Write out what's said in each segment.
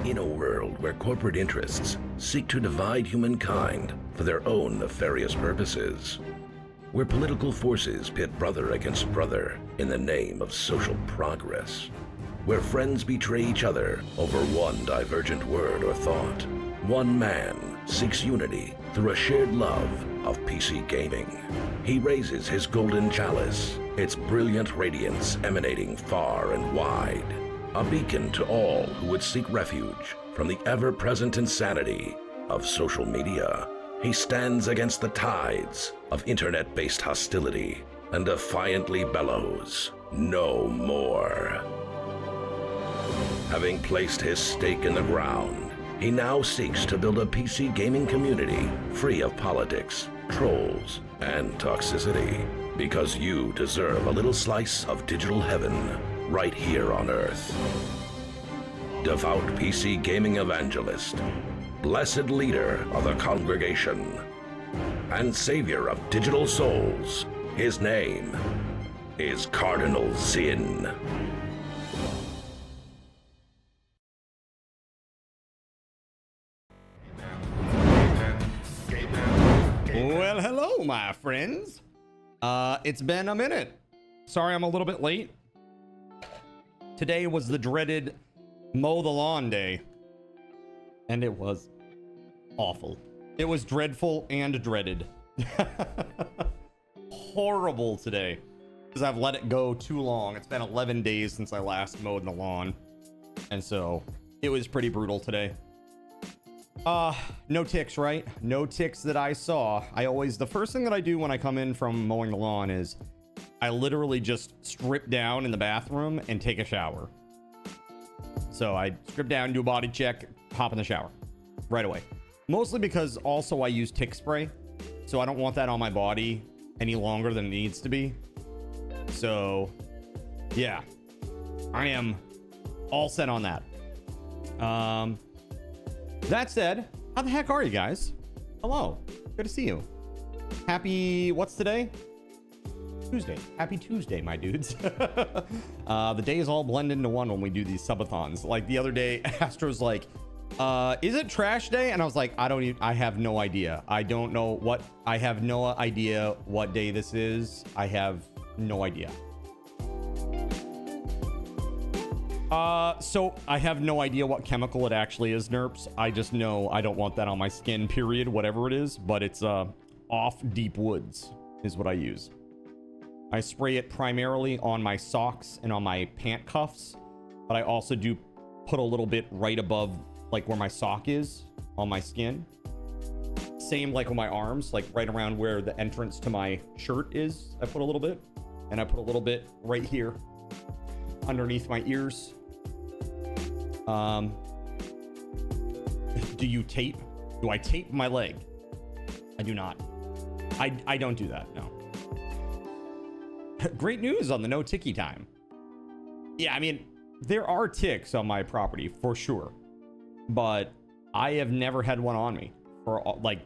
In a world where corporate interests seek to divide humankind for their own nefarious purposes, where political forces pit brother against brother in the name of social progress, where friends betray each other over one divergent word or thought, one man seeks unity through a shared love of PC gaming. He raises his golden chalice, its brilliant radiance emanating far and wide, a beacon to all who would seek refuge from the ever-present insanity of social media. He stands against the tides of internet-based hostility and defiantly bellows, "No more." Having placed his stake in the ground, He now seeks to build a PC gaming community free of politics, trolls, and toxicity. Because you deserve a little slice of digital heaven right here on Earth. Devout PC gaming evangelist, blessed leader of the congregation, and savior of digital souls. His name is Cardinal Sin. Well, hello, my friends. It's been a minute. Sorry I'm a little bit late. Today was the dreaded mow the lawn day. And it was awful. It was dreadful and dreaded. Horrible today. Because I've let it go too long. It's been 11 days since I last mowed the lawn. And so, it was pretty brutal today. No ticks, right? No ticks that I saw. The first thing that I do when I come in from mowing the lawn is I literally just strip down in the bathroom and take a shower. So I strip down, do a body check, hop in the shower right away. Mostly because also I use tick spray. So I don't want that on my body any longer than it needs to be. So yeah, I am all set on that. That said, how the heck are you guys? Hello, good to see you. Happy, what's today? Tuesday. Happy Tuesday, my dudes. The days all blend into one when we do these subathons. Like the other day, Astro's like, is it trash day? And I was like, I have no idea. I have no idea what day this is. I have no idea. So I have no idea what chemical it actually is, Nerps. I just know I don't want that on my skin, period, whatever it is. But it's off deep woods is what I use. I spray it primarily on my socks and on my pant cuffs, but I also do put a little bit right above like where my sock is on my skin. Same like on my arms, like right around where the entrance to my shirt is. I put a little bit, and I put a little bit right here underneath my ears. Do you tape? Do I tape my leg? I do not. I don't do that, no. Great news on the no ticky time. Yeah, I mean, there are ticks on my property for sure, but I have never had one on me for like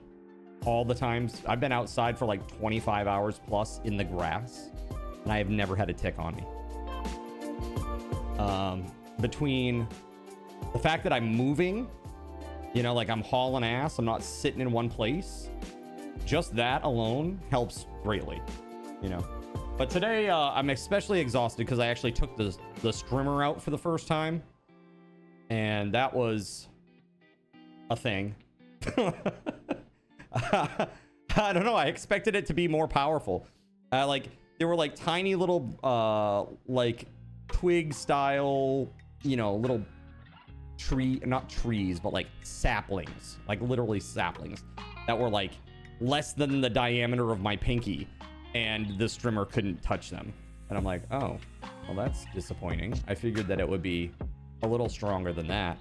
all the times. I've been outside for like 25 hours plus in the grass, and I have never had a tick on me. Between the fact that I'm moving, you know, like I'm hauling ass, I'm not sitting in one place, just that alone helps greatly, you know. But today I'm especially exhausted because I actually took the strimmer out for the first time, and that was a thing. I don't know, I expected it to be more powerful. Like there were like tiny little like twig style, you know, little not trees, but like saplings, like literally saplings that were like less than the diameter of my pinky, and the strimmer couldn't touch them. And I'm like, oh, well, that's disappointing. I figured that it would be a little stronger than that.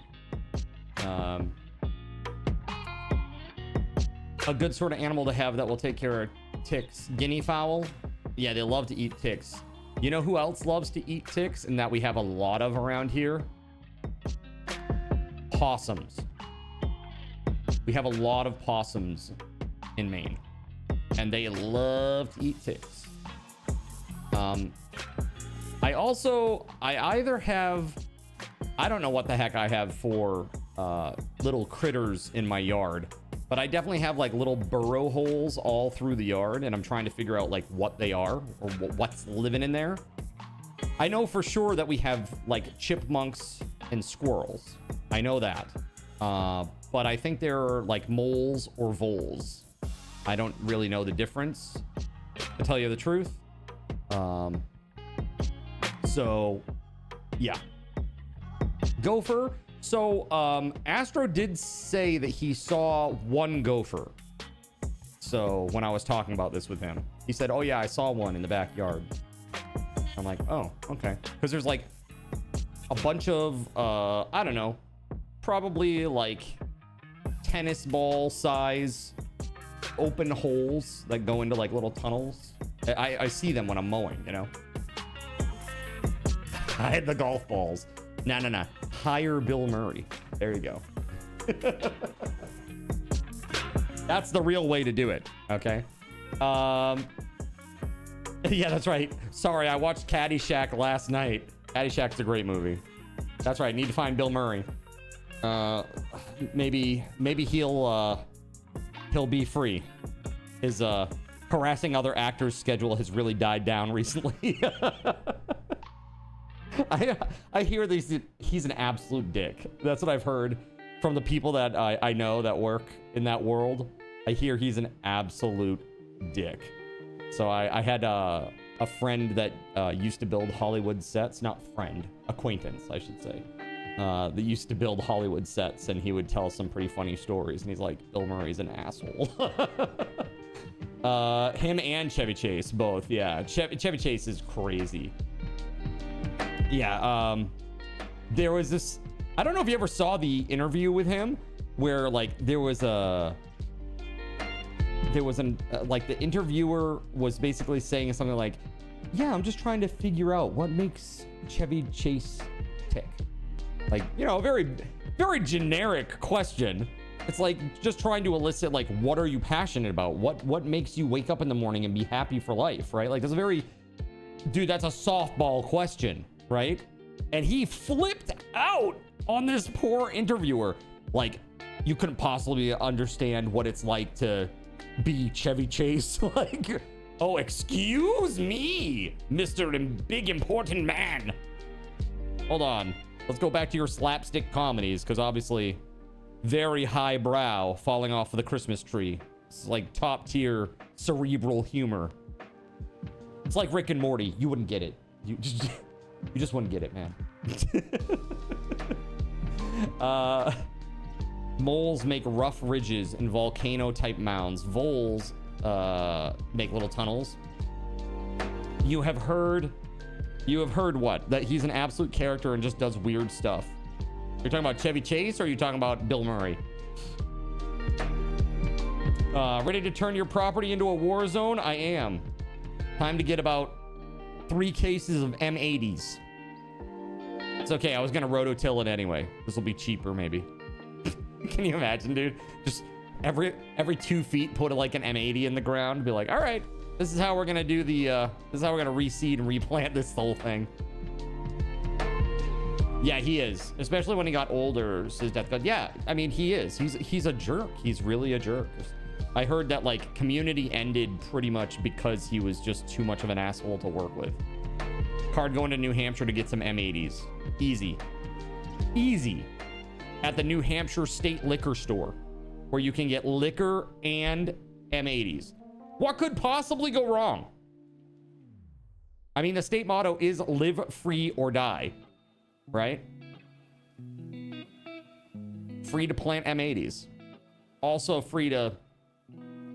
A good sort of animal to have that will take care of ticks. Guinea fowl. Yeah, they love to eat ticks. You know who else loves to eat ticks and that we have a lot of around here? Possums. We have a lot of possums in Maine, and they love to eat ticks. I either have, I don't know what the heck I have for little critters in my yard, but I definitely have like little burrow holes all through the yard, and I'm trying to figure out like what they are or what's living in there. I know for sure that we have like chipmunks and squirrels. I know that. But I think they're like moles or voles. I don't really know the difference, to tell you the truth. So yeah. Gopher. So Astro did say that he saw one gopher. So when I was talking about this with him, he said, oh yeah, I saw one in the backyard. I'm like, oh, okay. Because there's like a bunch of I don't know, probably like tennis ball size open holes that go into like little tunnels. I see them when I'm mowing, you know. I had the golf balls. No. Hire Bill Murray. There you go. That's the real way to do it. Okay. Yeah, that's right. Sorry, I watched Caddyshack last night. Caddyshack's a great movie. That's right. Need to find Bill Murray. Maybe he'll be free. His harassing other actors schedule has really died down recently. I hear he's an absolute dick. That's what I've heard from the people that I know that work in that world. I hear he's an absolute dick. So I had a friend that used to build Hollywood sets. Not friend, acquaintance, I should say. That used to build Hollywood sets, and he would tell some pretty funny stories. And he's like, Bill Murray's an asshole. Him and Chevy Chase, both. Yeah, Chevy Chase is crazy. Yeah, there was this... I don't know if you ever saw the interview with him, where, like, there was the interviewer was basically saying something like, yeah, I'm just trying to figure out what makes Chevy Chase tick. Like, you know, a very, very generic question. It's like just trying to elicit, like, what are you passionate about? What makes you wake up in the morning and be happy for life, right? Like, that's a very... Dude, that's a softball question, right? And he flipped out on this poor interviewer. Like, you couldn't possibly understand what it's like to be Chevy Chase. Like, oh, excuse me, Mr. Big Important Man. Hold on. Let's go back to your slapstick comedies, because obviously very highbrow, falling off of the Christmas tree. It's like top tier cerebral humor. It's like Rick and Morty. You wouldn't get it. You just wouldn't get it, man. Moles make rough ridges and volcano-type mounds. Voles make little tunnels. You have heard what? That he's an absolute character and just does weird stuff. You're talking about Chevy Chase, or are you talking about Bill Murray? Ready to turn your property into a war zone? I am. Time to get about 3 cases of M80s. It's okay. I was gonna rototill it anyway. This will be cheaper, maybe. Can you imagine, dude? Just every 2 feet, put like an M80 in the ground. Be like, all right, this is how we're gonna do the. This is how we're gonna reseed and replant this whole thing. Yeah, he is. Especially when he got older, his death got. Yeah, I mean, he is. He's a jerk. He's really a jerk. I heard that like Community ended pretty much because he was just too much of an asshole to work with. Card going to New Hampshire to get some M80s. Easy. At the New Hampshire State Liquor Store, where you can get liquor and M80s. What could possibly go wrong? I mean, the state motto is live free or die, right? Free to plant M80s. Also free to,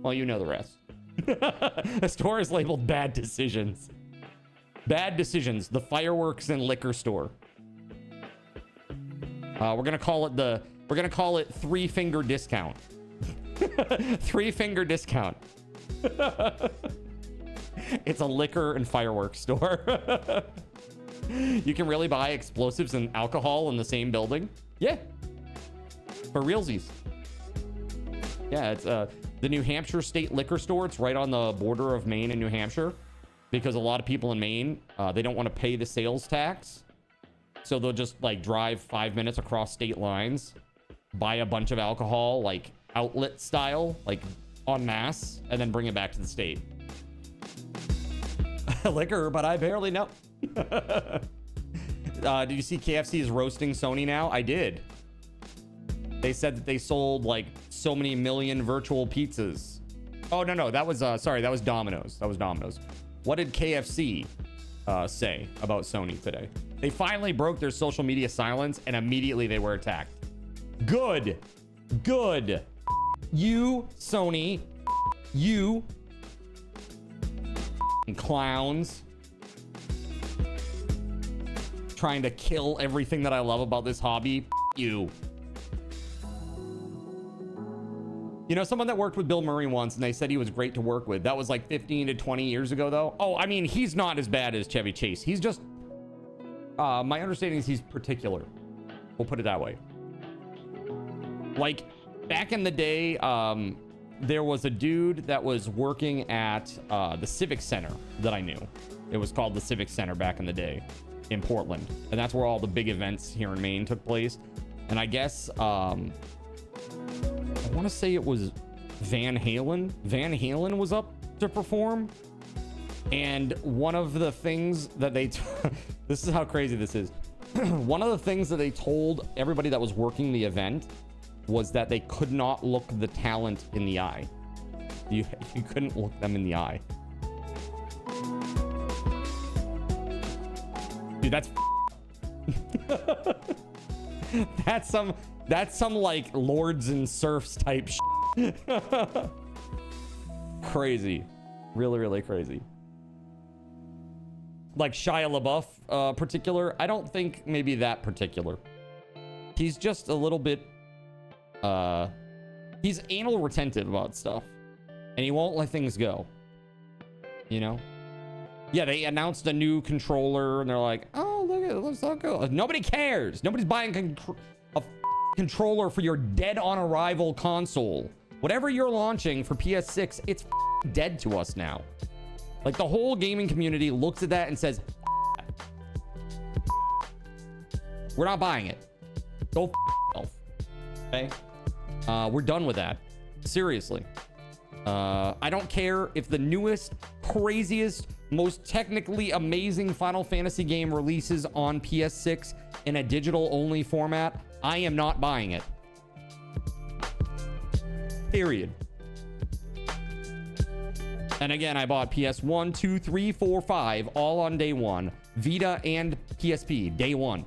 well, you know the rest. The store is labeled bad decisions. Bad decisions. The fireworks and liquor store. We're gonna call it 3-finger discount. 3-finger discount. It's a liquor and fireworks store. You can really buy explosives and alcohol in the same building. Yeah. For realsies. Yeah, it's the New Hampshire State Liquor Store. It's right on the border of Maine and New Hampshire, because a lot of people in Maine, they don't want to pay the sales tax. So they'll just like drive 5 minutes across state lines, buy a bunch of alcohol, like outlet style, like en masse, and then bring it back to the state. Liquor, but I barely know. Did you see KFC is roasting Sony now? I did. They said that they sold like so many million virtual pizzas. Oh, no. That was, sorry, that was Domino's. What did KFC say about Sony today? They finally broke their social media silence and immediately they were attacked. Good. You, Sony. You. Clowns. Trying to kill everything that I love about this hobby. You. You know, someone that worked with Bill Murray once, and they said he was great to work with. That was like 15 to 20 years ago, though. Oh, I mean, he's not as bad as Chevy Chase. He's just... my understanding is he's particular. We'll put it that way. Like, back in the day, there was a dude that was working at the Civic Center that I knew. It was called the Civic Center back in the day in Portland. And that's where all the big events here in Maine took place. And I guess... I want to say it was Van Halen. Van Halen was up to perform. And one of the things that they... this is how crazy this is. One of the things that they told everybody that was working the event was that they could not look the talent in the eye. You couldn't look them in the eye. Dude, that's... That's some like lords and serfs type shit. Crazy. Really, really crazy. Like Shia LaBeouf particular. I don't think maybe that particular. He's just a little bit he's anal retentive about stuff. And he won't let things go. You know? Yeah, they announced a new controller and they're like, oh, look at it, looks so cool. Nobody cares. Nobody's buying a controller for your dead on arrival console. Whatever you're launching for PS6, it's dead to us now. Like, the whole gaming community looks at that and says, we're not buying it. Go yourself. Okay? We're done with that. Seriously. I don't care if the newest, craziest, most technically amazing Final Fantasy game releases on PS6 in a digital only format. I am not buying it. Period. And again, I bought PS1, 2, 3, 4, 5 all on day one. Vita and PSP, day one.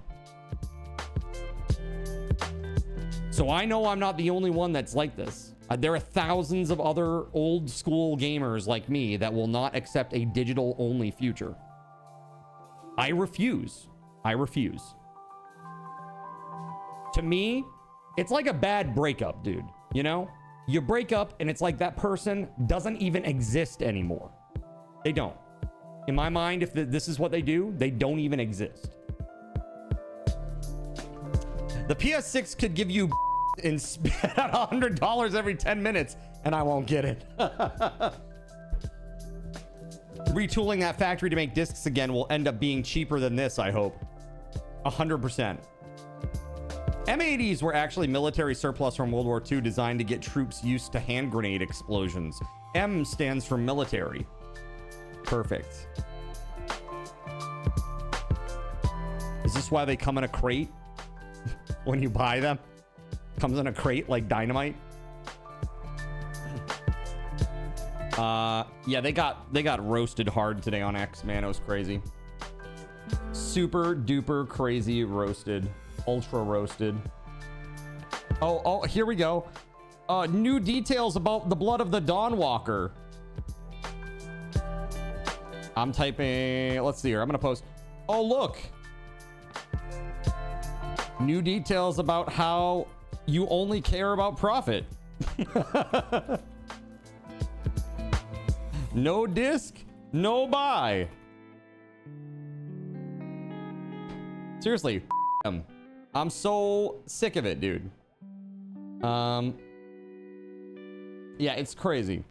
So I know I'm not the only one that's like this. There are thousands of other old school gamers like me that will not accept a digital only future. I refuse. I refuse. To me, it's like a bad breakup, dude. You know? You break up and it's like that person doesn't even exist anymore. They don't. In my mind, if this is what they do, they don't even exist. The PS6 could give you and spit out $100 every 10 minutes and I won't get it. Retooling that factory to make discs again will end up being cheaper than this, I hope. 100%. M80s were actually military surplus from World War II designed to get troops used to hand grenade explosions. M stands for military. Perfect. Is this why they come in a crate when you buy them? Comes in a crate like dynamite. Yeah, they got roasted hard today on X, man. It was crazy. Super duper crazy roasted. Ultra roasted. Oh, here we go. New details about the blood of the Dawnwalker. I'm typing, let's see here. I'm gonna post. Oh, look. New details about how you only care about profit. No disc, no buy. Seriously, I'm so sick of it, dude. Yeah, it's crazy.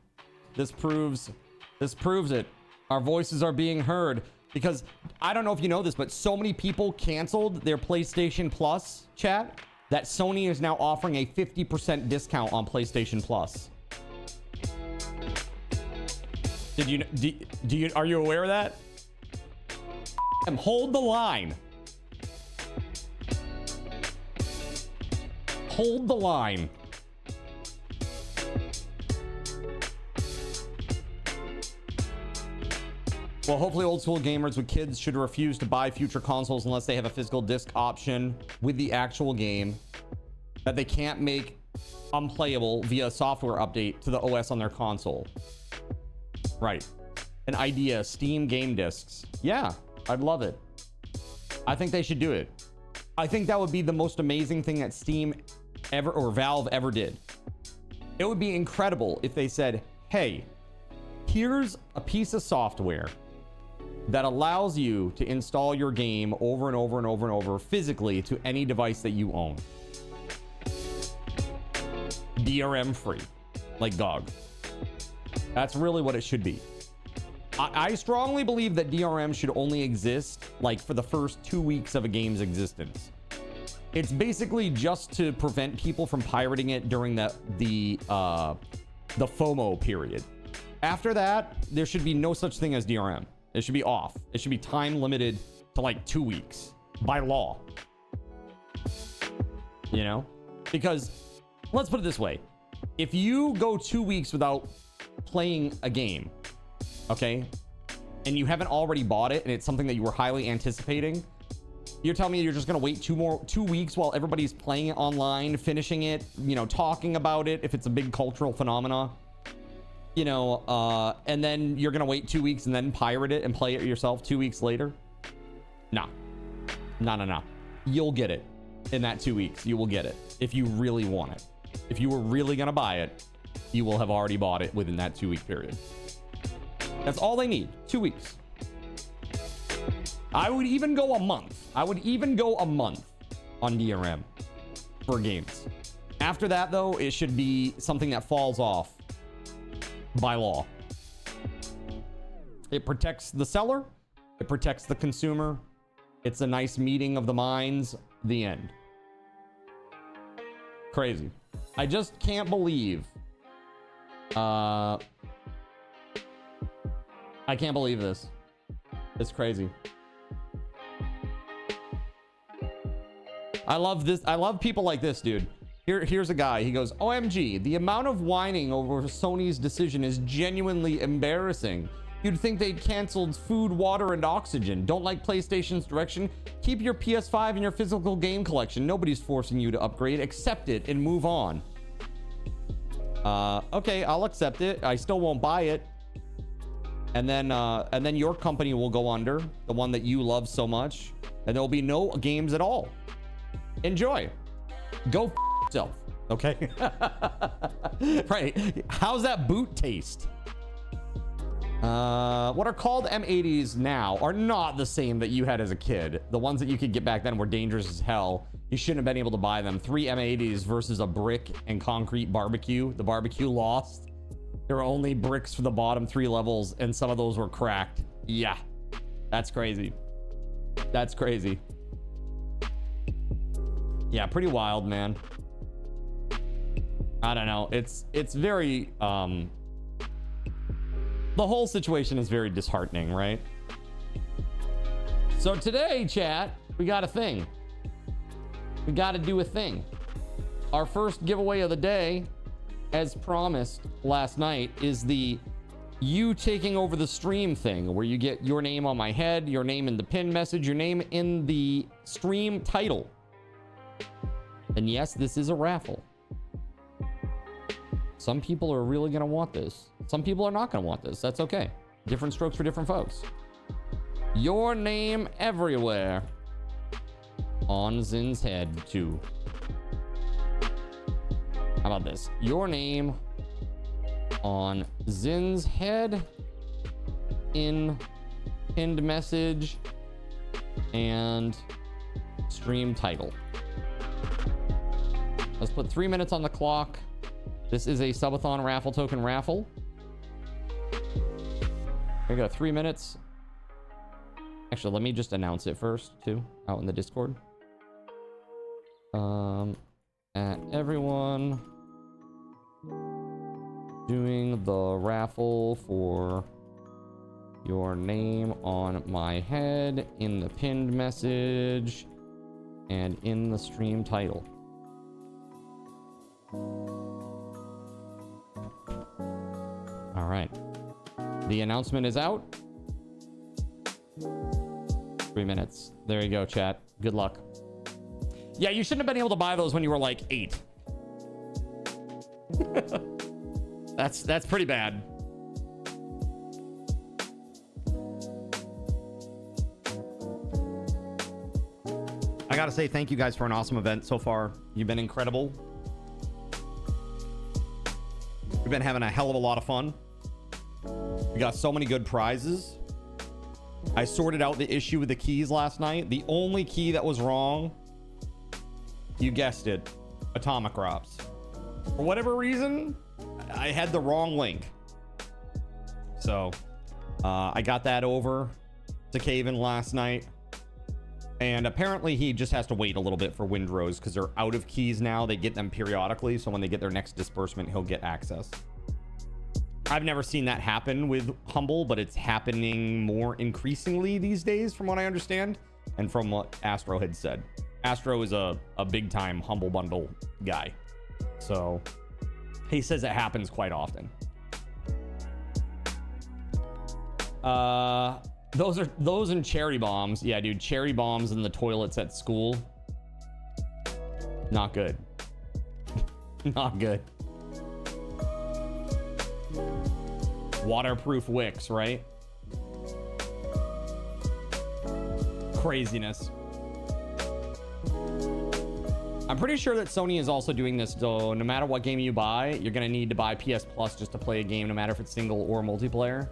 This proves it. Our voices are being heard because I don't know if you know this, but so many people canceled their PlayStation Plus chat that Sony is now offering a 50% discount on PlayStation Plus. Are you aware of that? Hold the line. Hold the line. Well, hopefully old school gamers with kids should refuse to buy future consoles unless they have a physical disc option with the actual game that they can't make unplayable via a software update to the OS on their console. Right. An idea, Steam game discs. Yeah, I'd love it. I think they should do it. I think that would be the most amazing thing that Steam ever or Valve ever did. It would be incredible if they said, hey, here's a piece of software that allows you to install your game over and over and over and over physically to any device that you own. DRM free, like GOG. That's really what it should be. I strongly believe that DRM should only exist like for the first 2 weeks of a game's existence. It's basically just to prevent people from pirating it during the FOMO period. After that, there should be no such thing as DRM. It should be off. It should be time limited to like 2 weeks by law. You know? Because let's put it this way. If you go 2 weeks without playing a game, okay, and you haven't already bought it and it's something that you were highly anticipating, you're telling me you're just gonna wait 2 weeks while everybody's playing it online, finishing it, you know, talking about it if it's a big cultural phenomena, you know, and then you're gonna wait 2 weeks and then pirate it and play it yourself 2 weeks later? No. You'll get it in that 2 weeks. You will get it if you really want it. If you were really gonna buy it, you will have already bought it within that 2 week period. That's all they need. 2 weeks. I would even go a month. I would even go a month on DRM for games. After that, though, it should be something that falls off by law. It protects the seller. It protects the consumer. It's a nice meeting of the minds. The end. Crazy. I just can't believe. I can't believe this. It's crazy. I love this. I love people like this, dude. Here's a guy. He goes, OMG, the amount of whining over Sony's decision is genuinely embarrassing. You'd think they'd canceled food, water, and oxygen. Don't like PlayStation's direction? Keep your PS5 and your physical game collection. Nobody's forcing you to upgrade. Accept it and move on. Okay, I'll accept it. I still won't buy it. And then your company will go under, the one that you love so much, and there'll be no games at all. Enjoy. Go f yourself. Okay. Right. How's that boot taste? What are called M80s now are not the same that you had as a kid. The ones that you could get back then were dangerous as hell. You shouldn't have been able to buy them. 3 M80s versus a brick and concrete barbecue. The barbecue lost. There were only bricks for the bottom 3 levels, and some of those were cracked. Yeah, that's crazy. That's crazy. Yeah, pretty wild, man. I don't know. It's very the whole situation is very disheartening, right? So today, chat, we got a thing. We got to do a thing. Our first giveaway of the day, as promised last night, is the you taking over the stream thing, where you get your name on my head, your name in the pin message, your name in the stream title. And yes, this is a raffle. Some people are really going to want this. Some people are not going to want this. That's okay. Different strokes for different folks. Your name everywhere on Zin's head too. How about this? Your name on Zin's head, in pinned message, and stream title. Let's put 3 minutes on the clock. This is a Subathon raffle token raffle. We got 3 minutes. Actually, let me just announce it first too, out in the Discord. At everyone doing the raffle for your name on my head in the pinned message and in the stream title. All right. The announcement is out. 3 minutes. There you go, chat. Good luck. Yeah, you shouldn't have been able to buy those when you were like 8. That's pretty bad. I gotta say thank you guys for an awesome event so far. You've been incredible. We've been having a hell of a lot of fun. We got so many good prizes. I sorted out the issue with the keys last night. The only key that was wrong, you guessed it, Atomic Drops. For whatever reason, I had the wrong link. So I got that over to GabeN last night. And apparently he just has to wait a little bit for Windrose because they're out of keys now. They get them periodically. So when they get their next disbursement, he'll get access. I've never seen that happen with Humble, but it's happening more increasingly these days from what I understand. And from what Astro had said. Astro is a big time Humble Bundle guy. So he says it happens quite often. Those and cherry bombs. Yeah, dude, cherry bombs in the toilets at school. Not good. Not good. Waterproof wicks, right? Craziness. I'm pretty sure that Sony is also doing this, though. No matter what game you buy, you're going to need to buy PS Plus just to play a game, no matter if it's single or multiplayer.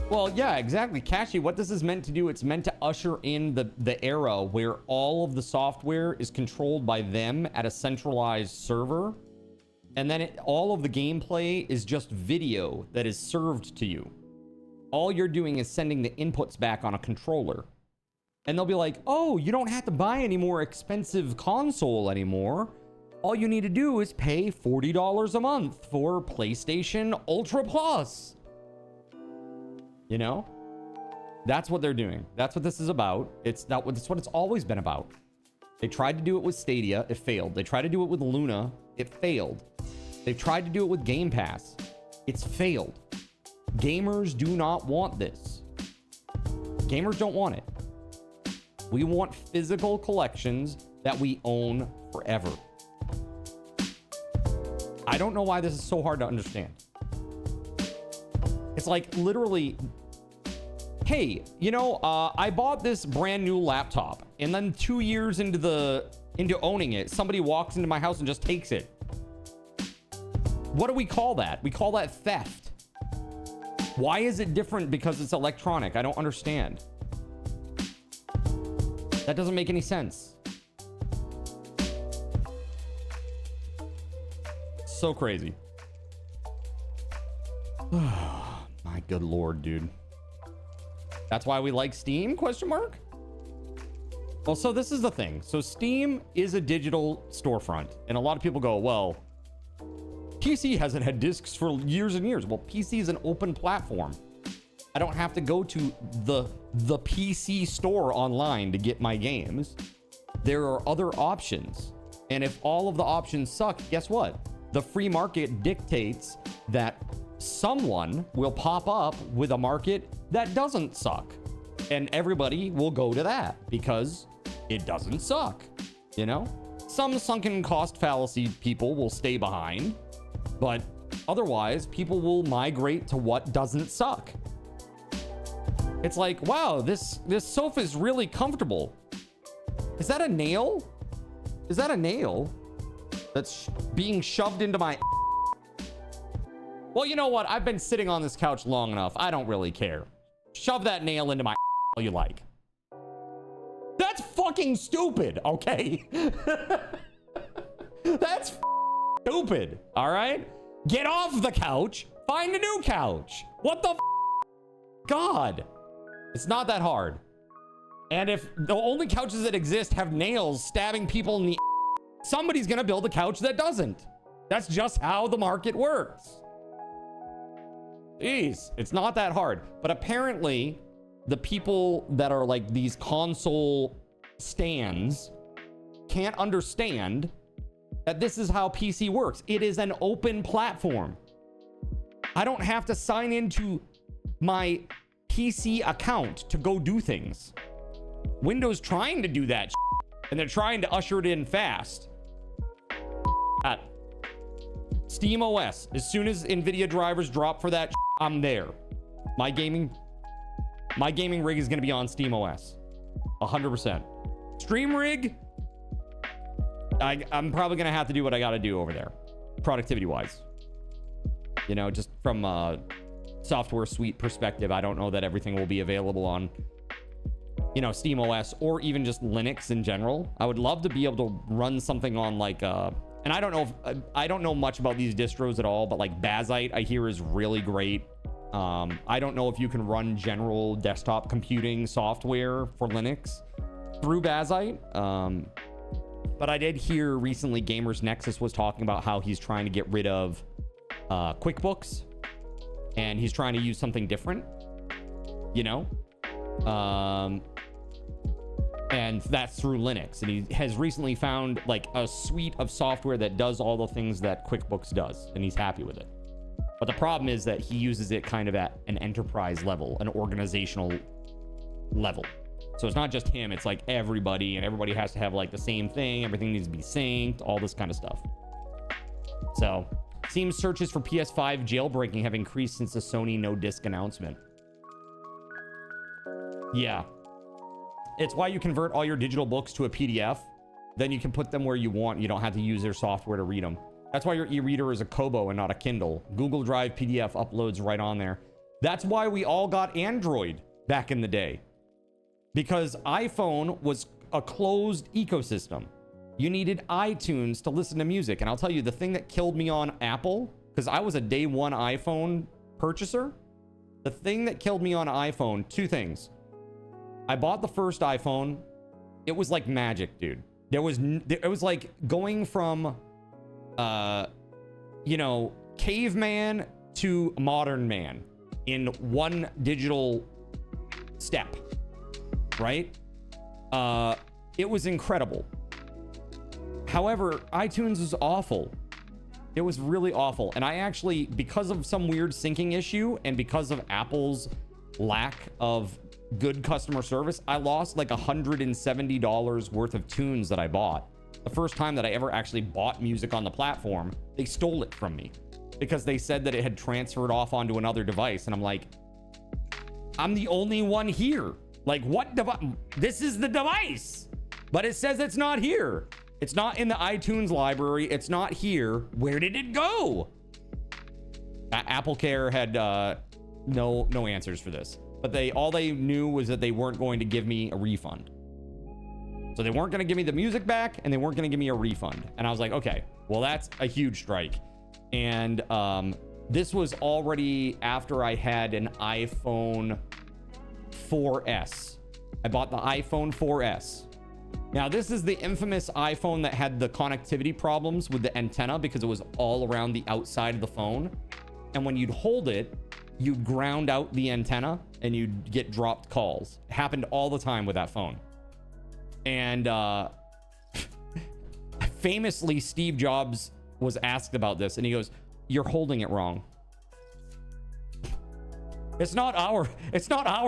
Well, yeah, exactly. Cashy, what this is meant to do, it's meant to usher in the era where all of the software is controlled by them at a centralized server. And then all of the gameplay is just video that is served to you. All you're doing is sending the inputs back on a controller. And they'll be like, oh, you don't have to buy any more expensive console anymore. All you need to do is pay $40 a month for PlayStation Ultra Plus. You know? That's what they're doing. That's what this is about. That's what it's always been about. They tried to do it with Stadia. It failed. They tried to do it with Luna. It failed. They've tried to do it with Game Pass. It's failed. Gamers do not want this. Gamers don't want it. We want physical collections that we own forever. I don't know why this is so hard to understand. It's like literally, hey, you know, I bought this brand new laptop, and then 2 years into owning it, somebody walks into my house and just takes it. What do we call that? We call that theft. Why is it different because it's electronic? I don't understand. That doesn't make any sense. So crazy. My good lord, dude. That's why we like Steam? Question mark? Well, so this is the thing. So Steam is a digital storefront, and a lot of people go, well, PC hasn't had discs for years and years. Well, PC is an open platform. I don't have to go to the PC store online to get my games. There are other options. And if all of the options suck, guess what? The free market dictates that someone will pop up with a market that doesn't suck. And everybody will go to that because it doesn't suck. You know? Some sunken cost fallacy people will stay behind, but otherwise people will migrate to what doesn't suck. It's like, wow, this sofa is really comfortable. Is that a nail? Is that a nail that's being shoved into my... Well, you know what? I've been sitting on this couch long enough. I don't really care. Shove that nail into my all you like. That's fucking stupid, okay? That's stupid, all right? Get off the couch. Find a new couch. What the God? It's not that hard. And if the only couches that exist have nails stabbing people in the somebody's gonna build a couch that doesn't. That's just how the market works. Jeez, it's not that hard. But apparently, the people that are like these console stands can't understand that this is how PC works. It is an open platform. I don't have to sign into my PC account to go do things. Windows trying to do that and they're trying to usher it in fast. At Steam OS, as soon as NVIDIA drivers drop for that, I'm there. My gaming rig is going to be on Steam OS. 100%. Stream rig, I'm probably going to have to do what I got to do over there, productivity wise. You know, just from a software suite perspective, I don't know that everything will be available on, you know, SteamOS or even just Linux in general. I would love to be able to run something on like and I don't know if I don't know much about these distros at all, but like Bazite I hear is really great. I don't know if you can run general desktop computing software for Linux through Bazite. But I did hear recently Gamers Nexus was talking about how he's trying to get rid of QuickBooks and he's trying to use something different, you know? And that's through Linux. And he has recently found like a suite of software that does all the things that QuickBooks does, and he's happy with it. But the problem is that he uses it kind of at an enterprise level, an organizational level. So it's not just him, it's like everybody, and everybody has to have like the same thing. Everything needs to be synced, all this kind of stuff. So seems searches for PS5 jailbreaking have increased since the Sony no disc announcement. Yeah. It's why you convert all your digital books to a PDF. Then you can put them where you want. You don't have to use their software to read them. That's why your e-reader is a Kobo and not a Kindle. Google Drive PDF uploads right on there. That's why we all got Android back in the day. Because iPhone was a closed ecosystem. You needed iTunes to listen to music. And I'll tell you, the thing that killed me on Apple, because I was a day one iPhone purchaser, the thing that killed me on iPhone, two things. I bought the first iPhone. It was like magic, dude. It was like going from, you know, caveman to modern man in one digital step, right? It was incredible. However, iTunes was awful. It was really awful. And I actually, because of some weird syncing issue and because of Apple's lack of good customer service, I lost like $170 worth of tunes that I bought. The first time that I ever actually bought music on the platform, they stole it from me because they said that it had transferred off onto another device. And I'm like, I'm the only one here. Like, what device? This is the device, but it says it's not here. It's not in the iTunes library. It's not here. Where did it go? AppleCare had no answers for this. But all they knew was that they weren't going to give me a refund. So they weren't going to give me the music back, and they weren't going to give me a refund. And I was like, okay, well, that's a huge strike. And this was already after I had an iPhone 4S. I bought the iPhone 4S. Now, this is the infamous iPhone that had the connectivity problems with the antenna because it was all around the outside of the phone. And when you'd hold it, you'd ground out the antenna and you'd get dropped calls. It happened all the time with that phone. And famously, Steve Jobs was asked about this and he goes, "You're holding it wrong. It's not our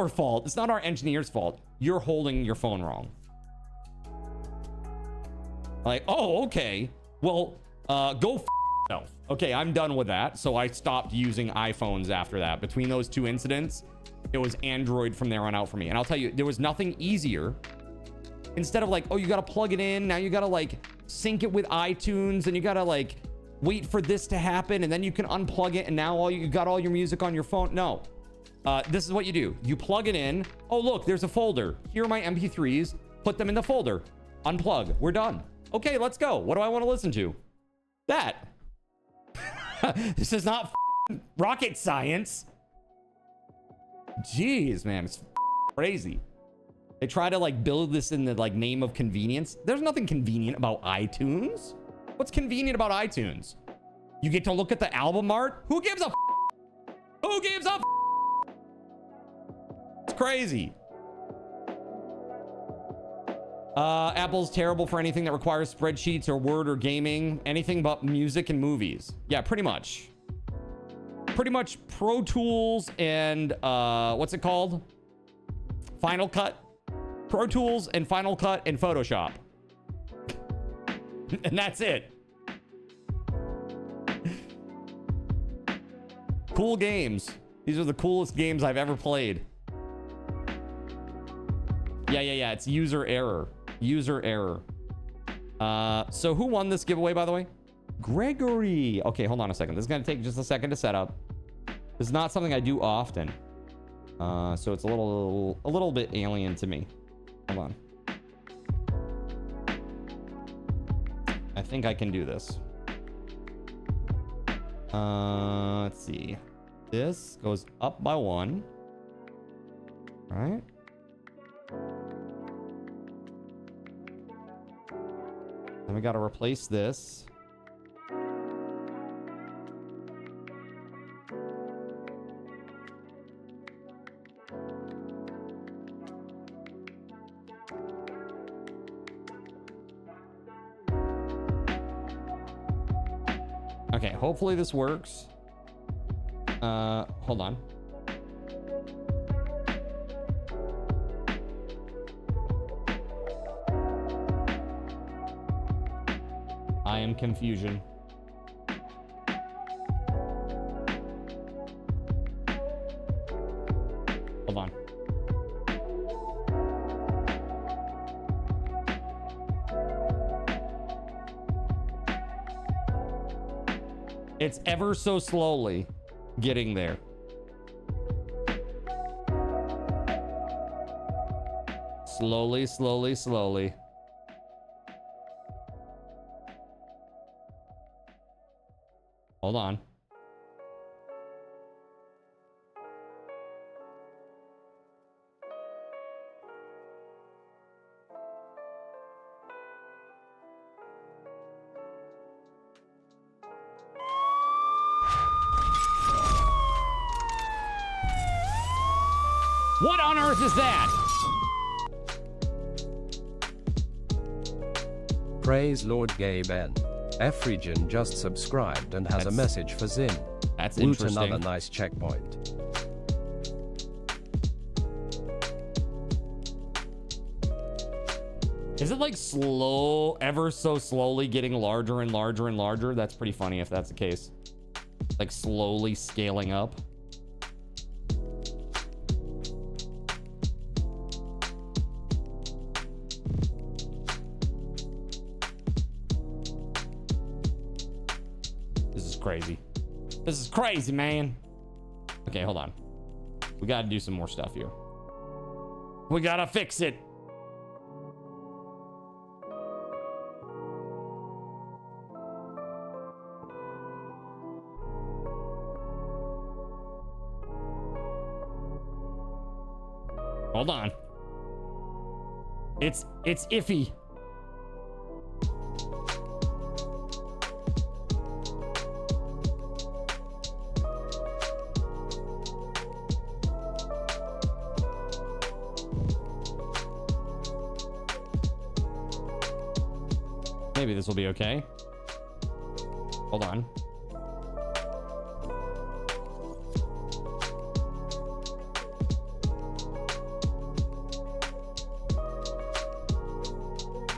fault. It's not our engineer's fault. You're holding your phone wrong." Like, oh, okay. Well, go f yourself. Okay, I'm done with that. So I stopped using iPhones after that. Between those two incidents, it was Android from there on out for me. And I'll tell you, there was nothing easier. Instead of like, oh, you got to plug it in. Now you got to like sync it with iTunes and you got to like wait for this to happen. And then you can unplug it. And now you got all your music on your phone. No, this is what you do. You plug it in. Oh, look, there's a folder. Here are my MP3s. Put them in the folder. Unplug. We're done. Okay, let's go. What do I want to listen to? That. This is not rocket science. Jeez, man, it's crazy. They try to like build this in the like name of convenience. There's nothing convenient about iTunes. What's convenient about iTunes? You get to look at the album art. Who gives a Who gives a It's crazy. Apple's terrible for anything that requires spreadsheets or Word or gaming. Anything but music and movies. Yeah, pretty much. Pretty much Pro Tools and what's it called? Final Cut. Pro Tools and Final Cut and Photoshop. And that's it. Cool games. These are the coolest games I've ever played. Yeah. It's user error. User error. So who won this giveaway, by the way? Gregory. Okay, hold on a second. This is going to take just a second to set up. This is not something I do often. So it's a little bit alien to me. Hold on. I think I can do this. Let's see. This goes up by 1. All right. Then we got to replace this. Okay, hopefully this works. Hold on. I am confusion. Hold on. It's ever so slowly getting there. Slowly, slowly, slowly. Hold on. What on earth is that? Praise Lord GabeN. F-Region just subscribed and has a message for Zin. That's Woot, interesting. another nice checkpoint. Is it like slow, ever so slowly getting larger and larger and larger? That's pretty funny if that's the case. Like slowly scaling up. Crazy. This is crazy, man. Okay, hold on. We gotta do some more stuff here. We gotta fix it. Hold on. It's iffy. Maybe this will be okay. Hold on.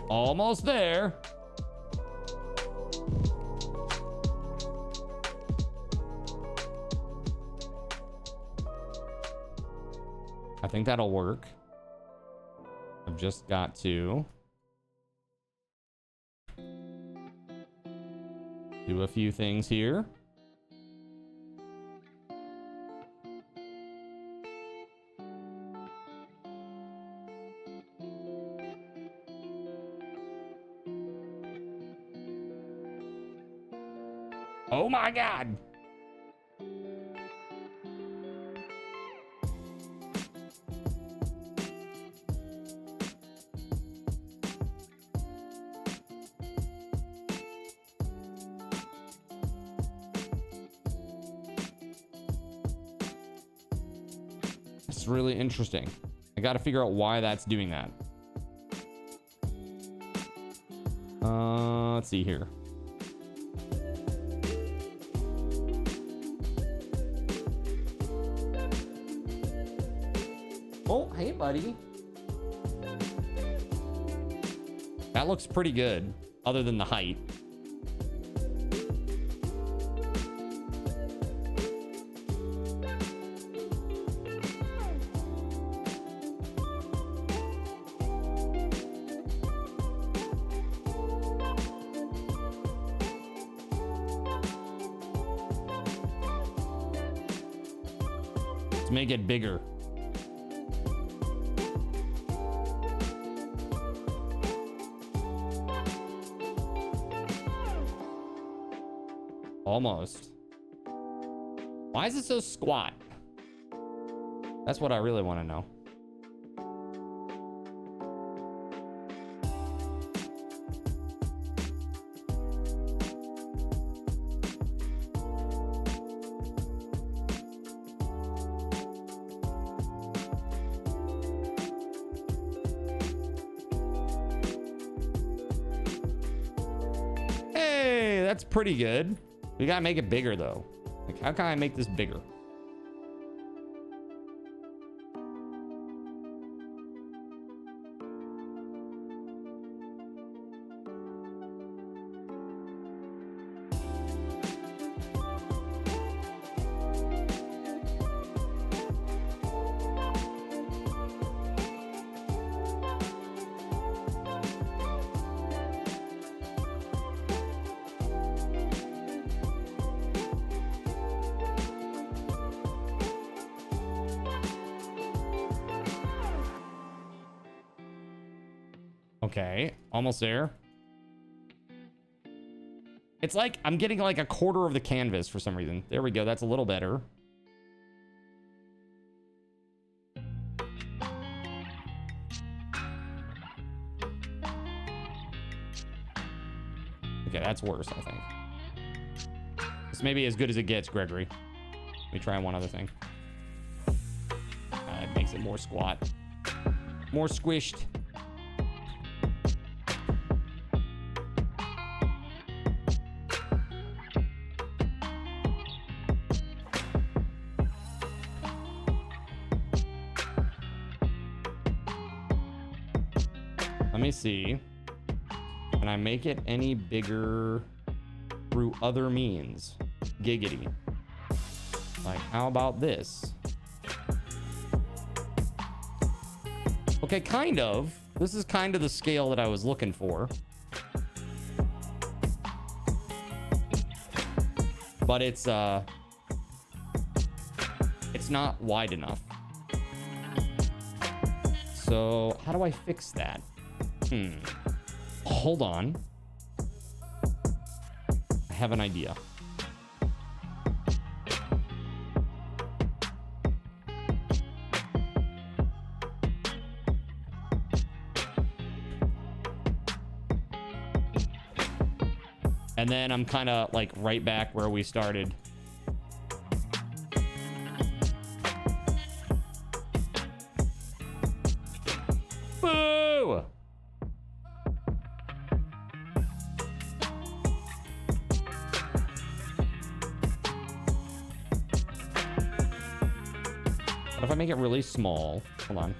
Almost there. I think that'll work. I've just got to do a few things here. Oh my God. It's really interesting. I got to figure out why that's doing that. Let's see here. Oh, hey, buddy. That looks pretty good, other than the height. Let's make it bigger. Almost. Why is it so squat? That's what I really want to know. Hey, that's pretty good. We gotta make it bigger though. Like, how can I make this bigger? Okay, almost there. It's like I'm getting like a quarter of the canvas for some reason. There we go. That's a little better. Okay, that's worse, I think. This may be as good as it gets, Gregory. Let me try one other thing. It makes it more squat. More squished. Let me see. Can I make it any bigger through other means? Giggity. Like, how about this? Okay, kind of. This is kind of the scale that I was looking for. But it's not wide enough. So, how do I fix that? Hold on. I have an idea. And then I'm kind of like right back where we started. Boo! What if I make it really small? Hold on.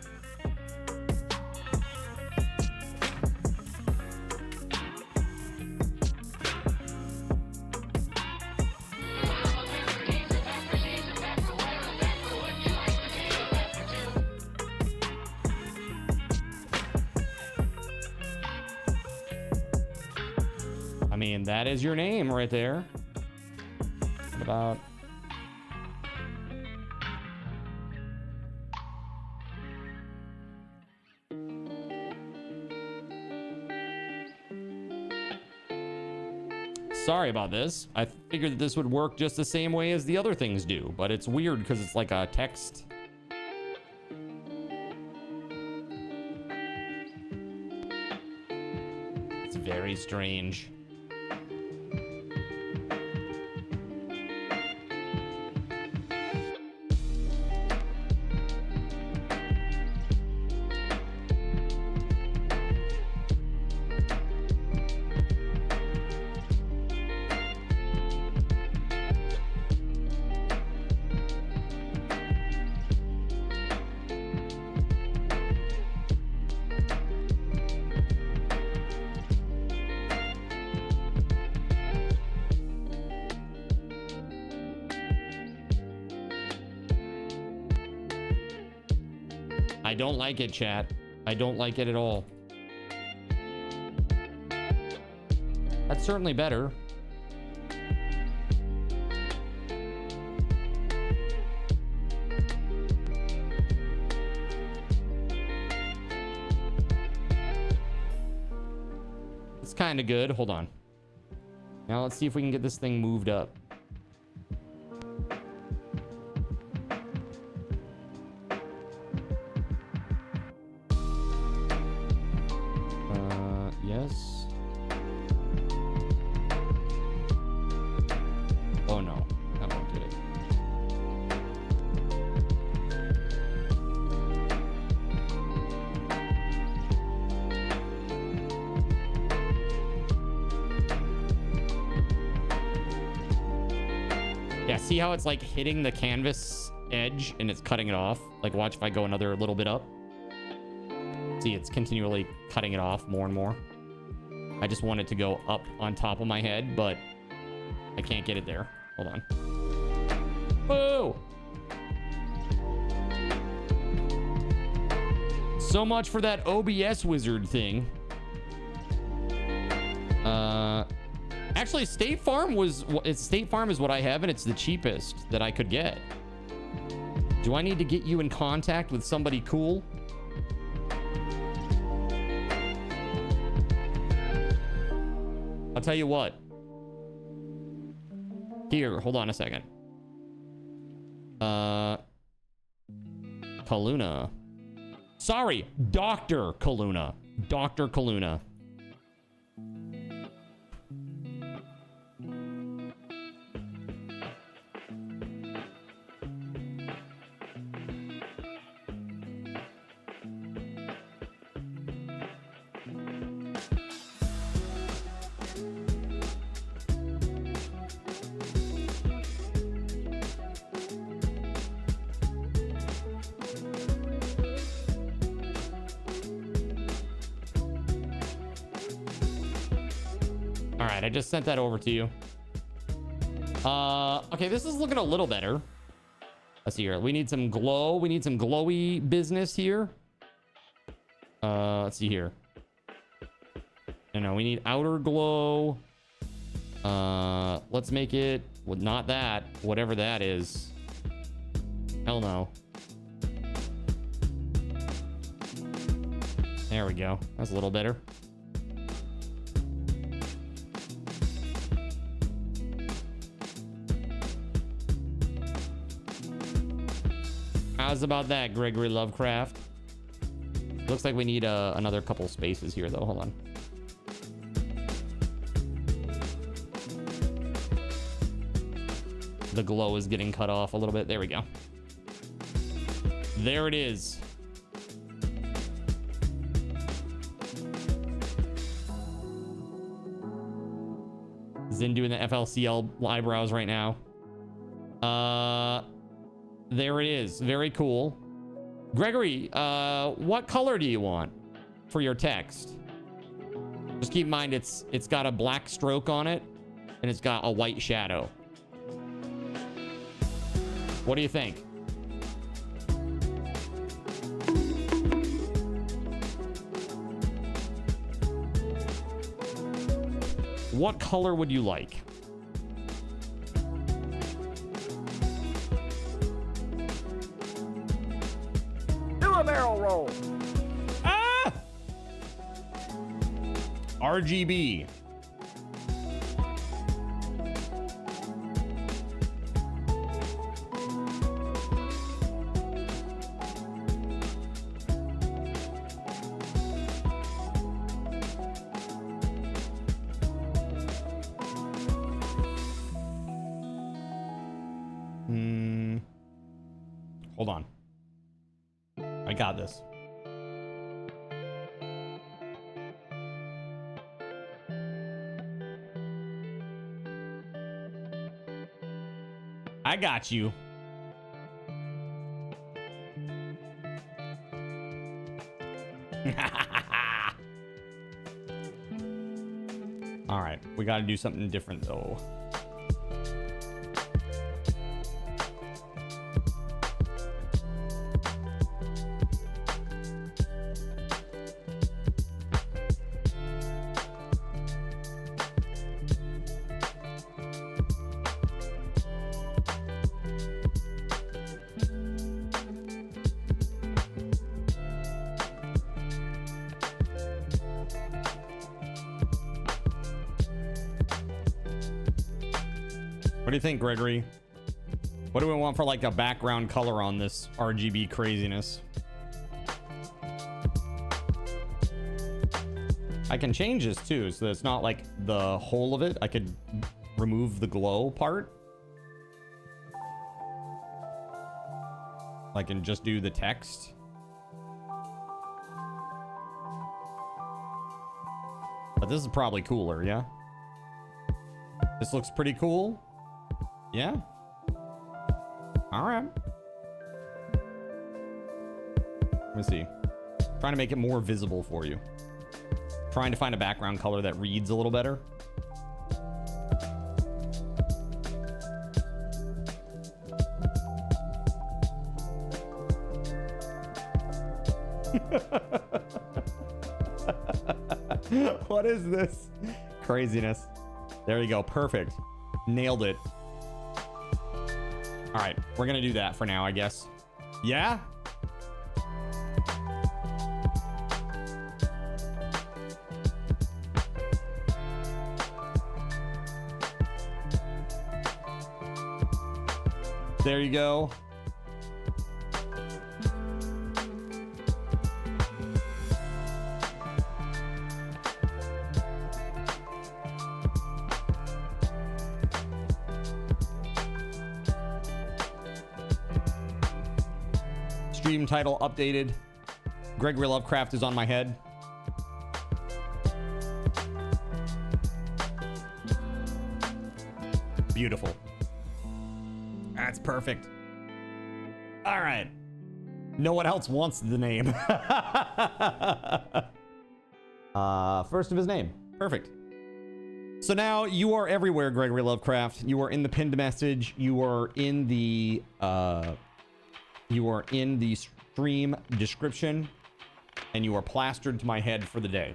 I mean, that is your name right there. What about... Sorry about this. I figured that this would work just the same way as the other things do, but it's weird because it's like a text. It's very strange. I don't like it, chat. I don't like it at all. That's certainly better. kind of good. Hold on. Now let's see if we can get this thing moved up. Yes. Oh no, that won't get it. Yeah, see how it's like hitting the canvas edge and it's cutting it off? Like watch if I go another little bit up. See, it's continually cutting it off more and more. I just want it to go up on top of my head, but I can't get it there. Hold on. Boo! So much for that OBS wizard thing. Actually, State Farm is what I have, and it's the cheapest that I could get. Do I need to get you in contact with somebody cool? I'll tell you what. Here, hold on a second. Kaluna. Sorry, Dr. Kaluna. Dr. Kaluna. I just sent that over to you. Okay, this is looking a little better. Let's see here. We need some glow. We need some glowy business here. Let's see here. No, we need outer glow. Let's make it with not that, whatever that is. Hell no. There we go. That's a little better. How's about that, Gregory Lovecraft? Looks like we need another couple spaces here, though. Hold on. The glow is getting cut off a little bit. There we go. There it is. Zin doing the FLCL eyebrows right now. There it is. Very cool. Gregory, what color do you want for your text? Just keep in mind it's got a black stroke on it and it's got a white shadow. What do you think? What color would you like? Barrel roll. Ah! RGB. Hold on. I got this. I got you. All right, we got to do something different though. What do you think, Gregory? What do we want for like a background color on this RGB craziness? I can change this too, so it's not like the whole of it. I could remove the glow part. I can just do the text. But this is probably cooler, yeah? This looks pretty cool. Yeah? Alright. Let me see. Trying to make it more visible for you. Trying to find a background color that reads a little better. What is this craziness? There you go. Perfect. Nailed it. All right, we're gonna do that for now, I guess. Yeah. There you go. Stream title updated. Gregory Lovecraft is on my head. Beautiful. That's perfect. All right. No one else wants the name. First of his name. Perfect. So now you are everywhere, Gregory Lovecraft. You are in the pinned message. You are in the stream description, and you are plastered to my head for the day.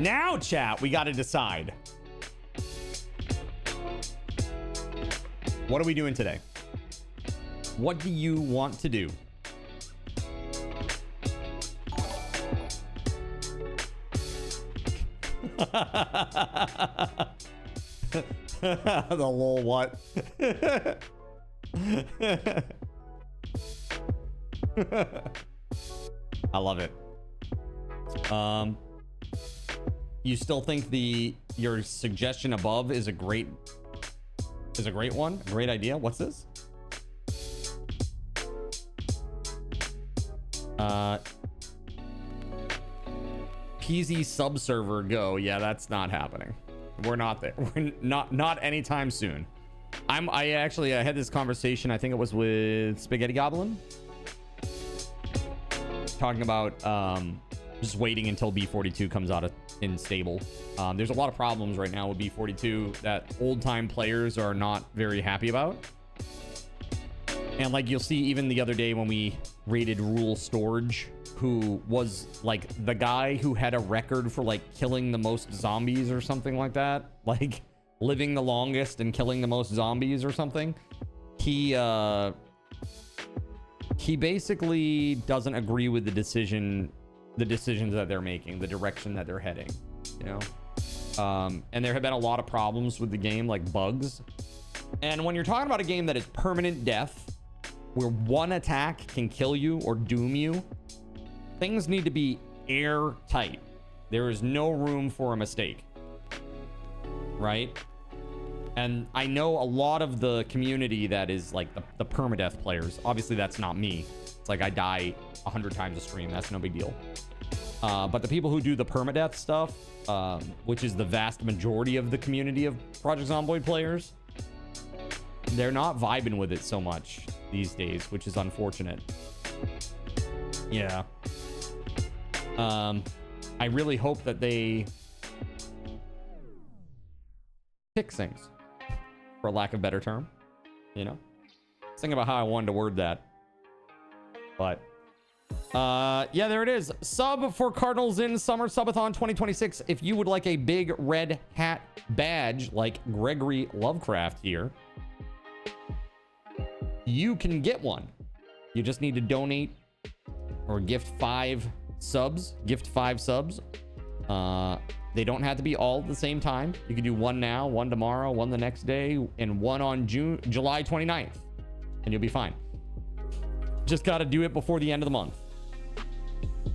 Now, chat, we got to decide. What are we doing today? What do you want to do? The lol what? I love it. You still think your suggestion above is a great one? A great idea? What's this? PZ subserver go. Yeah, that's not happening. We're not there. We're not anytime soon. I actually had this conversation, I think it was with Spaghetti Goblin, talking about just waiting until B42 comes out in stable. There's a lot of problems right now with B42 that old time players are not very happy about. And like you'll see even the other day when we raided Rule Storage, who was like the guy who had a record for like killing the most zombies or something like that, like living the longest and killing the most zombies or something. He basically doesn't agree with the decisions that they're making, the direction that they're heading, you know. And there have been a lot of problems with the game, like bugs. And when you're talking about a game that is permanent death, where one attack can kill you or doom you, things need to be airtight. There is no room for a mistake, right? And I know a lot of the community that is like the permadeath players. Obviously, that's not me. It's like I die 100 times a stream. That's no big deal. But the people who do the permadeath stuff, which is the vast majority of the community of Project Zomboid players, they're not vibing with it so much these days, which is unfortunate. Yeah. I really hope that they fix things, for lack of a better term, you know. Think about how I wanted to word that, but yeah, there it is. Sub for Cardinals in Summer Subathon 2026. If you would like a big red hat badge like Gregory Lovecraft here, you can get one. You just need to donate or gift 5 subs. They don't have to be all at the same time. You can do one now, one tomorrow, one the next day, and one on July 29th, and you'll be fine. Just got to do it before the end of the month.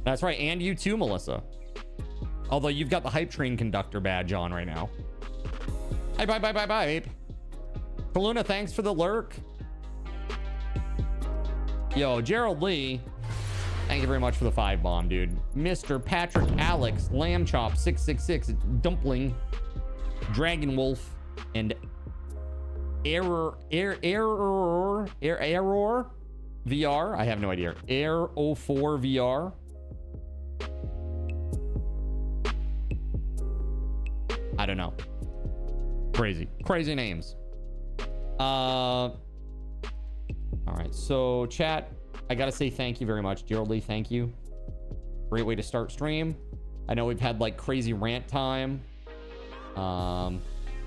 That's right, and you too, Melissa. Although you've got the hype train conductor badge on right now. Bye, babe. Kaluna, thanks for the lurk. Yo, Gerald Lee, thank you very much for the 5 bomb, dude. Mr. Patrick Alex, Lamb Chop 666, Dumpling, Dragon Wolf, and Error VR. I have no idea. Air 04 VR. I don't know. Crazy names. All right, so chat, I gotta say thank you very much, Gerald Lee. Thank you. Great way to start stream. I know we've had like crazy rant time.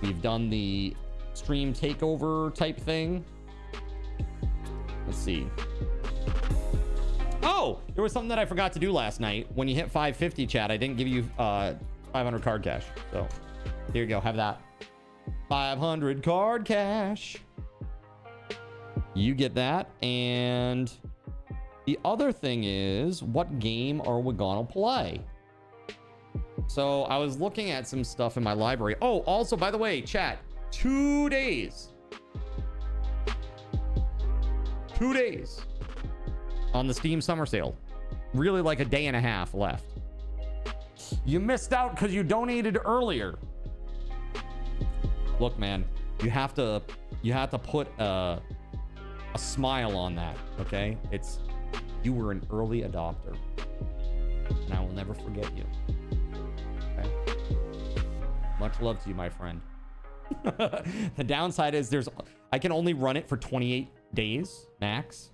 We've done the stream takeover type thing. Let's see. Oh, there was something that I forgot to do last night. When you hit 550, chat, I didn't give you 500 card cash. So here you go. Have that. 500 card cash. You get that. And the other thing is, what game are we gonna play? So I was looking at some stuff in my library. Oh, also, by the way, chat, 2 days. 2 days on the Steam summer sale. Really like a day and a half left. You missed out because you donated earlier. Look, man, you have to put a smile on that, okay? It's, you were an early adopter, and I will never forget you. Okay? Much love to you, my friend. The downside is I can only run it for 28 days max.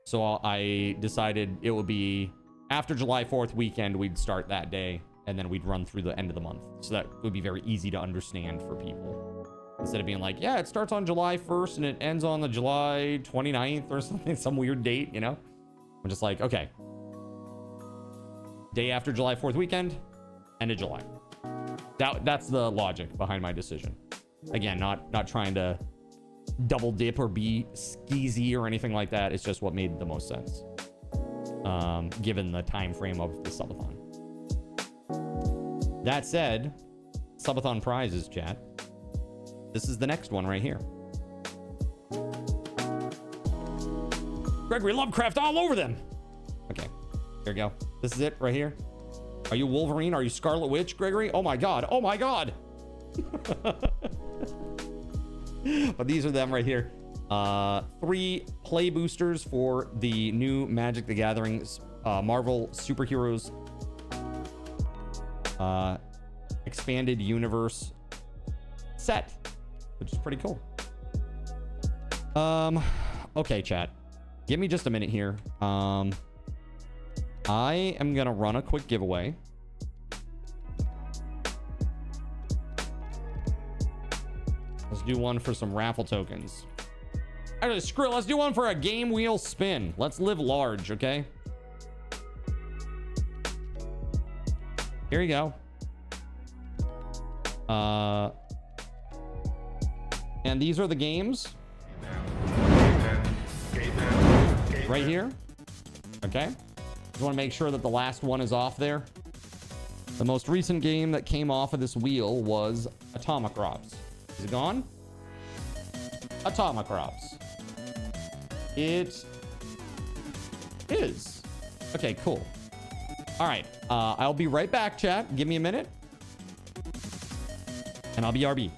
So I decided it would be after July 4th weekend, we'd start that day, and then we'd run through the end of the month. So that would be very easy to understand for people. Instead of being like, yeah, it starts on July 1st and it ends on the July 29th or something, some weird date, you know? I'm just like, okay. Day after July 4th weekend, end of July. That's the logic behind my decision. Again, not trying to double dip or be skeezy or anything like that. It's just what made the most sense, given the time frame of the subathon. That said, subathon prizes, chat. This is the next one right here. Gregory Lovecraft all over them. Okay, here we go. This is it right here. Are you Wolverine? Are you Scarlet Witch, Gregory? Oh my god. Oh my god. But these are them right here. 3 play boosters for the new Magic the Gathering Marvel Superheroes expanded universe set, which is pretty cool. Okay, chat, give me just a minute here. I am gonna run a quick giveaway. Let's do one for some raffle tokens. Actually, screw it. Let's do one for a game wheel spin. Let's live large, okay? Here you go. And these are the games. Right here. Okay. Just want to make sure that the last one is off there. The most recent game that came off of this wheel was Atomic Robs. Is it gone? Atomic Robs. It is. Okay, cool. All right. I'll be right back, chat. Give me a minute. And I'll be RB.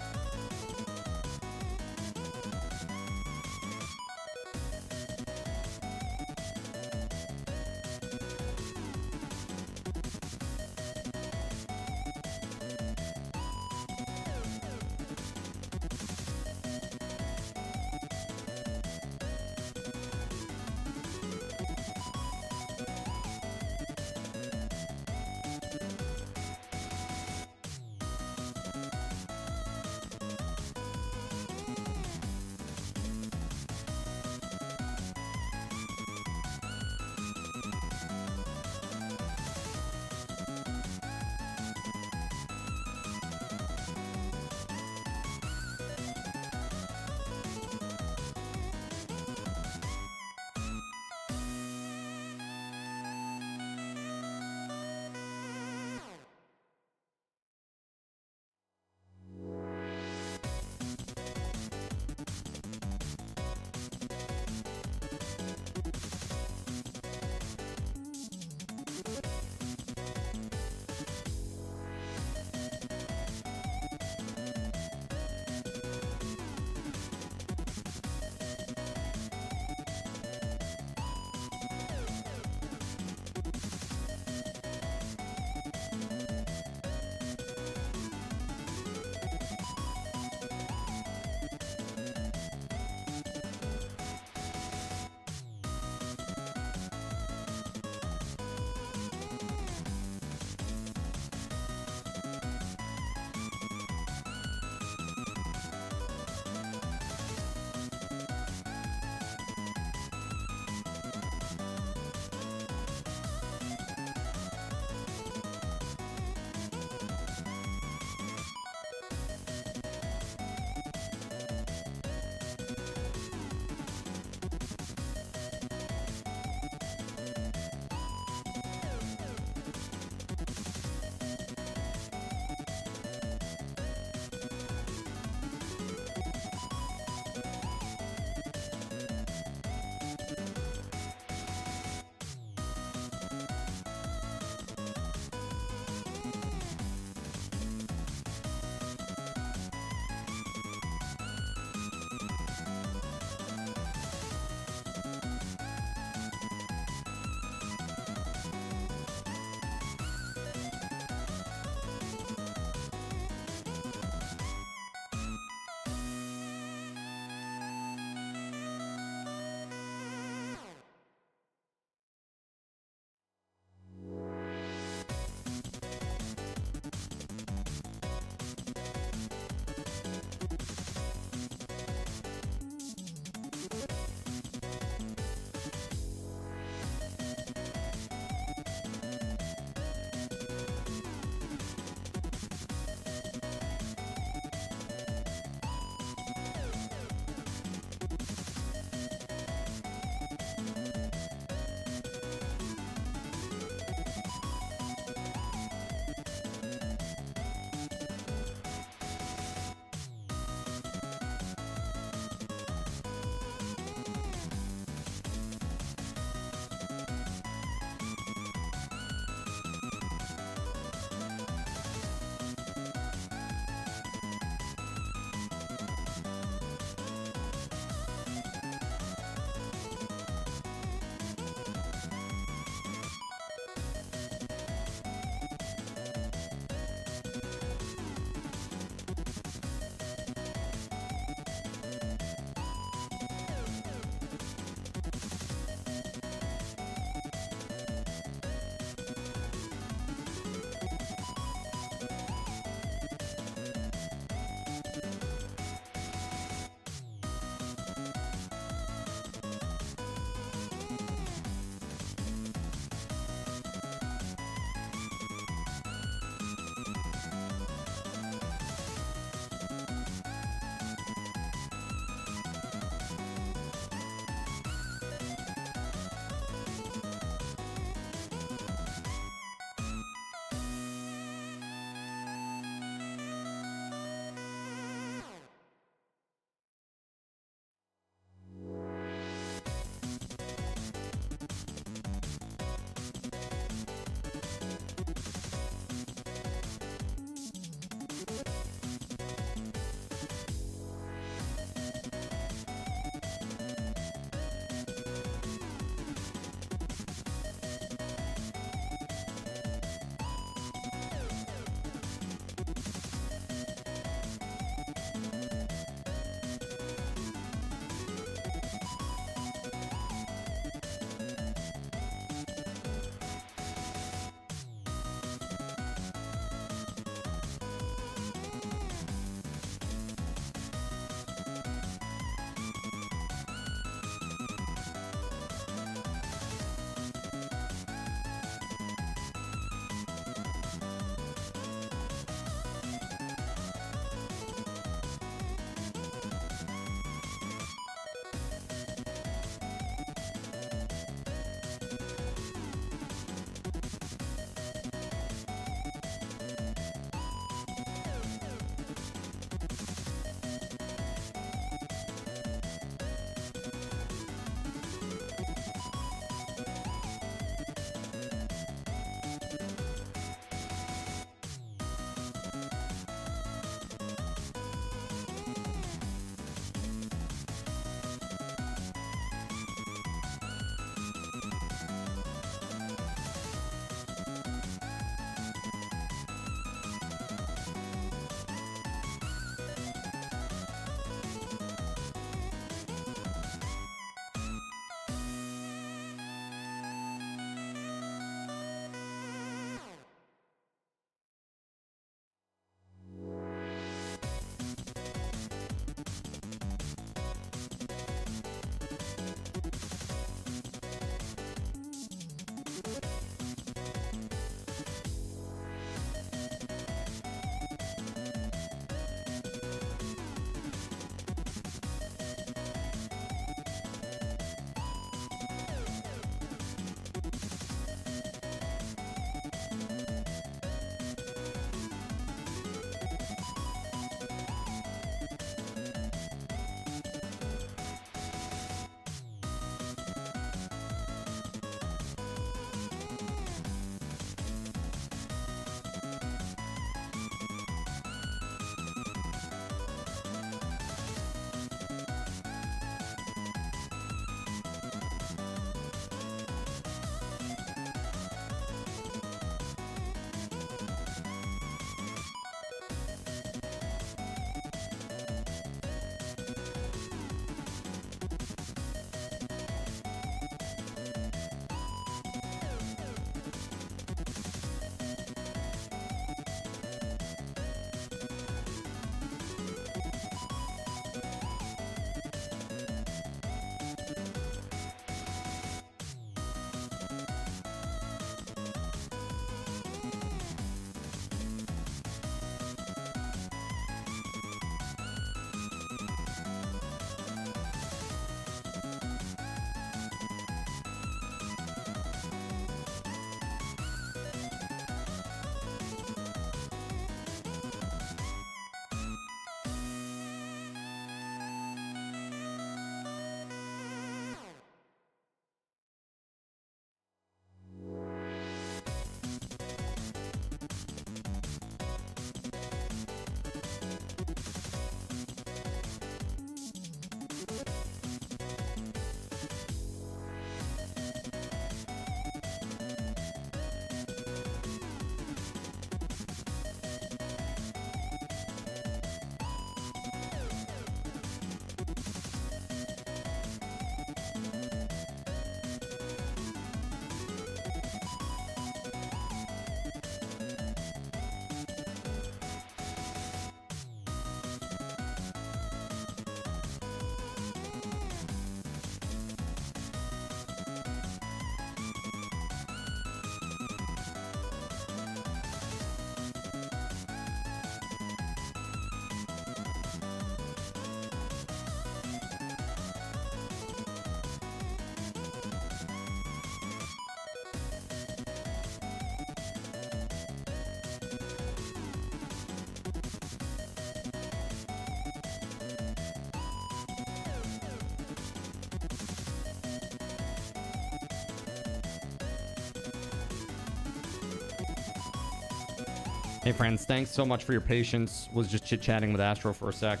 Hey friends, thanks so much for your patience. Was just chit-chatting with Astro for a sec.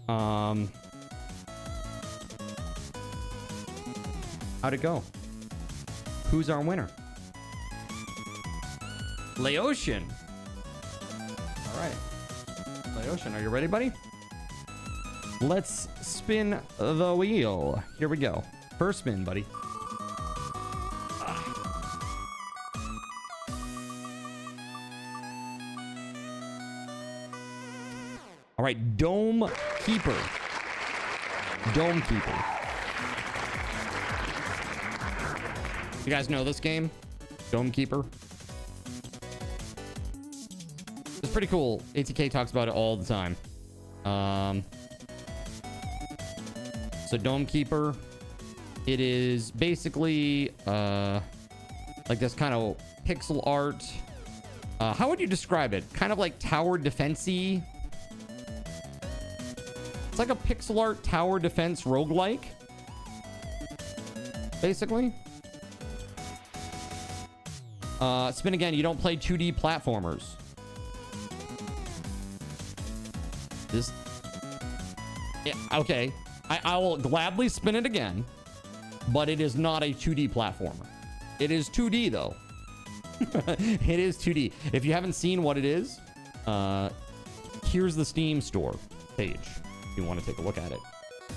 How'd it go? Who's our winner? Laotian. All right. Laotian, are you ready, buddy? Let's spin the wheel. Here we go. First spin, buddy. All right, Dome Keeper. Dome Keeper. You guys know this game? Dome Keeper. It's pretty cool. ATK talks about it all the time. So Dome Keeper, it is basically like this kind of pixel art. How would you describe it? Kind of like tower defense-y. It's like a pixel art tower defense roguelike, basically. Spin again. You don't play 2D platformers. This. Yeah, okay. I will gladly spin it again, but it is not a 2D platformer. It is 2D though. It is 2D. If you haven't seen what it is, here's the Steam store page. If you want to take a look at it.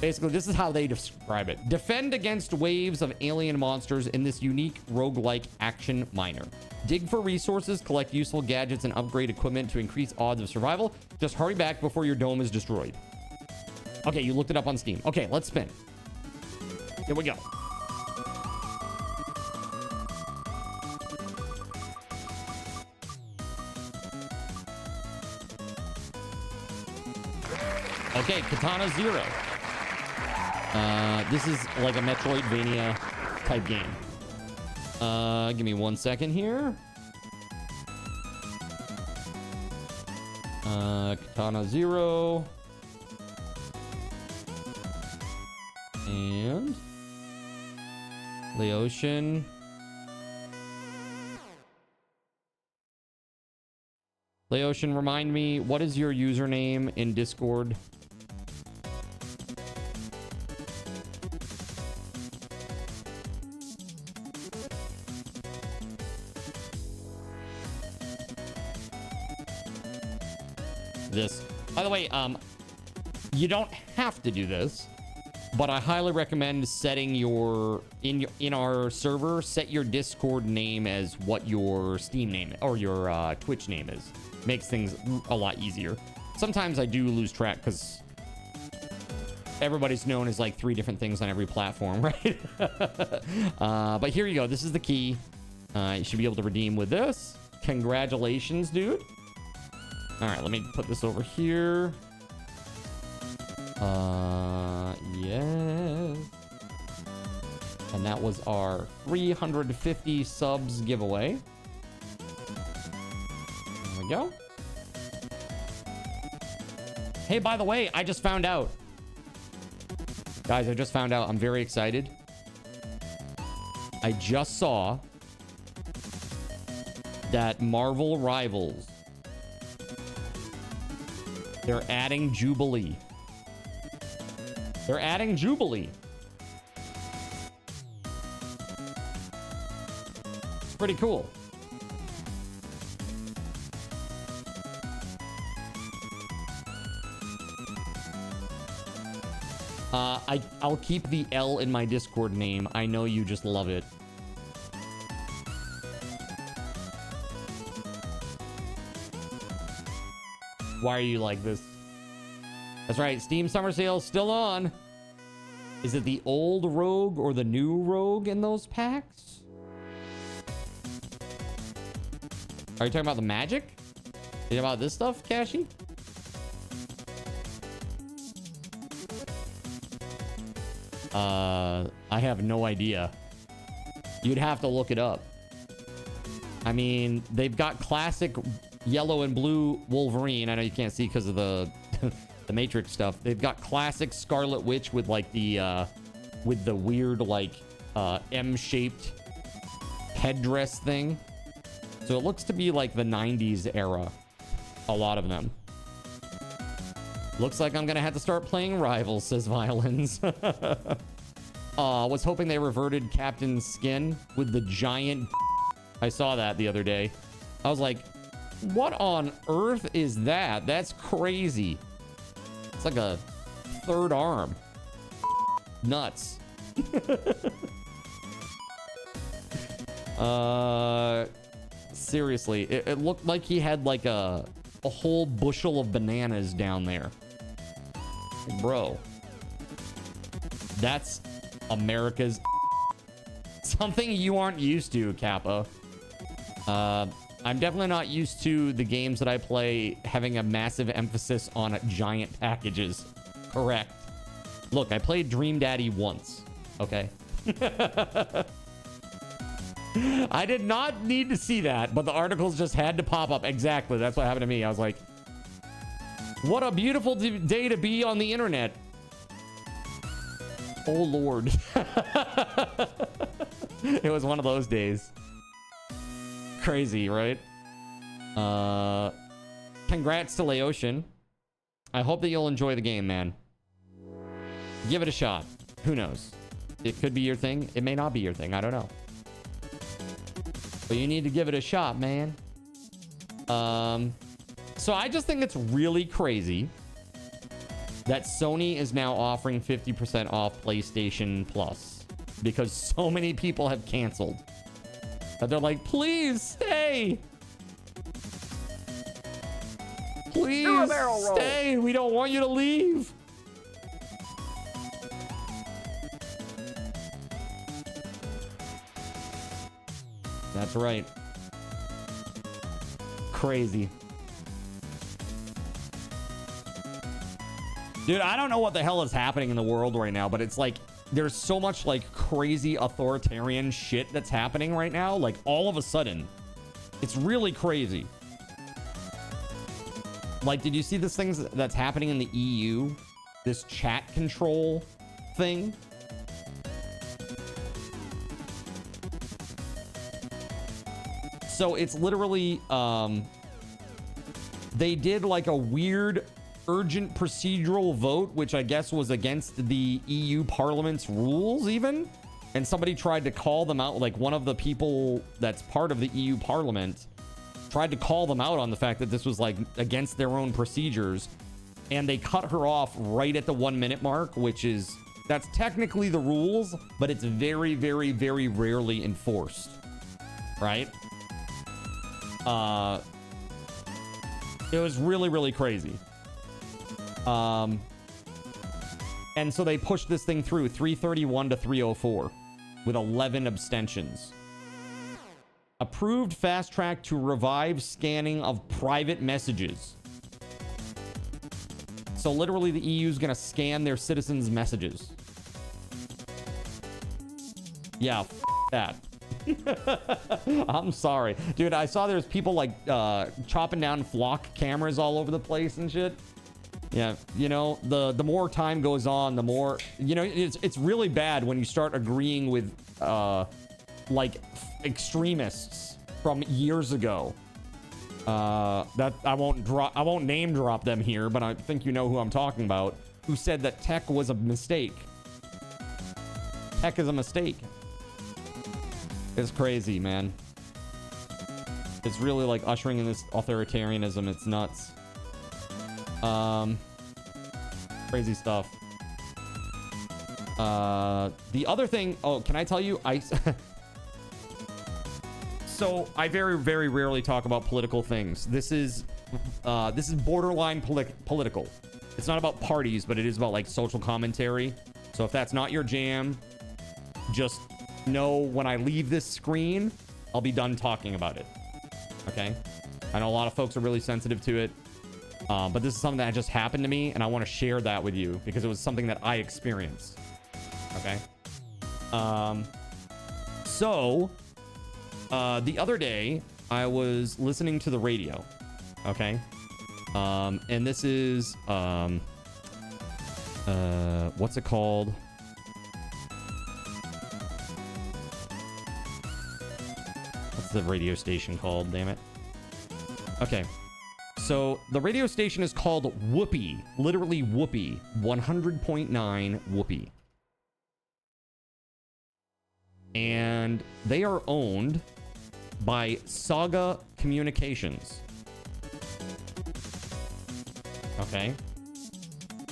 Basically, this is how they describe it. Defend against waves of alien monsters in this unique roguelike action miner. Dig for resources, collect useful gadgets, and upgrade equipment to increase odds of survival. Just hurry back before your dome is destroyed. Okay, you looked it up on Steam. Okay, let's spin. Here we go. Okay, Katana Zero. This is like a Metroidvania type game. Give me 1 second here. Katana Zero. And Laotian. Laotian, remind me, what is your username in Discord? This. By the way, you don't have to do this, but I highly recommend setting your in our server, set your Discord name as what your Steam name or your Twitch name is. Makes things a lot easier. Sometimes I do lose track because everybody's known as like 3 different things on every platform, right? But here you go. This is the key. You should be able to redeem with this. Congratulations, dude. All right, let me put this over here. Yes. And that was our 350 subs giveaway. There we go. Hey, by the way, I just found out. Guys, I just found out. I'm very excited. I just saw that Marvel Rivals, they're adding Jubilee. They're adding Jubilee. It's pretty cool. I'll keep the L in my Discord name. I know you just love it. Why are you like this? That's right. Steam Summer Sale's still on. Is it the old Rogue or the new Rogue in those packs? Are you talking about the magic? Are you talking about this stuff, Cashy? I have no idea. You'd have to look it up. I mean, they've got classic yellow and blue Wolverine. I know you can't see because of the the Matrix stuff. They've got classic Scarlet Witch with like the weird like M-shaped headdress thing. So it looks to be like the 90s era. A lot of them. Looks like I'm gonna have to start playing Rivals, says Violins. Was hoping they reverted Captain's skin with the giant. I saw that the other day. I was like, what on earth is that? That's crazy. It's like a third arm. Nuts. Seriously, it looked like he had like a whole bushel of bananas down there. Bro, that's America's something you aren't used to, Kappa. I'm definitely not used to the games that I play having a massive emphasis on giant packages. Correct. Look, I played Dream Daddy once. Okay. I did not need to see that, but the articles just had to pop up. Exactly. That's what happened to me. I was like, what a beautiful day to be on the internet. Oh, Lord. It was one of those days. Crazy, right? Congrats to Laotian. I hope that you'll enjoy the game, man. Give it a shot. Who knows? It could be your thing. It may not be your thing. I don't know. But you need to give it a shot, man. So I just think it's really crazy that Sony is now offering 50% off PlayStation Plus because so many people have canceled. That they're like, please stay. Please stay. We don't want you to leave. That's right. Crazy. Dude, I don't know what the hell is happening in the world right now, but it's like there's so much like crazy authoritarian shit that's happening right now. Like all of a sudden, it's really crazy. Like, did you see this thing that's happening in the EU? This chat control thing? So it's literally, they did like a weird urgent procedural vote, which I guess was against the EU Parliament's rules even. And somebody tried to call them out, like one of the people that's part of the EU Parliament tried to call them out on the fact that this was like against their own procedures. And they cut her off right at the 1 minute mark, which is, that's technically the rules, but it's very, very, very rarely enforced. Right? It was really, really crazy. And so they pushed this thing through 331 to 304 with 11 abstentions. Approved fast track to revive scanning of private messages. So literally the EU is going to scan their citizens' messages. Yeah, that. I'm sorry, dude. I saw there's people like chopping down flock cameras all over the place and shit. Yeah, you know, the more time goes on, the more, you know, it's really bad when you start agreeing with like extremists from years ago. That I won't name drop them here, but I think you know who I'm talking about, who said that tech was a mistake. Tech is a mistake. It's crazy, man. It's really like ushering in this authoritarianism. It's nuts. Crazy stuff. The other thing, oh, can I tell you, so I very, very rarely talk about political things. This is borderline political. It's not about parties, but it is about like social commentary. So if that's not your jam, just know when I leave this screen, I'll be done talking about it. Okay? I know a lot of folks are really sensitive to it. But this is something that just happened to me, and I want to share that with you because it was something that I experienced. Okay? So, the other day, I was listening to the radio. Okay? And this is, what's it called? What's the radio station called? Damn it. Okay. So the radio station is called Whoopee. Literally Whoopee. 100.9 Whoopee. And they are owned by Saga Communications. Okay.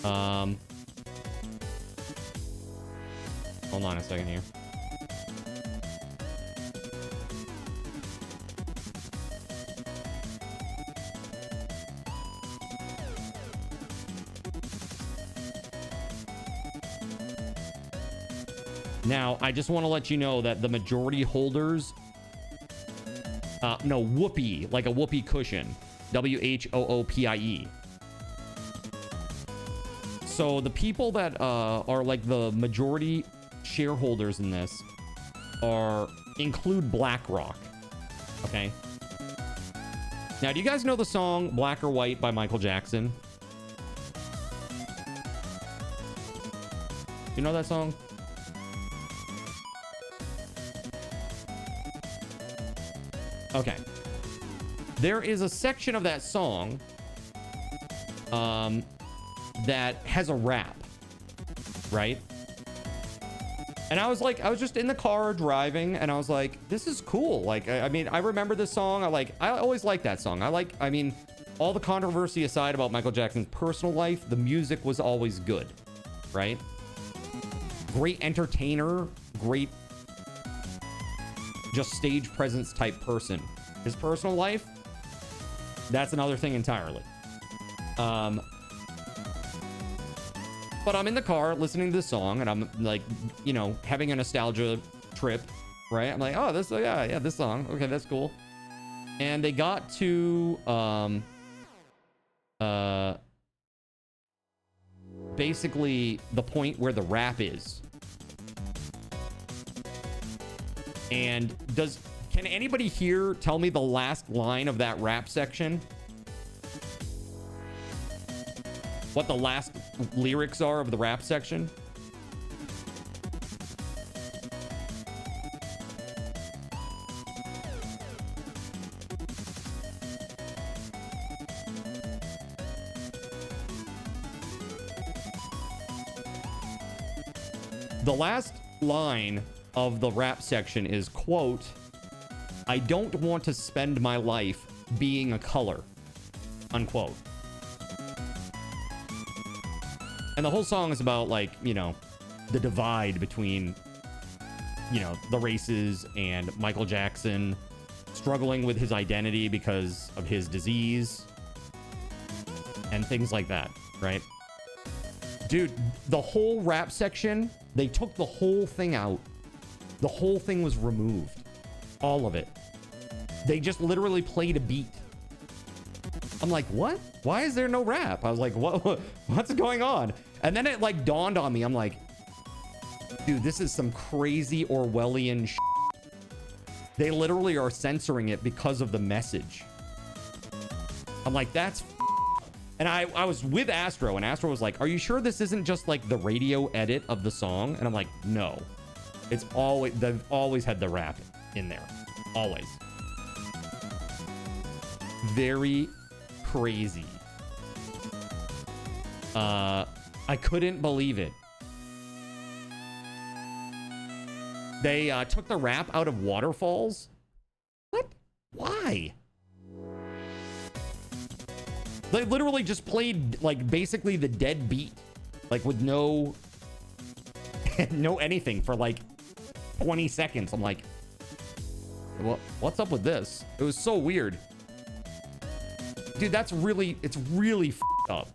Hold on a second here. Now, I just want to let you know that the majority holders... no, Whoopee, like a whoopee cushion. W-H-O-O-P-I-E. So the people that are like the majority shareholders in this include BlackRock. Okay. Now, do you guys know the song Black or White by Michael Jackson? You know that song? Okay. There is a section of that song that has a rap, right? And I was just in the car driving and I was like, this is cool. Like, I mean, I remember this song. I always liked that song. I mean, all the controversy aside about Michael Jackson's personal life, the music was always good, right? Great entertainer, great just stage presence type person. His personal life, that's another thing entirely. But I'm in the car listening to the song and I'm like, you know, having a nostalgia trip, right? I'm like, oh, this, yeah, this song. Okay, that's cool. And they got to, basically the point where the rap is. And can anybody here tell me the last line of that rap section? What the last lyrics are of the rap section? The last line of the rap section is, quote, "I don't want to spend my life being a color," unquote. And the whole song is about, like, you know, the divide between, you know, the races and Michael Jackson struggling with his identity because of his disease and things like that, right? Dude, the whole rap section, they took the whole thing out. The whole thing was removed. All of it. They just literally played a beat. I'm like, what? Why is there no rap? I was like, what's going on? And then it like dawned on me. I'm like, dude, this is some crazy Orwellian shit. They literally are censoring it because of the message. I'm like, that's and I was with Astro and Astro was like, are you sure this isn't just like the radio edit of the song? And I'm like, no. It's always, they've always had the rap in there. Always. Very crazy. I couldn't believe it. They took the rap out of Waterfalls? What? Why? They literally just played, like, basically the dead beat. Like, with no... no anything for, like, 20 seconds. I'm like, what's up with this? It was so weird. Dude, that's really... It's really f***ed up.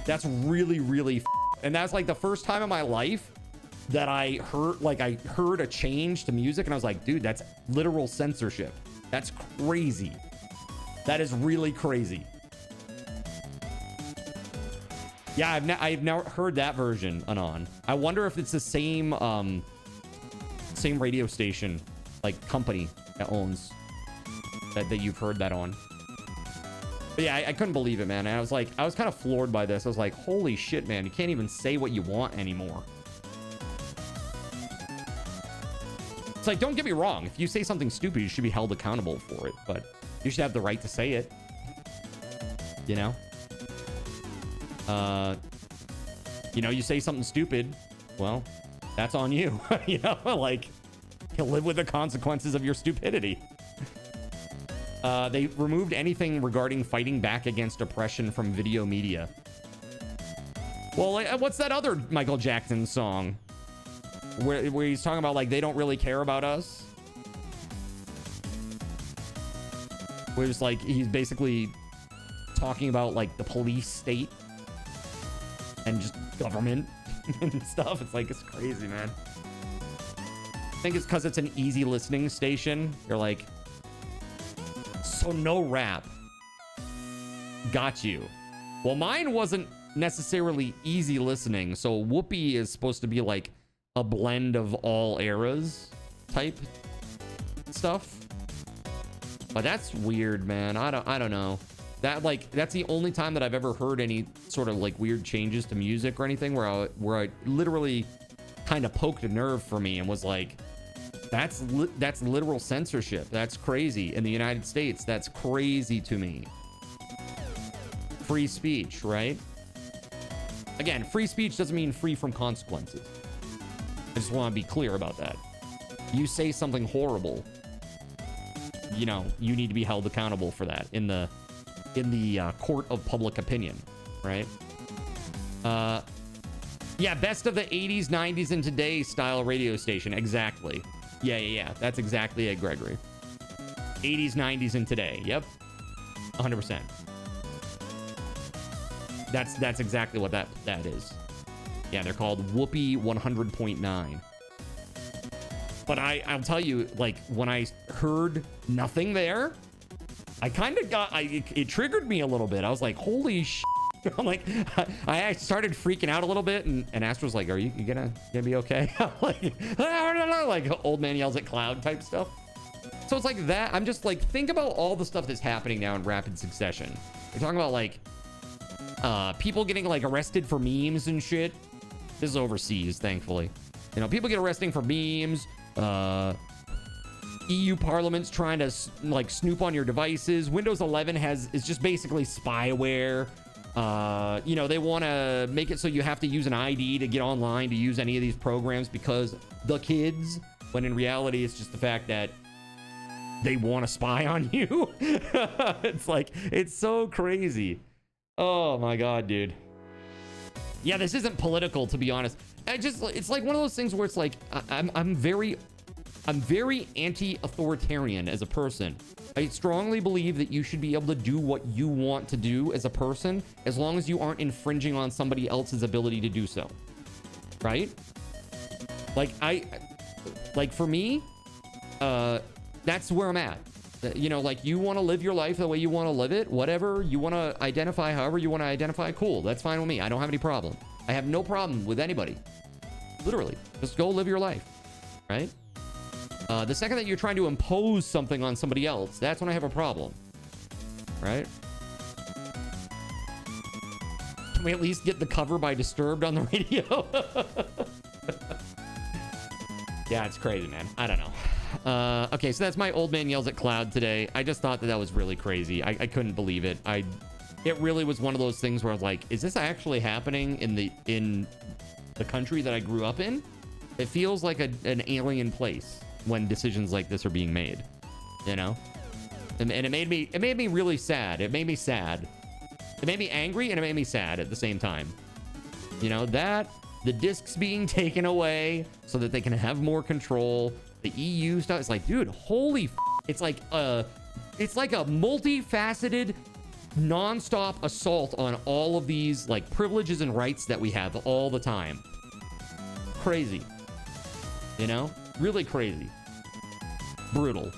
That's really, really f***ed. And that's, like, the first time in my life that I heard a change to music, and I was like, dude, that's literal censorship. That's crazy. That is really crazy. Yeah, I've never heard that version, Anon. I wonder if it's the same same radio station, like, company that owns that you've heard that on. But yeah, I couldn't believe it, man. And I was kind of floored by this. I was like, holy shit, man, you can't even say what you want anymore. It's like, don't get me wrong. If you say something stupid, you should be held accountable for it. But you should have the right to say it. You know? You know, you say something stupid, well, that's on you. You know, like, you live with the consequences of your stupidity. They removed anything regarding fighting back against oppression from video media. Well, what's that other Michael Jackson song? Where he's talking about, like, they don't really care about us? Where it's like, he's basically talking about, like, the police state and just government and stuff. It's like, it's crazy, man. I think it's because it's an easy listening station. You're like, so no rap. Got you. Well, mine wasn't necessarily easy listening. So Whoopi is supposed to be like a blend of all eras type stuff. But that's weird, man. I don't know. That, like, that's the only time that I've ever heard any sort of like weird changes to music or anything where I literally kind of poked a nerve for me and was like, that's literal censorship. That's crazy. In the United States, that's crazy to me. Free speech, right? Again, free speech doesn't mean free from consequences. I just want to be clear about that. You say something horrible, you know, you need to be held accountable for that in the court of public opinion, right? Yeah, best of the 80s, 90s, and today style radio station. Exactly. Yeah. That's exactly it, Gregory. 80s, 90s, and today. Yep. 100%. That's exactly what that is. Yeah, they're called Whoopi 100.9. But I'll tell you, like, when I heard nothing there, I kind of got, it triggered me a little bit. I was like, holy sh**. I'm like, I started freaking out a little bit, and Astro's like, are you gonna be okay? I'm like, I don't know, like old man yells at cloud type stuff. So it's like that. I'm just like, think about all the stuff that's happening now in rapid succession. We're talking about like people getting like arrested for memes and shit. This is overseas, thankfully. You know, people get arrested for memes. EU Parliament's trying to like snoop on your devices. Windows 11 is just basically spyware. You know, they want to make it so you have to use an ID to get online to use any of these programs because the kids, when in reality it's just the fact that they want to spy on you. It's like, it's so crazy. Oh my god, dude. Yeah, this isn't political, to be honest. It's like one of those things where it's like I'm very anti-authoritarian as a person. I strongly believe that you should be able to do what you want to do as a person, as long as you aren't infringing on somebody else's ability to do so. Right? Like for me, that's where I'm at. You know, like, you want to live your life the way you want to live it, whatever you want to identify, however you want to identify, cool, that's fine with me. I don't have any problem. I have no problem with anybody. Literally, just go live your life, right? The second that you're trying to impose something on somebody else, that's when I have a problem, right? Can we at least get the cover by Disturbed on the radio? Yeah, it's crazy, man. I don't know. Okay, so that's my old man yells at cloud today. I just thought that was really crazy. I couldn't believe it. It really was one of those things where I was like, is this actually happening in the country that I grew up in? It feels like an alien place when decisions like this are being made, you know? And it made me really sad. It made me sad. It made me angry and it made me sad at the same time. You know, that the discs being taken away so that they can have more control. The EU stuff, it's like, dude, holy it's like a multifaceted, non-stop assault on all of these like privileges and rights that we have all the time. Crazy. You know? Really crazy. Brutal.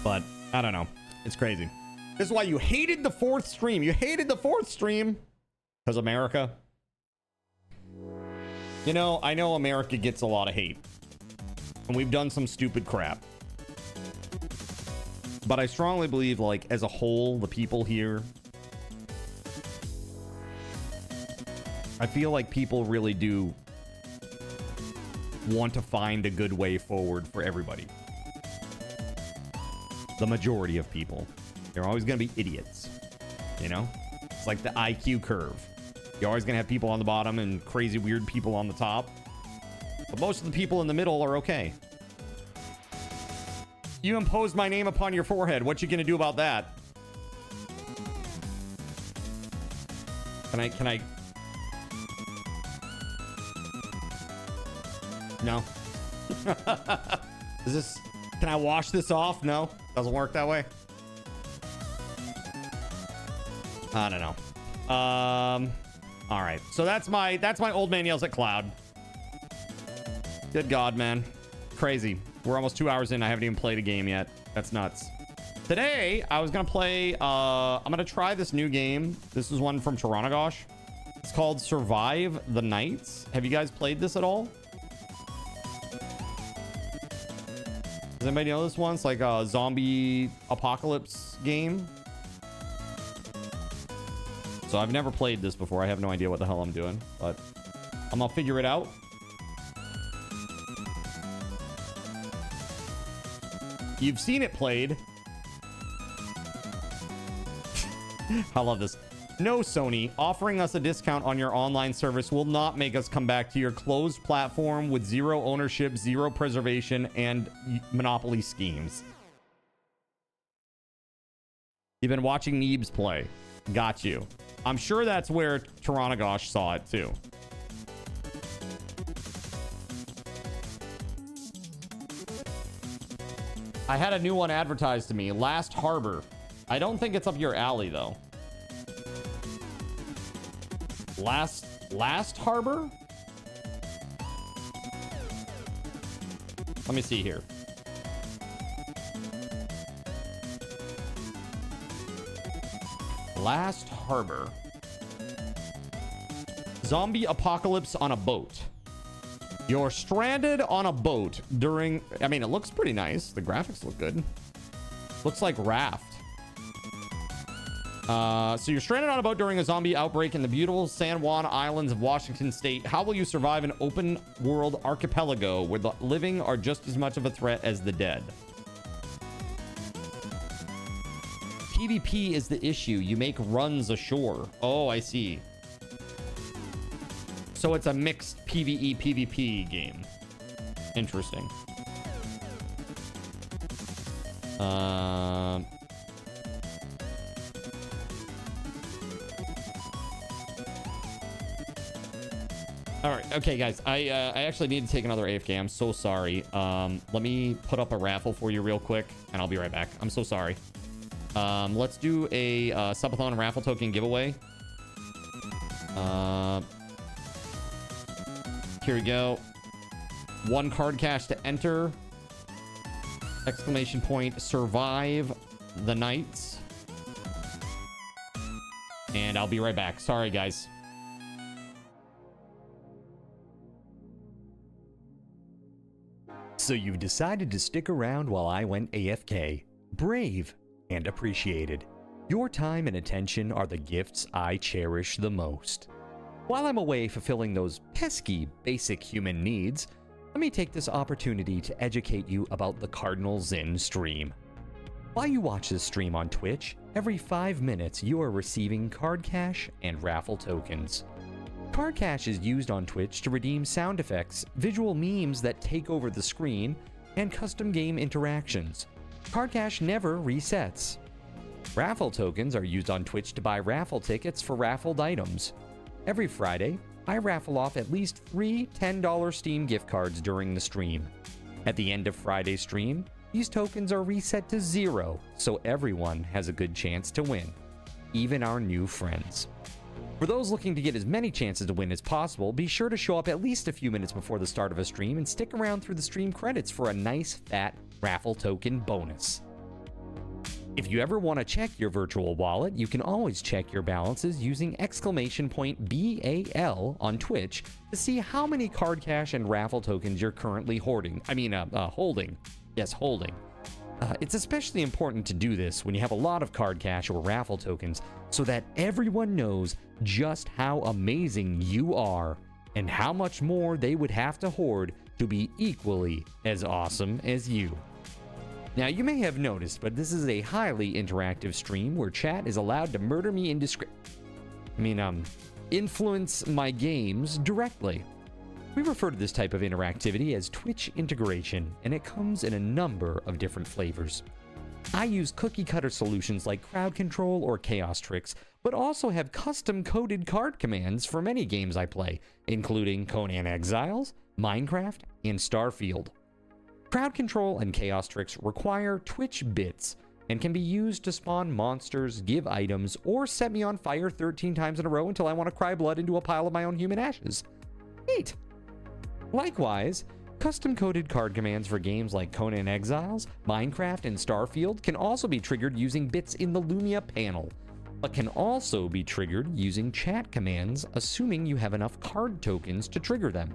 But I don't know. It's crazy. This is why you hated the fourth stream. You hated the fourth stream. Because America. You know, I know America gets a lot of hate. And we've done some stupid crap. But I strongly believe, like, as a whole, the people here, I feel like people really do want to find a good way forward for everybody. The majority of people. They're always going to be idiots. You know? It's like the IQ curve. You're always going to have people on the bottom and crazy weird people on the top. But most of the people in the middle are okay. You imposed my name upon your forehead. What you going to do about that? Can I... No. Is this... Can I wash this off? No. Doesn't work that way. I don't know. All right. So that's my old man yells at cloud. Good God, man. Crazy. We're almost 2 hours in. I haven't even played a game yet. That's nuts. Today, I was going to play... I'm going to try this new game. This is one from Taranagosh. It's called Survive the Nights. Have you guys played this at all? Does anybody know this one? It's like a zombie apocalypse game. So I've never played this before. I have no idea what the hell I'm doing, but I'm gonna figure it out. You've seen it played. I love this. No, Sony, offering us a discount on your online service will not make us come back to your closed platform with zero ownership, zero preservation, and monopoly schemes. You've been watching Neebs play. Got you. I'm sure that's where Taranagosh saw it too. I had a new one advertised to me. Last Harbor. I don't think it's up your alley though. Last Harbor? Let me see here. Last Harbor. Zombie apocalypse on a boat. You're stranded on a boat during... I mean, it looks pretty nice. The graphics look good. Looks like Raft. So you're stranded on a boat during a zombie outbreak in the beautiful San Juan Islands of Washington State. How will you survive an open world archipelago where the living are just as much of a threat as the dead? PvP is the issue. You make runs ashore. Oh, I see. So it's a mixed PvE PvP game. Interesting. All right, okay, guys. I actually need to take another AFK. I'm so sorry. Let me put up a raffle for you real quick, and I'll be right back. I'm so sorry. Let's do a Subathon raffle token giveaway. Here we go. 1 card cash to enter. Exclamation point, survive the nights. And I'll be right back. Sorry, guys. So you've decided to stick around while I went AFK. Brave and appreciated. Your time and attention are the gifts I cherish the most. While I'm away fulfilling those pesky basic human needs, let me take this opportunity to educate you about the Cardinal Zin stream. While you watch this stream on Twitch, every 5 minutes you are receiving card cash and raffle tokens. Card cash is used on Twitch to redeem sound effects, visual memes that take over the screen, and custom game interactions. Card cash never resets. Raffle tokens are used on Twitch to buy raffle tickets for raffled items. Every Friday, I raffle off at least 3 $10 Steam gift cards during the stream. At the end of Friday's stream, these tokens are reset to 0, so everyone has a good chance to win, even our new friends. For those looking to get as many chances to win as possible, be sure to show up at least a few minutes before the start of a stream and stick around through the stream credits for a nice fat raffle token bonus. If you ever want to check your virtual wallet, you can always check your balances using exclamation point BAL on Twitch to see how many card cash and raffle tokens you're currently holding. Yes, holding. It's especially important to do this when you have a lot of card cash or raffle tokens so that everyone knows just how amazing you are and how much more they would have to hoard to be equally as awesome as you. Now, you may have noticed, but this is a highly interactive stream where chat is allowed to murder me influence my games directly. We refer to this type of interactivity as Twitch integration, and it comes in a number of different flavors. I use cookie-cutter solutions like crowd control or chaos tricks, but also have custom-coded card commands for many games I play, including Conan Exiles, Minecraft, and Starfield. Crowd control and chaos tricks require Twitch bits and can be used to spawn monsters, give items, or set me on fire 13 times in a row until I want to cry blood into a pile of my own human ashes. Neat! Likewise, custom-coded card commands for games like Conan Exiles, Minecraft, and Starfield can also be triggered using bits in the Lumia panel, but can also be triggered using chat commands, assuming you have enough card tokens to trigger them.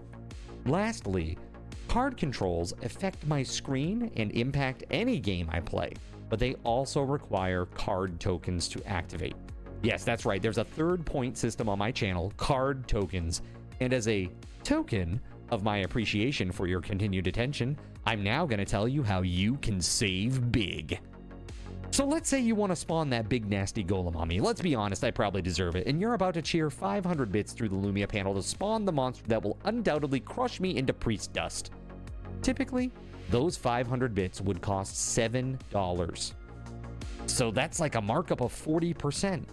Lastly, card controls affect my screen and impact any game I play, but they also require card tokens to activate. Yes, that's right, there's a third point system on my channel, card tokens, and as a token of my appreciation for your continued attention, I'm now going to tell you how you can save big. So let's say you want to spawn that big nasty golem on me. Let's be honest, I probably deserve it, and you're about to cheer 500 bits through the Lumia panel to spawn the monster that will undoubtedly crush me into priest dust. Typically, those 500 bits would cost $7. So that's like a markup of 40%.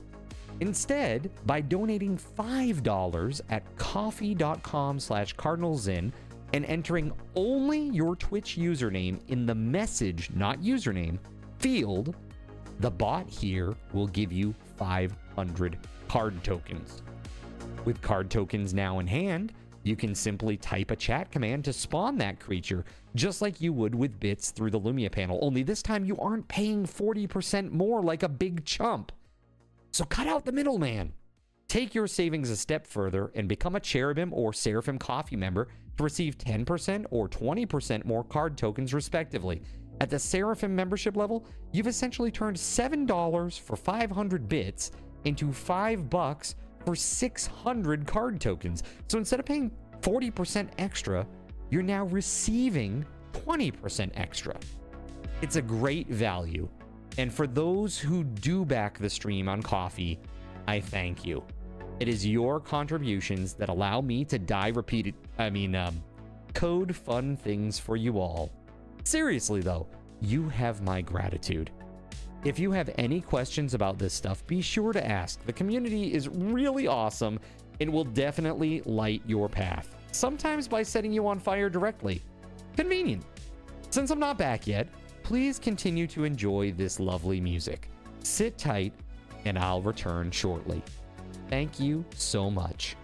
Instead, by donating $5 at coffee.com/cardinalzin and entering only your Twitch username in the message, not username, field, the bot here will give you 500 card tokens. With card tokens now in hand, you can simply type a chat command to spawn that creature, just like you would with bits through the Lumia panel, only this time you aren't paying 40% more like a big chump. So cut out the middleman. Take your savings a step further and become a Cherubim or Seraphim Coffee member to receive 10% or 20% more card tokens respectively. At the Seraphim membership level, you've essentially turned $7 for 500 bits into $5 for 600 card tokens. So instead of paying 40% extra, you're now receiving 20% extra. It's a great value. And for those who do back the stream on Coffee, I thank you. It is your contributions that allow me to code fun things for you all. Seriously though, you have my gratitude. If you have any questions about this stuff, be sure to ask. The community is really awesome and will definitely light your path. Sometimes by setting you on fire directly. Convenient. Since I'm not back yet, please continue to enjoy this lovely music. Sit tight, and I'll return shortly. Thank you so much.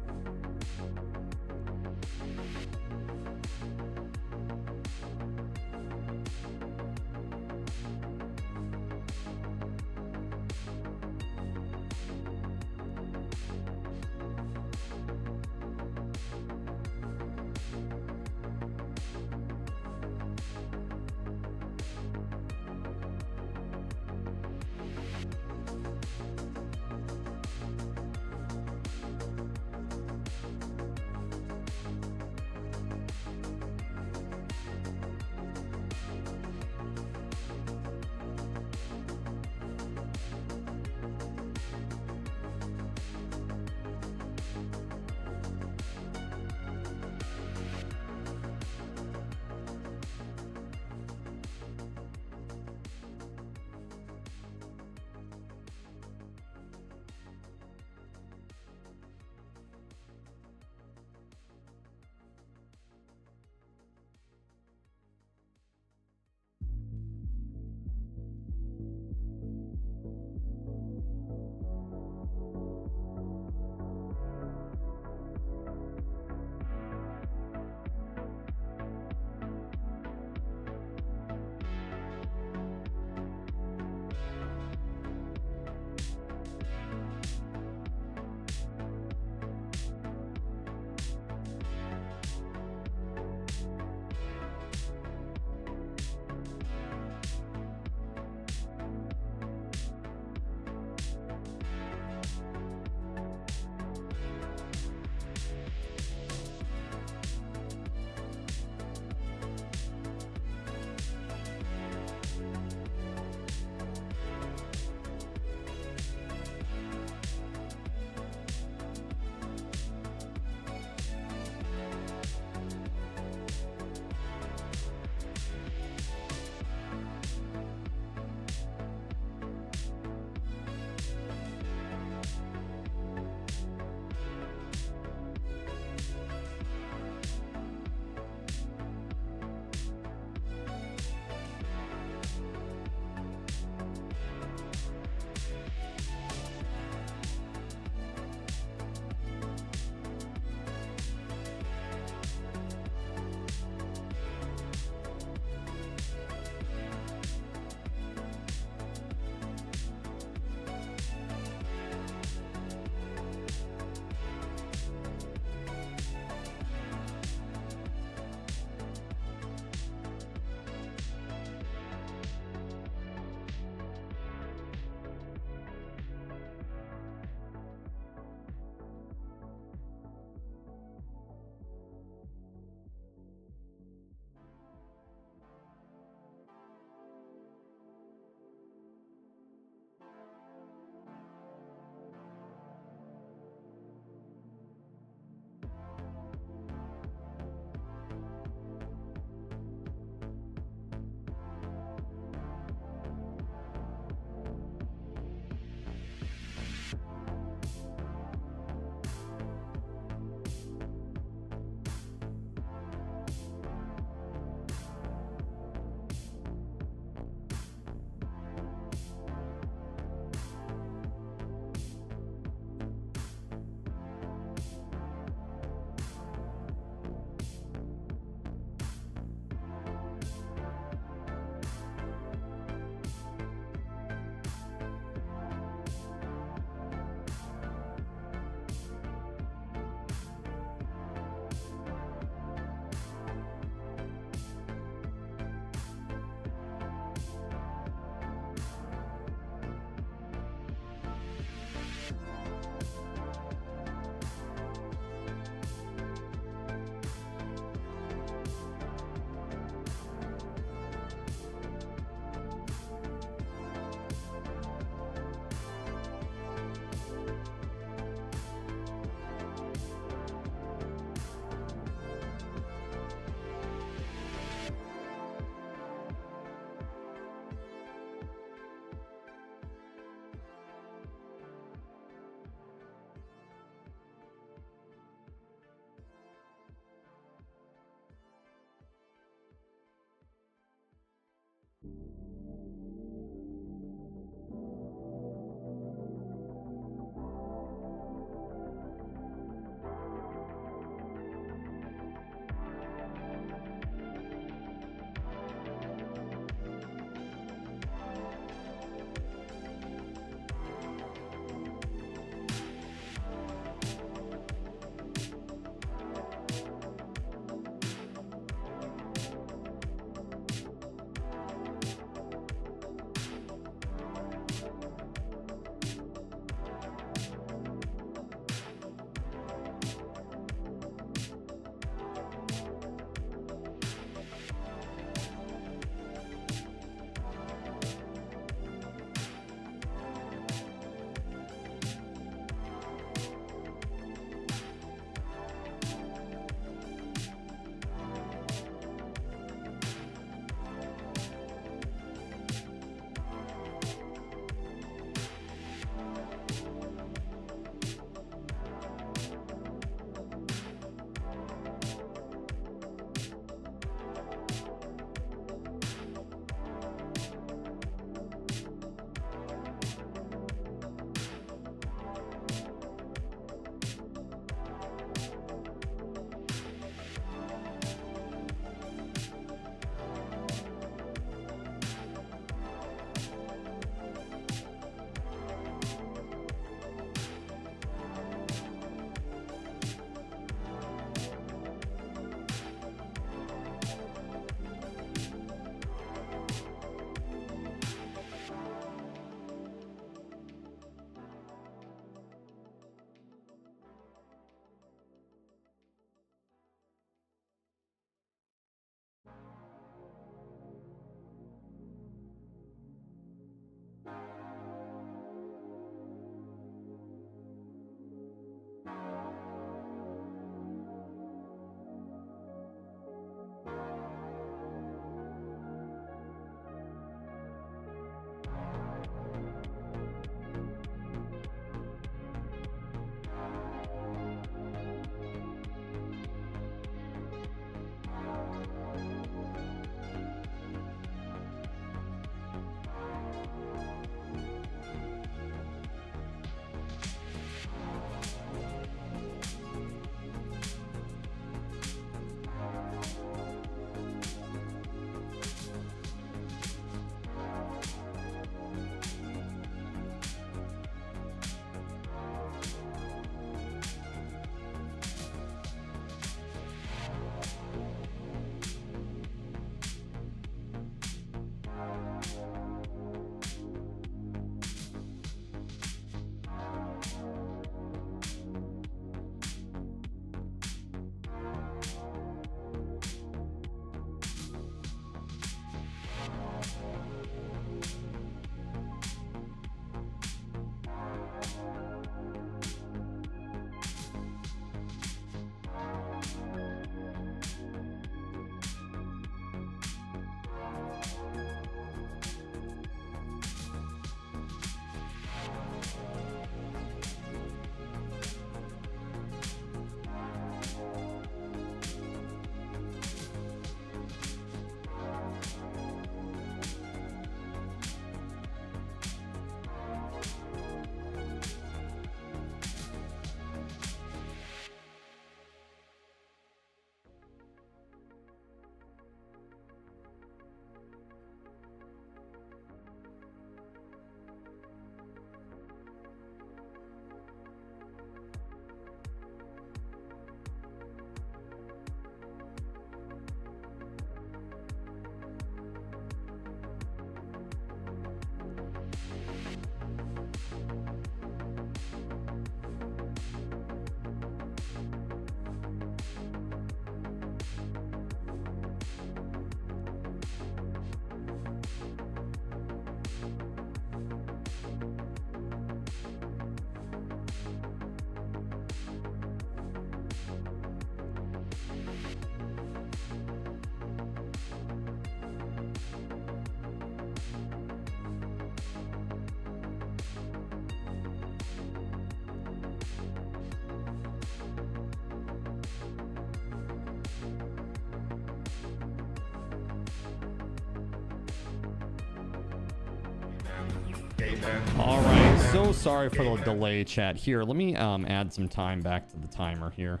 All right, so sorry for the delay, chat. Here, let me add some time back to the timer here.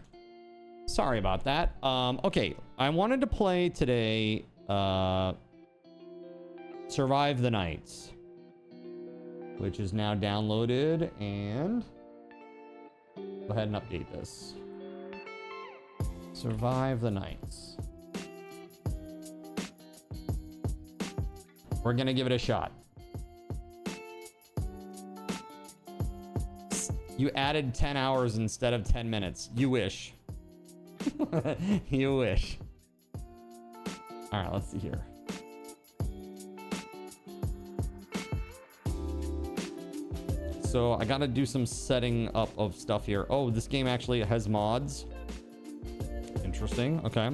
Sorry about that. Okay, I wanted to play today Survive the Nights, which is now downloaded, and go ahead and update this. Survive the Nights. We're gonna give it a shot. You added 10 hours instead of 10 minutes. You wish. You wish. All right, let's see here. So I gotta do some setting up of stuff here. Oh, this game actually has mods. Interesting. Okay.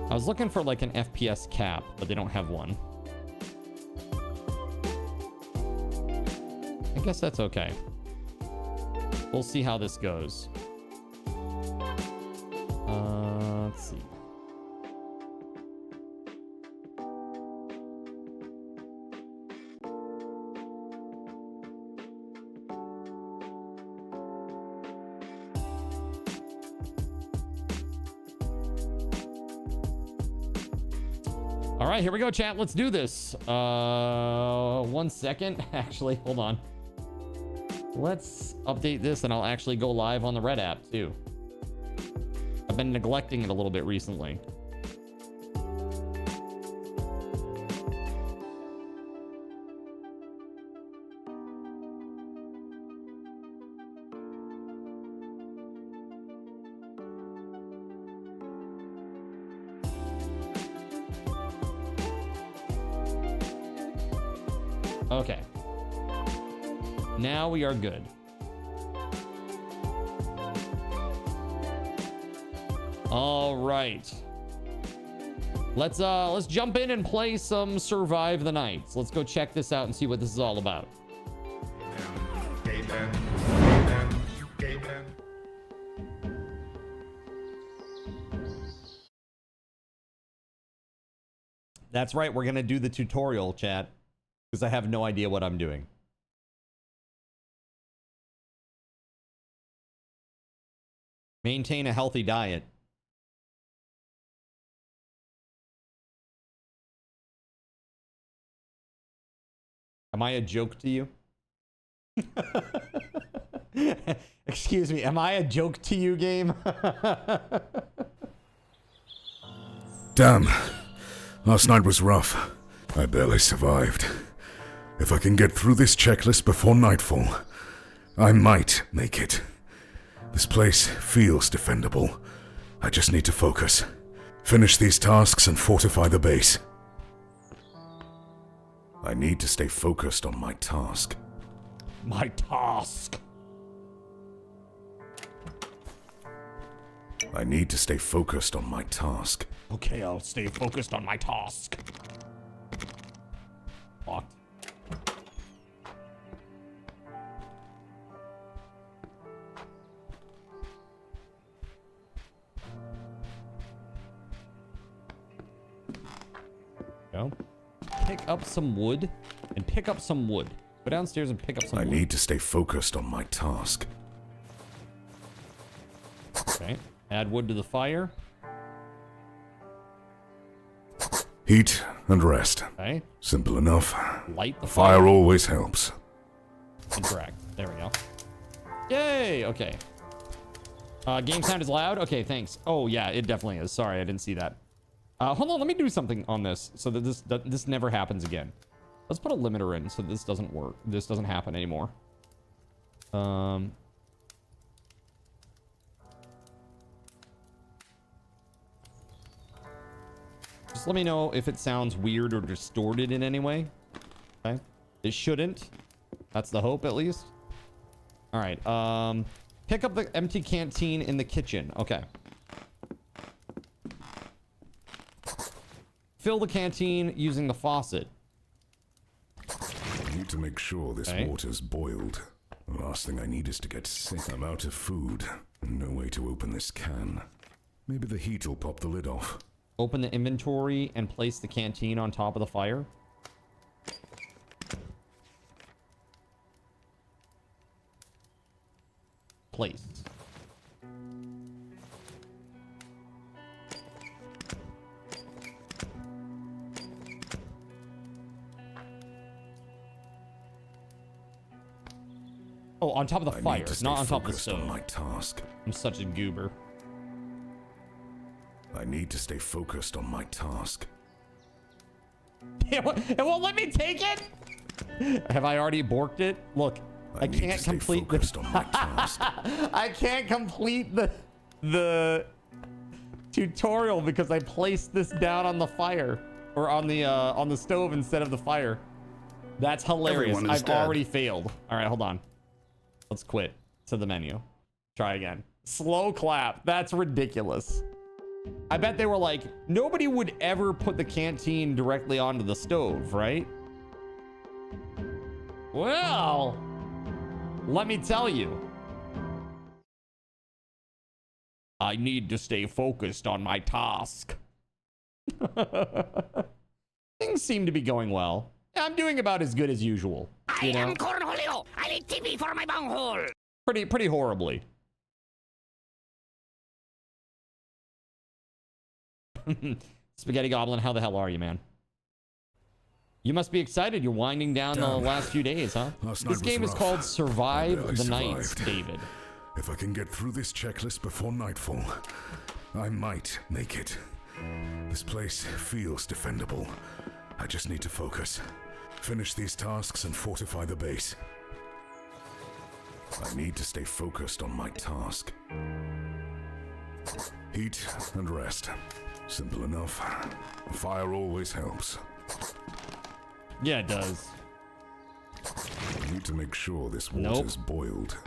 I was looking for like an FPS cap, but they don't have one. I guess that's okay. We'll see how this goes. Let's see. All right, here we go, chat. Let's do this. 1 second. Actually, hold on. Let's update this, and I'll actually go live on the Red app, too. I've been neglecting it a little bit recently. Okay. Now we are good. All right. Let's jump in and play some Survive the Nights. Let's go check this out and see what this is all about. That's right, we're gonna do the tutorial, chat, because I have no idea what I'm doing. Maintain a healthy diet. Am I a joke to you? Excuse me, am I a joke to you, game? Damn. Last night was rough. I barely survived. If I can get through this checklist before nightfall, I might make it. This place feels defendable. I just need to focus. Finish these tasks and fortify the base. I need to stay focused on my task. My task. I need to stay focused on my task. Okay, I'll stay focused on my task. Locked. Go. Pick up some wood and pick up some wood. Go downstairs and pick up some wood. I need to stay focused on my task. Okay. Add wood to the fire. Heat and rest. Okay. Simple enough. Light the Fire always helps. Interact. There we go. Yay! Okay. Game sound is loud? Okay, thanks. Oh, yeah, it definitely is. Sorry, I didn't see that. Hold on, let me do something on this so that this never happens again. Let's put a limiter in so this doesn't work. This doesn't happen anymore. Just let me know if it sounds weird or distorted in any way. Okay. It shouldn't. That's the hope, at least. All right. Pick up the empty canteen in the kitchen. Okay. Fill the canteen using the faucet. I need to make sure this Okay. water's boiled. The last thing I need is to get sick. I'm out of food. No way to open this can. Maybe the heat will pop the lid off. Open the inventory and place the canteen on top of the fire. Place. Oh, on top of the I fire, need to stay not on top of the focused on stove. my task. I'm such a goober. I need to stay focused on my task. It won't let me take it? Have I already borked it? Look, I need to can't stay complete focused on my task. I can't complete the tutorial because I placed this down on the fire or on the stove instead of the fire. That's hilarious. Everyone is I've dead. already failed. All right, hold on. Let's quit to the menu. Try again. Slow clap. That's ridiculous. I bet they were like, nobody would ever put the canteen directly onto the stove, right? Well, let me tell you. I need to stay focused on my task. Things seem to be going well. I'm doing about as good as usual. You know? Cornholio. I need TV for my bunghole. Pretty horribly. Spaghetti Goblin, how the hell are you, man? You must be excited. You're winding down the last few days, huh? Last night This was game is rough. called I Survive barely the Nights, survived. David. If I can get through this checklist before nightfall, I might make it. This place feels defendable. I just need to focus. Finish these tasks and fortify the base. I need to stay focused on my task. Heat and rest. Simple enough. Fire always helps. Yeah, it does. I need to make sure this water's boiled.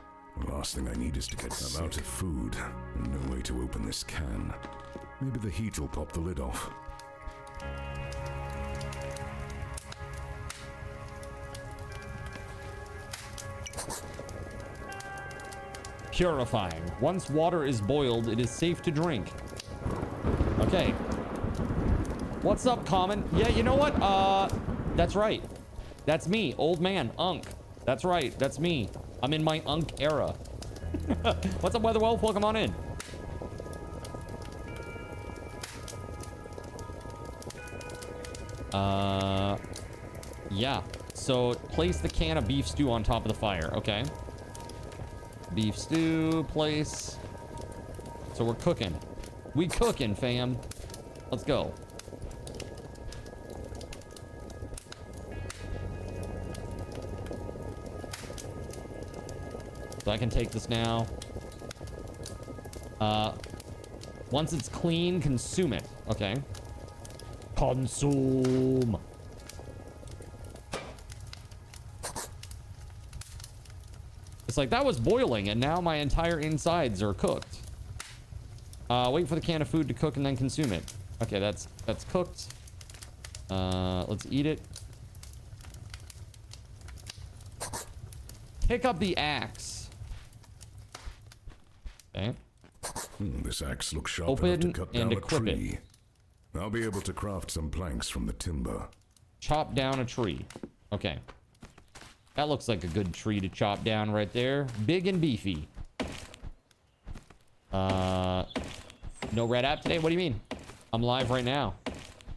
The last thing I need is to get sick. I'm out of food, and no way to open this can. Maybe the heat will pop the lid off. Purifying. Once water is boiled, it is safe to drink. Okay. What's up, Common? Yeah, you know what? That's right. That's me, old man, Unk. That's right, that's me. I'm in my Unk era. What's up, Weatherwolf? Welcome on in. Yeah. So place the can of beef stew on top of the fire, okay? Beef stew, place. So we're cooking. We cooking, fam. Let's go. So I can take this now. Once it's clean, consume it. Okay. Consume. It's like that was boiling and now my entire insides are cooked. Wait for the can of food to cook and then consume it. Okay, that's cooked. Let's eat it. Pick up the axe. Okay. This axe looks sharp Open enough to cut and down a equip it. tree. I'll be able to craft some planks from the timber. Chop down a tree. Okay. That looks like a good tree to chop down right there. Big and beefy. No red app today? What do you mean? I'm live right now.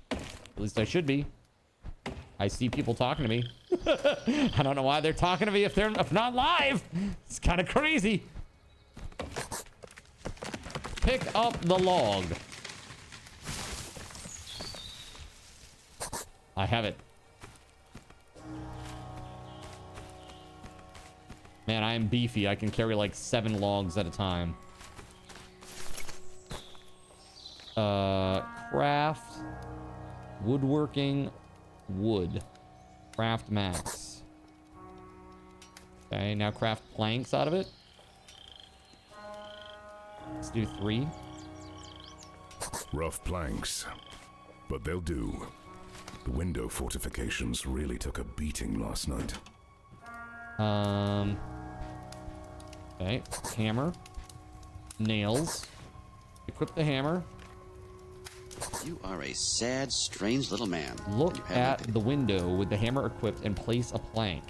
At least I should be. I see people talking to me. I don't know why they're talking to me if not live. It's kind of crazy. Pick up the log. I have it. Man, I am beefy. I can carry like 7 logs at a time. Craft. Woodworking. Wood. Craft max. Okay, now craft planks out of it. Let's do 3. Rough planks. but they'll do. The window fortifications really took a beating last night. Okay, hammer. Nails. Equip the hammer. You are a sad, strange little man. Look at the window with the hammer equipped and place a plank.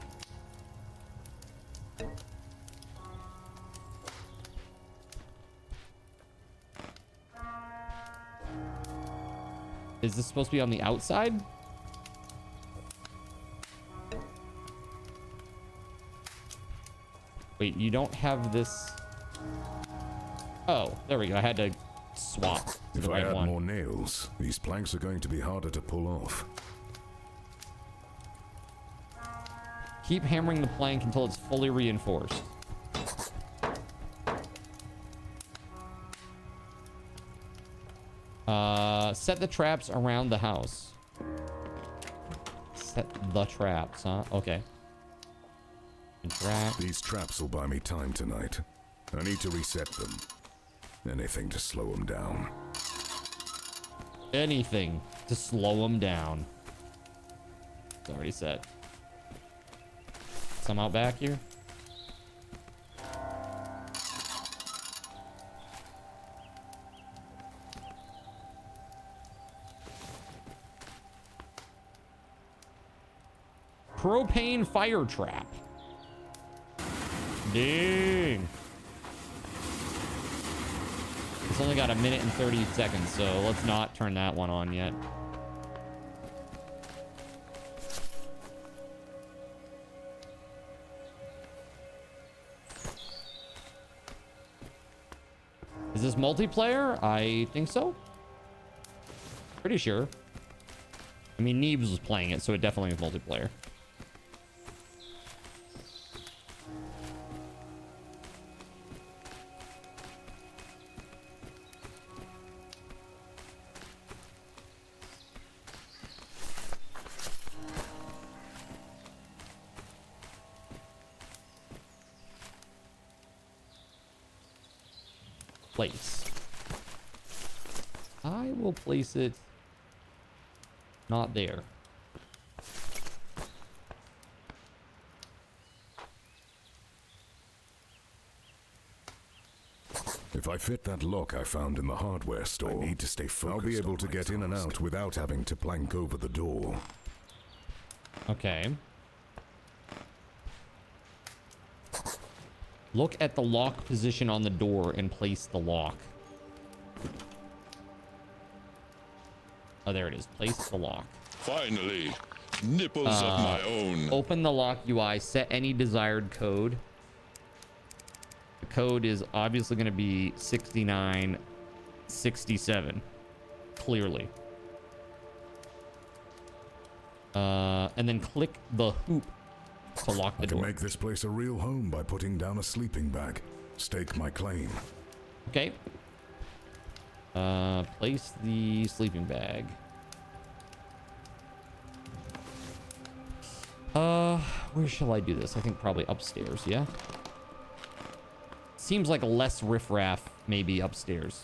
Is this supposed to be on the outside? Wait, you don't have this... Oh, there we go. I had to swap to If the I right add one. more nails, these planks are going to be harder to pull off. Keep hammering the plank until it's fully reinforced. Set the traps around the house. Set the traps, huh? Okay. These traps will buy me time tonight. I need to reset them. Anything to slow them down. Anything to slow them down. It's already set. Some out back here. Propane fire trap. Dang. It's only got a minute and 30 seconds, so let's not turn that one on yet. Is this multiplayer? I think so. Pretty sure. I mean, Neebs was playing it, so it definitely is multiplayer. Place. I will place it not there. If I fit that lock I found in the hardware store, I need to stay focused. I'll be able to get in and out without having to plank over the door. Okay. Look at the lock position on the door and place the lock. Oh, there it is. Place the lock. Finally, nipples of my own. Open the lock UI. Set any desired code. The code is obviously going to be 6967. Clearly. And then click the hoop to lock the door. I can make this place a real home by putting down a sleeping bag. Stake my claim. Okay. Place the sleeping bag. Where shall I do this? I think probably upstairs, yeah? Seems like less riffraff maybe upstairs.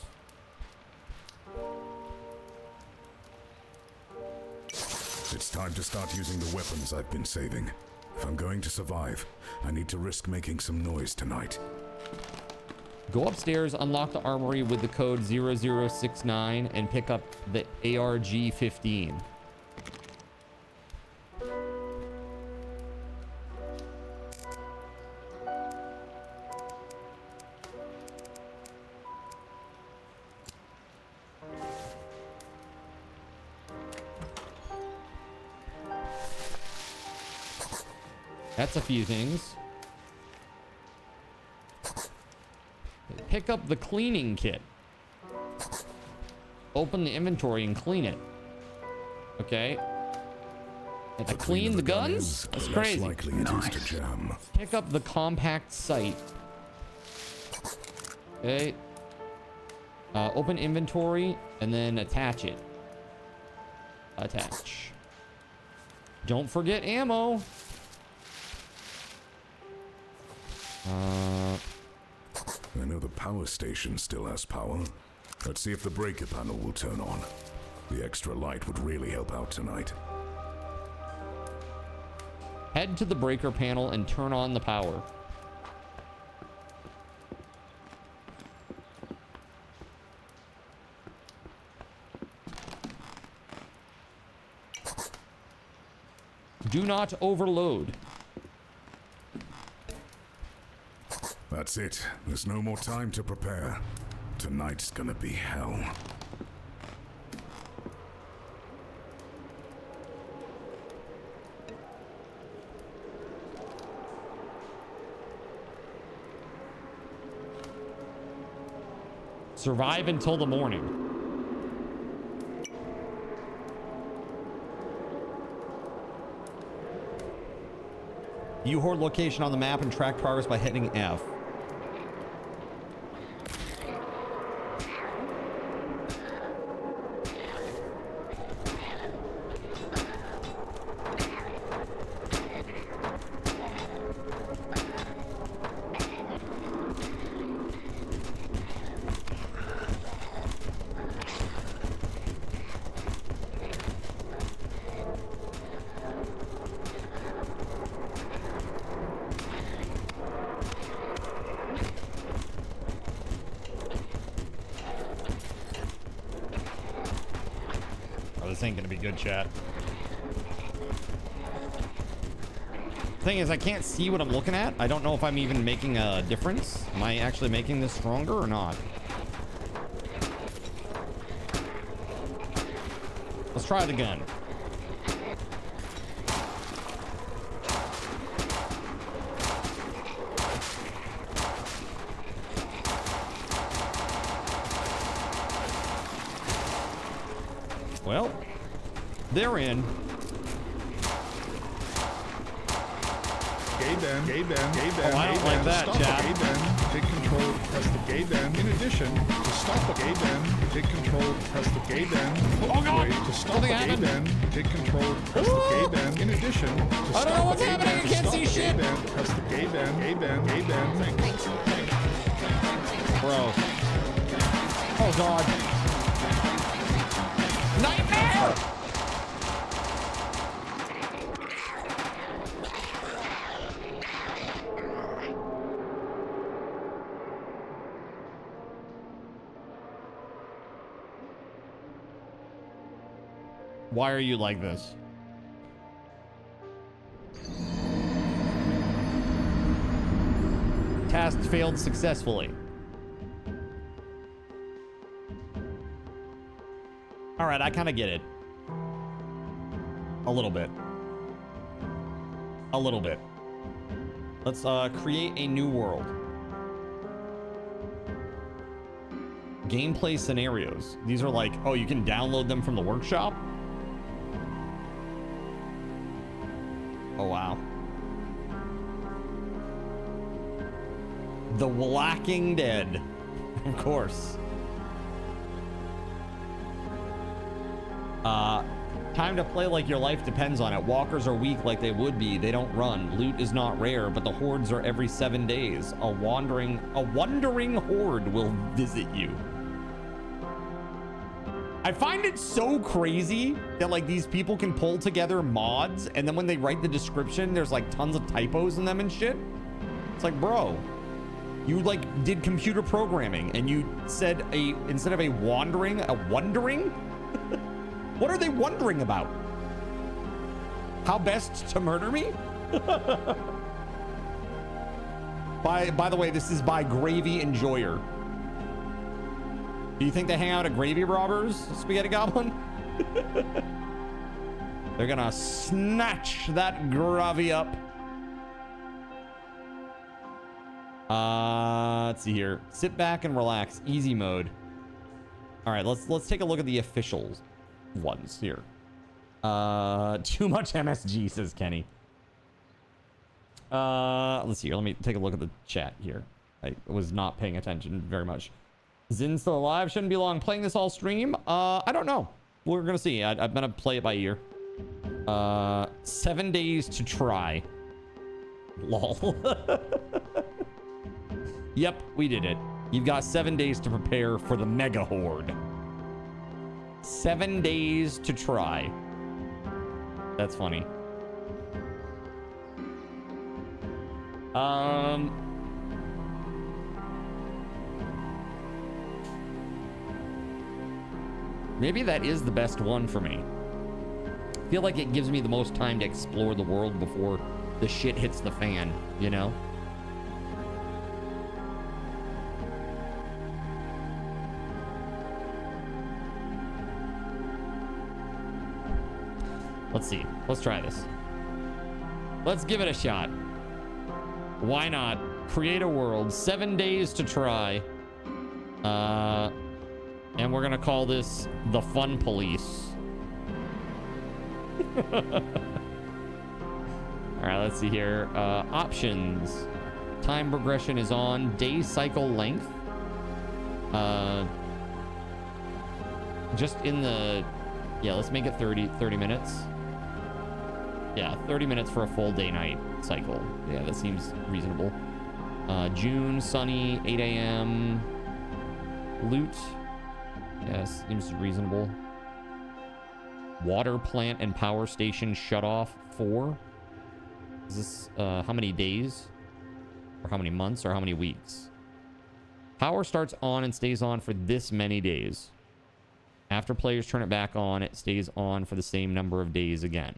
It's time to start using the weapons I've been saving. If I'm going to survive, I need to risk making some noise tonight. Go upstairs, unlock the armory with the code 0069 and pick up the ARG-15. That's a few things. Pick up the cleaning kit. Open the inventory and clean it. Okay. And to clean the guns? That's crazy. Likely it is to jam. Pick up the compact sight. Okay. Open inventory and then attach it. Attach. Don't forget ammo. I know the power station still has power. Let's see if the breaker panel will turn on. The extra light would really help out tonight. Head to the breaker panel and turn on the power. Do not overload. That's it. There's no more time to prepare. Tonight's gonna be hell. Survive until the morning. You hoard location on the map and track progress by hitting F. Ain't gonna be good, chat. Thing is, I can't see what I'm looking at. I don't know if I'm even making a difference. Am I actually making this stronger or not? Let's try the gun. Well, they're in. GabeN. Oh, I don't like that, chat. GabeN, take control, press the GabeN. In addition, to stop a GabeN, take control, press the GabeN. Oh god! To stop a GabeN, take control, press the GabeN. In addition, to stop I don't know what's happening. I can't see shit. Press the GabeN. Bro. Oh god. Nightmare! Why are you like this? Task failed successfully. All right, I kind of get it. A little bit. A little bit. Let's create a new world. Gameplay scenarios. These are like, oh, you can download them from the workshop? Oh, wow. The Walking Dead. Of course. Time to play like your life depends on it. Walkers are weak like they would be. They don't run. Loot is not rare, but the hordes are every 7 days. A wandering horde will visit you. I find it so crazy that like these people can pull together mods and then when they write the description, there's like tons of typos in them and shit. It's like, bro, you like did computer programming and you said instead of a wandering. What are they wondering about? How best to murder me? By the way, this is by Gravy Enjoyer. Do you think they hang out at Gravy Robbers, Spaghetti Goblin? They're gonna snatch that gravy up. Let's see here. Sit back and relax. Easy mode. All right, let's take a look at the officials ones here. Too much MSG, says Kenny. Let's see here. Let me take a look at the chat here. I was not paying attention very much. Zin's still alive. Shouldn't be long. Playing this all stream? I don't know. We're gonna see. I'm gonna play it by ear. 7 days to try. Lol. Yep, we did it. You've got 7 days to prepare for the mega horde. 7 days to try. That's funny. Maybe that is the best one for me. I feel like it gives me the most time to explore the world before the shit hits the fan, you know? Let's see. Let's try this. Let's give it a shot. Why not? Create a world. 7 days to try. And we're gonna call this the Fun Police. All right, let's see here. Options. Time progression is on. Day cycle length. Just in the... Yeah, let's make it 30 minutes. Yeah, 30 minutes for a full day-night cycle. Yeah, that seems reasonable. June, sunny, 8 a.m. Loot. Yes, seems reasonable. Water plant and power station shut off 4. Is this how many days? Or how many months? Or how many weeks? Power starts on and stays on for this many days. After players turn it back on, it stays on for the same number of days again.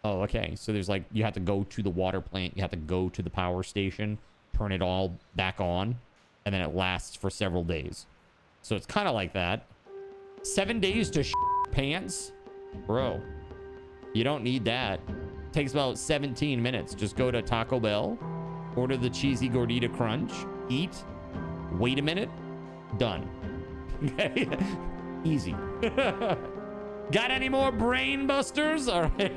Oh, okay. So there's like, you have to go to the water plant. You have to go to the power station, turn it all back on, and then it lasts for several days. So it's kind of like that. 7 days to pants? Bro, you don't need that. Takes about 17 minutes. Just go to Taco Bell, order the cheesy gordita crunch, eat, wait a minute, done. Okay? Easy. Got any more brain busters? All right.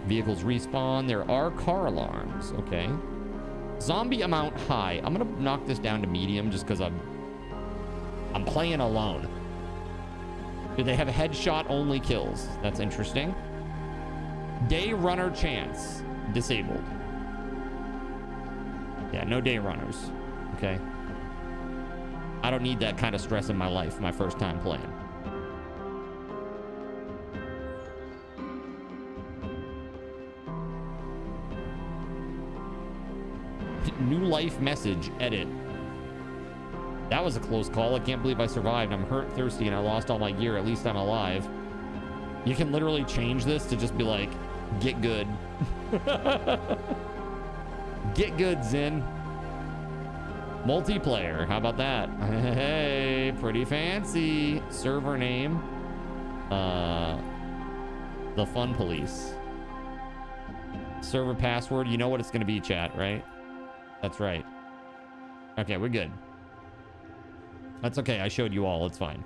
Vehicles respawn. There are car alarms. Okay. Zombie amount high. I'm gonna knock this down to medium just because I'm playing alone. Do they have headshot only kills? That's interesting. Day runner chance disabled. Yeah, no day runners. Okay. I don't need that kind of stress in my life my first time playing. New life message, edit. That was a close call. I can't believe I survived. I'm hurt, thirsty, and I lost all my gear. At least I'm alive. You can literally change this to just be like, get good. Get good, Zen. Multiplayer. How about that? Hey, pretty fancy. Server name. The Fun Police. Server password. You know what it's going to be, chat, right? That's right. Okay, we're good. That's okay. I showed you all. It's fine.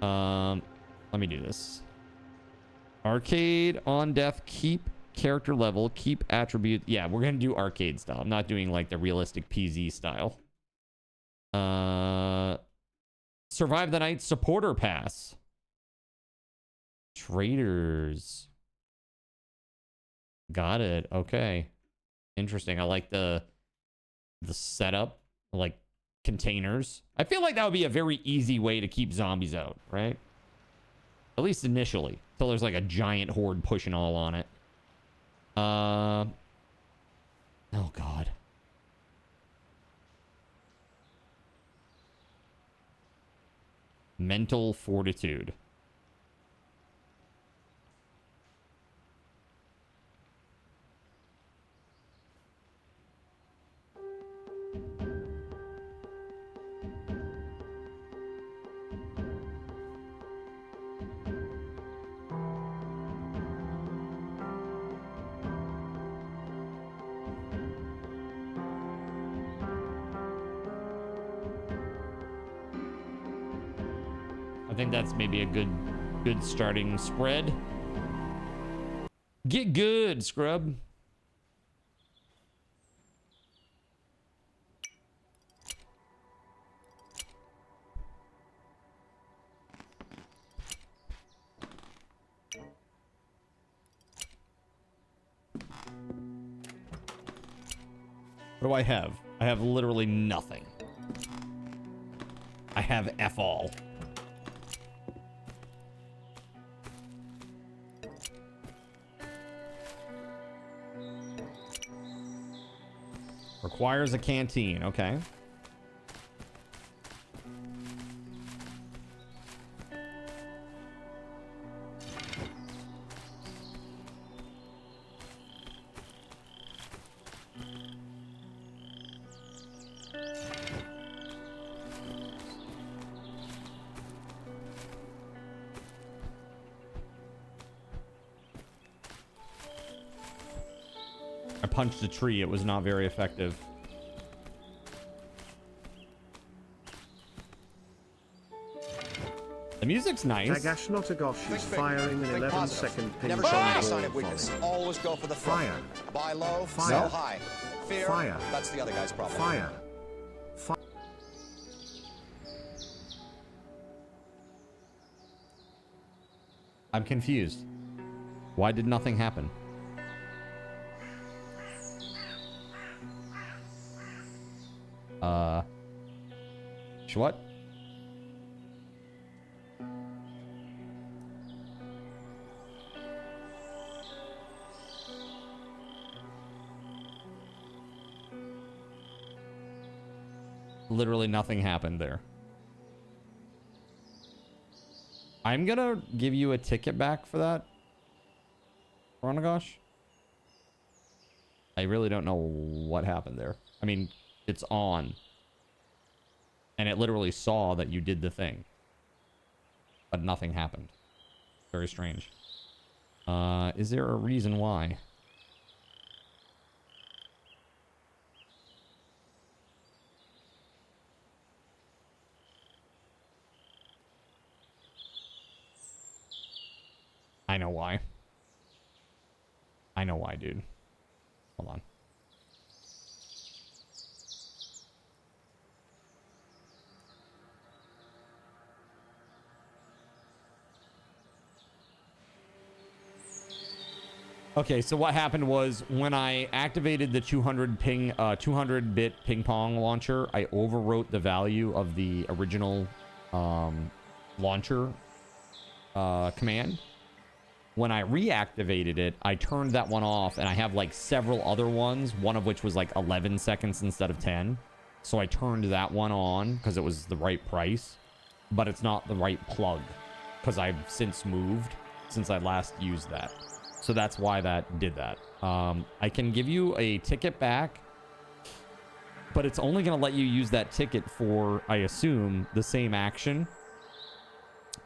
Let me do this. Arcade, on death, keep character level, keep attribute. Yeah, we're going to do arcade style. I'm not doing like the realistic PZ style. Survive the night supporter pass. Traders. Got it. Okay. Interesting. I like the setup, like containers. I feel like that would be a very easy way to keep zombies out, right? At least initially, until there's like a giant horde pushing all on it. Oh God. Mental fortitude. I think that's maybe a good starting spread. Get good, scrub. What do I have? I have literally nothing. I have F all. Requires a canteen. Okay. I punched a tree. It was not very effective. The music's nice. Tagash Notagosh is firing an 11-second ping Never pong show any ball sign of volley. weakness. Always go for the front. Fire. Buy low, Fire. sell high. Fear, Fire. that's the other guy's problem. Fire. I'm confused. Why did nothing happen? What? Literally nothing happened there. I'm gonna give you a ticket back for that, Ronagosh. I really don't know what happened there. I mean, it's on. And it literally saw that you did the thing. But nothing happened. Very strange. Is there a reason why? I know why. I know why, dude. Hold on. Okay, so what happened was when I activated the 200-bit ping pong launcher, I overwrote the value of the original launcher command. When I reactivated it, I turned that one off, and I have like several other ones, one of which was like 11 seconds instead of 10. So I turned that one on because it was the right price, but it's not the right plug because I've since moved since I last used that. So that's why that did that. I can give you a ticket back, but it's only going to let you use that ticket for, I assume, the same action.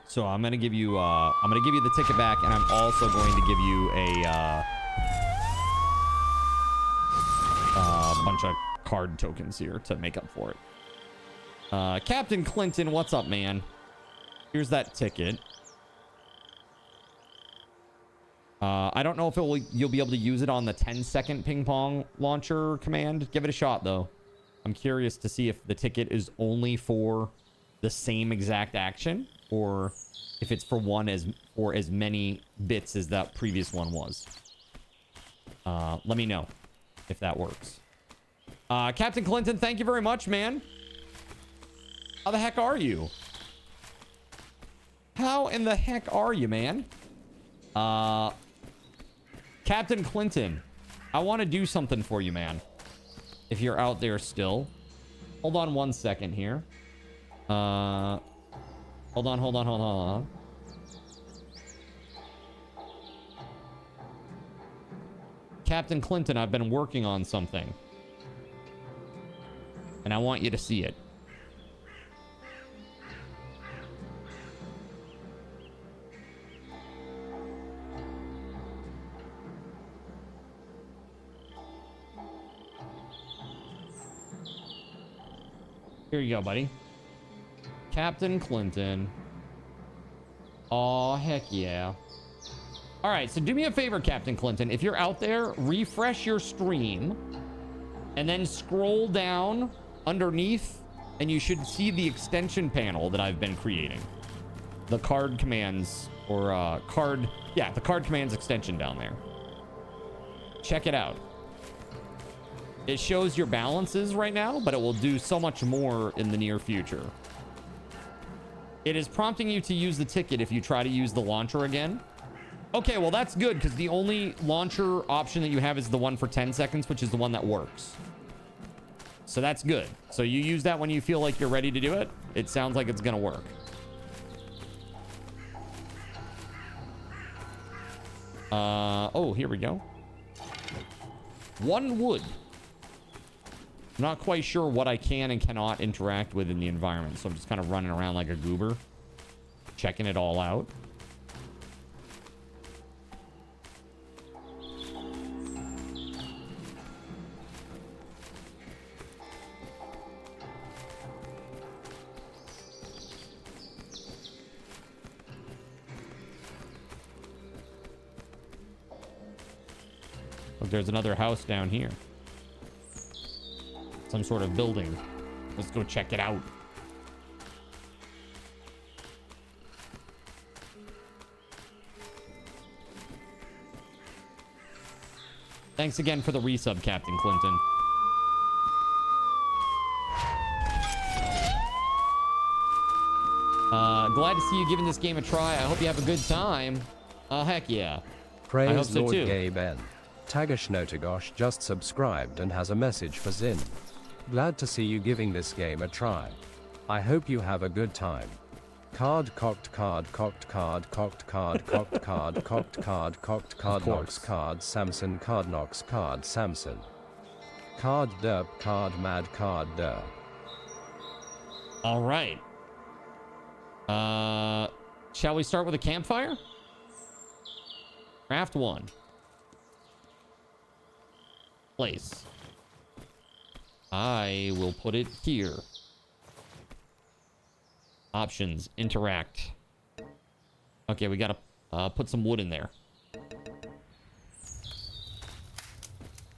So I'm going to give you the ticket back, and I'm also going to give you a bunch of card tokens here to make up for it. Captain Clinton, what's up, man? Here's that ticket. I don't know if you'll be able to use it on the 10-second ping pong launcher command. Give it a shot, though. I'm curious to see if the ticket is only for the same exact action, or if it's for as many bits as that previous one was. Let me know if that works. Captain Clinton, thank you very much, man. How the heck are you? How in the heck are you, man? Captain Clinton, I want to do something for you, man. If you're out there still. Hold on one second here. Hold on. Captain Clinton, I've been working on something. And I want you to see it. Here you go, buddy. Captain Clinton. Aw, heck yeah. All right, so do me a favor, Captain Clinton. If you're out there, refresh your stream and then scroll down underneath, and you should see the extension panel that I've been creating. The card commands, or the card commands extension down there. Check it out. It shows your balances right now, but it will do so much more in the near future. It is prompting you to use the ticket if you try to use the launcher again. Okay, well, that's good, because the only launcher option that you have is the one for 10 seconds, which is the one that works. So that's good. So you use that when you feel like you're ready to do it. It sounds like it's going to work. Oh, here we go. 1 wood. I'm not quite sure what I can and cannot interact with in the environment, so I'm just kind of running around like a goober, checking it all out. Look, there's another house down here. Some sort of building. Let's go check it out. Thanks again for the resub, Captain Clinton. Glad to see you giving this game a try. I hope you have a good time. Heck yeah. Praise I hope so Lord too. GabeN. Tagish Notagosh just subscribed and has a message for Zin. Glad to see you giving this game a try. I hope you have a good time. Card cocked card cocked card cocked card cocked card cocked card cocked card knocks card Samson card knocks card Samson. Card derp card mad card derp. All right. Shall we start with a campfire? Craft 1. Place. I will put it here. Options. Interact. Okay, we gotta put some wood in there.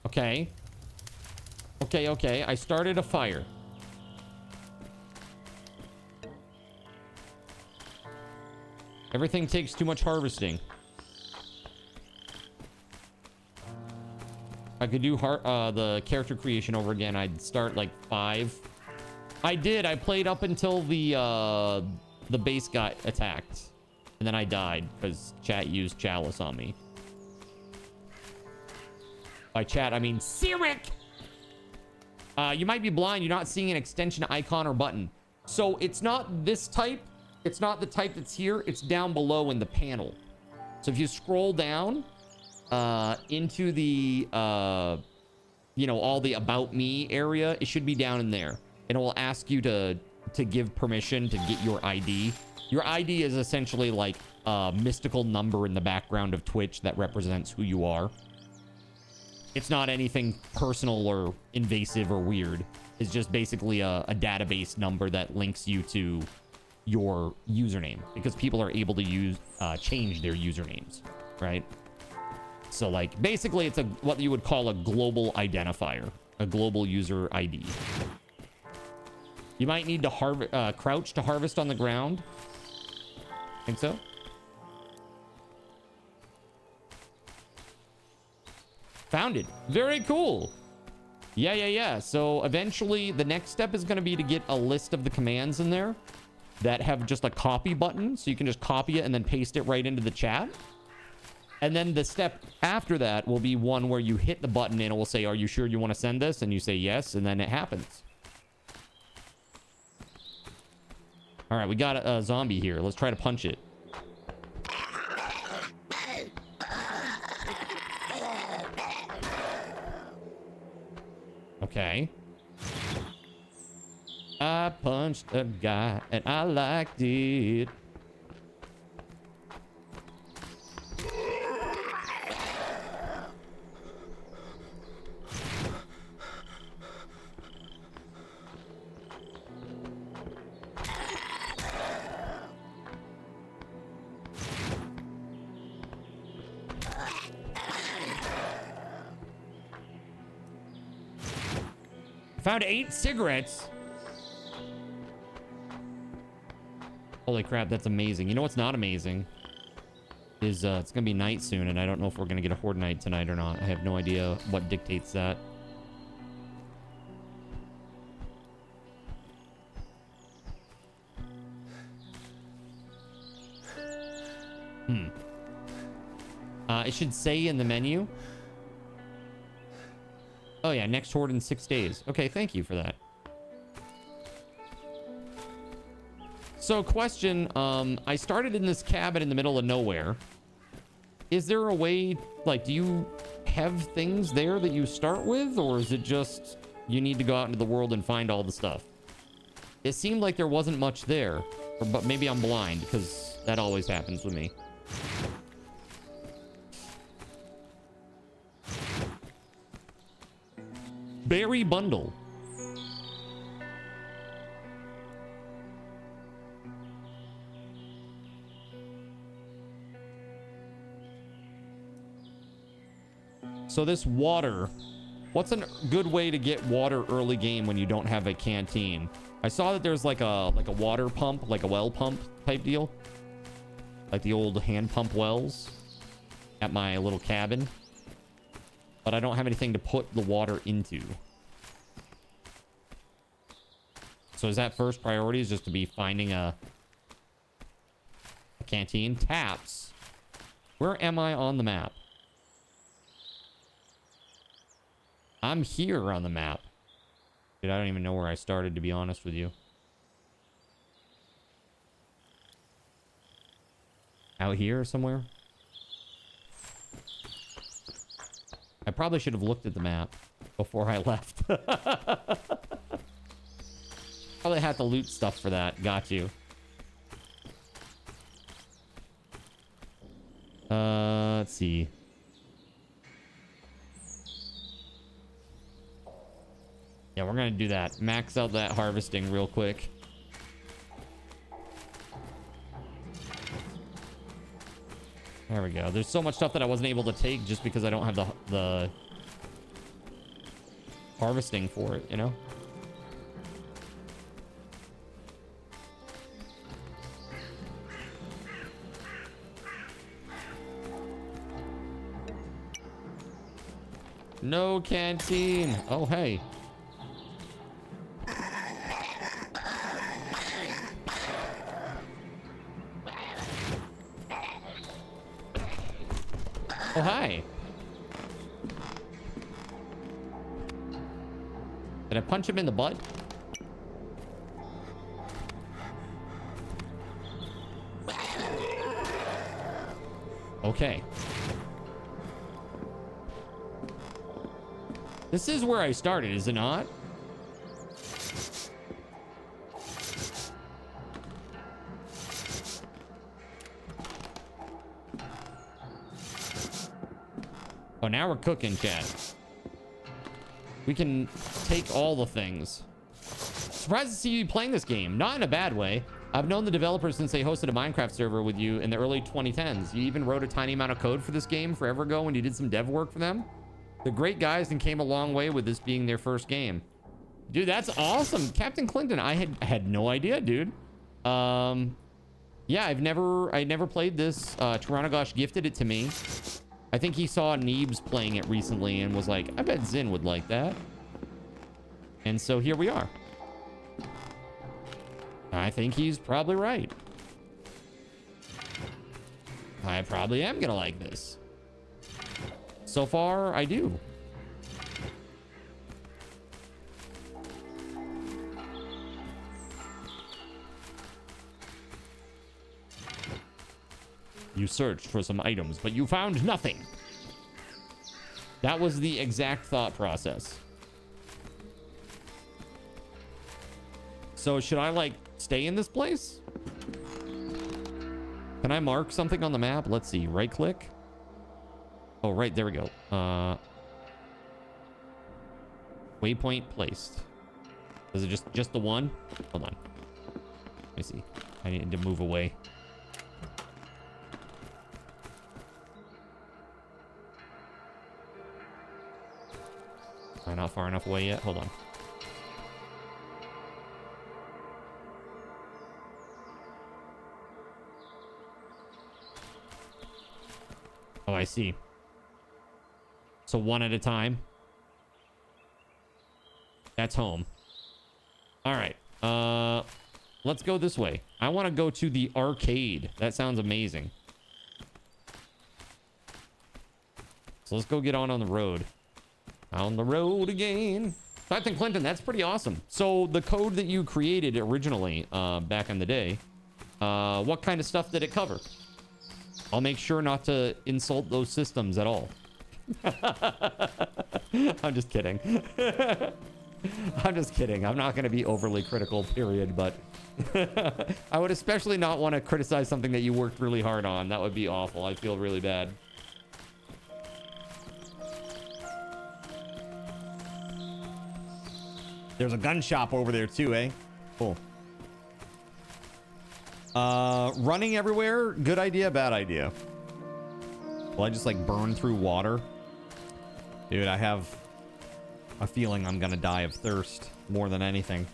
Okay. Okay. I started a fire. Everything takes too much harvesting. I could do the character creation over again. I'd start like 5. I did. I played up until the base got attacked, and then I died because chat used chalice on me. By chat, I mean Sirik. You might be blind. You're not seeing an extension icon or button. So it's not this type. It's not the type that's here. It's down below in the panel. So if you scroll down into the all the about me area, it should be down in there, and it will ask you to give permission to get your ID. Your ID is essentially like a mystical number in the background of Twitch that represents who you are. It's not anything personal or invasive or weird. It's just basically a database number that links you to your username, because people are able to change their usernames, right? So like basically it's what you would call a global identifier, a global user ID. You might need to crouch to harvest on the ground. Think so? Found it. Very cool. Yeah. So eventually the next step is going to be to get a list of the commands in there that have just a copy button, so you can just copy it and then paste it right into the chat. And then the step after that will be one where you hit the button and it will say, are you sure you want to send this? And you say yes, and then it happens. All right, we got a zombie here. Let's try to punch it. Okay. I punched a guy and I liked it. Found 8 cigarettes. Holy crap, that's amazing. You know what's not amazing? Is it's gonna be night soon, and I don't know if we're gonna get a horde night tonight or not. I have no idea what dictates that. It should say in the menu. Oh yeah, next horde in 6 days. Okay, thank you for that. So question, I started in this cabin in the middle of nowhere. Is there a way, like, do you have things there that you start with, or is it just you need to go out into the world and find all the stuff? It seemed like there wasn't much there, but maybe I'm blind, because that always happens with me. Berry bundle. So this water, what's a good way to get water early game when you don't have a canteen? I saw that there's like a water pump, like a well pump type deal, like the old hand pump wells at my little cabin, but I don't have anything to put the water into. So is that first priority, is just to be finding a canteen? Taps. Where am I on the map? I'm here on the map. Dude, I don't even know where I started, to be honest with you. Out here somewhere? I probably should have looked at the map before I left. Probably had to loot stuff for that. Got you. Let's see. Yeah, we're gonna do that. Max out that harvesting real quick. There we go. There's so much stuff that I wasn't able to take just because I don't have the harvesting for it, you know? No canteen. Oh, hey. Oh, hi. Did I punch him in the butt? Okay. This is where I started, is it not? Oh, now we're cooking, chat. We can take all the things. Surprised to see you playing this game. Not in a bad way. I've known the developers since they hosted a Minecraft server with you in the early 2010s. You even wrote a tiny amount of code for this game forever ago when you did some dev work for them. They're great guys and came a long way with this being their first game. Dude, that's awesome. Captain Clinton, I had no idea, dude. Yeah, I never played this. Tyrannogosh gifted it to me. I think he saw Neebs playing it recently and was like, I bet Zin would like that. And so here we are. I think he's probably right. I probably am gonna like this. So far, I do. You searched for some items, but you found nothing. That was the exact thought process. So should I, like, stay in this place? Can I mark something on the map? Let's see. Right click. Oh, right. There we go. Waypoint placed. Is it just the one? Hold on. Let me see. I need to move away. Am I not far enough away yet? Hold on. Oh, I see. So one at a time. That's home. All right. Let's go this way. I want to go to the arcade. That sounds amazing. So let's go get on the road. On the road again. So I think, Clinton, that's pretty awesome. So the code that you created originally back in the day, what kind of stuff did it cover? I'll make sure not to insult those systems at all. I'm just kidding. I'm just kidding. I'm not going to be overly critical, period, but I would especially not want to criticize something that you worked really hard on. That would be awful. I feel really bad. There's a gun shop over there too, eh? Cool. Running everywhere, good idea, bad idea. Will I just like burn through water? Dude, I have a feeling I'm gonna die of thirst more than anything.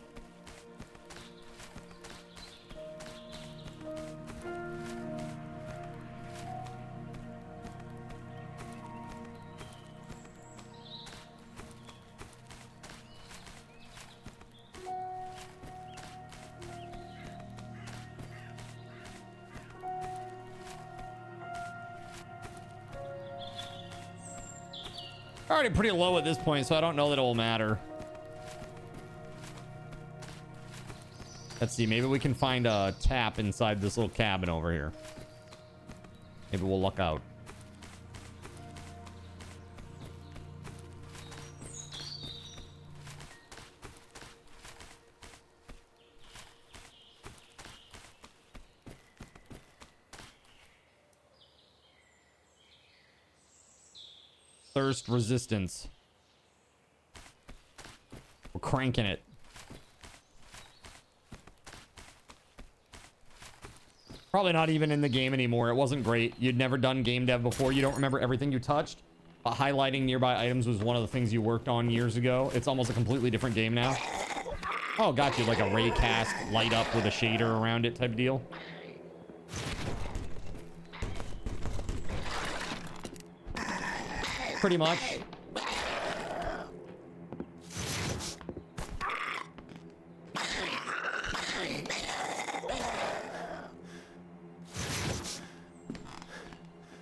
Already pretty low at this point, so I don't know that it will matter. Let's see, maybe we can find a tap inside this little cabin over here. Maybe we'll luck out. Thirst resistance. We're cranking it. Probably not even in the game anymore. It wasn't great. You'd never done game dev before. You don't remember everything you touched. Highlighting nearby items was one of the things you worked on years ago. It's almost a completely different game now. Oh, got you. Like a ray cast light up with a shader around it type deal. Pretty much.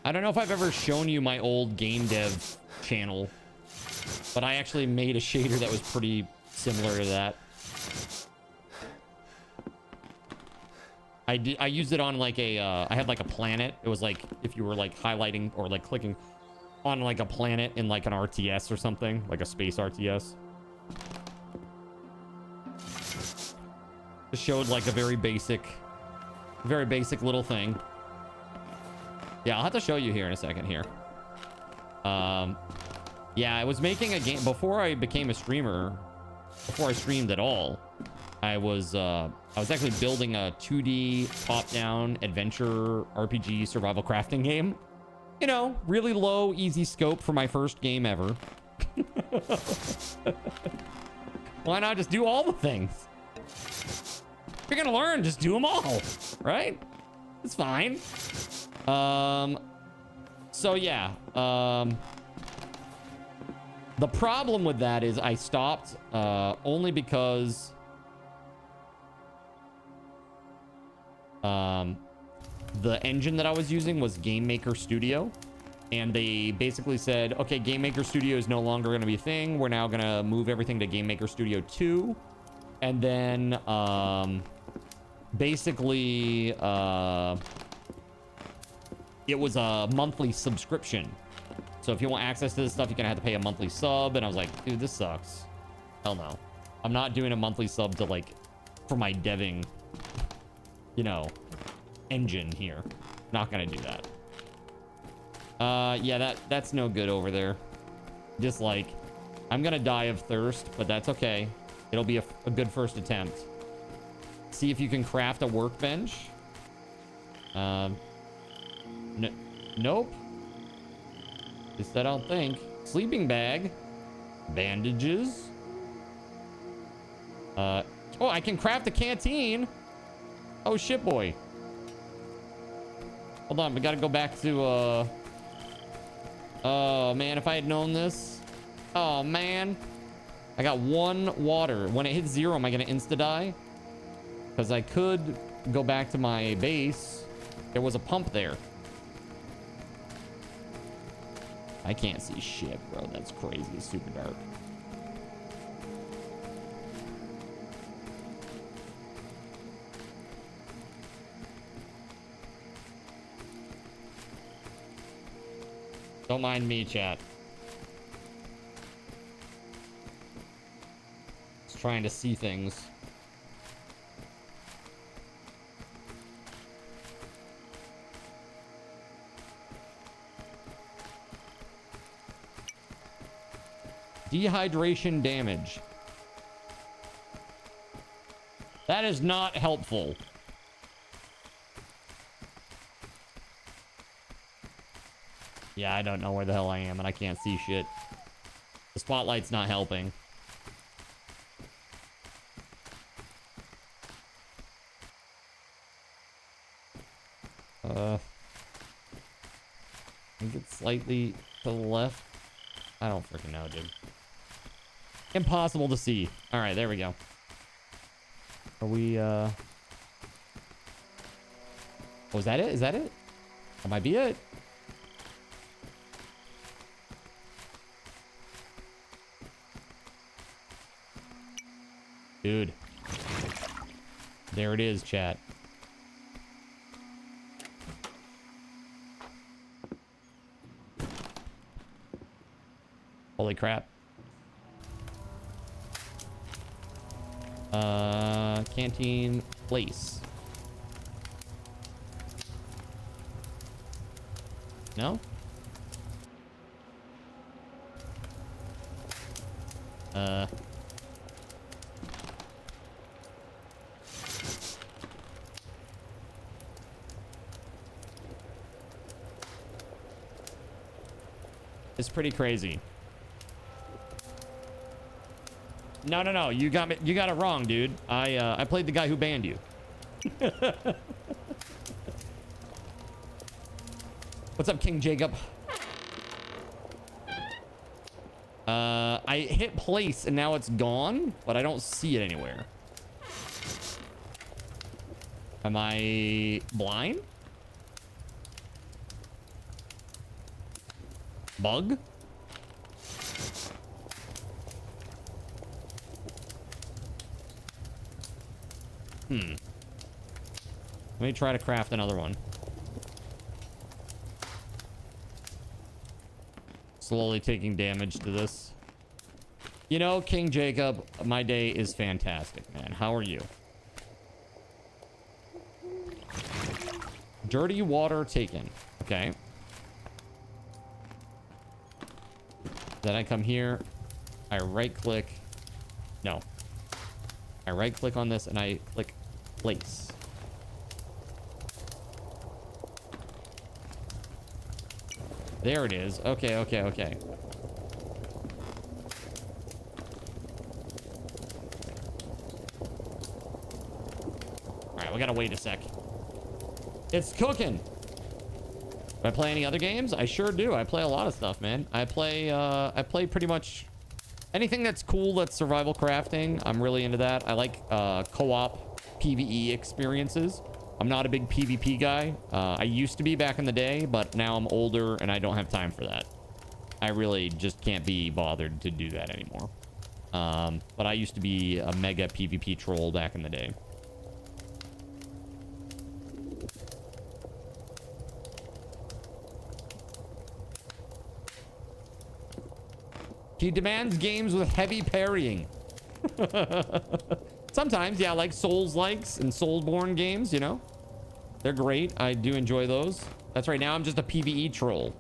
I don't know if I've ever shown you my old game dev channel, but I actually made a shader that was pretty similar to that. I used it on like a I had like a planet. It was like if you were like highlighting or like clicking on like a planet in like an RTS or something, like a space RTS. It showed like a very basic little thing. Yeah, I'll have to show you here in a second here. Yeah, I was making a game before I became a streamer. Before I streamed at all, I was actually building a 2D top-down adventure RPG survival crafting game. You know, really low, easy scope for my first game ever. Why not just do all the things? If you're gonna learn, just do them all, right? It's fine. So yeah, the problem with that is I stopped, only because, the engine that I was using was GameMaker and they basically said, okay, GameMaker Studio is no longer going to be a thing. We're now going to move everything to GameMaker Studio 2. And then, basically, it was a monthly subscription. So if you want access to this stuff, you're going to have to pay a monthly sub. And I was like, dude, this sucks. Hell no. I'm not doing a monthly sub to like, for my deving, you know, engine here. Not gonna do that. Yeah, that's no good over there. Just like, I'm gonna die of thirst, but that's okay. It'll be a good first attempt. See if you can craft a workbench. Nope. At least I don't think. Sleeping bag. Bandages. Oh, I can craft a canteen. Oh shit, boy. Hold on, we gotta go back to, oh man, if I had known this. Oh man. I got 1 water. When it hits 0, am I gonna insta-die? Because I could go back to my base. There was a pump there. I can't see shit, bro. That's crazy. It's super dark. Don't mind me, chat. Just trying to see things. Dehydration damage. That is not helpful. Yeah, I don't know where the hell I am, and I can't see shit. The spotlight's not helping. I think it's slightly to the left. I don't freaking know, dude. Impossible to see. All right, there we go. Are we, Oh, is that it? Is that it? That might be it. Dude. There it is, chat. Holy crap. Canteen place. No? It's pretty crazy. No. You got me. You got it wrong, dude. I played the guy who banned you. What's up, King Jacob? I hit place and now it's gone, but I don't see it anywhere. Am I blind? Bug? Let me try to craft another one. Slowly taking damage to this. You know, King Jacob, my day is fantastic, man. How are you? Dirty water taken. Okay. Then I come here. I right click. No. I right click on this and I click place. There it is. Okay. All right, we gotta wait a sec. It's cooking. Do I play any other games? I sure do. I play a lot of stuff, man. I play pretty much anything that's cool, that's survival crafting. I'm really into that. I like co-op PvE experiences. I'm not a big PvP guy. I used to be back in the day, but now I'm older and I don't have time for that. I really just can't be bothered to do that anymore. But I used to be a mega PvP troll back in the day. He demands games with heavy parrying. Sometimes, yeah, like Souls-likes and Soulsborne games, you know? They're great. I do enjoy those. That's right. Now I'm just a PvE troll.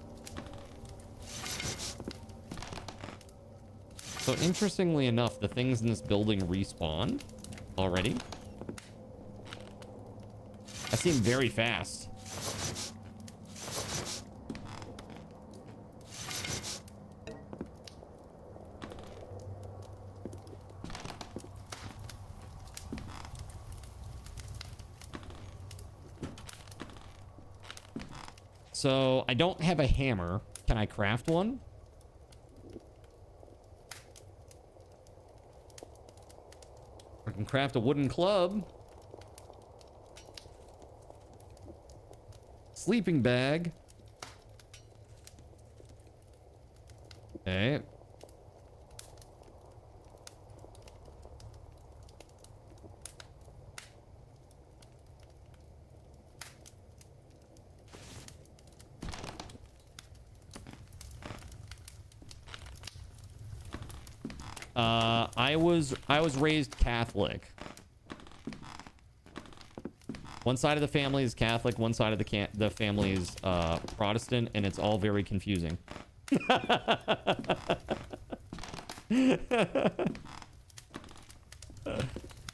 So interestingly enough, the things in this building respawn already. That seemed very fast. So I don't have a hammer. Can I craft one? I can craft a wooden club. Sleeping bag. Okay. I was raised Catholic. One side of the family is Catholic, one side of the family is Protestant, and it's all very confusing.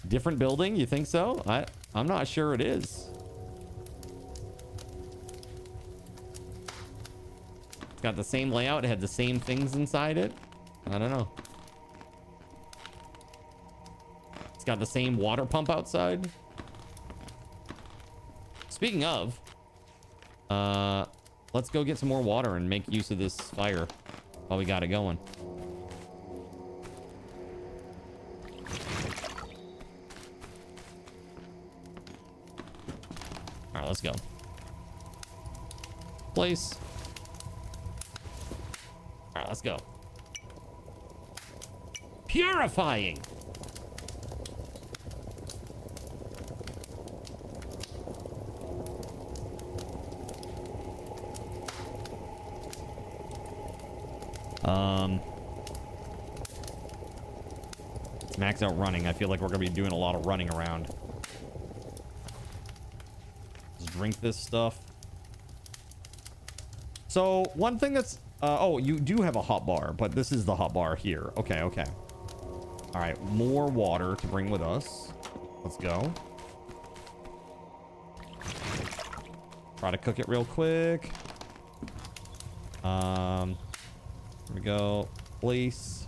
Different building? You think so? I'm not sure it is. It's got the same layout. It had the same things inside it. I don't know. It's got the same water pump outside. Speaking of, let's go get some more water and make use of this fire while we got it going. All right, let's go. Place. All right, let's go. Purifying. Max out running. I feel like we're gonna be doing a lot of running around. Let's drink this stuff. So one thing that's oh, you do have a hot bar, but this is the hot bar here. Okay, okay. All right, more water to bring with us. Let's go. Try to cook it real quick. Here we go. Place.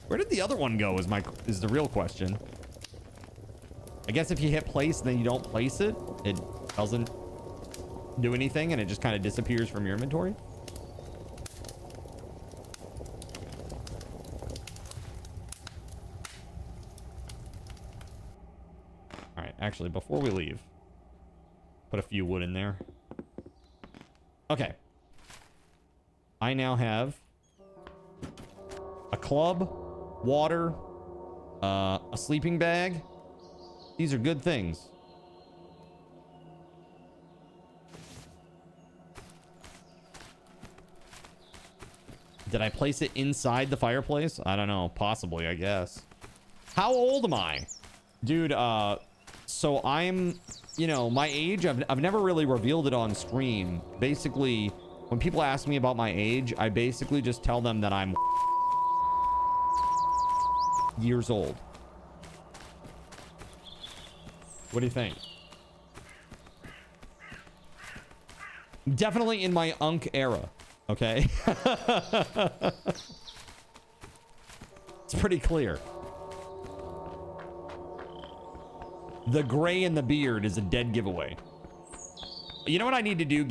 Where did the other one go is the real question. I guess if you hit place and then you don't place it, it doesn't do anything and it just kind of disappears from your inventory. All right, actually, before we leave, put a few wood in there. Okay. I now have a club, water, a sleeping bag. These are good things. Did I place it inside the fireplace? I don't know. Possibly, I guess. How old am I? Dude, so I'm, you know, my age, I've never really revealed it on stream. Basically, when people ask me about my age, I basically just tell them that I'm years old. What do you think? Definitely in my Unk era, okay? It's pretty clear. The gray in the beard is a dead giveaway. You know what I need to do,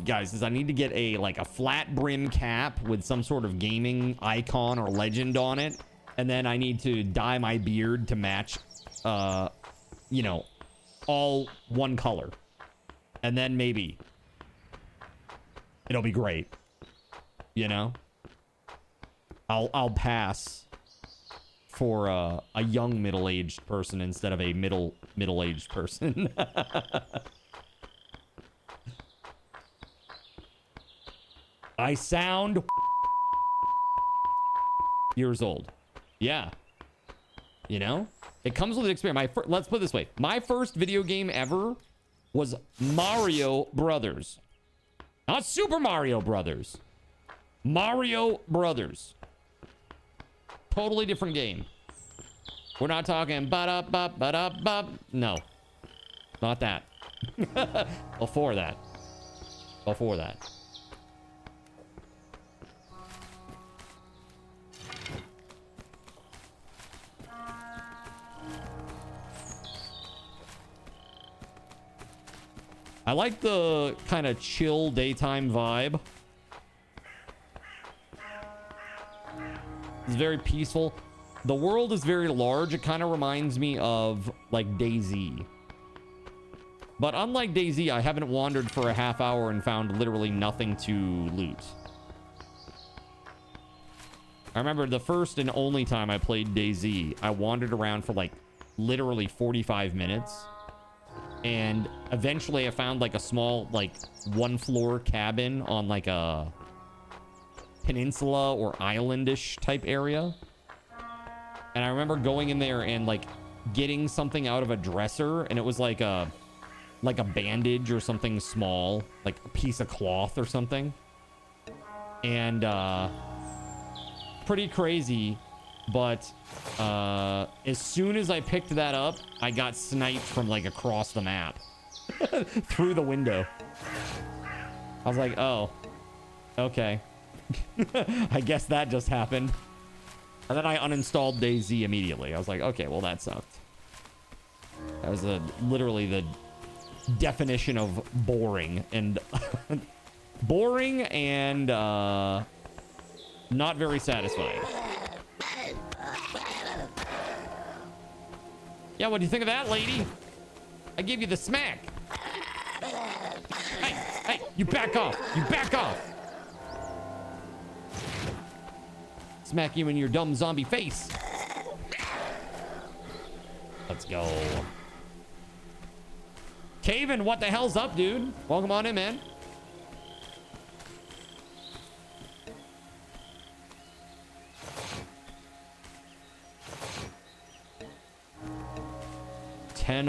guys, is I need to get a flat brim cap with some sort of gaming icon or legend on it. And then I need to dye my beard to match, you know, all one color. And then maybe it'll be great. You know? I'll pass for a young middle-aged person instead of a middle-aged person. I sound years old. Yeah. You know? It comes with experience. Let's put it this way. My first video game ever was Mario Brothers. Not Super Mario Brothers. Mario Brothers. Totally different game. We're not talking ba-da-ba-ba-da-ba. No. Not that. Before that. Before that. I like the kind of chill daytime vibe. It's very peaceful. The world is very large. It kind of reminds me of like DayZ. But unlike DayZ, I haven't wandered for a half hour and found literally nothing to loot. I remember the first and only time I played DayZ, I wandered around for like literally 45 minutes. And eventually I found like a small, like, one-floor cabin on like a peninsula or islandish type area. And I remember going in there and like getting something out of a dresser, and it was like a bandage or something small, like a piece of cloth or something. And pretty crazy. But as soon as I picked that up, I got sniped from like across the map through the window. I was like, oh, okay. I guess that just happened. And then I uninstalled DayZ immediately. I was like, okay, well, that sucked. That was literally the definition of boring and boring and not very satisfying. Yeah, what do you think of that, lady? I gave you the smack. Hey, you back off. You back off. Smack you in your dumb zombie face. Let's go. Caven, what the hell's up, dude? Welcome on in, man.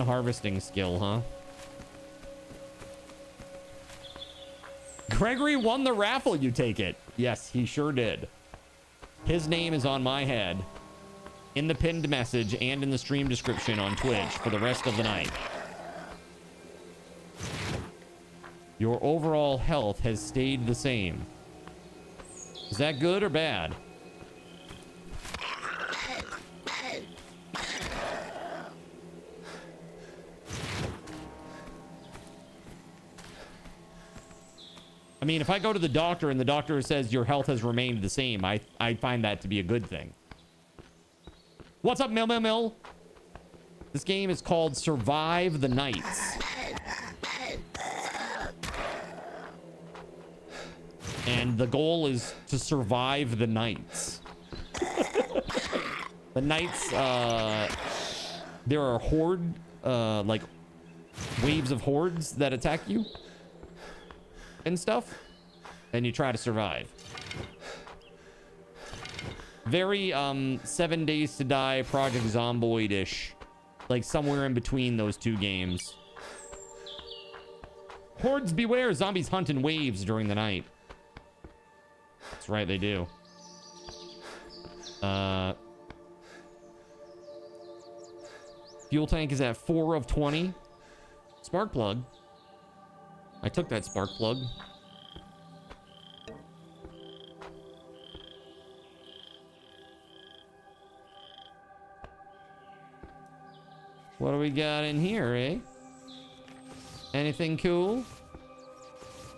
Harvesting skill, huh? Gregory won the raffle, you take it. Yes, he sure did. His name is on my head in the pinned message and in the stream description on Twitch for the rest of the night. Your overall health has stayed the same. Is that good or bad? I mean, if I go to the doctor and the doctor says your health has remained the same, I find that to be a good thing. What's up, Mill? This game is called Survive the Nights. And the goal is to survive the nights. The nights, there are like waves of hordes that attack you and stuff, and you try to survive. Very 7 Days to Die, Project Zomboid-ish, like somewhere in between those two games. Hordes beware, zombies hunt in waves during the night. That's right, they do. Fuel tank is at 4 of 20. Spark plug. I took that spark plug. What do we got in here, eh? Anything cool?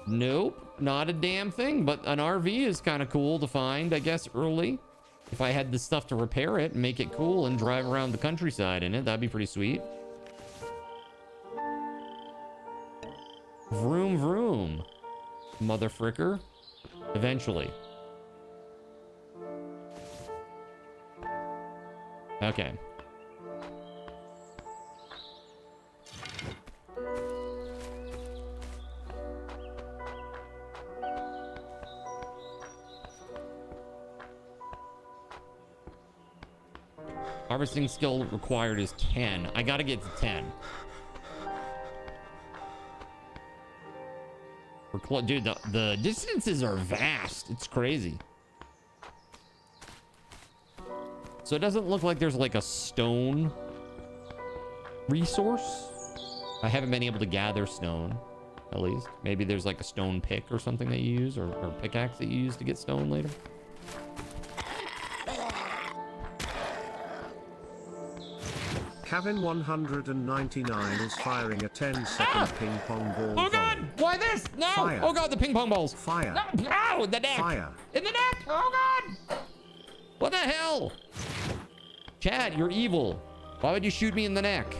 Nope, not a damn thing, but an RV is kind of cool to find, I guess, early. If I had the stuff to repair it and make it cool and drive around the countryside in it, that'd be pretty sweet. Vroom vroom, mother fricker. Eventually. Okay. Harvesting skill required is 10. I gotta get to 10. Dude, the distances are vast. It's crazy. So it doesn't look like there's like a stone resource. I haven't been able to gather stone, at least. Maybe there's like a stone pick or something that you use, or pickaxe that you use to get stone later. Kevin 199 is firing a 10-second ping pong ball. Oh god! Why this? No! Fire. Oh god, the ping pong balls! Fire! No! Ow! The neck! Fire! In the neck! Oh god! What the hell? Chad, you're evil. Why would you shoot me in the neck?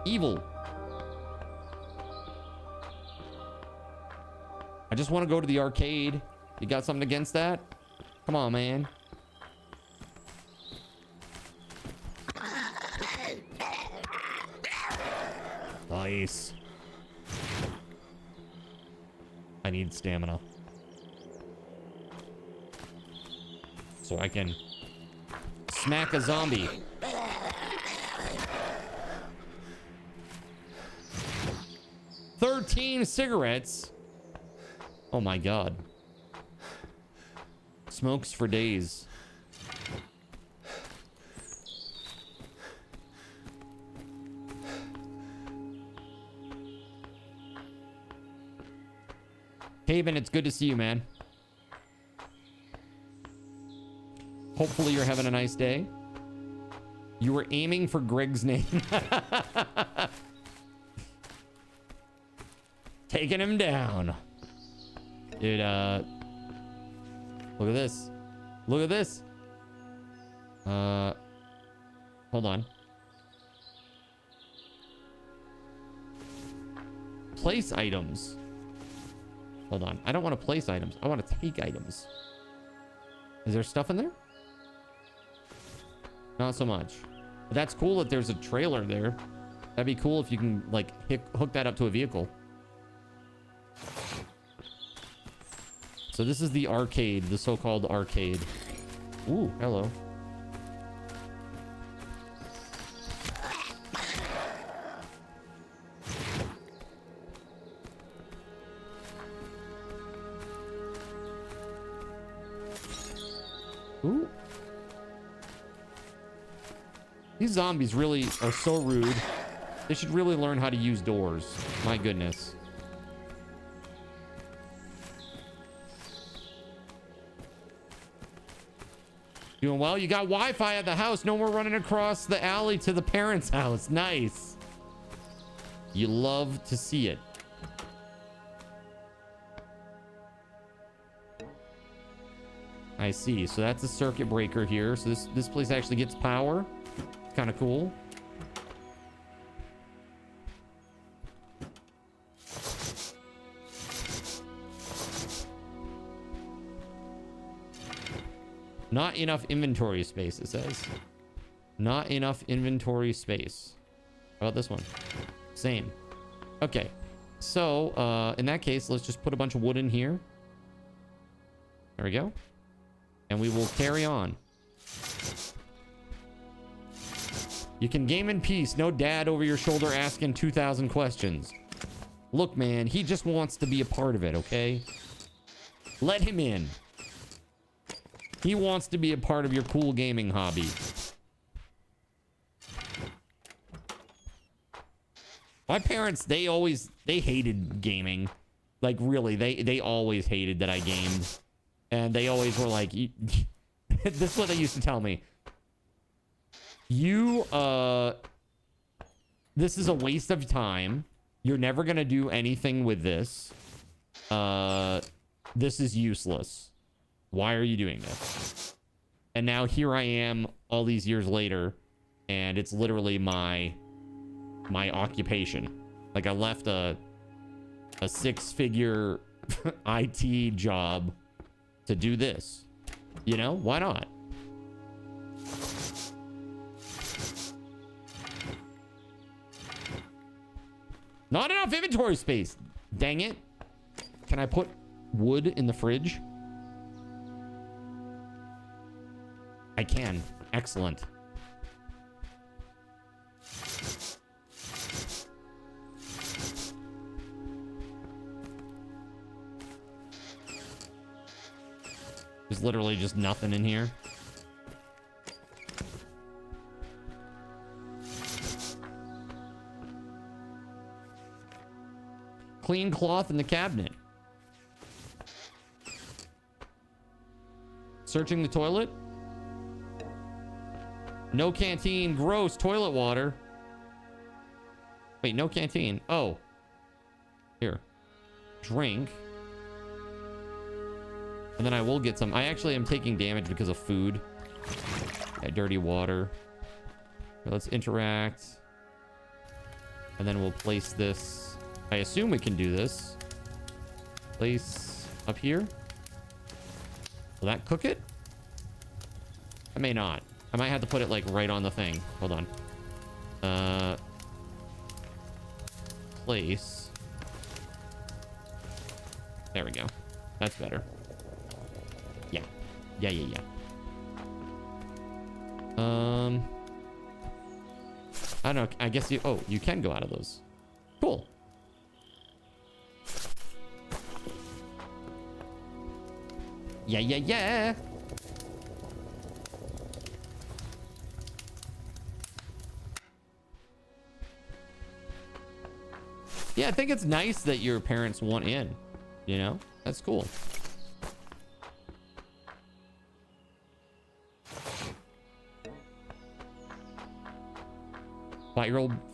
Evil. I just want to go to the arcade. You got something against that? Come on, man. Nice. I need stamina. So I can smack a zombie. $13 cigarettes. Oh my god. Smokes for days. GabeN, it's good to see you, man. Hopefully you're having a nice day. You were aiming for Greg's name. Taking him down. Dude, look at this. Look at this. Hold on. Place items. Hold on. I don't want to place items. I want to take items. Is there stuff in there? Not so much. But that's cool that there's a trailer there. That'd be cool if you can, like, hook that up to a vehicle. So this is the arcade, the so-called arcade. Ooh, hello. Ooh. These zombies really are so rude. They should really learn how to use doors. My goodness. Doing well. You got Wi-Fi at the house. No more running across the alley to the parents' house. Nice. You love to see it. I see. So that's a circuit breaker here. So this place actually gets power. It's kind of cool. Not enough inventory space, it says. Not enough inventory space. How about this one? Same. Okay. So, in that case, let's just put a bunch of wood in here. There we go. And we will carry on. You can game in peace. No dad over your shoulder asking 2,000 questions. Look, man, he just wants to be a part of it, okay? Let him in. He wants to be a part of your cool gaming hobby. My parents, they hated gaming. Like, really, they always hated that I gamed. And they always were like, this is what they used to tell me. This is a waste of time. You're never going to do anything with this. This is useless. Why are you doing this? And now here I am all these years later, and it's literally my occupation. Like, I left a 6-figure IT job to do this. You know, why not? Not enough inventory space. Dang it. Can I put wood in the fridge? I can. Excellent. There's literally just nothing in here. Clean cloth in the cabinet. Searching the toilet. No canteen. Gross. Toilet water. Wait, no canteen. Oh. Here. Drink. And then I will get some. I actually am taking damage because of food. Yeah, dirty water. Okay, let's interact. And then we'll place this. I assume we can do this. Place up here. Will that cook it? I may not. I might have to put it like right on the thing. Hold on. Place. There we go. That's better. Yeah. Yeah. I don't know. I guess you... Oh, you can go out of those. Cool. Yeah. Yeah, I think it's nice that your parents want in. You know? That's cool.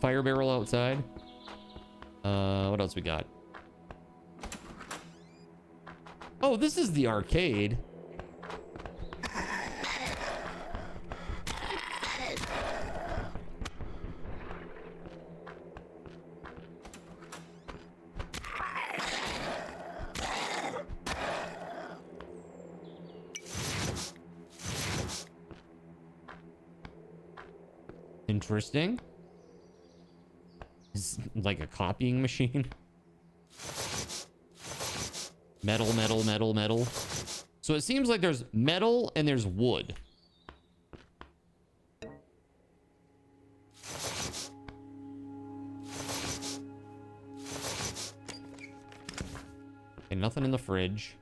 Fire barrel outside. What else we got? Oh, this is the arcade. Interesting. It's like a copying machine. Metal. So it seems like there's metal and there's wood. And nothing in the fridge.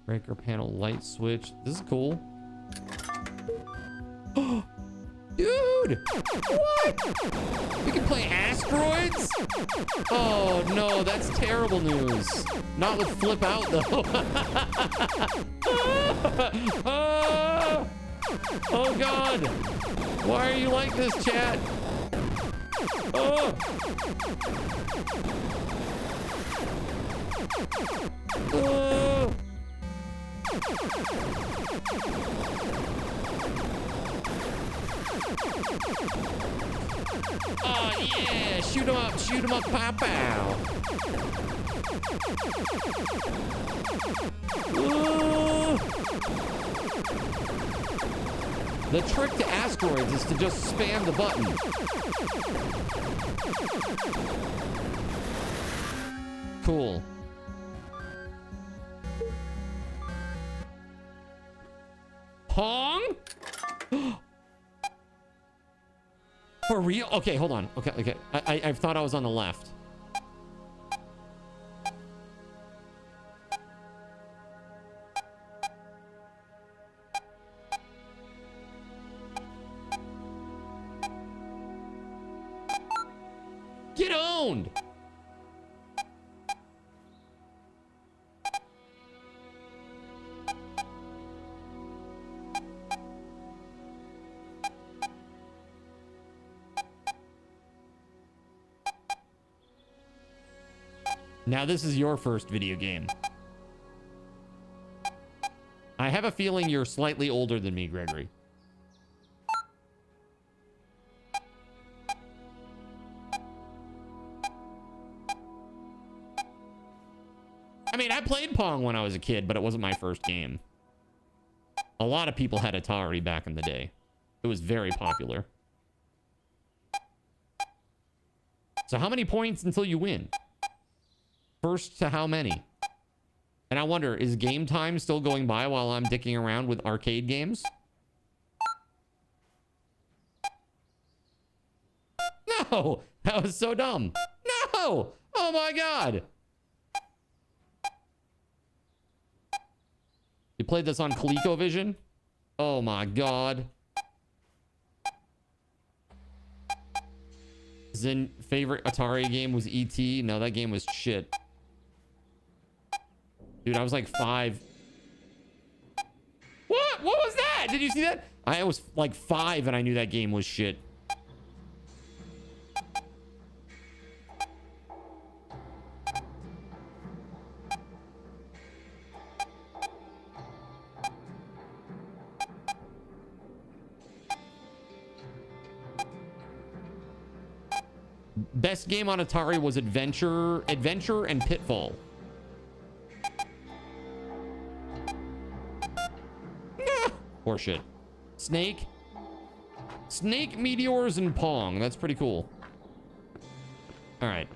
Breaker panel light switch. This is cool. Dude! What? We can play asteroids? Oh no, that's terrible news. Not with flip out though. Oh god. Why are you like this, chat? Oh. Oh. Oh yeah, shoot him up, pow pow. Ooh. The trick to asteroids is to just spam the button. Cool. Pong? For real? Okay, hold on. Okay. I thought I was on the left. Get owned! Now this is your first video game. I have a feeling you're slightly older than me, Gregory. I mean, I played Pong when I was a kid, but it wasn't my first game. A lot of people had Atari back in the day. It was very popular. So how many points until you win? First to how many? And I wonder, is game time still going by while I'm dicking around with arcade games? No! That was so dumb. No! Oh my god! You played this on ColecoVision? Oh my god. Zen favorite Atari game was E.T. No, that game was shit. Dude, I was like 5. What? What was that? Did you see that? I was like 5 and I knew that game was shit. Best game on Atari was Adventure and Pitfall. Horseshit. Snake, Meteors, and Pong. That's pretty cool. All right.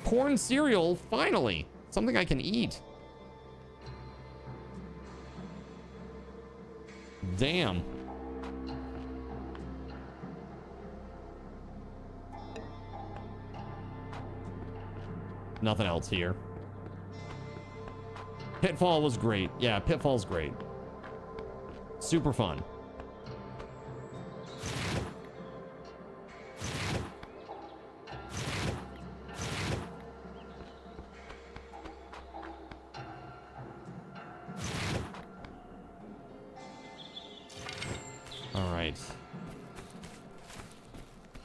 Corn cereal, finally. Something I can eat. Damn. Nothing else here. Pitfall was great. Yeah, Pitfall's great. Super fun. All right.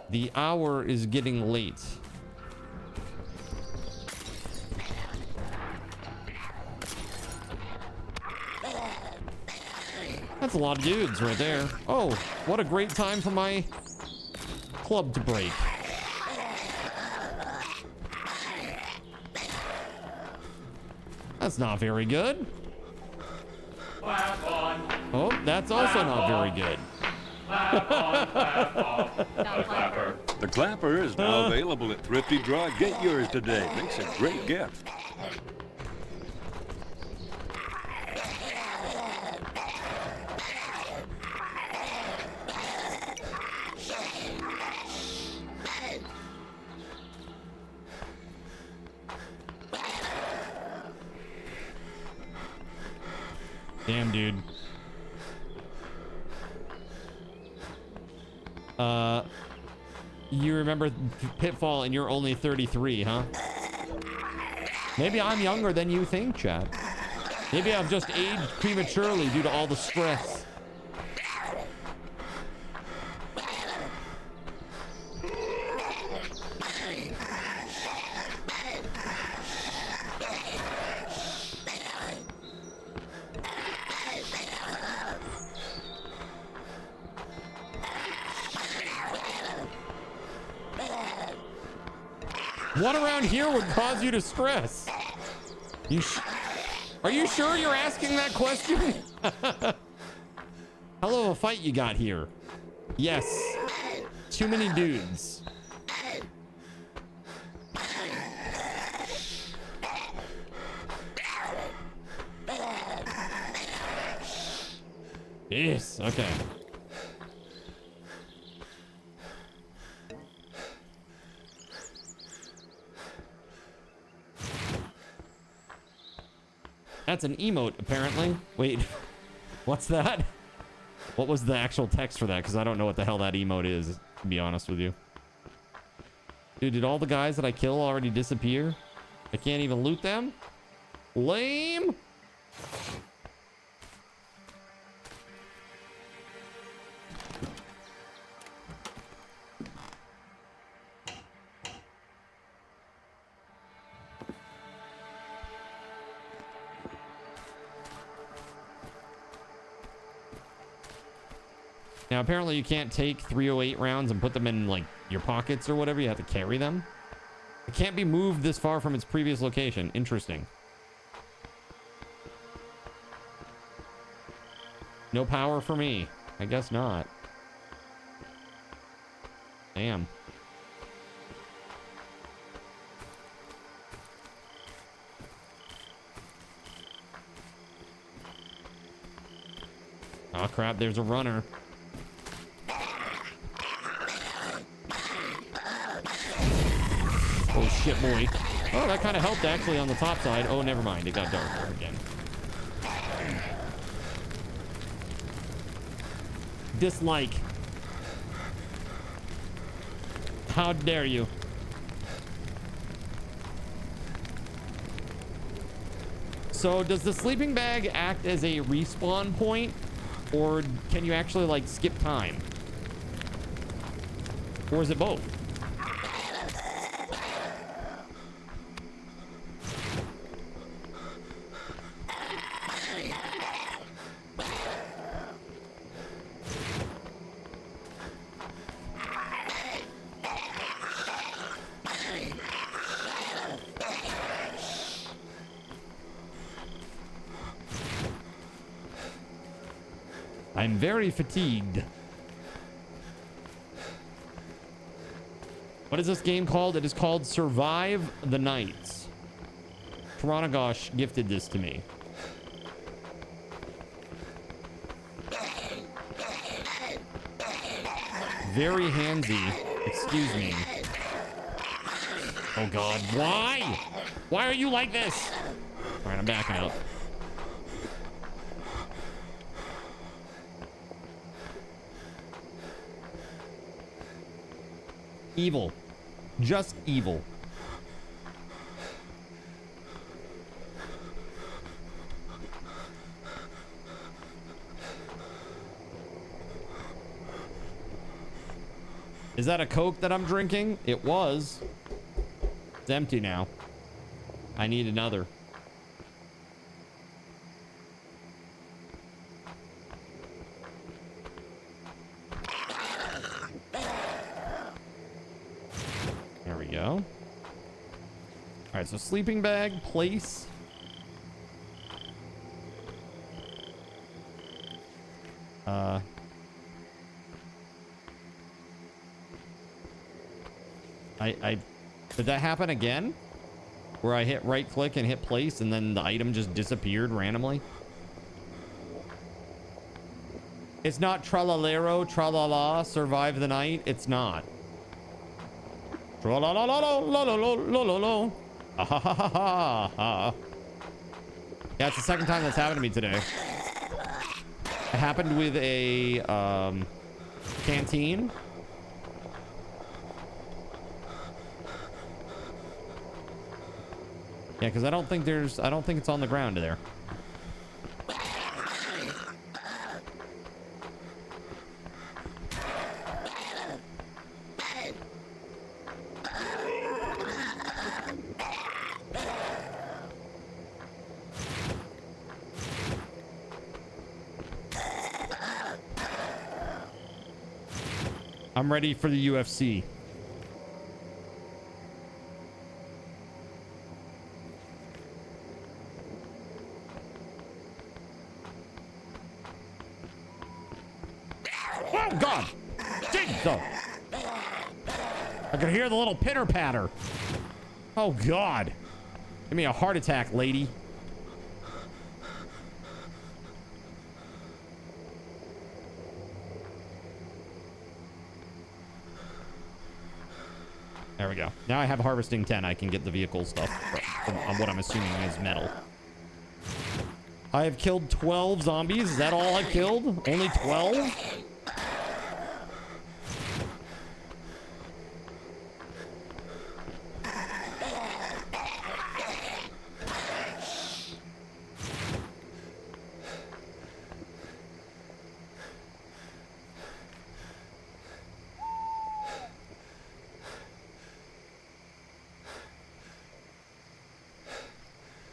The hour is getting late. That's a lot of dudes right there. Oh, what a great time for my club to break. That's not very good. Oh, that's also not very good. The clapper is now available at Thrifty Draw. Get yours today. Makes a great gift. Damn, dude. You remember Pitfall and you're only 33, huh? Maybe I'm younger than you think, Chad. Maybe I've just aged prematurely due to all the stress. What around here would cause you to stress? Are you sure you're asking that question? Hell of a fight you got here. Yes. Too many dudes. Yes, okay. That's an emote, apparently. Wait, what's that? What was the actual text for that? Because I don't know what the hell that emote is, to be honest with you. Dude, did all the guys that I kill already disappear? I can't even loot them? Lame! Now, apparently you can't take 308 rounds and put them in, like, your pockets or whatever. You have to carry them. It can't be moved this far from its previous location. Interesting. No power for me. I guess not. Damn. Oh, crap. There's a runner. Oh, shit, boy. Oh, that kind of helped, actually, on the top side. Oh, never mind. It got darker again. Dislike. How dare you? So, does the sleeping bag act as a respawn point? Or can you actually, like, skip time? Or is it both? I'm very fatigued. What is this game called? It is called Survive the Nights. Taranagosh gifted this to me. Very handsy. Excuse me. Oh god, why? Why are you like this? All right, I'm backing up. Evil. Just evil. Is that a Coke that I'm drinking? It was. It's empty now. I need another. There we go. All right, so sleeping bag, place. Did that happen again? Where I hit right click and hit place and then the item just disappeared randomly? It's not tralalero, tralala, survive the night. It's not. Tralalalo. Yeah, it's the second time that's happened to me today. It happened with a canteen. Yeah, because I don't think it's on the ground there. I'm ready for the UFC. Oh God! Jesus! I can hear the little pitter patter. Oh God! Give me a heart attack, lady. There we go. Now I have harvesting 10. I can get the vehicle stuff from what I'm assuming is metal. I have killed 12 zombies. Is that all I killed? Only 12?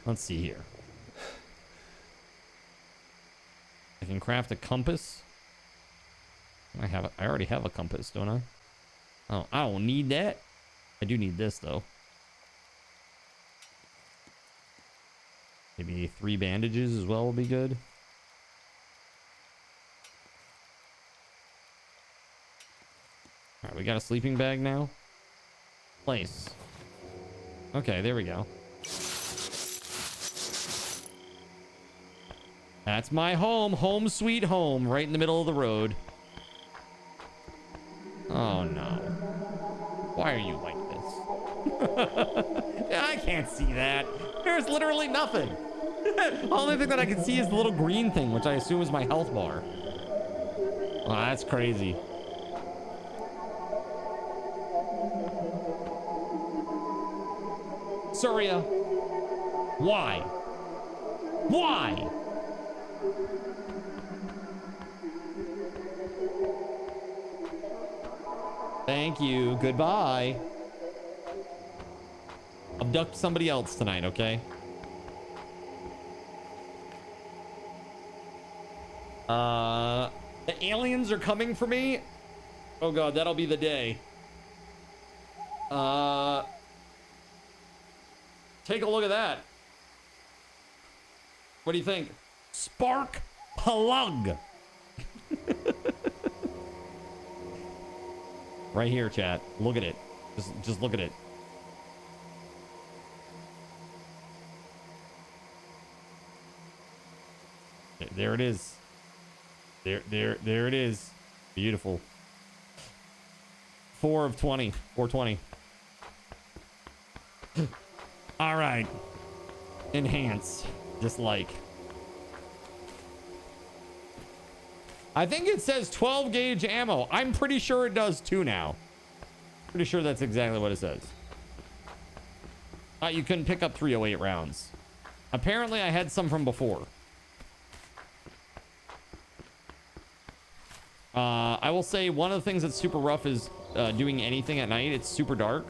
Let's see here. I can craft a compass. I already have a compass, don't I? Oh, I don't need that. I do need this though. Maybe 3 bandages as well will be good. All right, we got a sleeping bag now. Place. Okay, there we go. That's my home. Home sweet home. Right in the middle of the road. Oh, no. Why are you like this? I can't see that. There's literally nothing. The only thing that I can see is the little green thing, which I assume is my health bar. Oh, that's crazy. Surya. Why? Why? Thank you. Goodbye. Abduct somebody else tonight, okay? The aliens are coming for me. Oh god, that'll be the day. Take a look at that. What do you think? Spark plug. Right here, chat. Look at it. Just look at it. There it is. There it is. Beautiful. 4 of 20. 420. All right. Enhance. Just like. I think it says 12 gauge ammo. I'm pretty sure it does too now. Pretty sure that's exactly what it says. You couldn't pick up 308 rounds. Apparently I had some from before. I will say one of the things that's super rough is doing anything at night. It's super dark.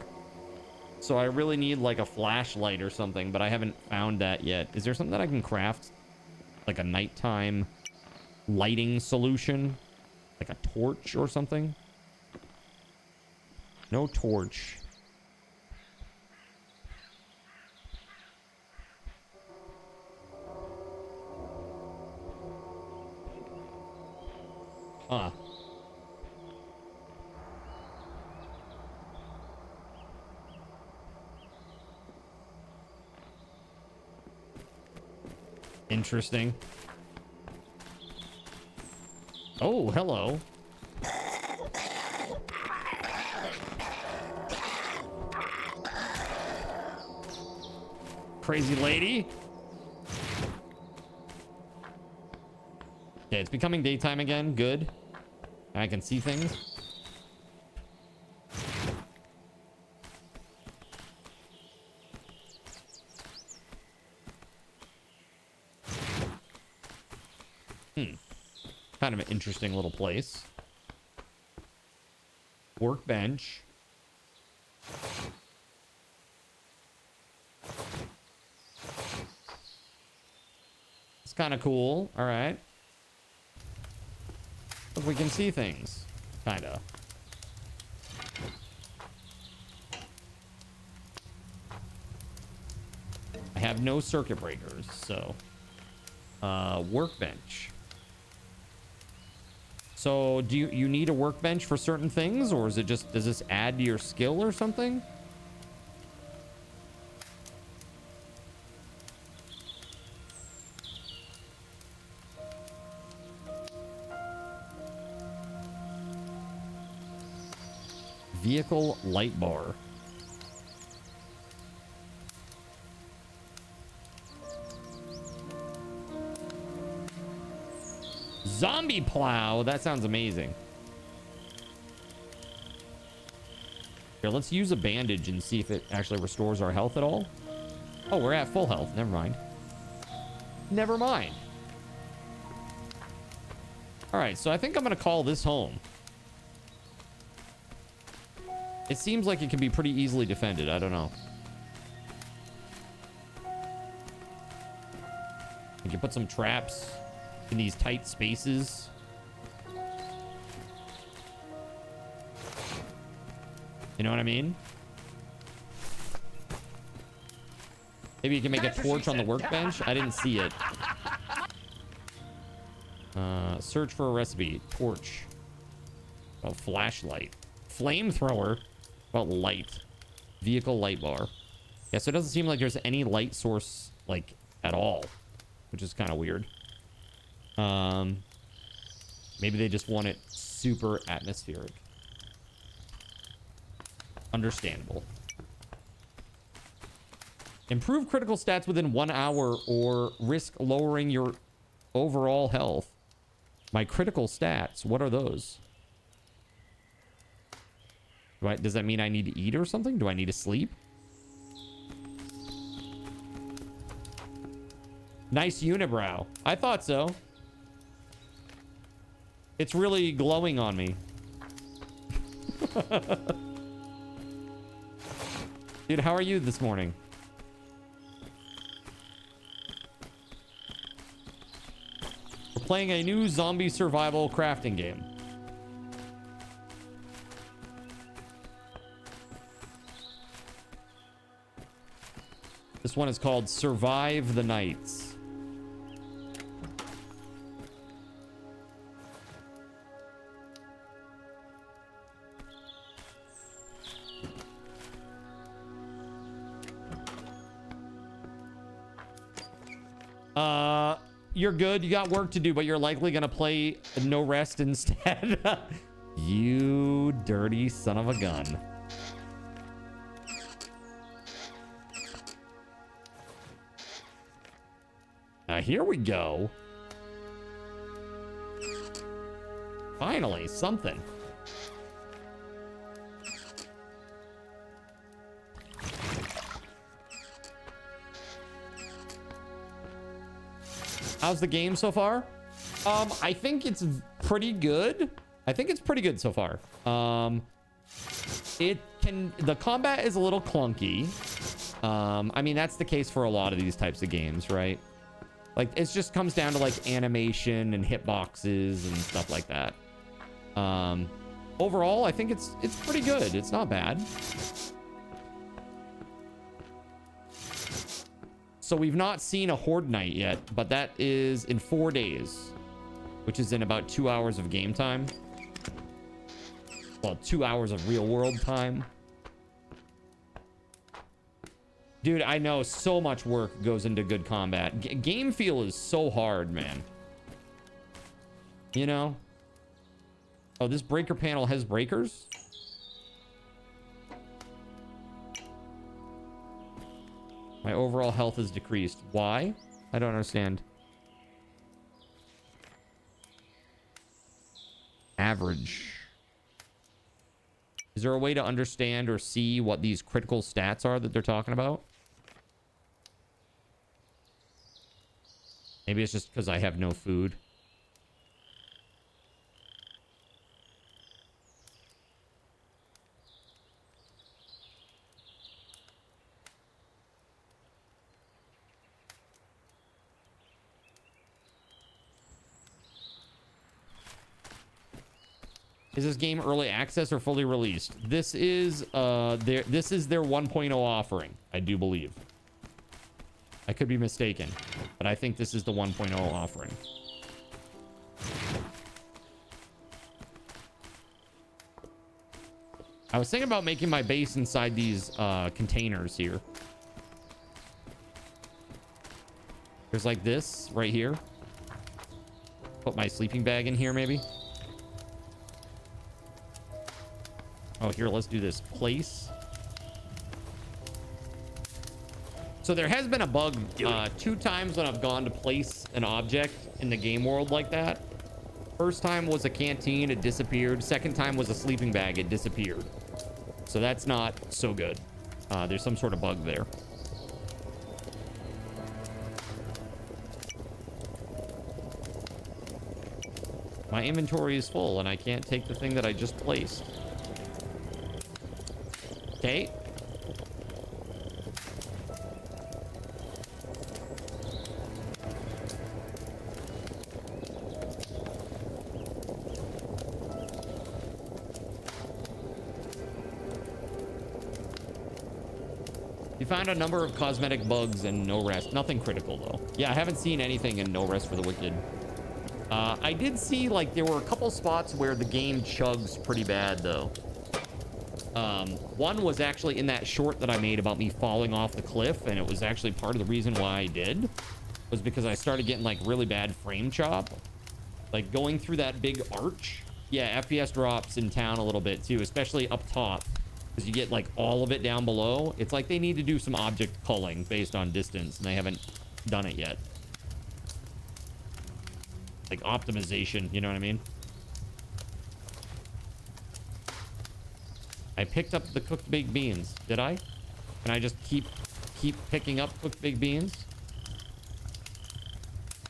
So I really need like a flashlight or something, but I haven't found that yet. Is there something that I can craft? Like a nighttime lighting solution? Like a torch or something? No torch. Huh. Interesting. Oh, hello. Crazy lady. Okay, it's becoming daytime again. Good. I can see things. Kind of an interesting little place. Workbench. It's kind of cool. All right. Look, we can see things. Kind of. I have no circuit breakers, so... workbench. So, do you need a workbench for certain things, or is it just, does this add to your skill or something? Vehicle light bar. Zombie plow. That sounds amazing. Here, let's use a bandage and see if it actually restores our health at all. Oh, we're at full health. Never mind. Never mind. All right, so I think I'm going to call this home. It seems like it can be pretty easily defended. I don't know. We can put some traps in these tight spaces. You know what I mean? Maybe you can make a torch on the workbench. I didn't see it. Search for a recipe. Torch. Oh, flashlight. Flamethrower. About light. Vehicle light bar. Yeah, so it doesn't seem like there's any light source, like, at all. Which is kind of weird. Maybe they just want it super atmospheric. Understandable. Improve critical stats within 1 hour or risk lowering your overall health. My critical stats, what are those? Does that mean I need to eat or something? Do I need to sleep? Nice unibrow. I thought so. It's really glowing on me. Dude, how are you this morning? We're playing a new zombie survival crafting game. This one is called Survive the Nights. You're good. You got work to do, but you're likely gonna play No Rest instead. You dirty son of a gun. Here we go. Finally, something. How's the game so far? I think it's pretty good. I think it's pretty good so far. The combat is a little clunky. I mean, that's the case for a lot of these types of games, right? Like, it just comes down to like animation and hitboxes and stuff like that. Overall, I think it's pretty good. It's not bad. So we've not seen a Horde Night yet, but that is in 4 days, which is in about 2 hours of game time. Well, 2 hours of real world time. Dude, I know so much work goes into good combat. Game feel is so hard, man. You know? Oh, this breaker panel has breakers? My overall health is decreased. Why? I don't understand. Average. Is there a way to understand or see what these critical stats are that they're talking about? Maybe it's just because I have no food. Is this game early access or fully released? This is their 1.0 offering, I do believe. I could be mistaken, but I think this is the 1.0 offering. I was thinking about making my base inside these containers here. There's like this right here. Put my sleeping bag in here maybe. Oh, here, let's do this. Place. So there has been a bug 2 times when I've gone to place an object in the game world like that. First time was a canteen, it disappeared. Second time was a sleeping bag, it disappeared. So that's not so good. There's some sort of bug there. My inventory is full and I can't take the thing that I just placed. Okay. You found a number of cosmetic bugs in No Rest. Nothing critical, though. Yeah, I haven't seen anything in No Rest for the Wicked. I did see, like, there were a couple spots where the game chugs pretty bad, though. One was actually in that short that I made about me falling off the cliff, and it was actually part of the reason why I did, was because I started getting, like, really bad frame chop. Like, going through that big arch. Yeah, FPS drops in town a little bit, too, especially up top. Because you get like all of it down below. It's like they need to do some object culling based on distance, and they haven't done it yet. Like optimization, you know what I mean? I picked up the cooked baked beans. Did I? Can I just keep picking up cooked baked beans?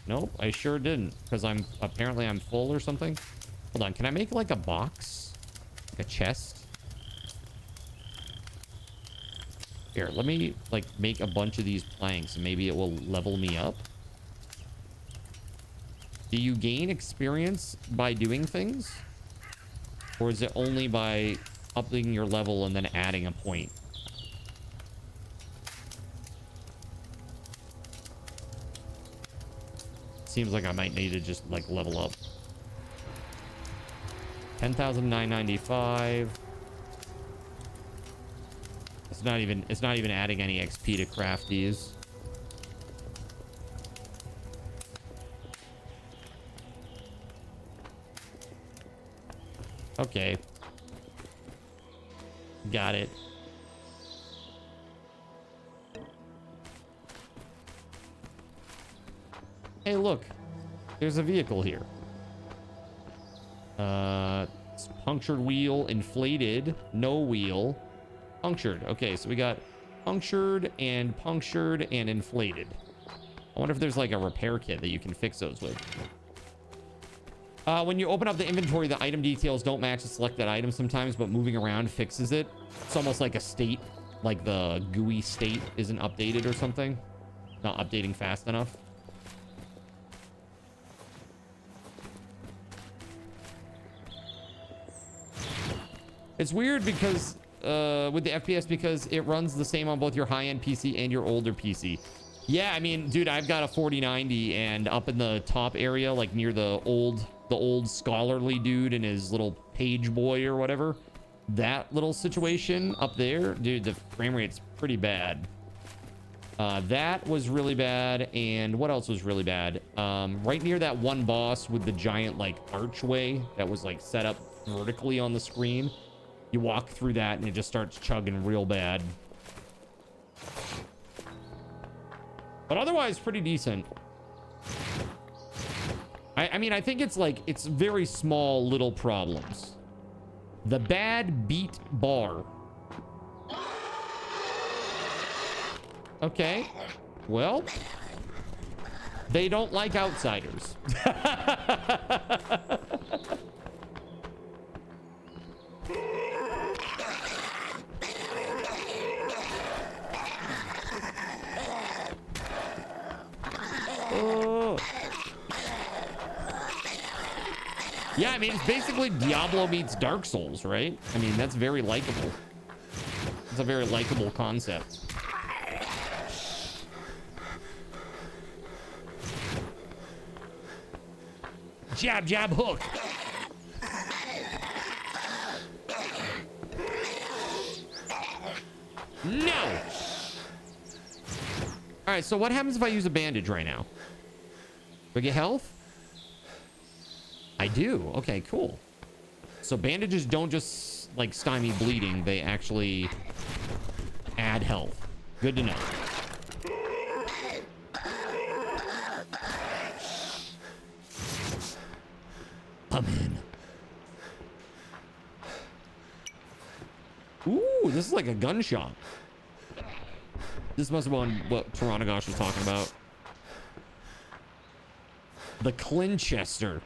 Nope, I sure didn't. Because I'm full or something. Hold on, can I make like a box? Like a chest? Here, let me like make a bunch of these planks and maybe it will level me up. Do you gain experience by doing things? Or is it only by upping your level and then adding a point? Seems like I might need to just like level up. 10,995. It's not even adding any XP to craft these. Okay. Got it. Hey, look. There's a vehicle here. It's punctured wheel, inflated, no wheel, punctured. Okay, so we got punctured and inflated. I wonder if there's like a repair kit that you can fix those with. When you open up the inventory, the item details don't match the selected item sometimes, but moving around fixes it. It's almost like a state, like the GUI state isn't updated or something. Not updating fast enough. It's weird because with the FPS, because it runs the same on both your high-end PC and your older PC. Yeah, I mean, dude, I've got a 4090, and up in the top area, like near the old scholarly dude and his little page boy or whatever, that little situation up there, dude, the frame rate's pretty bad. That was really bad, and what else was really bad? Right near that one boss with the giant like archway that was like set up vertically on the screen. You walk through that and it just starts chugging real bad. But otherwise, pretty decent. I mean, I think it's like, it's very small little problems. The bad beat bar. Okay. Well, they don't like outsiders. Yeah, I mean, it's basically Diablo meets Dark Souls, right? I mean, that's very likable. It's a very likable concept. Jab, jab, hook. No! All right, so what happens if I use a bandage right now? Do I get health? I do. Okay, cool. So bandages don't just like stymie bleeding, they actually add health. Good to know. I'm in. Ooh, this is like a gunshot. This must have been what Piranhagosh was talking about. The Clinchester.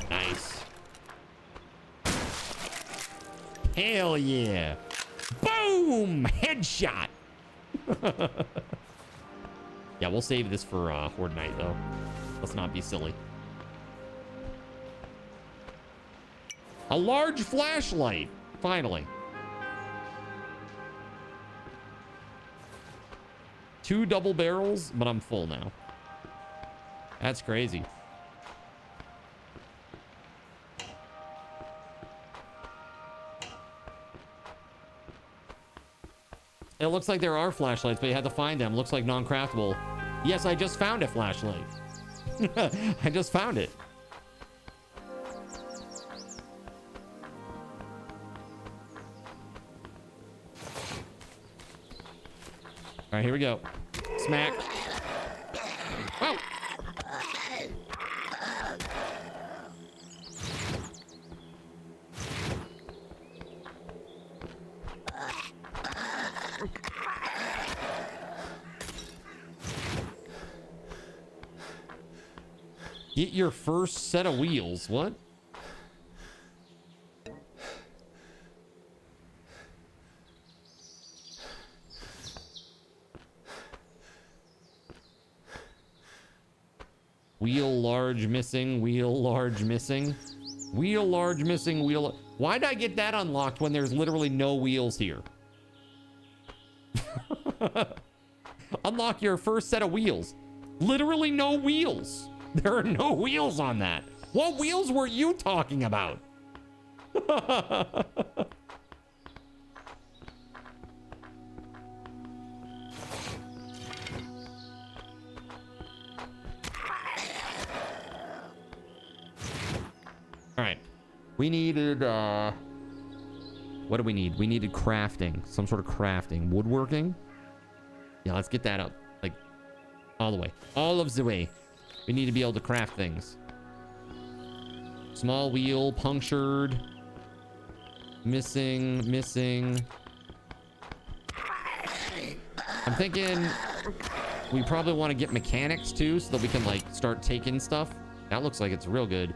Nice. Hell yeah. Boom! Headshot. Yeah, we'll save this for Horde Night, though. Let's not be silly. A large flashlight. Finally. 2 double barrels, but I'm full now. That's crazy. It looks like there are flashlights, but you had to find them. Looks like non-craftable. Yes, I just found a flashlight. I just found it. All right, here we go. Smack. Whoa. Get your first set of wheels. What? Wheel large missing, wheel large missing. Wheel large missing, wheel. Why'd I get that unlocked when there's literally no wheels here? Unlock your first set of wheels. Literally no wheels. There are no wheels on that. What wheels were you talking about? We needed, what do we need? We needed crafting. Some sort of crafting. Woodworking? Yeah, let's get that up. Like, all the way. All of the way. We need to be able to craft things. Small wheel, punctured. Missing. I'm thinking we probably want to get mechanics too, so that we can like start taking stuff. That looks like it's real good.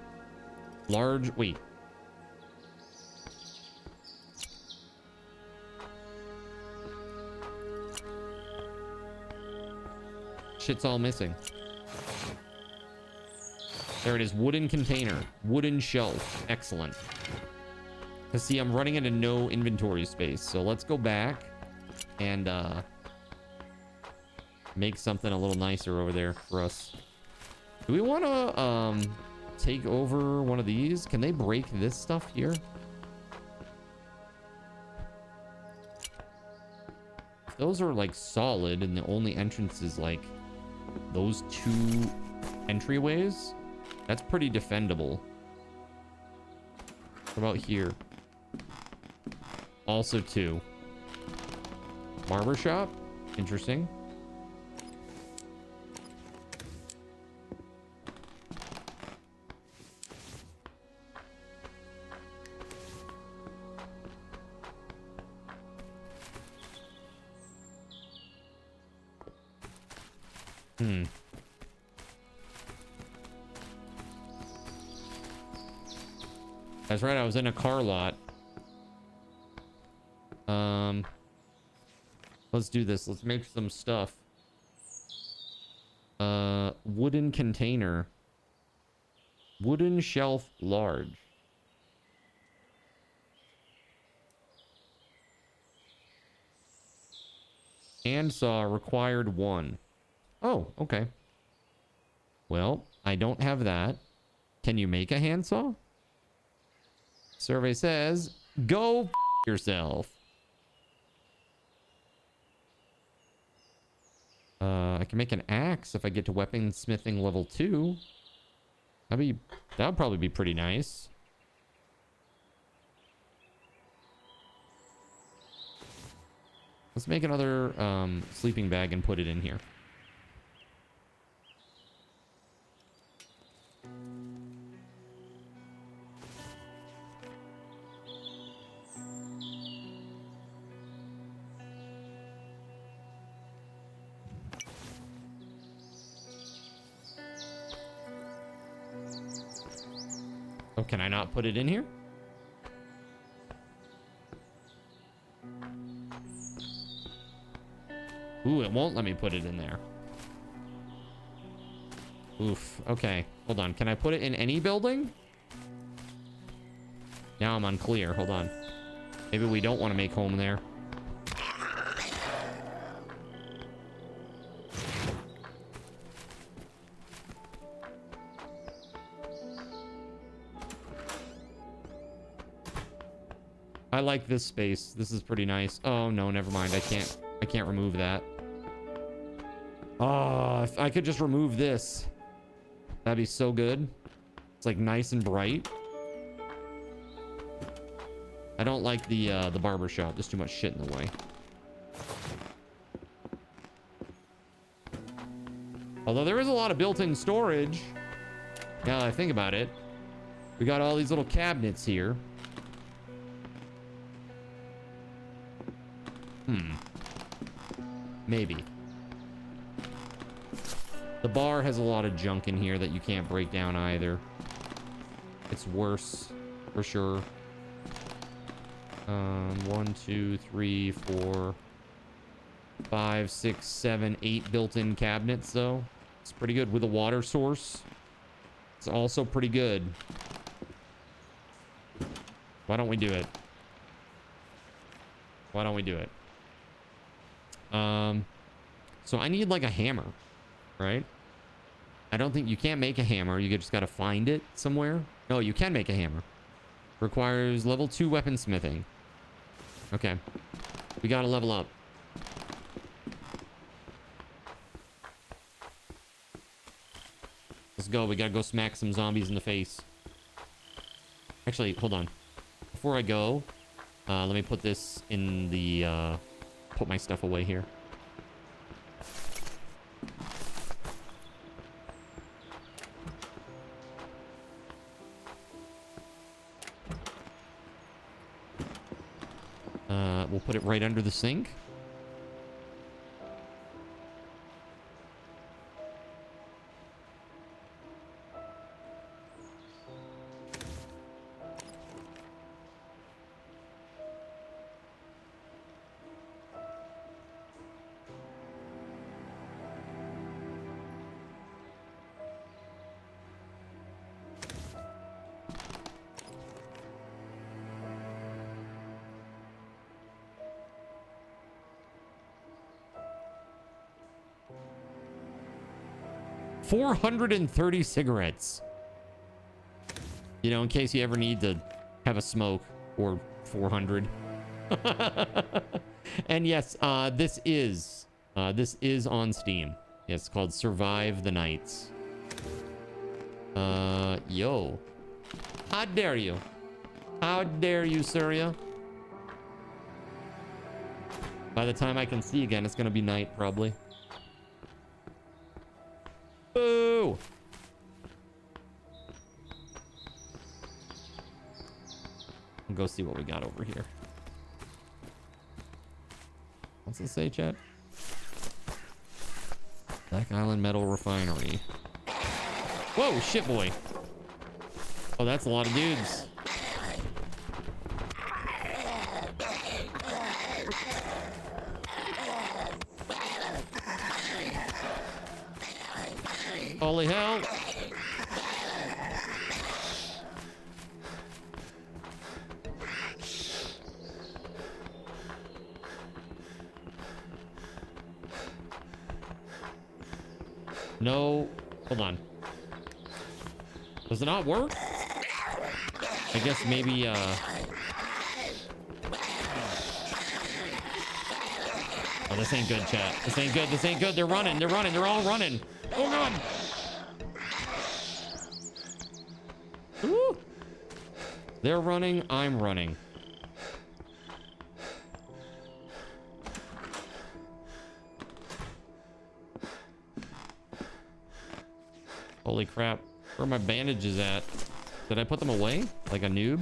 Large, wait. Shit's all missing. There it is. Wooden container. Wooden shelf. Excellent. Because see, I'm running into no inventory space. So let's go back and make something a little nicer over there for us. Do we want to take over one of these? Can they break this stuff here? Those are like solid and the only entrance is like those two entryways. That's pretty defendable. What about here? Also two. Barbershop? Interesting. That's right, I was in a car lot. Let's do this. Let's make some stuff. Wooden container. Wooden shelf large. Handsaw required 1. Oh, okay. Well, I don't have that. Can you make a handsaw? Survey says, go yourself. I can make an axe if I get to weaponsmithing level 2. That would probably be pretty nice. Let's make another sleeping bag and put it in here. Oh, can I not put it in here? Ooh, it won't let me put it in there. Oof. Okay. Hold on. Can I put it in any building? Now I'm unclear. Hold on. Maybe we don't want to make home there. I like this space. This is pretty nice. Oh no, never mind. I can't remove that. Oh, if I could just remove this. That'd be so good. It's like nice and bright. I don't like the barber shop. There's too much shit in the way. Although there is a lot of built-in storage. Now that I think about it. We got all these little cabinets here. Maybe. The bar has a lot of junk in here that you can't break down either. It's worse, for sure. 1, 2, 3, 4, 5, 6, 7, 8 built-in cabinets, though. It's pretty good with a water source. It's also pretty good. Why don't we do it? Why don't we do it? So I need like a hammer, right? I don't think you can't make a hammer. You just got to find it somewhere. No, you can make a hammer. Requires level 2 weaponsmithing. Okay. We got to level up. Let's go. We got to go smack some zombies in the face. Actually, hold on. Before I go, let me put this in the, put my stuff away here. We'll put it right under the sink. $430 cigarettes. You know, in case you ever need to have a smoke, or 400. And yes, this is on Steam. Yeah, it's called Survive the Nights. Yo. How dare you? How dare you, Surya? By the time I can see again, it's gonna be night, probably. Boo! I'll go see what we got over here. What's it say, chat? Black Island Metal Refinery. Whoa, shit boy. Oh, that's a lot of dudes. Holy hell. No, hold on. Does it not work? I guess maybe, oh, this ain't good, chat. This ain't good. This ain't good. They're running. They're running. They're all running. Oh, God. Ooh. They're running. I'm running. Holy crap. Where are my bandages at? Did I put them away? Like a noob?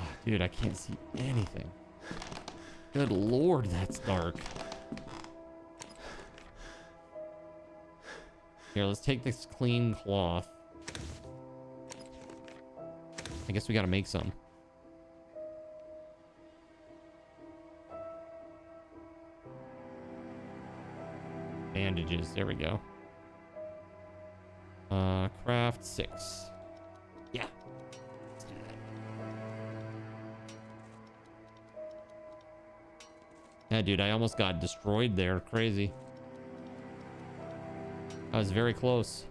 Oh, dude, I can't see anything. Good lord, that's dark. Here, let's take this clean cloth. I guess we gotta make some. Bandages, there we go. Craft 6. Yeah. Let's do that. Yeah, dude, I almost got destroyed there. Crazy. I was very close.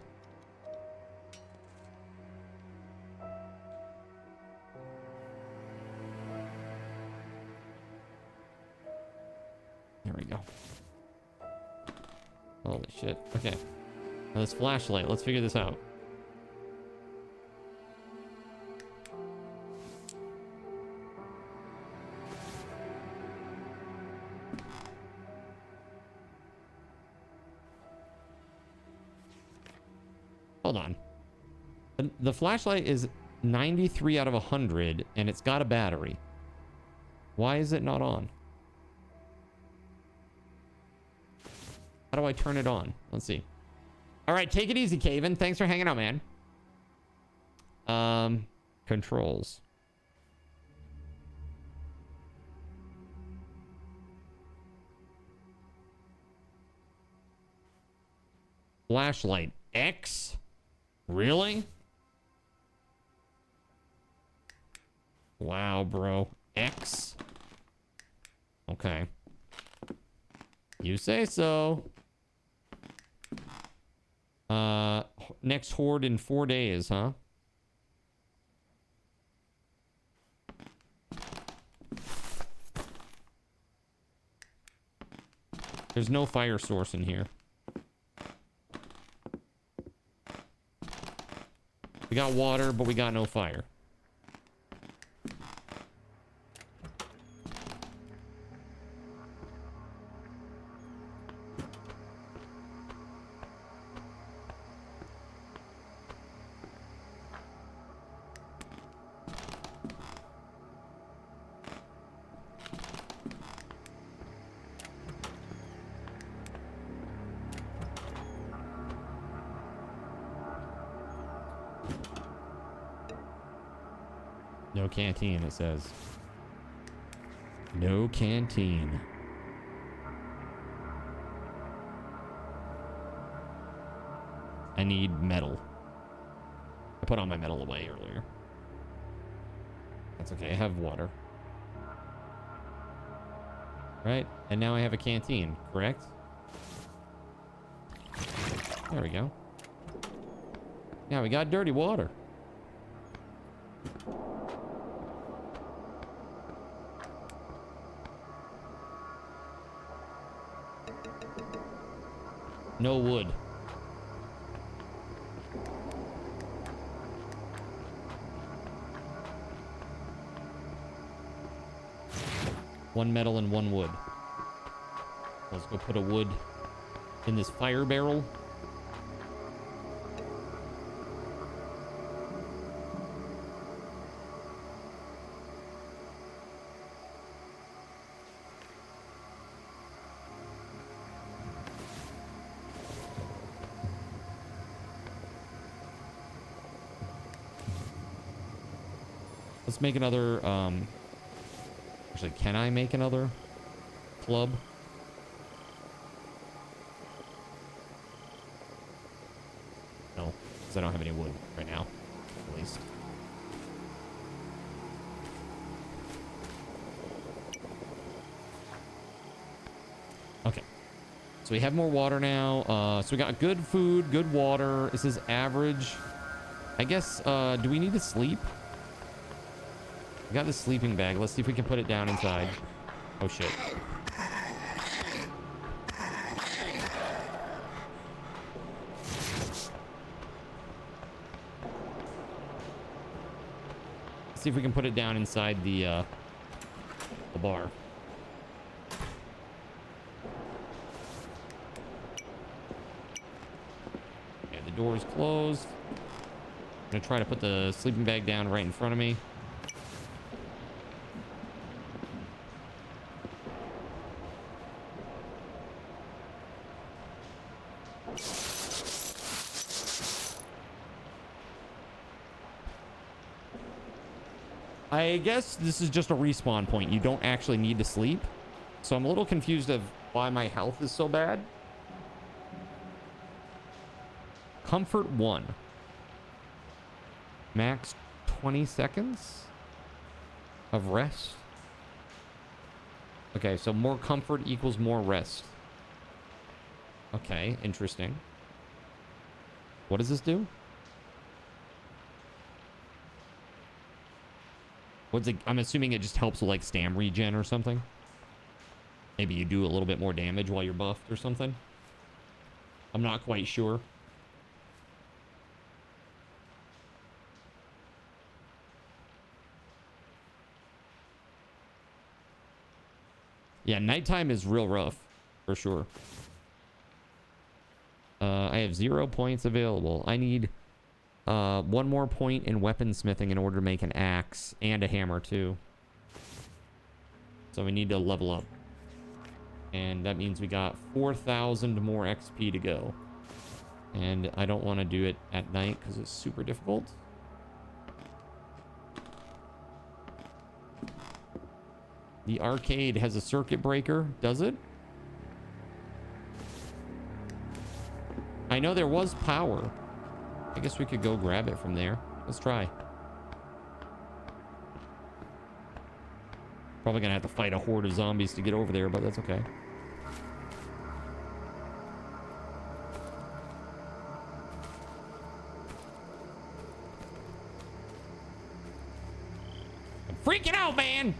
There we go. Holy shit. Okay. Now this flashlight. Let's figure this out. Hold on. The flashlight is 93 out of 100 and it's got a battery. Why is it not on? How do I turn it on? Let's see. All right, take it easy, Caven. Thanks for hanging out, man. Controls. Flashlight X? Really? Wow, bro. X? Okay. You say so. Next horde in 4 days, huh? There's no fire source in here. We got water, but we got no fire. No canteen, it says. No canteen. I need metal. I put all my metal away earlier. That's okay, I have water. Right, and now I have a canteen, correct? There we go. Now we got dirty water. No wood. One metal and one wood. Let's go put a wood in this fire barrel. Let's make another, actually, can I make another club? No, because I don't have any wood right now, at least. Okay. So we have more water now. So we got good food, good water. This is average. I guess, do we need to sleep? We got this sleeping bag. Let's see if we can put it down inside. Oh, shit. Let's see if we can put it down inside the bar. Okay, the door is closed. I'm gonna try to put the sleeping bag down right in front of me. I guess this is just a respawn point. You don't actually need to sleep. So I'm a little confused of why my health is so bad. Comfort 1. Max 20 seconds of rest. Okay, so more comfort equals more rest. Okay, interesting. What does this do? What's it? I'm assuming it just helps with like stam regen or something. Maybe you do a little bit more damage while you're buffed or something. I'm not quite sure. Yeah, nighttime is real rough, for sure. I have 0 points available. I need 1 more point in weaponsmithing in order to make an axe and a hammer too. So we need to level up. And that means we got 4,000 more XP to go. And I don't want to do it at night because it's super difficult. The arcade has a circuit breaker, does it? I know there was power. I guess we could go grab it from there. Let's try. Probably gonna have to fight a horde of zombies to get over there, but that's okay. I'm freaking out, man!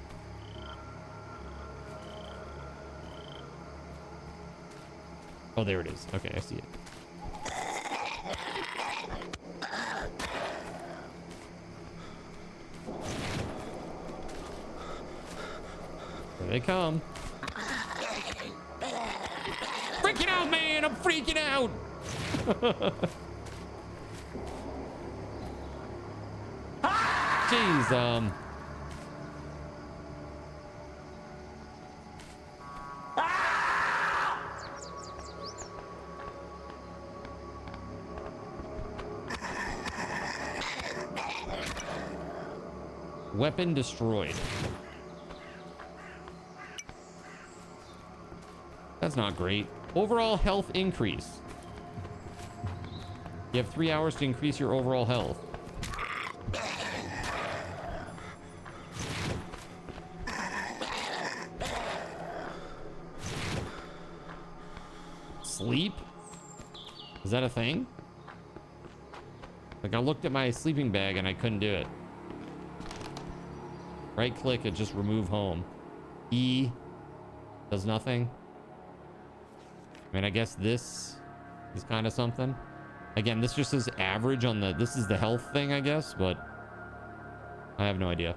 Oh, there it is. Okay, I see it. Here they come. Freaking out, man! I'm freaking out! Jeez, weapon destroyed. That's not great. Overall health increase. You have 3 hours to increase your overall health. Sleep? Is that a thing? Like, I looked at my sleeping bag and I couldn't do it. Right click and just remove home. E does nothing. I mean, I guess this is kind of something. Again, this just is average on the... This is the health thing, I guess, but... I have no idea.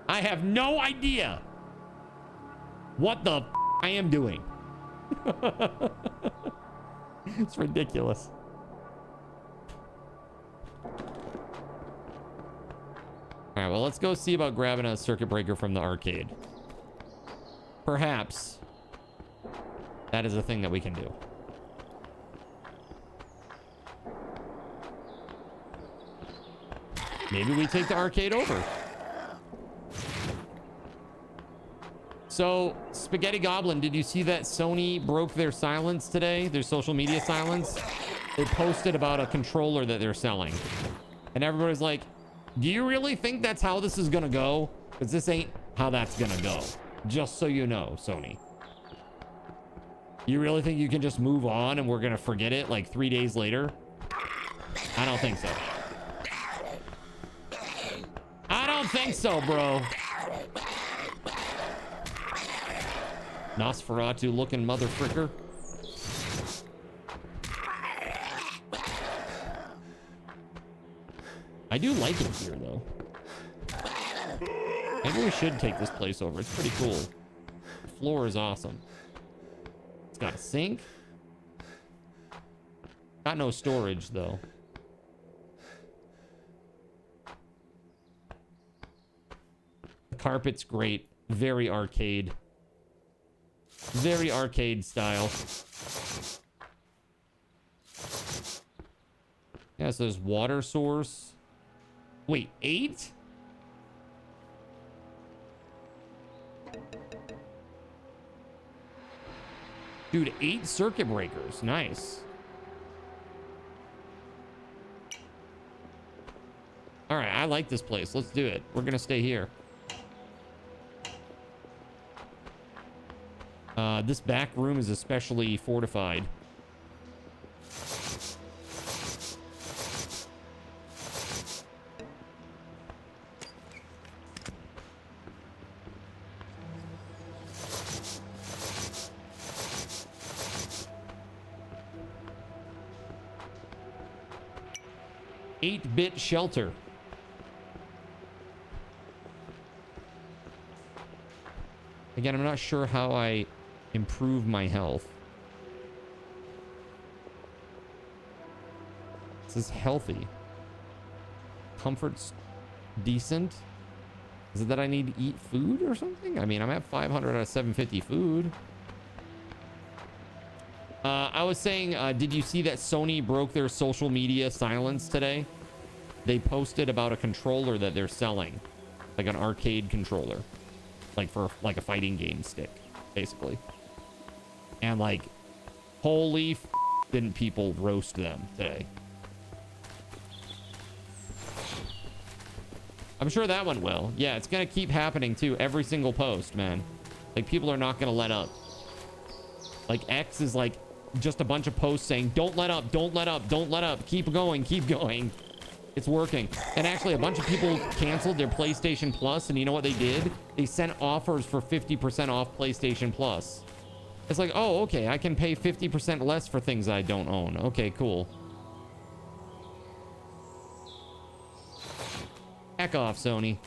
I have no idea what the I am doing. It's ridiculous. All right, well, let's go see about grabbing a circuit breaker from the arcade. Perhaps that is a thing that we can do. Maybe we take the arcade over. So, Spaghetti Goblin, did you see that Sony broke their silence today? Their social media silence? They posted about a controller that they're selling. And everybody's like, do you really think that's how this is gonna go? Because this ain't how that's gonna go. Just so you know, Sony. You really think you can just move on and we're gonna forget it like 3 days later? I don't think so. I don't think so, bro. Nosferatu looking motherfricker. I do like it here, though. Maybe we should take this place over. It's pretty cool. The floor is awesome. It's got a sink. Got no storage, though. The carpet's great. Very arcade. Very arcade style. Yeah, so there's water source. Wait, 8? Dude, 8 circuit breakers. Nice. All right, I like this place. Let's do it. We're gonna stay here. This back room is especially fortified. Eight-bit shelter. Again, I'm not sure how I improve my health. This is healthy. Comfort's decent. Is it that I need to eat food or something? I mean, I'm at 500 out of 750 food. I was saying, did you see that Sony broke their social media silence today? They posted about a controller that they're selling. Like an arcade controller. Like for like a fighting game stick, basically. And like, holy f didn't people roast them today. I'm sure that one will. Yeah, it's gonna keep happening too. Every single post, man. Like, people are not gonna let up. Like, X is like just a bunch of posts saying, don't let up, don't let up, don't let up. Keep going, keep going. It's working. And actually, a bunch of people canceled their PlayStation Plus, and you know what they did? They sent offers for 50% off PlayStation Plus. It's like, oh, okay, I can pay 50% less for things I don't own. Okay, cool. Heck off, Sony.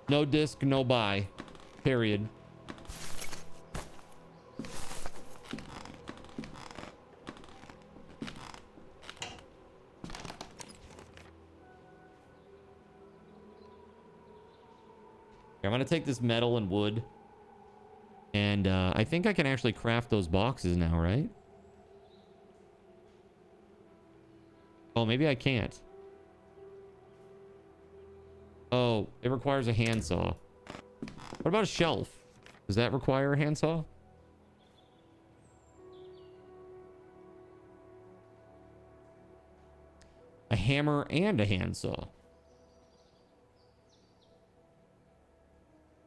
No disc, no buy. Period. I'm gonna take this metal and wood. And I think I can actually craft those boxes now, right? Oh, maybe I can't. Oh, it requires a handsaw. What about a shelf? Does that require a handsaw? A hammer and a handsaw.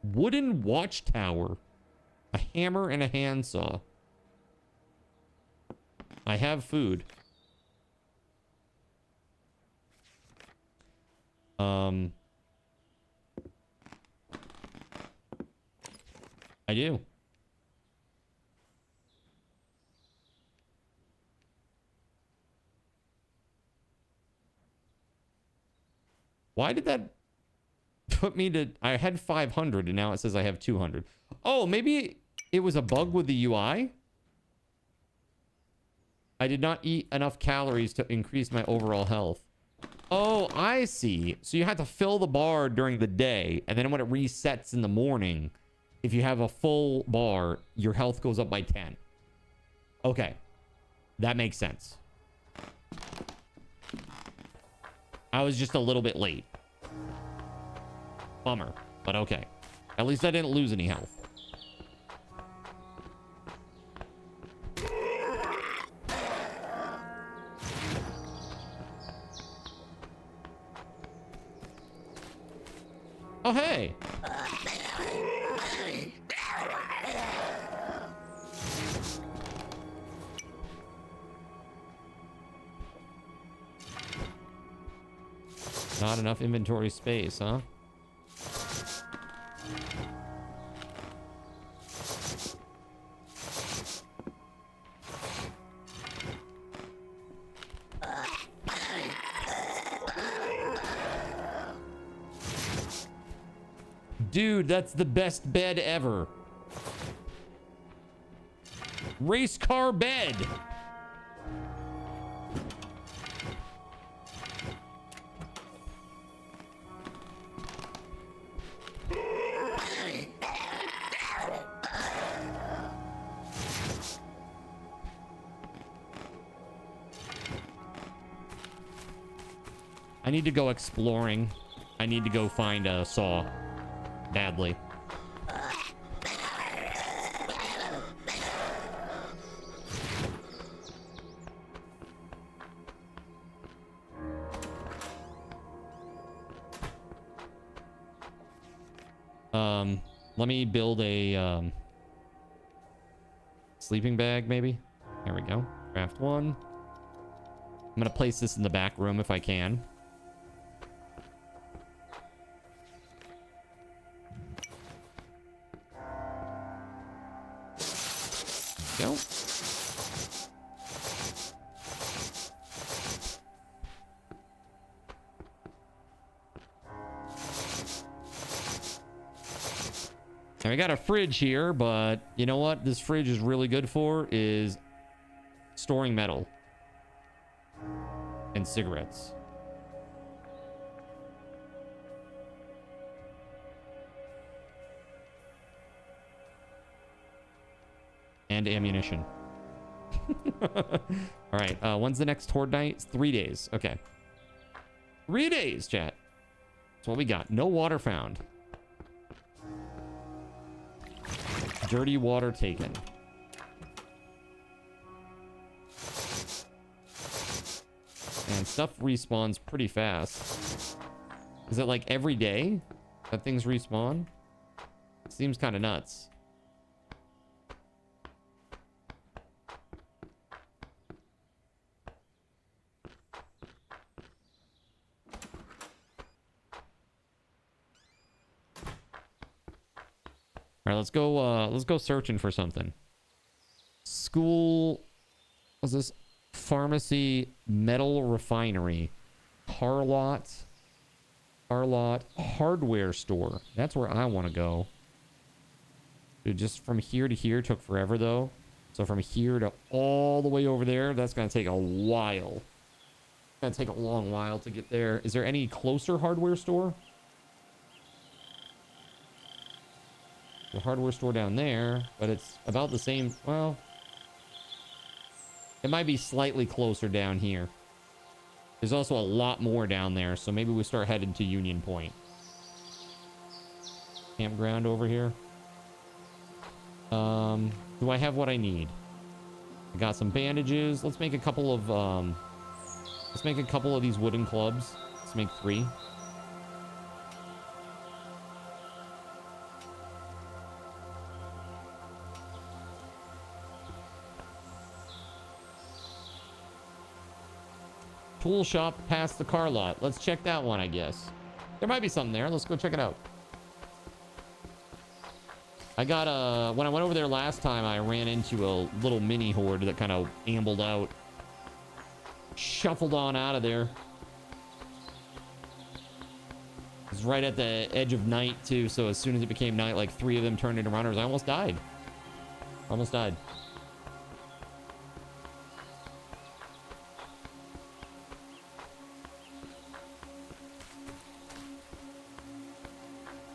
Wooden watchtower. A hammer and a handsaw. I have food. I do. Why did that put me to... I had 500 and now it says I have 200. Oh, maybe it was a bug with the UI? I did not eat enough calories to increase my overall health. Oh, I see. So you have to fill the bar during the day, and then when it resets in the morning, if you have a full bar, your health goes up by 10. Okay. That makes sense. I was just a little bit late. Bummer, but okay. At least I didn't lose any health. Oh, hey. Not enough inventory space, huh? Dude, that's the best bed ever. Race car bed. I need to go exploring. I need to go find a saw. Badly. Let me build a sleeping bag, maybe. There we go. Craft one. I'm gonna place this in the back room if I can. Go. Now we got a fridge here, but you know what this fridge is really good for is storing metal and cigarettes. And ammunition. All right. When's the next horde night? It's 3 days. Okay. 3 days, chat. That's what we got. No water found. Dirty water taken. And stuff respawns pretty fast. Is it like every day that things respawn? It seems kind of nuts. All right, let's go searching for something. School, what's this? Pharmacy, metal refinery, car lot, Car lot, hardware store. That's where I want to go. Dude, just from here to here took forever though. So from here to all the way over there, that's going to take a while. It's going to take a long while to get there. Is there any closer hardware store? The hardware store down there, but it's about the same. Well, it might be slightly closer down here. There's also a lot more down there, so maybe we start heading to Union Point. Campground over here. Do I have what I need? I got some bandages. Let's make a couple of these wooden clubs. Let's make 3. Tool shop past the car lot. Let's check that one, I guess. There might be something there. Let's go check it out. I got when I went over there last time, I ran into a little mini horde that kind of ambled out. Shuffled on out of there. It was right at the edge of night too, so as soon as it became night, like 3 of them turned into runners. I almost died. Almost died.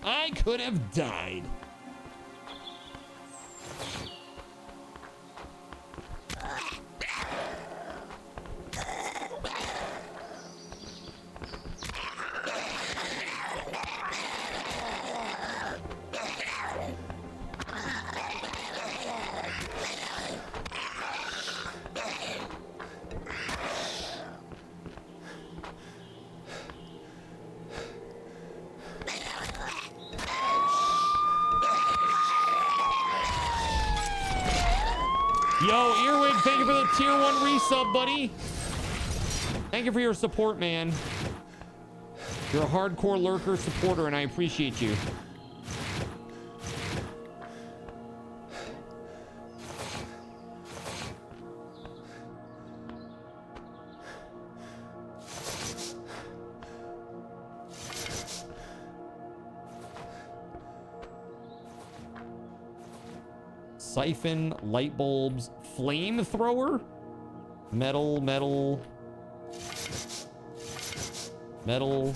I could have died. Yo, Earwig, thank you for the tier 1 resub, buddy. Thank you for your support, man. You're a hardcore lurker supporter, and I appreciate you. Siphon, light bulbs, flamethrower, metal, metal, metal.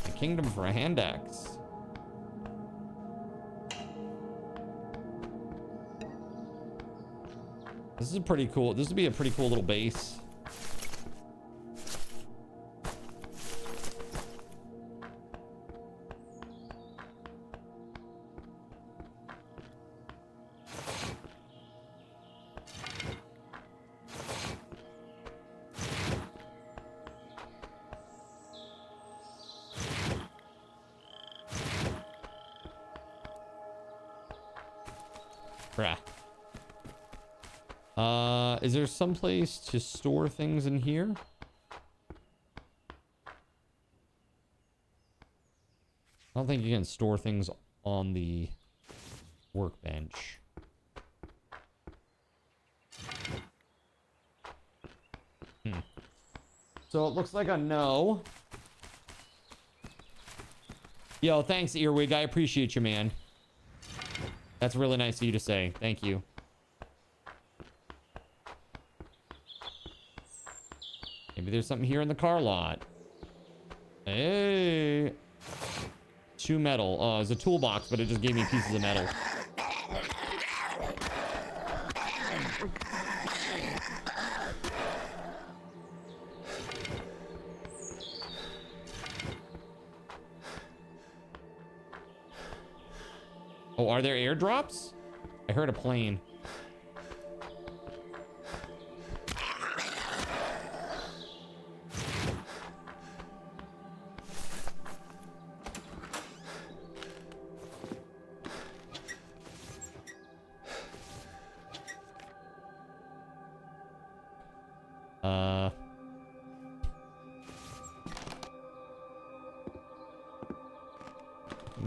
The kingdom for a hand axe. This is pretty cool. This would be a pretty cool little base. Is there some place to store things in here? I don't think you can store things on the workbench. So it looks like a no. Yo, thanks, Earwig. I appreciate you, man. That's really nice of you to say. Thank you. Maybe there's something here in the car lot. Hey. 2 metal. Oh, it's a toolbox, but it just gave me pieces of metal. Oh, are there airdrops? I heard a plane.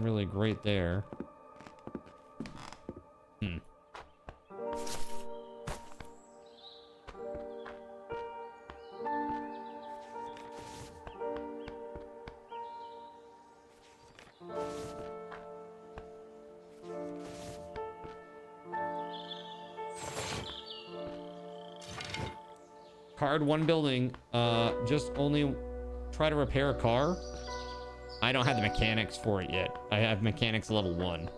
Really great there. Card 1 building. Just only try to repair a car. I don't have the mechanics for it yet. I have mechanics level 1.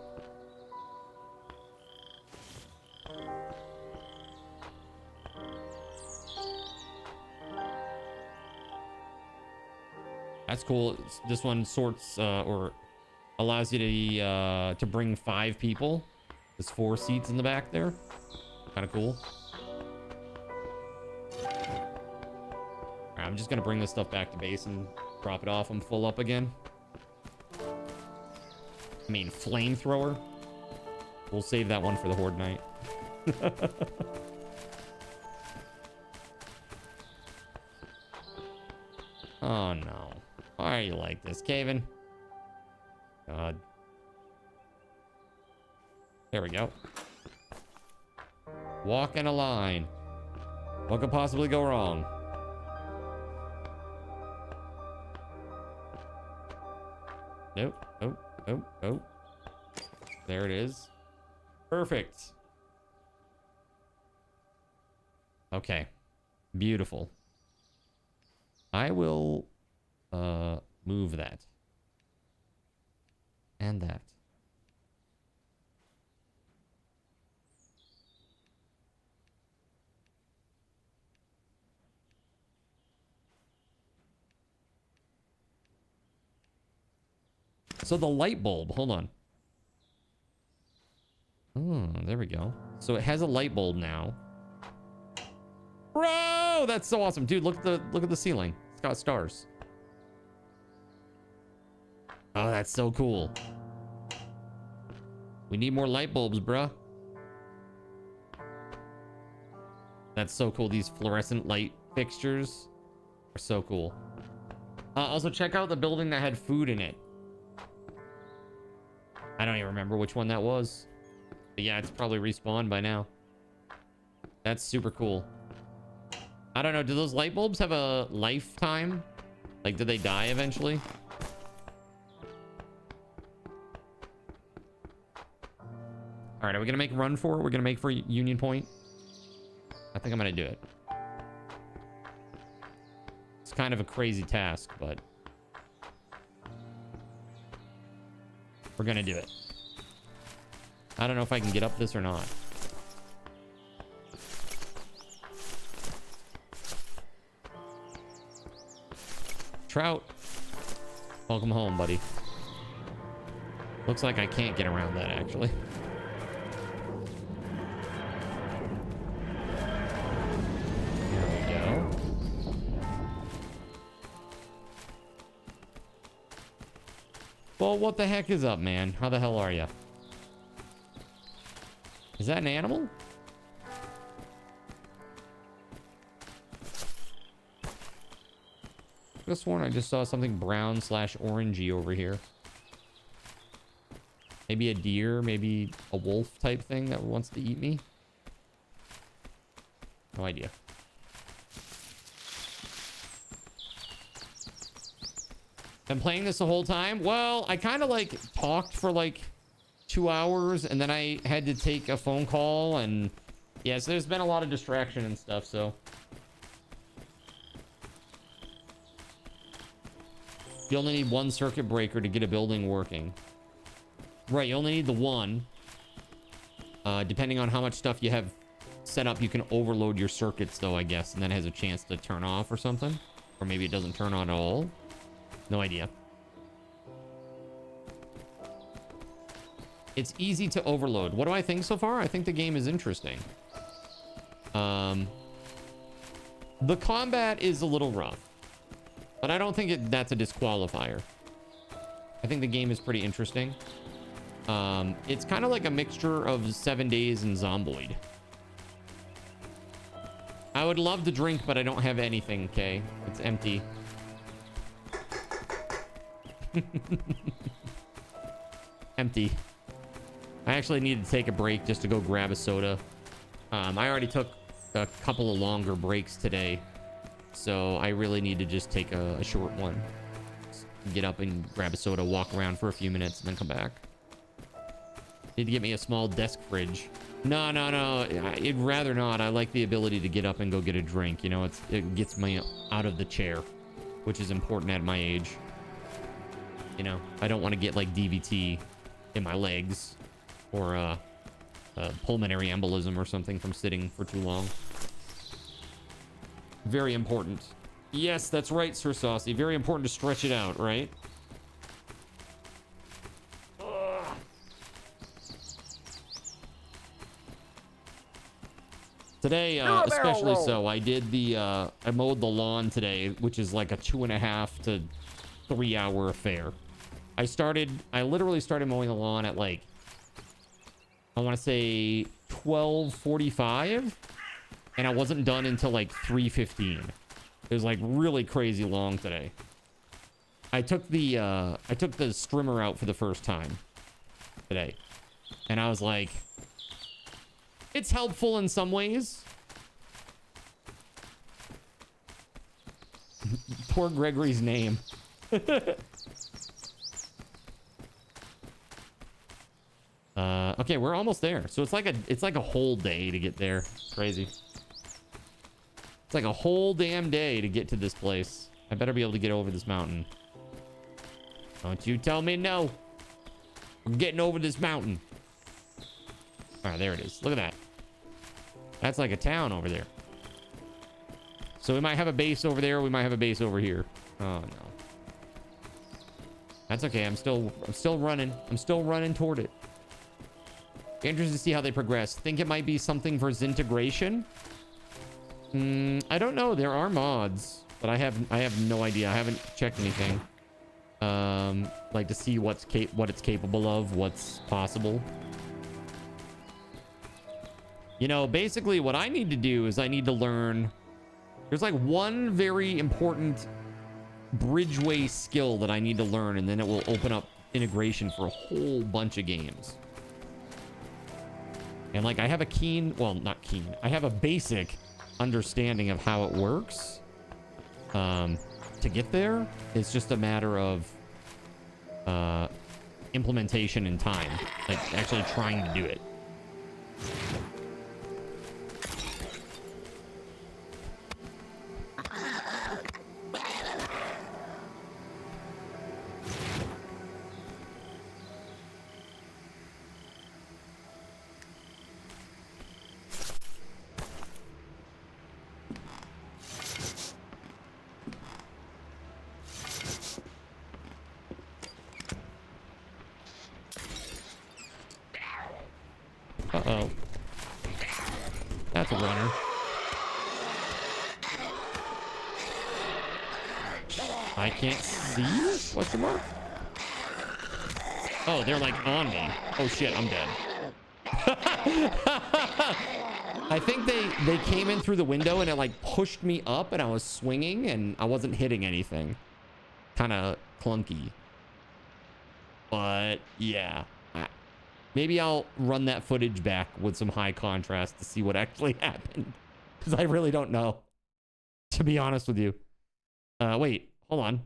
That's cool. This one sorts or allows you to bring 5 people. There's 4 seats in the back there. Kind of cool. All right, I'm just gonna bring this stuff back to base and drop it off. I'm full up again. I mean, flamethrower. We'll save that one for the Horde night. Oh no. Why are you like this, GabeN? God. There we go. Walk in a line. What could possibly go wrong? Nope. Oh, oh, oh. There it is. Perfect. Okay. Beautiful. I will move that. And that. So the light bulb, hold on. Oh, there we go. So it has a light bulb now. Bro, that's so awesome. Dude, look at the ceiling. It's got stars. Oh, that's so cool. We need more light bulbs, bruh. That's so cool. These fluorescent light fixtures are so cool. Also, check out the building that had food in it. I don't even remember which one that was. But yeah, it's probably respawned by now. That's super cool. I don't know. Do those light bulbs have a lifetime? Like, do they die eventually? All right, are we going to make a run for it? We're going to make for Union Point? I think I'm going to do it. It's kind of a crazy task, but we're going to do it. I don't know if I can get up this or not. Trout, welcome home, buddy. Looks like I can't get around that, actually. There we go. Well, what the heck is up, man? How the hell are you? Is that an animal? I sworn I just saw something brown / orangey over here. Maybe a deer, maybe a wolf type thing that wants to eat me. No idea. Been playing this the whole time. Well, I kind of like talked for like 2 hours and then I had to take a phone call and yeah, so there's been a lot of distraction and stuff, so. You only need 1 circuit breaker to get a building working. Right, you only need the 1. Depending on how much stuff you have set up, you can overload your circuits though, I guess, and then it has a chance to turn off or something. Or maybe it doesn't turn on at all. No idea. It's easy to overload. What do I think so far? I think the game is interesting. The combat is a little rough. But I don't think that's a disqualifier. I think the game is pretty interesting. It's kind of like a mixture of 7 Days and Zomboid. I would love to drink, but I don't have anything, okay? It's empty. Empty. I actually need to take a break just to go grab a soda. I already took a couple of longer breaks today. So I really need to just take a short one. Just get up and grab a soda, walk around for a few minutes, and then come back. Need to get me a small desk fridge. No, no, no. I'd rather not. I like the ability to get up and go get a drink. You know, it gets me out of the chair, which is important at my age. You know, I don't want to get like DVT in my legs or a pulmonary embolism or something from sitting for too long. Very important. Yes, that's right, Sir Saucy. Very important to stretch it out, right? Today, especially so, I did the, I mowed the lawn today, which is like a 2.5 to 3 hour affair. I literally started mowing the lawn at like, I want to say 12:45, and I wasn't done until like 3:15. It was like really crazy long today. I took the strimmer out for the first time today, and I was like, it's helpful in some ways. Poor Gregory's name. Okay, we're almost there. So it's like a whole day to get there. Crazy. It's like a whole damn day to get to this place. I better be able to get over this mountain. Don't you tell me no. We're getting over this mountain. All right, there it is. Look at that. That's like a town over there. So we might have a base over there. We might have a base over here. Oh no. That's okay. I'm still running. I'm still running toward it. Interested to see how they progress. Think it might be something for Zintegration. I don't know. There are mods, but I have no idea. I haven't checked anything. Like to see what it's capable of, what's possible. You know, basically what I need to do is I need to learn. There's like one very important bridgeway skill that I need to learn, and then it will open up integration for a whole bunch of games. And like I have a I have a basic understanding of how it works. To get there, it's just a matter of implementation and time, like actually trying to do it. Uh-oh. That's a runner. I can't see? What's the mark? Oh, they're like on me. Oh shit, I'm dead. I think they came in through the window and it like pushed me up and I was swinging and I wasn't hitting anything. Kind of clunky. But yeah. Maybe I'll run that footage back with some high contrast to see what actually happened. Because I really don't know. To be honest with you. Wait, hold on.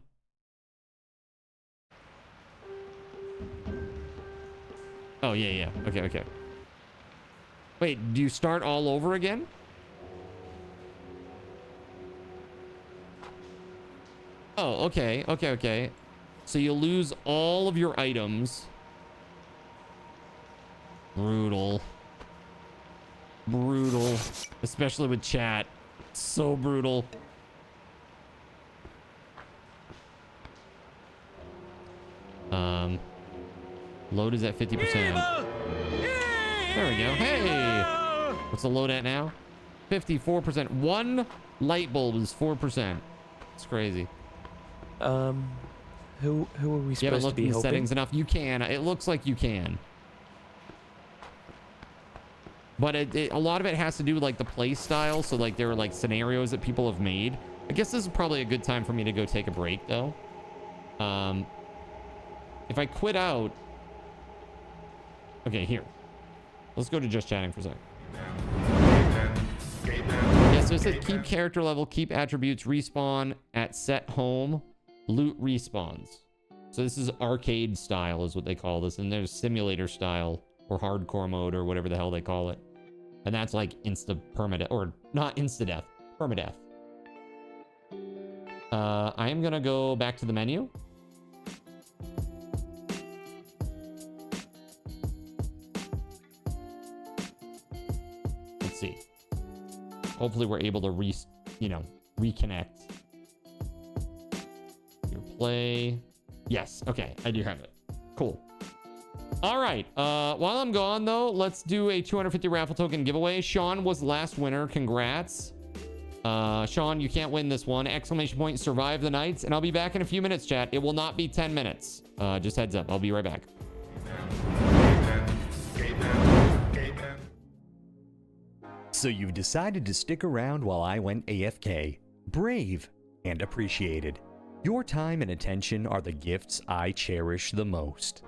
Oh, yeah. Okay. Wait, do you start all over again? Oh, okay. So you lose all of your items. Brutal. Especially with chat. So brutal. Load is at 50%. There we go. Hey! What's the load at now? 54%. One light bulb is 4%. It's crazy. Who are we supposed to be helping? You haven't looked in the settings enough. You can. It looks like you can. But a lot of it has to do with like the play style. So like there are like scenarios that people have made. I guess this is probably a good time for me to go take a break though. If I quit out. Okay, here. Let's go to just chatting for a second. Yeah, so it says keep character level, keep attributes, respawn at set home, loot respawns. So this is arcade style is what they call this. And there's simulator style or hardcore mode or whatever the hell they call it. And that's like insta-permadeath, or not insta-death, permadeath. I am gonna go back to the menu. Let's see. Hopefully we're able to reconnect. Your play. Yes, okay, I do have it. Cool. All right, while I'm gone though, let's do a 250 raffle token giveaway. Sean was the last winner. Congrats. Sean, you can't win this one. Exclamation point, survive the nights. And I'll be back in a few minutes, chat. It will not be 10 minutes. Just heads up. I'll be right back. So you've decided to stick around while I went AFK. Brave and appreciated. Your time and attention are the gifts I cherish the most.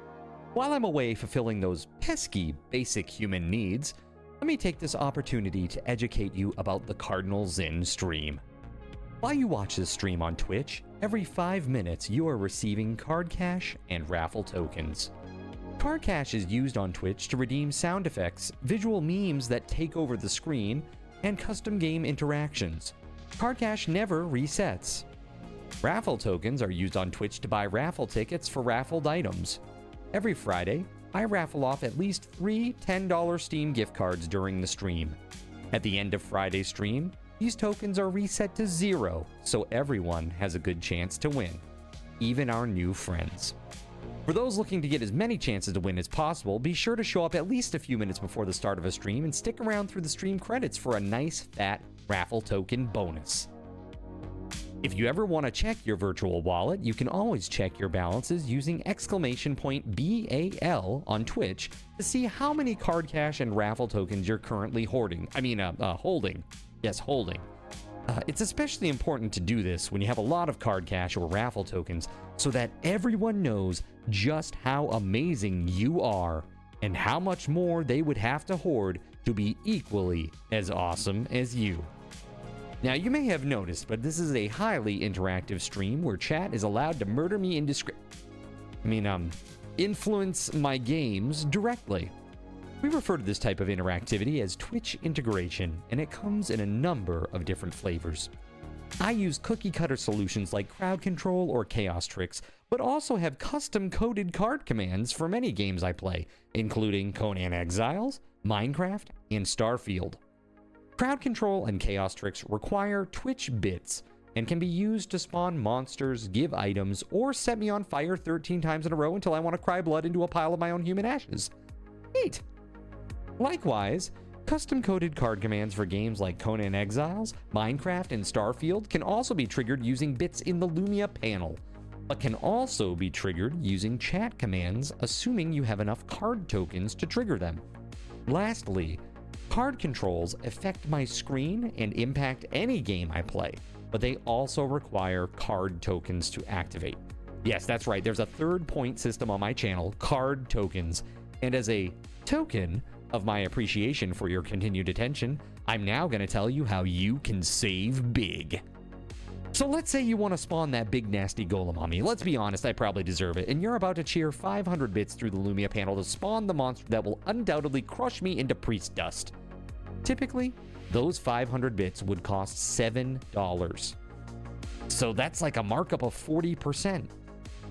While I'm away fulfilling those pesky basic human needs, let me take this opportunity to educate you about the Cardinal Zin stream. While you watch this stream on Twitch, every 5 minutes you are receiving card cash and raffle tokens. Card cash is used on Twitch to redeem sound effects, visual memes that take over the screen, and custom game interactions. Card cash never resets. Raffle tokens are used on Twitch to buy raffle tickets for raffled items. Every Friday, I raffle off at least 3 $10 Steam gift cards during the stream. At the end of Friday's stream, these tokens are reset to 0, so everyone has a good chance to win, even our new friends. For those looking to get as many chances to win as possible, be sure to show up at least a few minutes before the start of a stream and stick around through the stream credits for a nice fat raffle token bonus. If you ever want to check your virtual wallet, you can always check your balances using !BAL on Twitch to see how many card cash and raffle tokens you're currently holding. Yes, holding. It's especially important to do this when you have a lot of card cash or raffle tokens so that everyone knows just how amazing you are and how much more they would have to hoard to be equally as awesome as you. Now, you may have noticed, but this is a highly interactive stream where chat is allowed to murder me influence my games directly. We refer to this type of interactivity as Twitch integration, and it comes in a number of different flavors. I use cookie-cutter solutions like crowd control or chaos tricks, but also have custom-coded card commands for many games I play, including Conan Exiles, Minecraft, and Starfield. Crowd control and chaos tricks require Twitch bits and can be used to spawn monsters, give items, or set me on fire 13 times in a row until I want to cry blood into a pile of my own human ashes. Neat! Likewise, custom-coded card commands for games like Conan Exiles, Minecraft, and Starfield can also be triggered using bits in the Lumia panel, but can also be triggered using chat commands, assuming you have enough card tokens to trigger them. Lastly, card controls affect my screen and impact any game I play, but they also require card tokens to activate. Yes, that's right, there's a third point system on my channel, card tokens, and as a token of my appreciation for your continued attention, I'm now going to tell you how you can save big. So let's say you want to spawn that big nasty golem on me. Let's be honest, I probably deserve it. And you're about to cheer 500 bits through the Lumia panel to spawn the monster that will undoubtedly crush me into priest dust. Typically, those 500 bits would cost $7. So that's like a markup of 40%.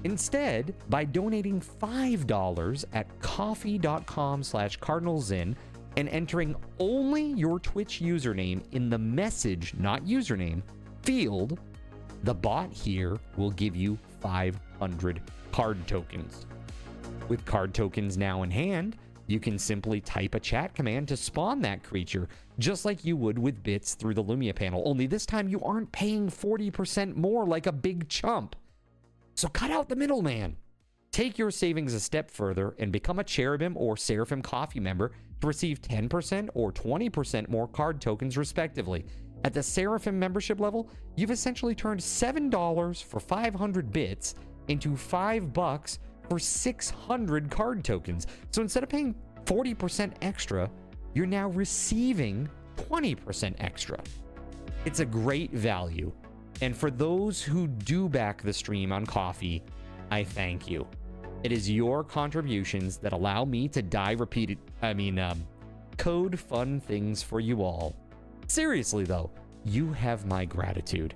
Instead, by donating $5 at coffee.com/cardinalzin and entering only your Twitch username in the message, not username, field, the bot here will give you 500 card tokens. With card tokens now in hand, you can simply type a chat command to spawn that creature, just like you would with bits through the Lumia panel, only this time you aren't paying 40% more like a big chump. So cut out the middleman. Take your savings a step further and become a Cherubim or Seraphim Coffee member to receive 10% or 20% more card tokens respectively. At the Seraphim membership level, you've essentially turned $7 for 500 bits into $5 for 600 card tokens. So instead of paying 40% extra, you're now receiving 20% extra. It's a great value. And for those who do back the stream on Coffee, I thank you. It is your contributions that allow me to code fun things for you all. Seriously though, you have my gratitude.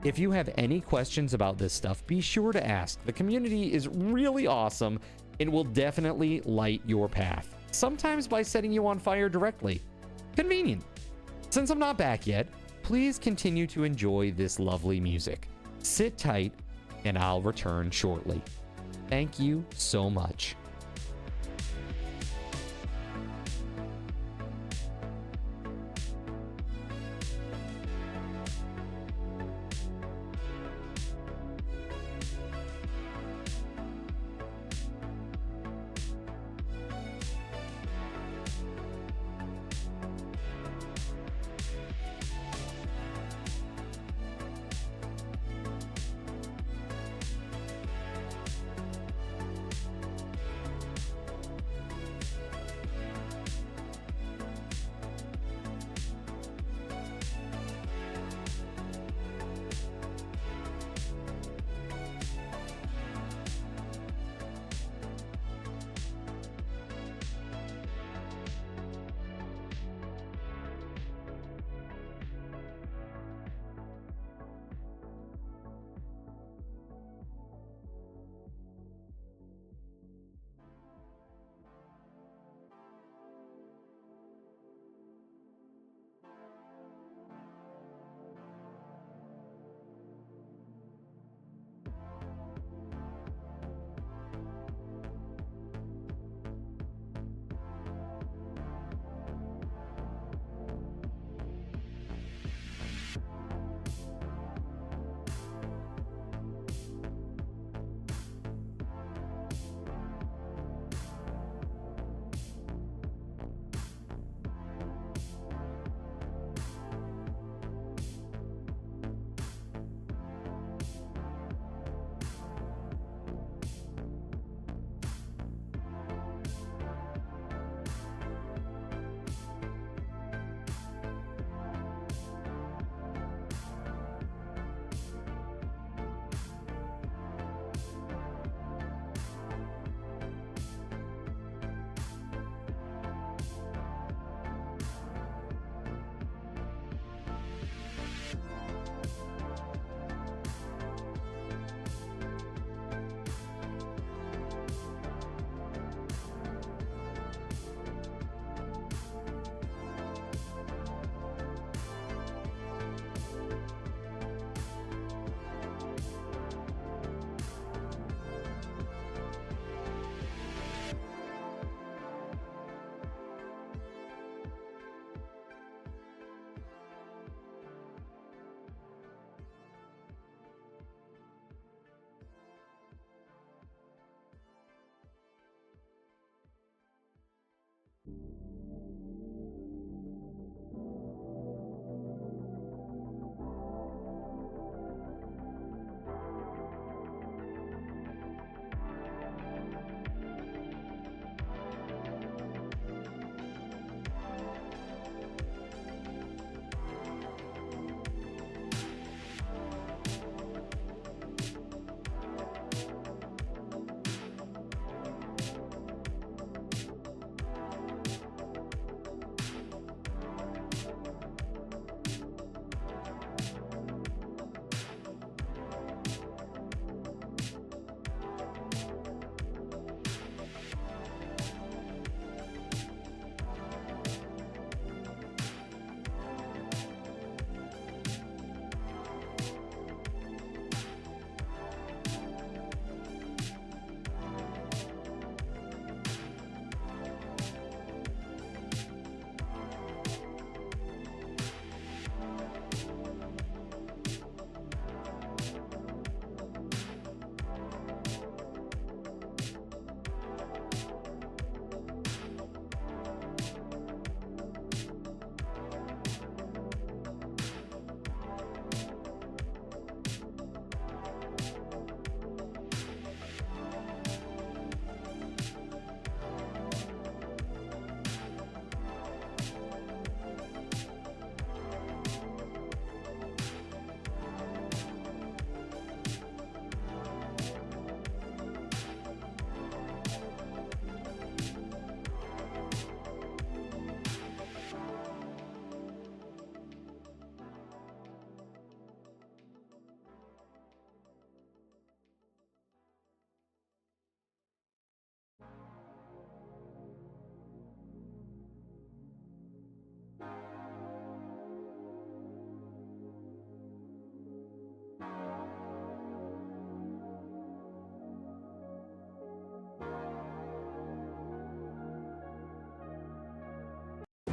If you have any questions about this stuff, be sure to ask. The community is really awesome and will definitely light your path, sometimes by setting you on fire directly. Convenient. Since I'm not back yet, please continue to enjoy this lovely music. Sit tight, and I'll return shortly. Thank you so much.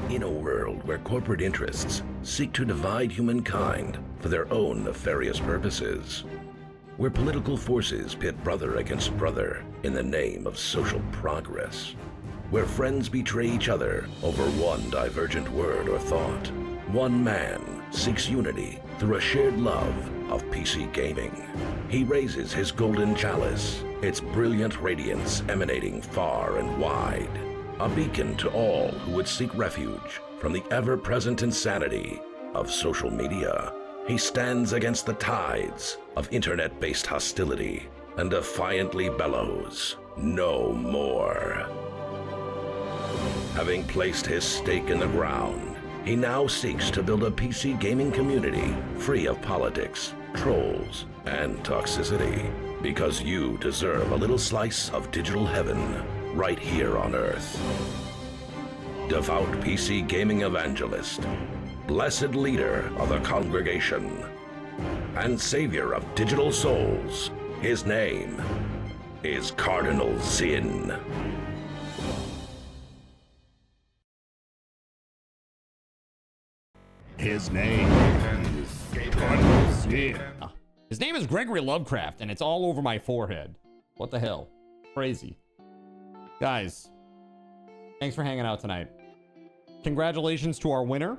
In a world where corporate interests seek to divide humankind for their own nefarious purposes, where political forces pit brother against brother in the name of social progress, where friends betray each other over one divergent word or thought, one man seeks unity through a shared love of PC gaming. He raises his golden chalice, its brilliant radiance emanating far and wide, a beacon to all who would seek refuge from the ever-present insanity of social media. He stands against the tides of internet-based hostility and defiantly bellows, "No more." Having placed his stake in the ground, he now seeks to build a PC gaming community free of politics, trolls, and toxicity. Because you deserve a little slice of digital heaven right here on Earth. Devout PC gaming evangelist, blessed leader of the congregation, and savior of digital souls, his name is Cardinal Zin. His name is Cardinal Zin. His name is Gregory Lovecraft, and it's all over my forehead. What the hell? Crazy. Guys, thanks for hanging out tonight. Congratulations to our winner,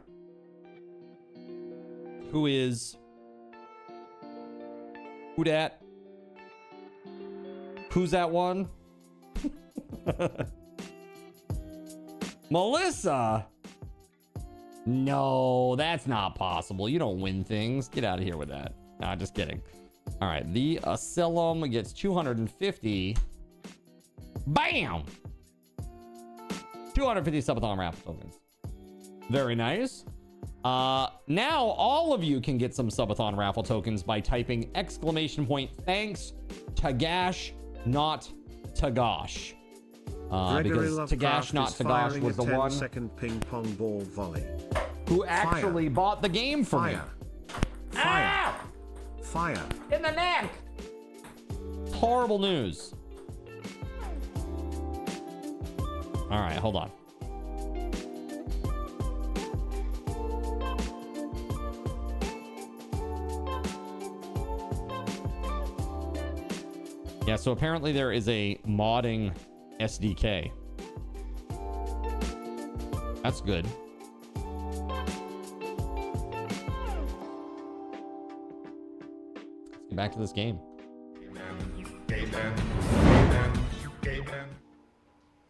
who is... Who dat? Who's that one? Melissa! No, that's not possible. You don't win things. Get out of here with that. Nah, just kidding. All right, the Asylum gets 250. Bam! 250 Subathon raffle tokens. Very nice. Now all of you can get some Subathon raffle tokens by typing "!thanks Tagash, not Tagash." Because Tagash, not Tagash, was the one 10-second ping pong ball volley. who actually bought the game for me. Fire. Fire. In the neck. Horrible news. All right, hold on. Yeah, so apparently there is a modding SDK. That's good. Let's get back to this game.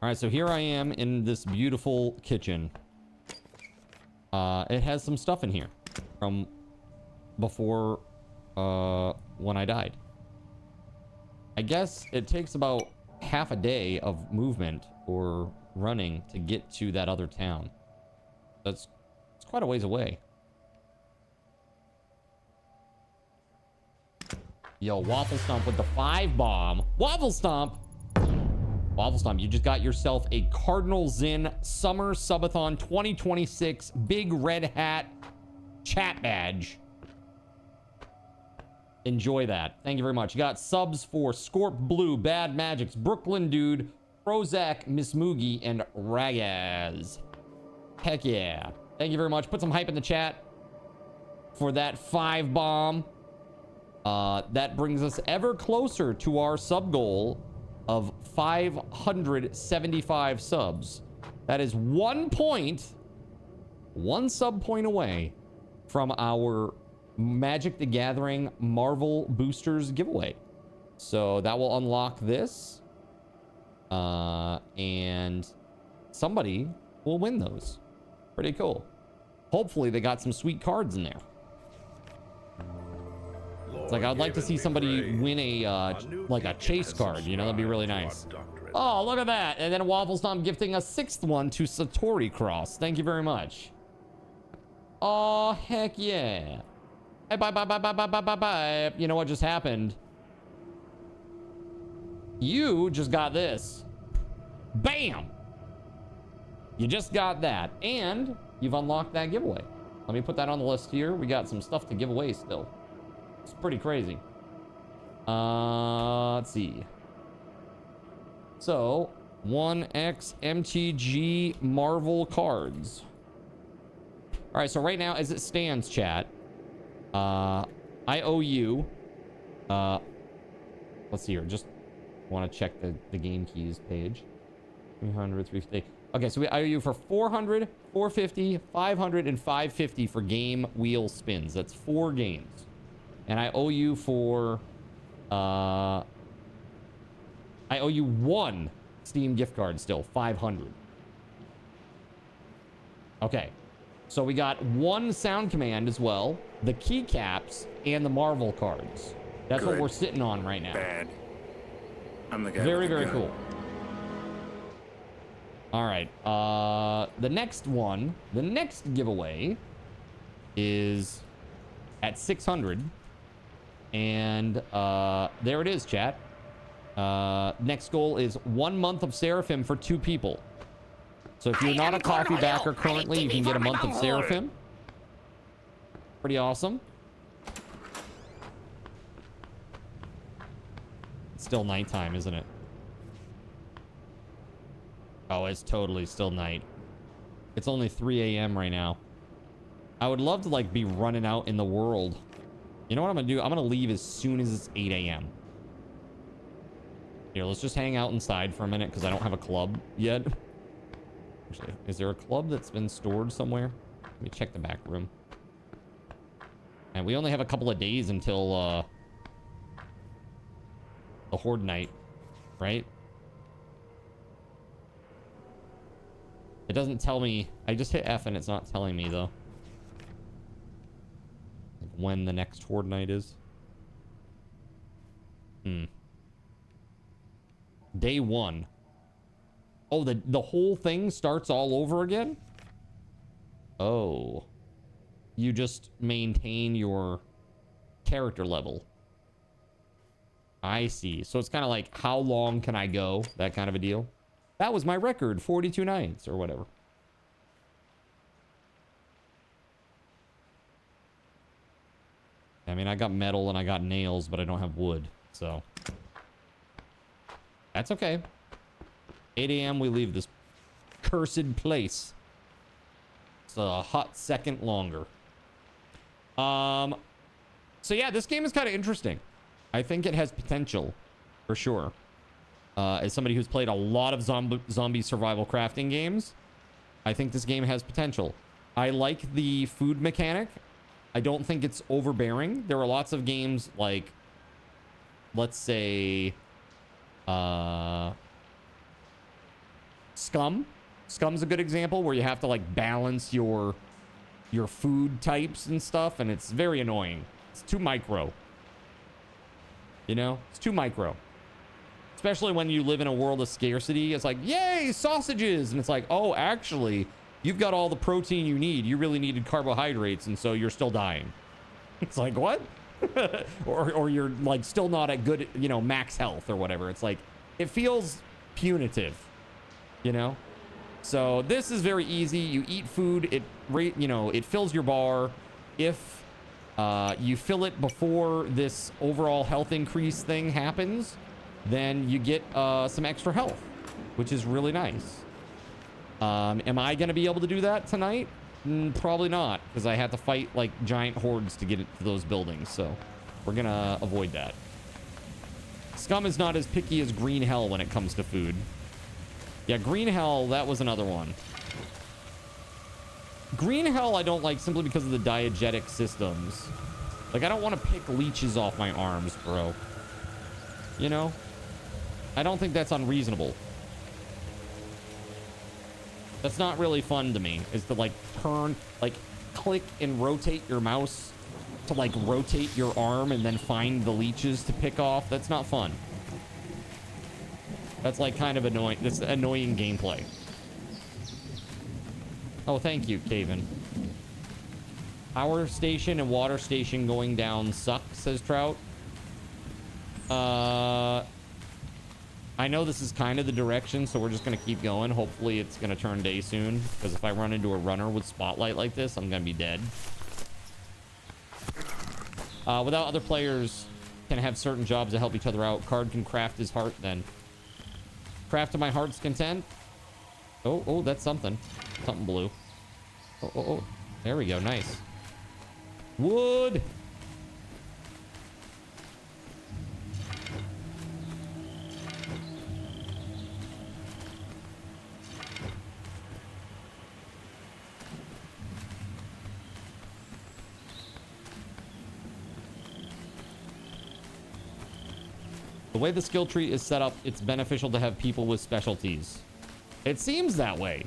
All right, so here I am in this beautiful kitchen. It has some stuff in here from before when I died. I guess it takes about half a day of movement or running to get to that other town. It's quite a ways away. Yo, Waffle Stomp with the 5 bomb. Waffle Stomp! Waffle Stomp, you just got yourself a Cardinal Zin Summer Subathon 2026 Big Red Hat chat badge. Enjoy that. Thank you very much. You got subs for Scorp Blue, Bad Magics, Brooklyn Dude, Prozac, Miss Moogie, and Ragaz. Heck yeah. Thank you very much. Put some hype in the chat for that 5 bomb. That brings us ever closer to our sub goal of 575 subs. That is 1 sub point away from our Magic the Gathering Marvel Boosters giveaway. So that will unlock this. And somebody will win those. Pretty cool. Hopefully they got some sweet cards in there. It's like I'd like to see somebody win a like a chase card, you know, that'd be really nice. Oh, look at that. And then Waffle Stomp gifting a 6th one to Satori Cross. Thank you very much. Oh, heck yeah. Hey, bye. You know what just happened? You just got this. Bam! You just got that. And you've unlocked that giveaway. Let me put that on the list here. We got some stuff to give away still. It's pretty crazy. Let's see. So, 1x MTG Marvel cards. All right, so right now, as it stands, chat, I owe you, let's see here, just want to check the game keys page. 300, 350. Okay, so I owe you for 400, 450, 500, and 550 for game wheel spins. That's 4 games. And I owe you for, I owe you 1 Steam gift card still, 500. Okay, so we got 1 sound command as well, the keycaps, and the Marvel cards. That's what we're sitting on right now. Bad. I'm the guy. Very, very cool. All right, the next one, the next giveaway is at 600. And there it is, chat. Next goal is 1 month of Seraphim for 2 people. So if you're not a coffee backer currently, you can get a month of Seraphim. Pretty awesome. It's still nighttime, isn't it? Oh, it's totally still night. It's only 3 a.m. right now. I would love to, like, be running out in the world. You know what I'm gonna do? I'm gonna leave as soon as it's 8 a.m. Here, let's just hang out inside for a minute because I don't have a club yet. Actually, is there a club that's been stored somewhere? Let me check the back room. And we only have a couple of days until the Horde night, right? It doesn't tell me. I just hit F and it's not telling me though. Like when the next Horde night is. Day 1. Oh, the whole thing starts all over again? Oh. You just maintain your character level. I see. So it's kind of like, how long can I go? That kind of a deal. That was my record, 42 nights or whatever. I mean, I got metal and I got nails, but I don't have wood, so. That's okay. 8 a.m. we leave this cursed place. It's a hot second longer. So yeah, this game is kind of interesting. I think it has potential, for sure. As somebody who's played a lot of zombie survival crafting games, I think this game has potential. I like the food mechanic. I don't think it's overbearing. There are lots of games like, let's say, Scum. Scum's a good example where you have to like balance your food types and stuff, and it's very annoying. It's too micro. You know, it's too micro. Especially when you live in a world of scarcity. It's like, yay, sausages. And it's like, oh, actually, you've got all the protein you need. You really needed carbohydrates, and so you're still dying. It's like, what? or you're like still not at good, you know, max health or whatever. It's like, it feels punitive, you know? So this is very easy. You eat food. It fills your bar. If you fill it before this overall health increase thing happens, then you get some extra health, which is really nice. Am I going to be able to do that tonight? Probably not, because I have to fight like giant hordes to get to those buildings, so we're going to avoid that. Scum is not as picky as Green Hell when it comes to food. Yeah, Green Hell, that was another one. Green Hell I don't like simply because of the diegetic systems. Like, I don't want to pick leeches off my arms, bro. You know? I don't think that's unreasonable. That's not really fun to me, is to like turn, like click and rotate your mouse to like rotate your arm and then find the leeches to pick off. That's not fun. That's like kind of annoying. That's annoying gameplay. Oh, thank you, GabeN. Power station and water station going down suck, says Trout. I know this is kind of the direction, so we're just going to keep going. Hopefully it's going to turn day soon, because if I run into a runner with spotlight like this, I'm going to be dead. Without other players can have certain jobs to help each other out. Card can craft his heart then. Craft to my heart's content. Oh, that's something. Something blue. Oh. There we go. Nice. Wood. The way the skill tree is set up, it's beneficial to have people with specialties. It seems that way.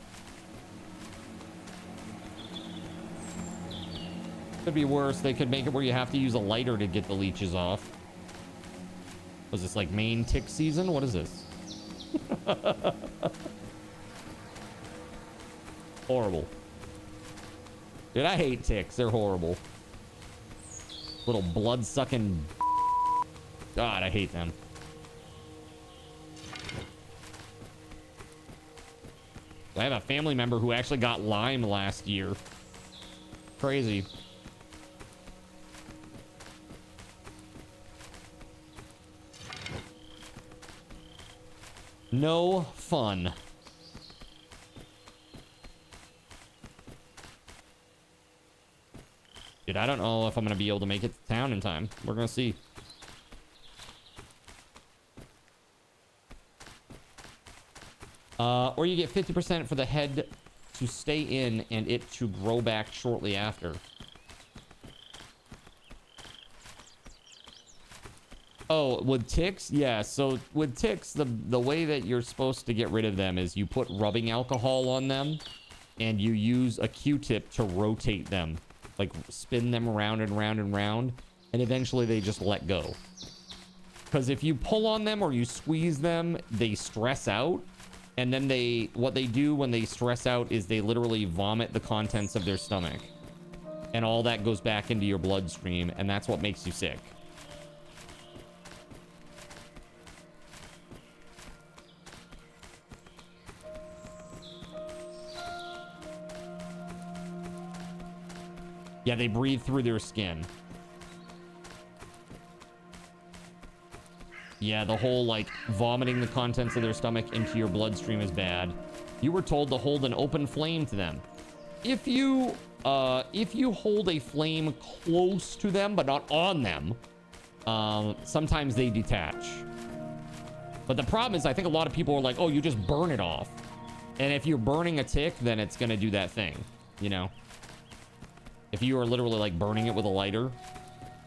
Could be worse. They could make it where you have to use a lighter to get the leeches off. Was this like main tick season? What is this? Horrible. Dude, I hate ticks. They're horrible. Little blood-sucking... God, I hate them. I have a family member who actually got Lyme last year. Crazy. No fun. Dude, I don't know if I'm going to be able to make it to town in time. We're going to see. Or you get 50% for the head to stay in and it to grow back shortly after. Oh, with ticks? Yeah, so with ticks, the way that you're supposed to get rid of them is you put rubbing alcohol on them and you use a Q-tip to rotate them. Like, spin them around and round and round, and eventually they just let go. Because if you pull on them or you squeeze them, they stress out. And then what they do when they stress out is they literally vomit the contents of their stomach. And all that goes back into your bloodstream, and that's what makes you sick. Yeah, they breathe through their skin. Yeah, the whole, like, vomiting the contents of their stomach into your bloodstream is bad. You were told to hold an open flame to them. If you hold a flame close to them, but not on them, sometimes they detach. But the problem is, I think a lot of people are like, oh, you just burn it off. And if you're burning a tick, then it's going to do that thing, you know? If you are literally, like, burning it with a lighter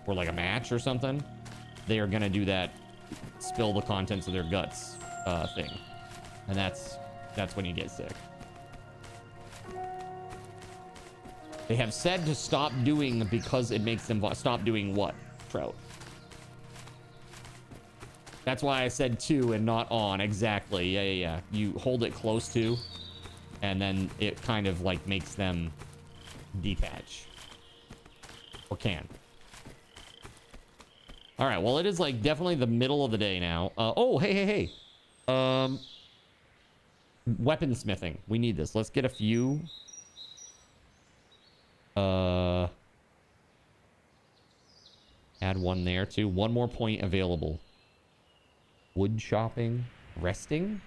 or, like, a match or something, they are going to do that spill the contents of their guts thing. And that's when you get sick. They have said to stop doing because it makes them stop doing what, Trout? That's why I said to and not on. Exactly. Yeah. You hold it close to, and then it kind of like makes them detach. Or can. All right, well, it is like definitely the middle of the day now. Oh, hey. Weaponsmithing. We need this. Let's get a few. Add one there too. One more point available. Wood chopping. Resting.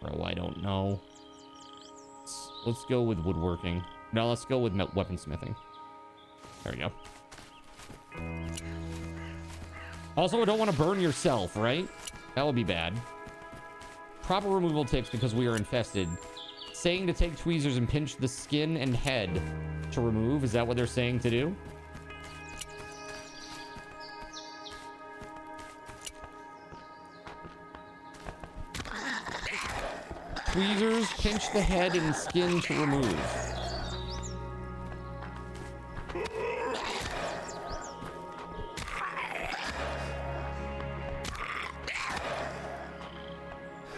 Bro, I don't know. Let's go with woodworking. No, let's go with weaponsmithing. There we go. Also, don't want to burn yourself, right? That would be bad. Proper removal tips because we are infested. Saying to take tweezers and pinch the skin and head to remove. Is that what they're saying to do? Tweezers, pinch the head and skin to remove.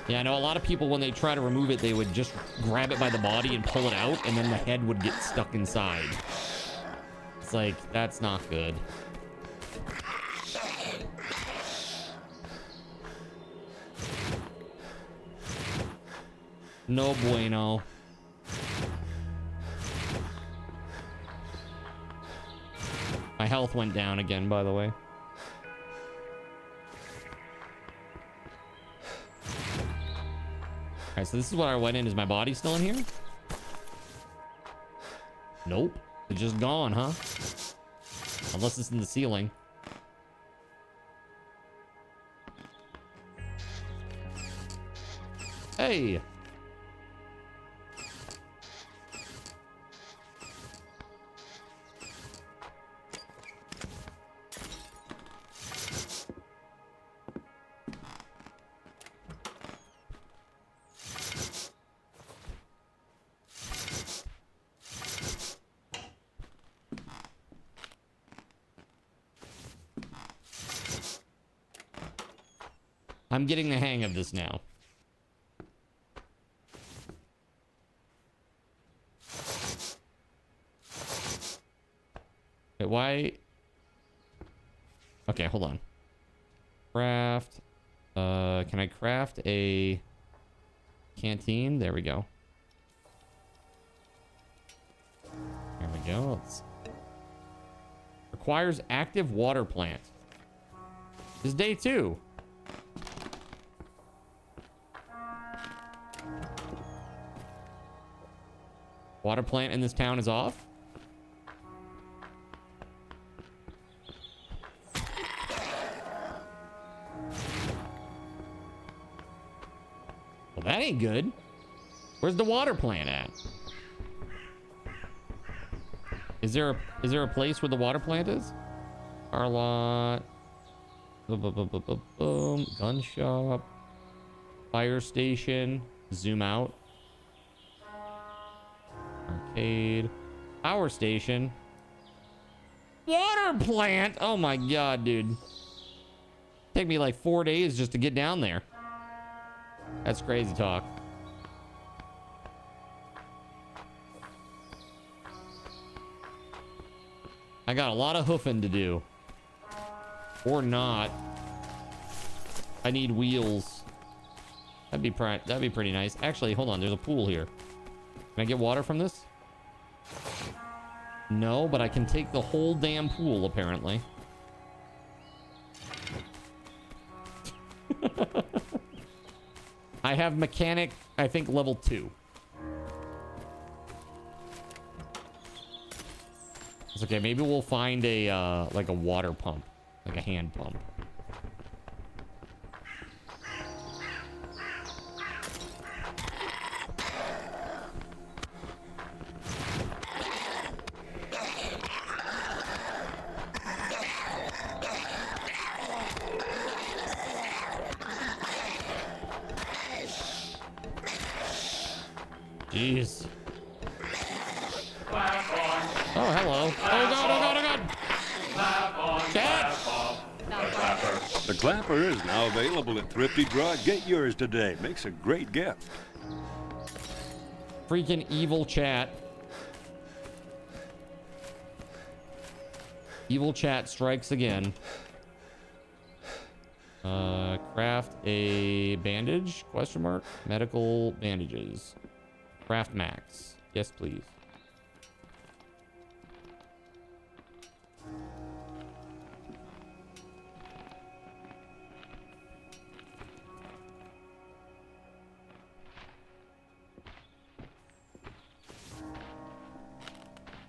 Yeah, I know a lot of people, when they try to remove it, they would just grab it by the body and pull it out, and then the head would get stuck inside. It's like, that's not good. No bueno. My health went down again, by the way. Alright, so this is what I went in. Is my body still in here? Nope. It's just gone, huh? Unless it's in the ceiling. Hey! I'm getting the hang of this now. Wait, why? Okay, hold on. Craft. Can I craft a canteen? There we go. There we go. Requires active water plant. This is day 2. Water plant in this town is off? Well, that ain't good. Where's the water plant at? Is there a place where the water plant is? Car lot. Boom. Gun shop. Fire station. Zoom out. Arcade. Power station. Water plant. Oh my god, dude. Take me like 4 days just to get down there. That's crazy talk. I got a lot of hoofing to do. Or not. I need wheels. That'd be pretty nice. Actually, hold on. There's a pool here. Can I get water from this? No, but I can take the whole damn pool, apparently. I have mechanic, I think, level 2. It's okay. Maybe we'll find a, like a water pump. Like a hand pump. Jeez. Oh, hello. Oh, God, oh, God, oh, God. Chat. The clapper is now available at Thrifty Draw. Get yours today. Makes a great gift. Freaking evil chat. Evil chat strikes again. Craft a bandage? Question mark. Medical bandages. Craft max. Yes, please.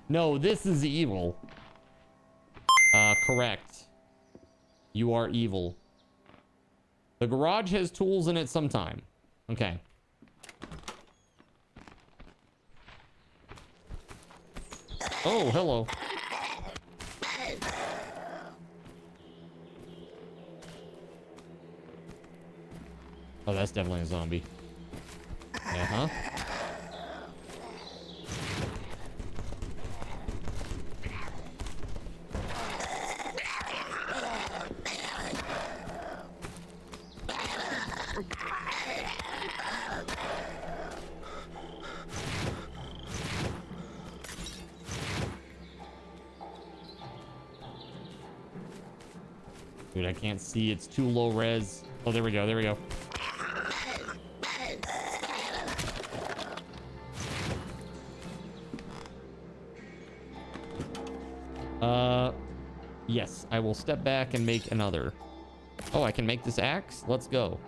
No, this is evil. Correct. You are evil. The garage has tools in it sometime. Okay. Oh, hello. Oh, that's definitely a zombie. Yeah, huh? Dude, I can't see. It's too low res. Oh, there we go. There we go. Yes, I will step back and make another. Oh, I can make this axe? Let's go.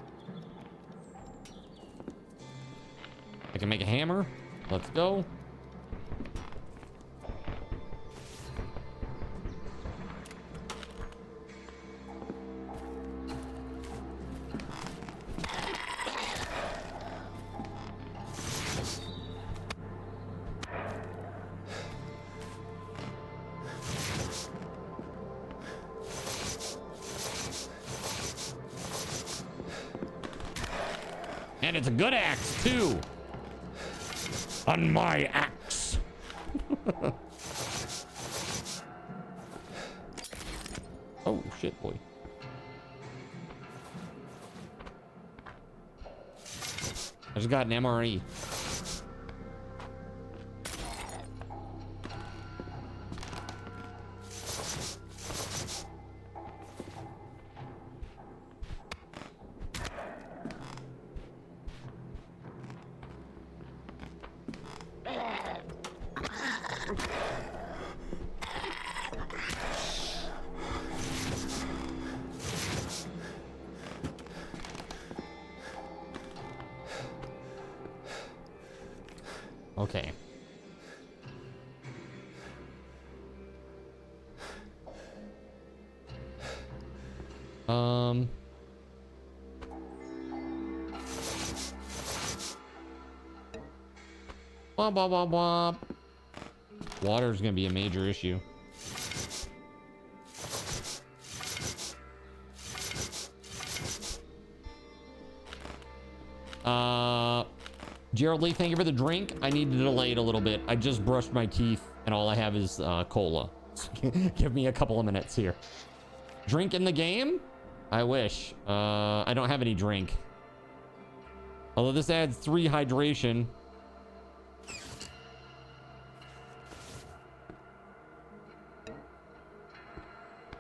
can make a hammer. Let's go. And it's a good axe, too. On my axe. Oh, shit, boy. I just got an MRE. Okay. Womp, womp, womp, womp. Water's gonna be a major issue. Gerald Lee, thank you for the drink. I need to delay it a little bit. I just brushed my teeth and all I have is cola. Give me a couple of minutes here. Drink in the game? I wish. I don't have any drink. Although this adds 3 hydration.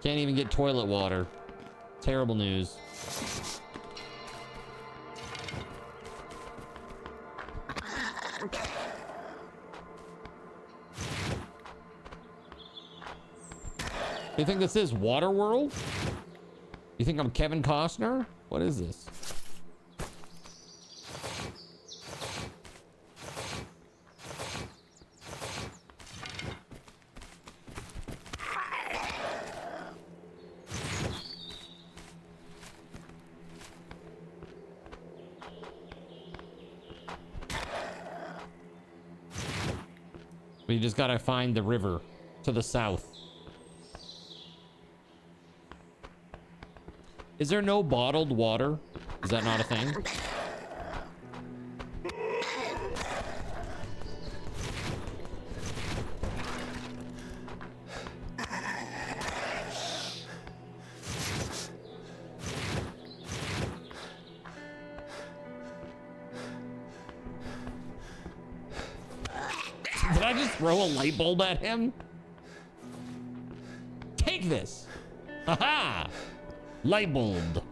Can't even get toilet water. Terrible news. You think this is Waterworld? You think I'm Kevin Costner? What is this? We just gotta find the river to the south. Is there no bottled water? Is that not a thing? Did I just throw a light bulb at him? Take this. Haha! Light bulb.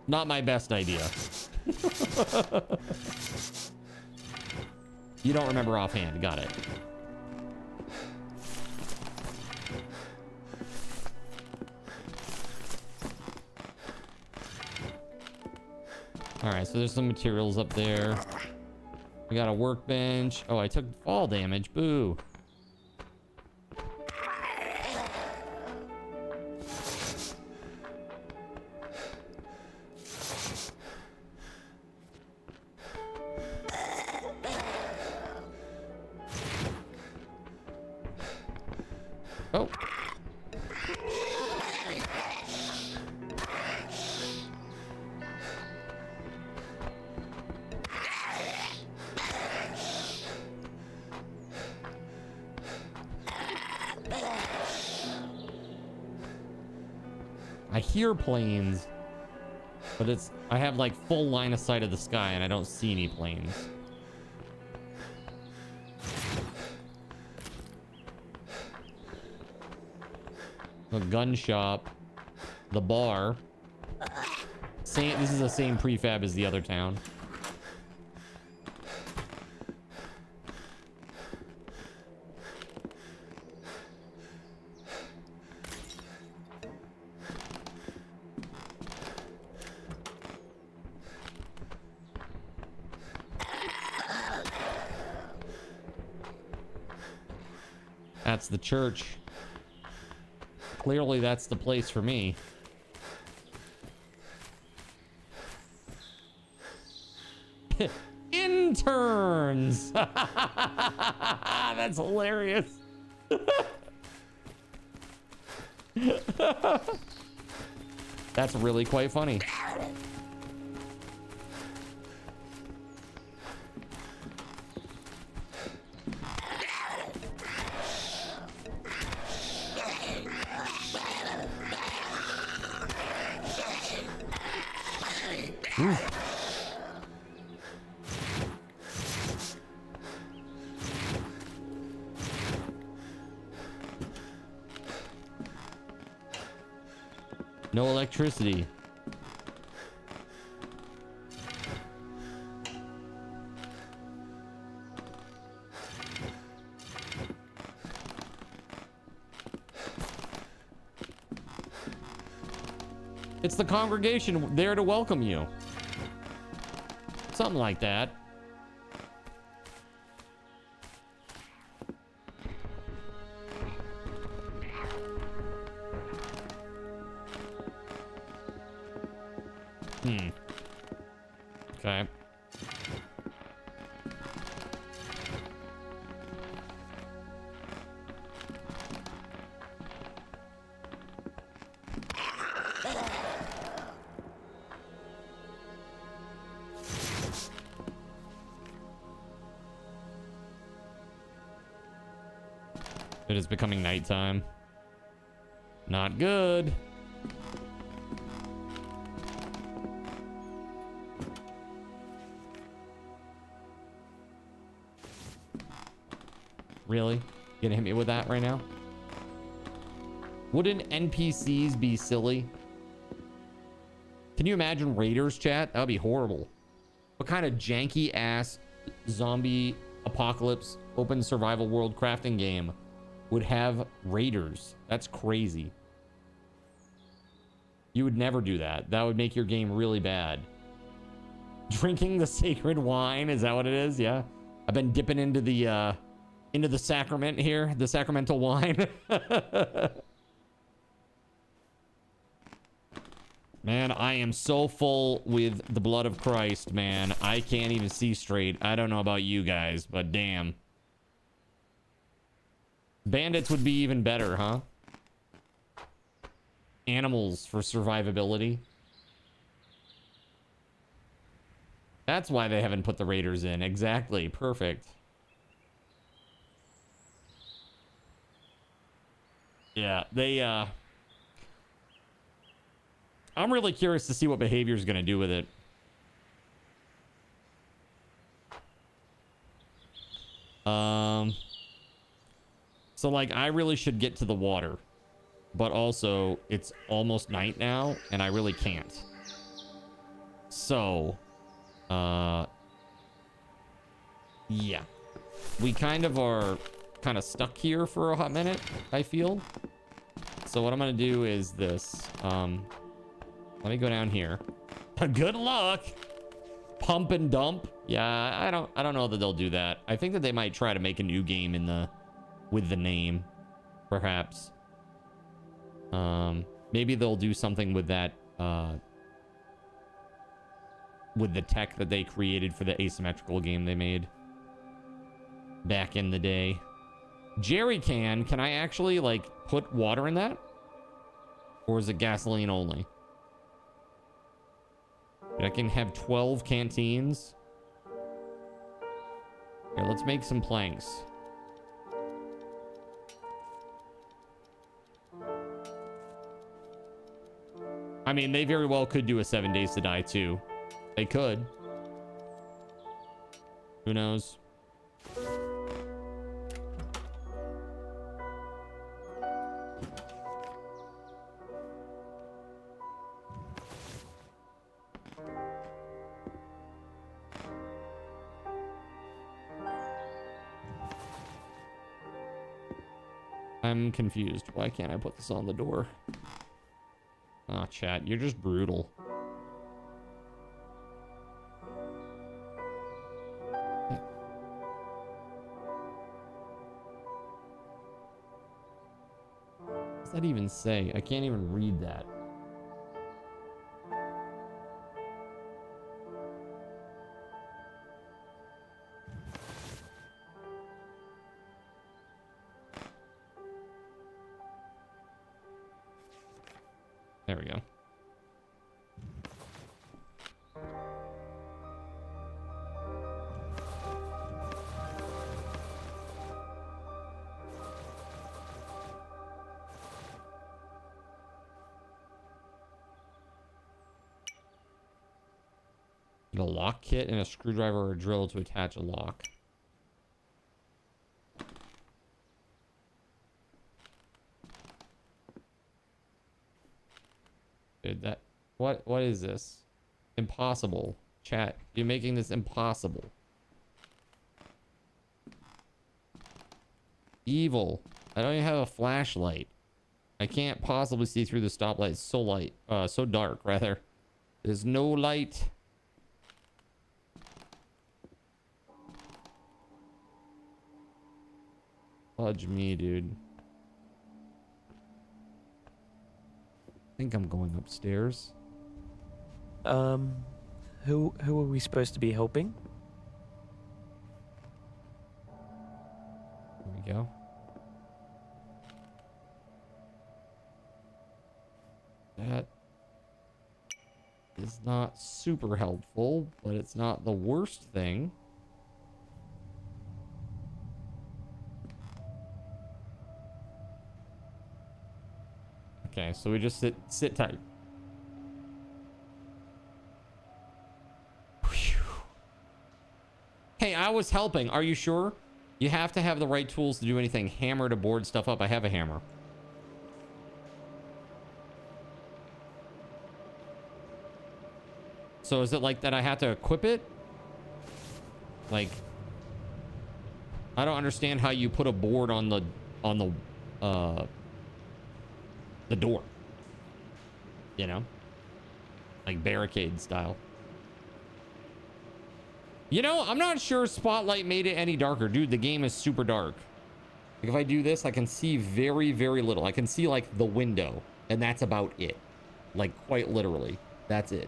Not my best idea. You don't remember offhand. Got it. All right, so there's some materials up there. We got a workbench. Oh, I took fall damage. Boo. Oh. I hear planes, but I have like full line of sight of the sky and I don't see any planes. The gun shop, the bar. This is the same prefab as the other town. That's the church. Clearly, that's the place for me. Interns! That's hilarious. That's really quite funny. Ooh. No electricity. It's the congregation there to welcome you. Something like that. Okay. It is becoming nighttime. Not good. Really? Gonna hit me with that right now? Wouldn't NPCs be silly? Can you imagine raiders, chat? That would be horrible. What kind of janky ass zombie apocalypse open survival world crafting game would have raiders? That's crazy. You would never do that. That would make your game really bad. Drinking the sacred wine, is that what it is? Yeah. I've been dipping into the sacrament here, the sacramental wine. Man, I am so full with the blood of Christ, man. I can't even see straight. I don't know about you guys, but damn. Bandits would be even better, huh? Animals for survivability. That's why they haven't put the raiders in. Exactly. Perfect. Yeah, they, I'm really curious to see what behavior is going to do with it. So, like, I really should get to the water. But also, it's almost night now, and I really can't. So, yeah. We kind of are kind of stuck here for a hot minute, I feel. So what I'm gonna do is this. Let me go down here. Good luck. Pump and dump. Yeah, I don't know that they'll do that. I think that they might try to make a new game with the name, perhaps. Maybe they'll do something with that, with the tech that they created for the asymmetrical game they made back in the day. Jerry can I actually, like, put water in that? Or is it gasoline only? I can have 12 canteens. Here, let's make some planks. I mean, they very well could do a 7 Days to Die too. They could. Who knows? I'm confused. Why can't I put this on the door? Ah, chat, you're just brutal. What's that even say? I can't even read that. There we go. A lock kit and a screwdriver or a drill to attach a lock. Dude, that what is this? Impossible. Chat, you're making this impossible. Evil. I don't even have a flashlight. I can't possibly see through the stoplight. It's so light. So dark rather. There's no light. Fudge me, dude. I think I'm going upstairs. Who are we supposed to be helping? There we go. That is not super helpful, but it's not the worst thing. Okay, so we just sit tight. Whew. Hey, I was helping. Are you sure? You have to have the right tools to do anything. Hammer to board stuff up. I have a hammer. So is it like that I have to equip it? Like, I don't understand how you put a board on the door, you know, like barricade style. You know, I'm not sure Spotlight made it any darker. Dude, the game is super dark. Like if I do this, I can see very, very little. I can see like the window and that's about it. Like quite literally, that's it.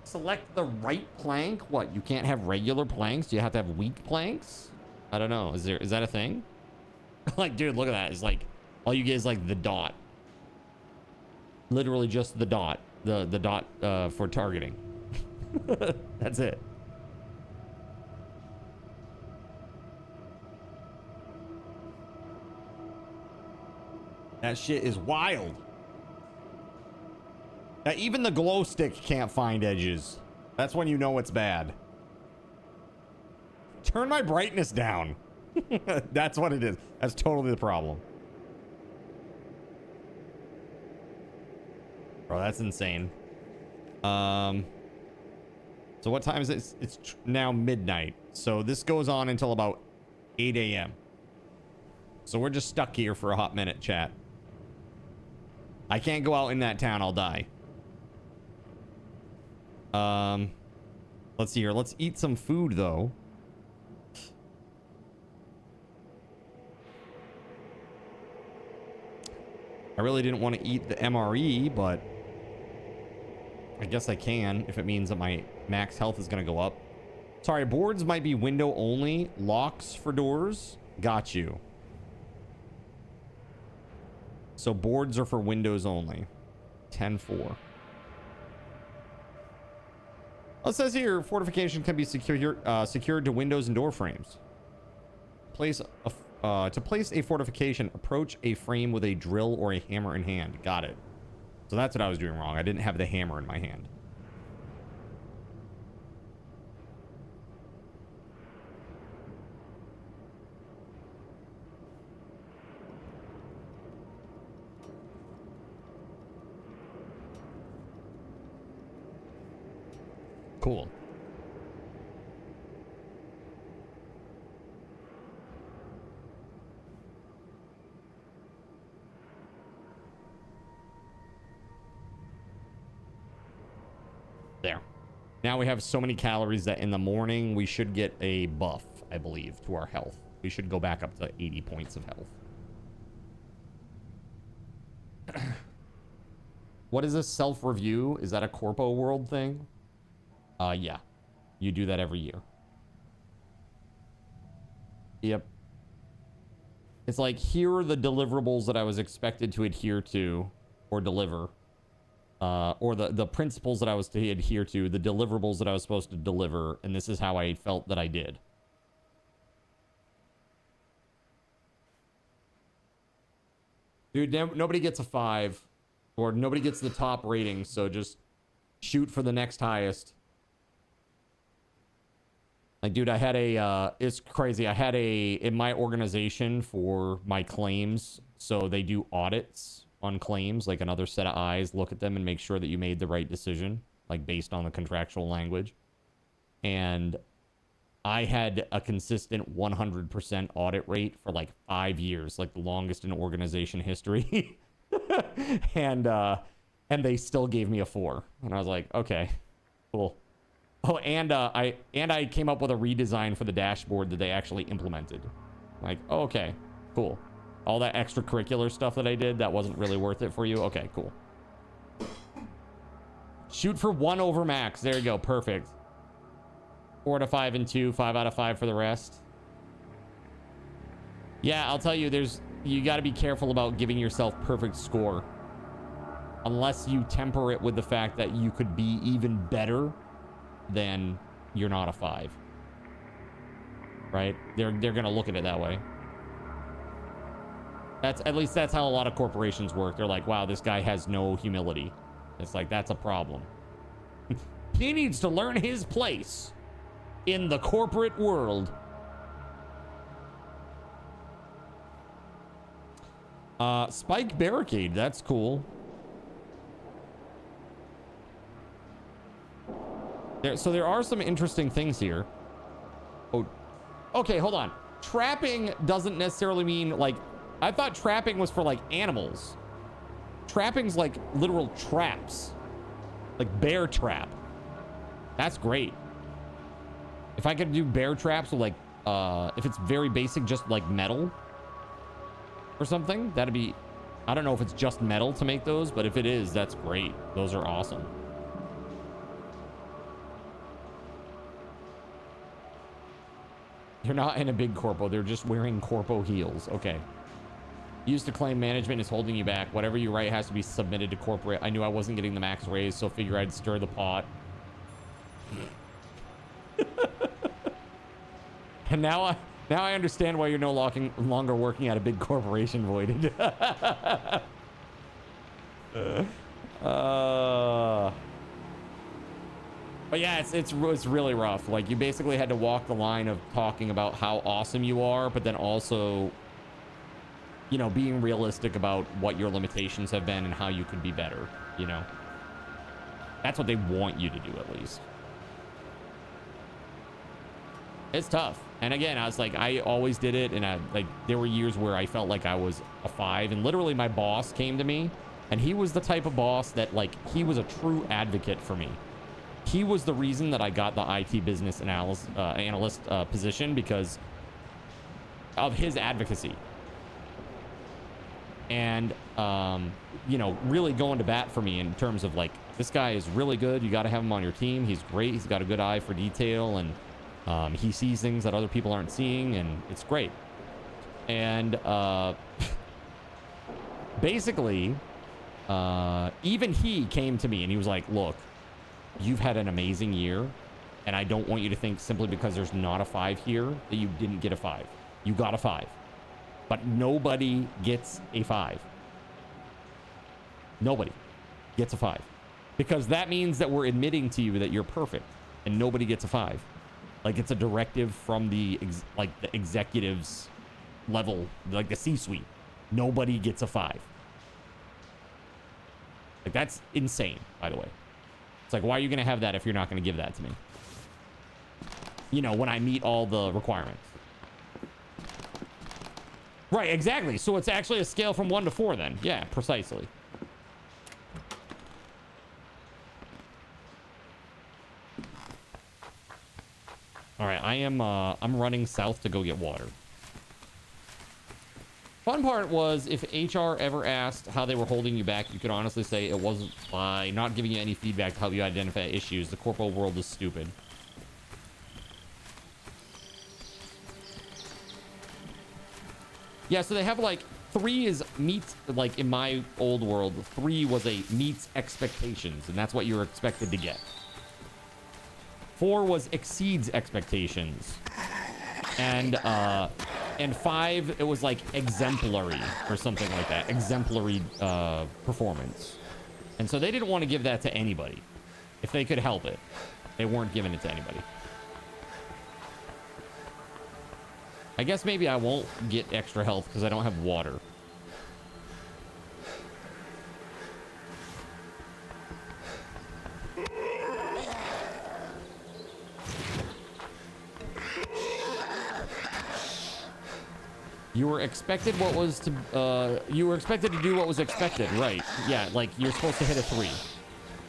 Select the right plank. What, you can't have regular planks? Do you have to have weak planks? I don't know. Is that a thing? Like, dude, look at that. It's like all you get is like the dot. Literally just the dot. The dot for targeting. That's it. That shit is wild. Now, even the glow stick can't find edges. That's when you know it's bad. Turn my brightness down. That's what it is. That's totally the problem. Bro, that's insane. So what time is it? It's now midnight. So this goes on until about 8 a.m. So we're just stuck here for a hot minute, chat. I can't go out in that town. I'll die. Let's see here. Let's eat some food, though. I really didn't want to eat the MRE, but I guess I can if it means that my max health is going to go up. Sorry, boards might be window only. Locks for doors. Got you. So boards are for windows only. 10-4. It says here, fortification can be secured to windows and door frames. To place a fortification, approach a frame with a drill or a hammer in hand. Got it. So that's what I was doing wrong. I didn't have the hammer in my hand. Cool. There. Now we have so many calories that in the morning we should get a buff, I believe, to our health. We should go back up to 80 points of health. What is this self-review? Is that a Corpo World thing? Yeah. You do that every year. Yep. It's like, here are the deliverables that I was expected to adhere to or deliver. Or the principles that I was to adhere to, the deliverables that I was supposed to deliver, and this is how I felt that I did. Dude, nobody gets a 5, or nobody gets the top rating, so just shoot for the next highest. Like, dude, I had a, it's crazy. I had in my organization for my claims, so they do audits on claims, like another set of eyes look at them and make sure that you made the right decision, like based on the contractual language. And I had a consistent 100% audit rate for like 5 years, like the longest in organization history. and they still gave me a 4. And I was like, okay, cool. Oh, and I came up with a redesign for the dashboard that they actually implemented. Like, oh, okay, cool. All that extracurricular stuff that I did, that wasn't really worth it for you? Okay, cool. Shoot for 1 over max. There you go. Perfect. 4 to 5 and 2. 5 out of 5 for the rest. Yeah, I'll tell you, you got to be careful about giving yourself perfect score. Unless you temper it with the fact that you could be even better, then you're not a 5. Right? They're going to look at it that way. At least that's how a lot of corporations work. They're like, wow, this guy has no humility. It's like, that's a problem. He needs to learn his place in the corporate world. Spike barricade, that's cool. So there are some interesting things here. Oh, okay, hold on. Trapping doesn't necessarily mean like, I thought trapping was for like animals. Trapping's like literal traps. Like bear trap. That's great. If I could do bear traps with like, if it's very basic, just like metal or something, that'd be, I don't know if it's just metal to make those, but if it is, that's great. Those are awesome. They're not in a big corpo. They're just wearing corpo heels. Okay. Used to claim management is holding you back. Whatever you write has to be submitted to corporate. I knew I wasn't getting the max raise, so figure I'd stir the pot. And now I understand why you're no longer working at a big corporation, Voided. But yeah, it's really rough. Like, you basically had to walk the line of talking about how awesome you are, but then also, you know, being realistic about what your limitations have been and how you could be better, you know? That's what they want you to do, at least. It's tough. And again, I was like, I always did it, and there were years where I felt like I was a 5, and literally my boss came to me, and he was the type of boss that, like, he was a true advocate for me. He was the reason that I got the IT business analyst position, because of his advocacy. And, you know, really going to bat for me in terms of, like, this guy is really good. You got to have him on your team. He's great. He's got a good eye for detail, and he sees things that other people aren't seeing, and it's great. And basically, even he came to me and he was like, look, you've had an amazing year, and I don't want you to think simply because there's not a 5 here that you didn't get a 5. You got a 5. But nobody gets a 5. Nobody gets a 5. Because that means that we're admitting to you that you're perfect, and nobody gets a 5. Like, it's a directive from the executives level, like the C-suite. Nobody gets a 5. Like, that's insane, by the way. It's like, why are you going to have that if you're not going to give that to me? You know, when I meet all the requirements. Right, exactly. So it's actually a scale from 1 to 4 then. Yeah, precisely. All right, I'm running south to go get water. Fun part was if HR ever asked how they were holding you back, you could honestly say it wasn't by not giving you any feedback to help you identify issues. The corpo world is stupid. Yeah, so they have like 3 is meets, like in my old world, 3 was a meets expectations, and that's what you were expected to get. 4 was exceeds expectations. And 5, it was like exemplary or something like that. Exemplary performance. And so they didn't want to give that to anybody. If they could help it, they weren't giving it to anybody. I guess maybe I won't get extra health because I don't have water. You were expected what was to you were expected to do what was expected, right? Yeah, like you're supposed to hit a 3.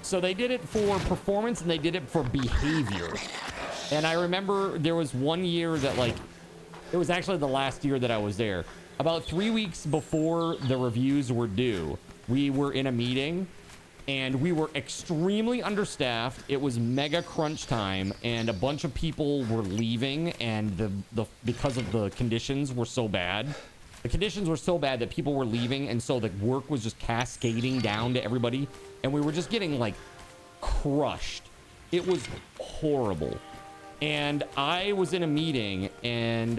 So they did it for performance and they did it for behavior. And I remember there was one year that, like, it was actually the last year that I was there. About 3 weeks before the reviews were due, we were in a meeting and we were extremely understaffed. It was mega crunch time and a bunch of people were leaving, and because of the conditions were so bad. The conditions were so bad that people were leaving, and so the work was just cascading down to everybody, and we were just getting like crushed. It was horrible. And I was in a meeting, and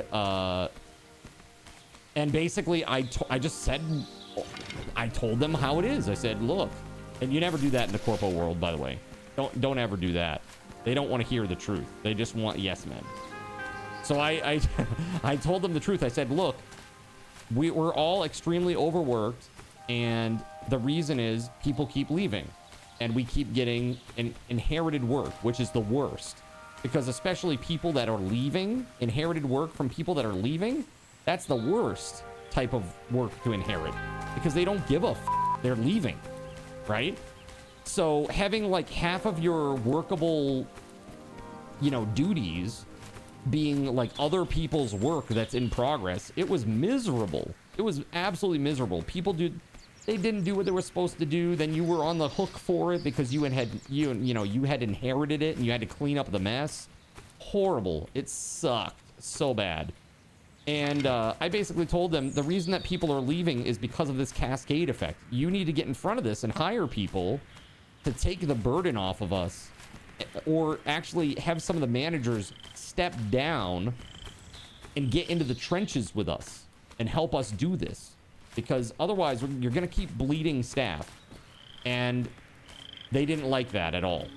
basically I told them how it is. I said, look, and you never do that in the corpo world, by the way. Don't ever do that. They don't want to hear the truth. They just want yes men. So I told them the truth. I said, look, we're all extremely overworked, and the reason is people keep leaving, and we keep getting inherited work, which is the worst. Because especially people that are leaving, inherited work from people that are leaving, that's the worst type of work to inherit. Because they don't give a f. They're leaving, right? So having like half of your workable, duties being like other people's work that's in progress, it was miserable. It was absolutely miserable. People they didn't do what they were supposed to do. Then you were on the hook for it because you had inherited it and you had to clean up the mess. Horrible. It sucked so bad. And I basically told them the reason that people are leaving is because of this cascade effect. You need to get in front of this and hire people to take the burden off of us, or actually have some of the managers step down and get into the trenches with us and help us do this. Because otherwise you're going to keep bleeding staff. And they didn't like that at all.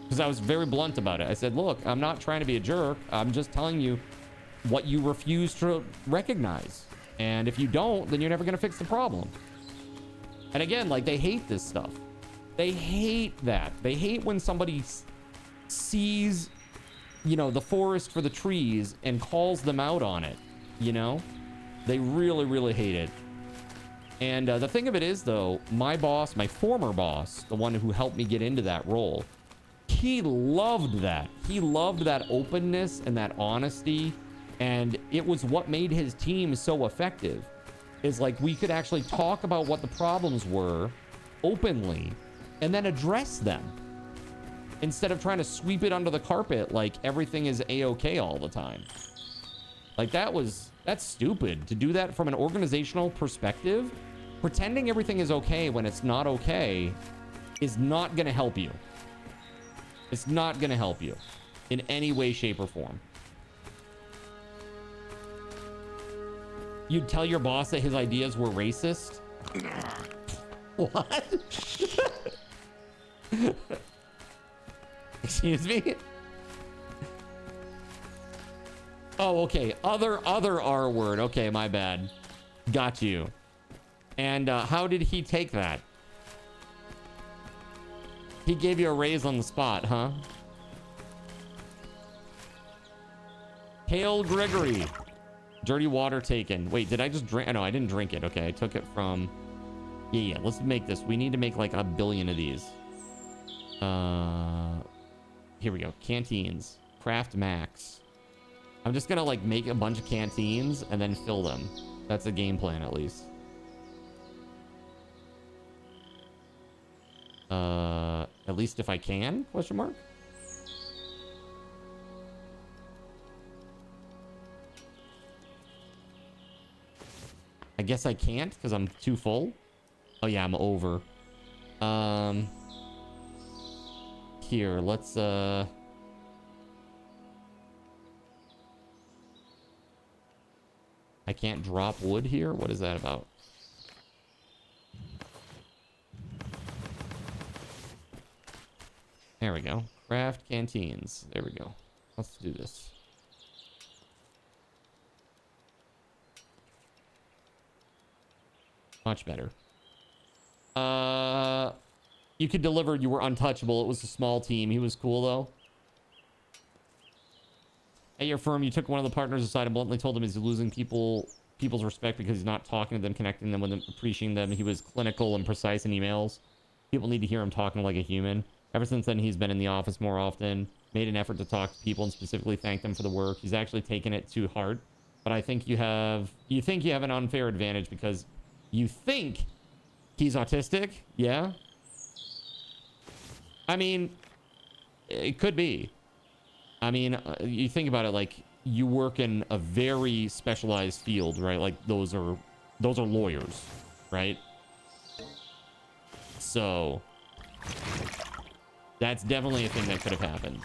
Because I was very blunt about it. I said, look, I'm not trying to be a jerk. I'm just telling you what you refuse to recognize. And if you don't, then you're never going to fix the problem. And again, like, they hate this stuff. They hate that. They hate when somebody sees, the forest for the trees and calls them out on it, They really, really hate it. And the thing of it is, though, my boss, my former boss, the one who helped me get into that role, he loved that. He loved that openness and that honesty. And it was what made his team so effective. Is like we could actually talk about what the problems were openly and then address them. Instead of trying to sweep it under the carpet like everything is A-okay all the time. Like that's stupid to do that from an organizational perspective. Pretending everything is okay when it's not okay is not going to help you. It's not going to help you in any way, shape, or form. You'd tell your boss that his ideas were racist? What? Excuse me? Oh, okay. Other R word. Okay, my bad. Got you. And how did he take that? He gave you a raise on the spot, huh? Hail Gregory. Dirty water taken. Wait, did I just drink? No, I didn't drink it. Okay, I took it from... Yeah, let's make this. We need to make like 1 billion of these. Here we go. Canteens. Craft max. I'm just gonna like make a bunch of canteens and then fill them. That's a game plan, at least. At least if I can? Question mark? I guess I can't because I'm too full. Oh yeah, I'm over. Here, let's I can't drop wood here? What is that about? There we go. Craft canteens. There we go. Let's do this. Much better. You could deliver. You were untouchable. It was a small team. He was cool, though. At your firm, you took one of the partners aside and bluntly told him he's losing people's respect because he's not talking to them, connecting them with them, appreciating them. He was clinical and precise in emails. People need to hear him talking like a human. Ever since then, he's been in the office more often, made an effort to talk to people and specifically thank them for the work. He's actually taken it to heart. But I think you think you have an unfair advantage because you think he's autistic. Yeah. I mean, it could be. I mean, you think about it, like you work in a very specialized field, right? Like those are lawyers, right? So that's definitely a thing that could have happened.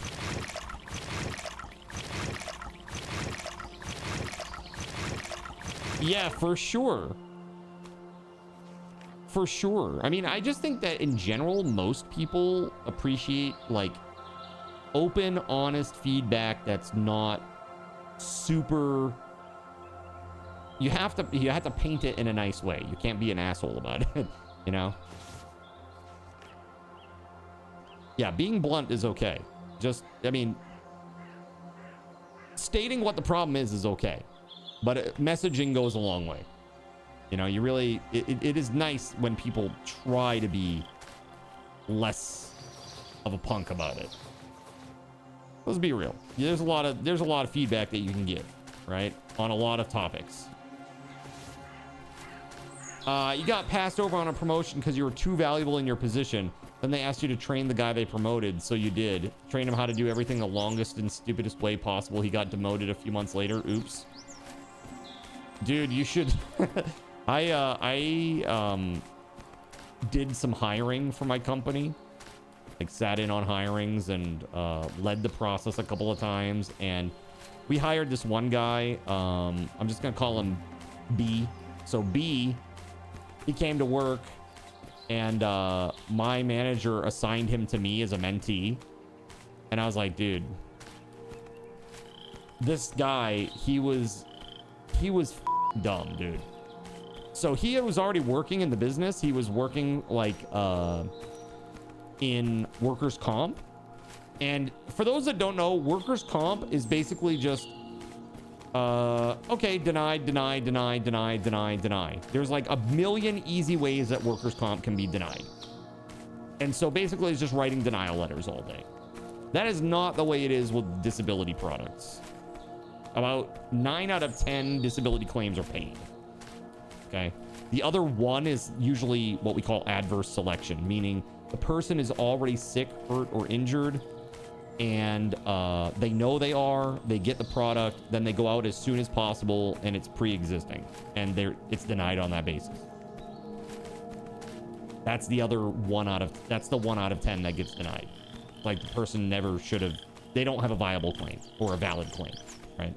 Yeah, for sure. For sure. I mean, I just think that in general, most people appreciate like open, honest feedback that's not super. You have to paint it in a nice way. You can't be an asshole about it, you know? Yeah, being blunt is okay. Just, I mean, stating what the problem is okay. But messaging goes a long way. You know, you really, it is nice when people try to be less of a punk about it. Let's be real. There's a lot of feedback that you can give, right? On a lot of topics. You got passed over on a promotion because you were too valuable in your position. Then they asked you to train the guy they promoted, so you did. Train him how to do everything the longest and stupidest way possible. He got demoted a few months later. Oops. Dude, you should... I did some hiring for my company. Like sat in on hirings and led the process a couple of times. And we hired this one guy. I'm just going to call him B. So B, he came to work and my manager assigned him to me as a mentee. And I was like, dude, this guy, he was dumb, dude. So he was already working in the business. He was working like in workers' comp. And for those that don't know, workers' comp is basically just okay, denied. There's like a million easy ways that workers' comp can be denied. And so basically it's just writing denial letters all day. That is not the way it is with disability products. About 9 out of 10 disability claims are paid. Okay. The other one is usually what we call adverse selection, meaning the person is already sick, hurt, or injured, and they know they are, they get the product, then they go out as soon as possible, and it's pre-existing, and it's denied on that basis. That's the other that's the 1 out of 10 that gets denied. Like the person never should have, they don't have a viable claim or a valid claim, right?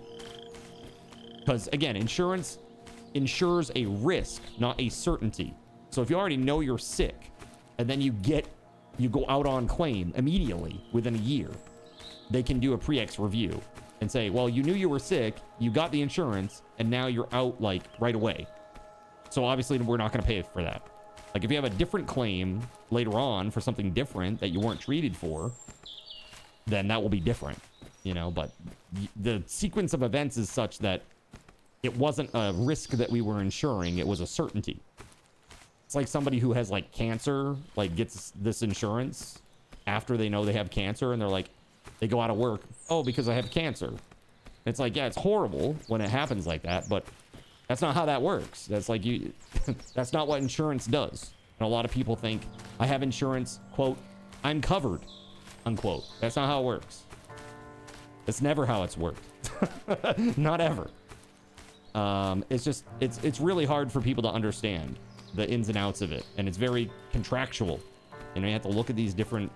Because again, insurance insures a risk, not a certainty. So if you already know you're sick and then you go out on claim immediately within a year, they can do a pre-ex review and say, well, you knew you were sick, you got the insurance, and now you're out like right away. So obviously we're not going to pay for that. Like if you have a different claim later on for something different that you weren't treated for, then that will be different, you know, but the sequence of events is such that it wasn't a risk that we were insuring. It was a certainty. It's like somebody who has like cancer, like gets this insurance after they know they have cancer and they're like, they go out of work. Oh, because I have cancer. It's like, yeah, it's horrible when it happens like that, but That's not how that works. That's like you, that's not what insurance does. And a lot of people think, I have insurance, quote, I'm covered, unquote. That's not how it works. That's never how it's worked. Not ever. It's just, it's really hard for people to understand the ins and outs of it. And it's very contractual. You know, you have to look at these different,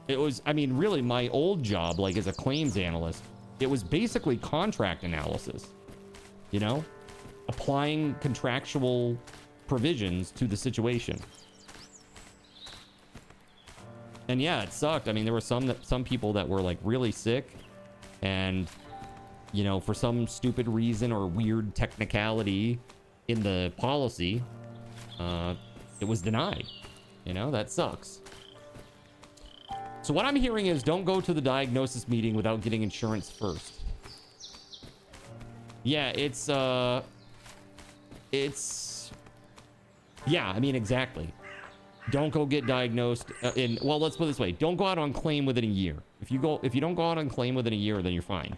it was, I mean, really my old job, like as a claims analyst, it was basically contract analysis, you know, applying contractual provisions to the situation. And yeah, it sucked. I mean, there were some people that were like really sick, and you know, for some stupid reason or weird technicality in the policy, it was denied. You know, that sucks. So what I'm hearing is don't go to the diagnosis meeting without getting insurance first. Yeah, yeah, I mean, exactly. Don't go get diagnosed well, let's put it this way. Don't go out on claim within a year. If you don't go out on claim within a year, then you're fine.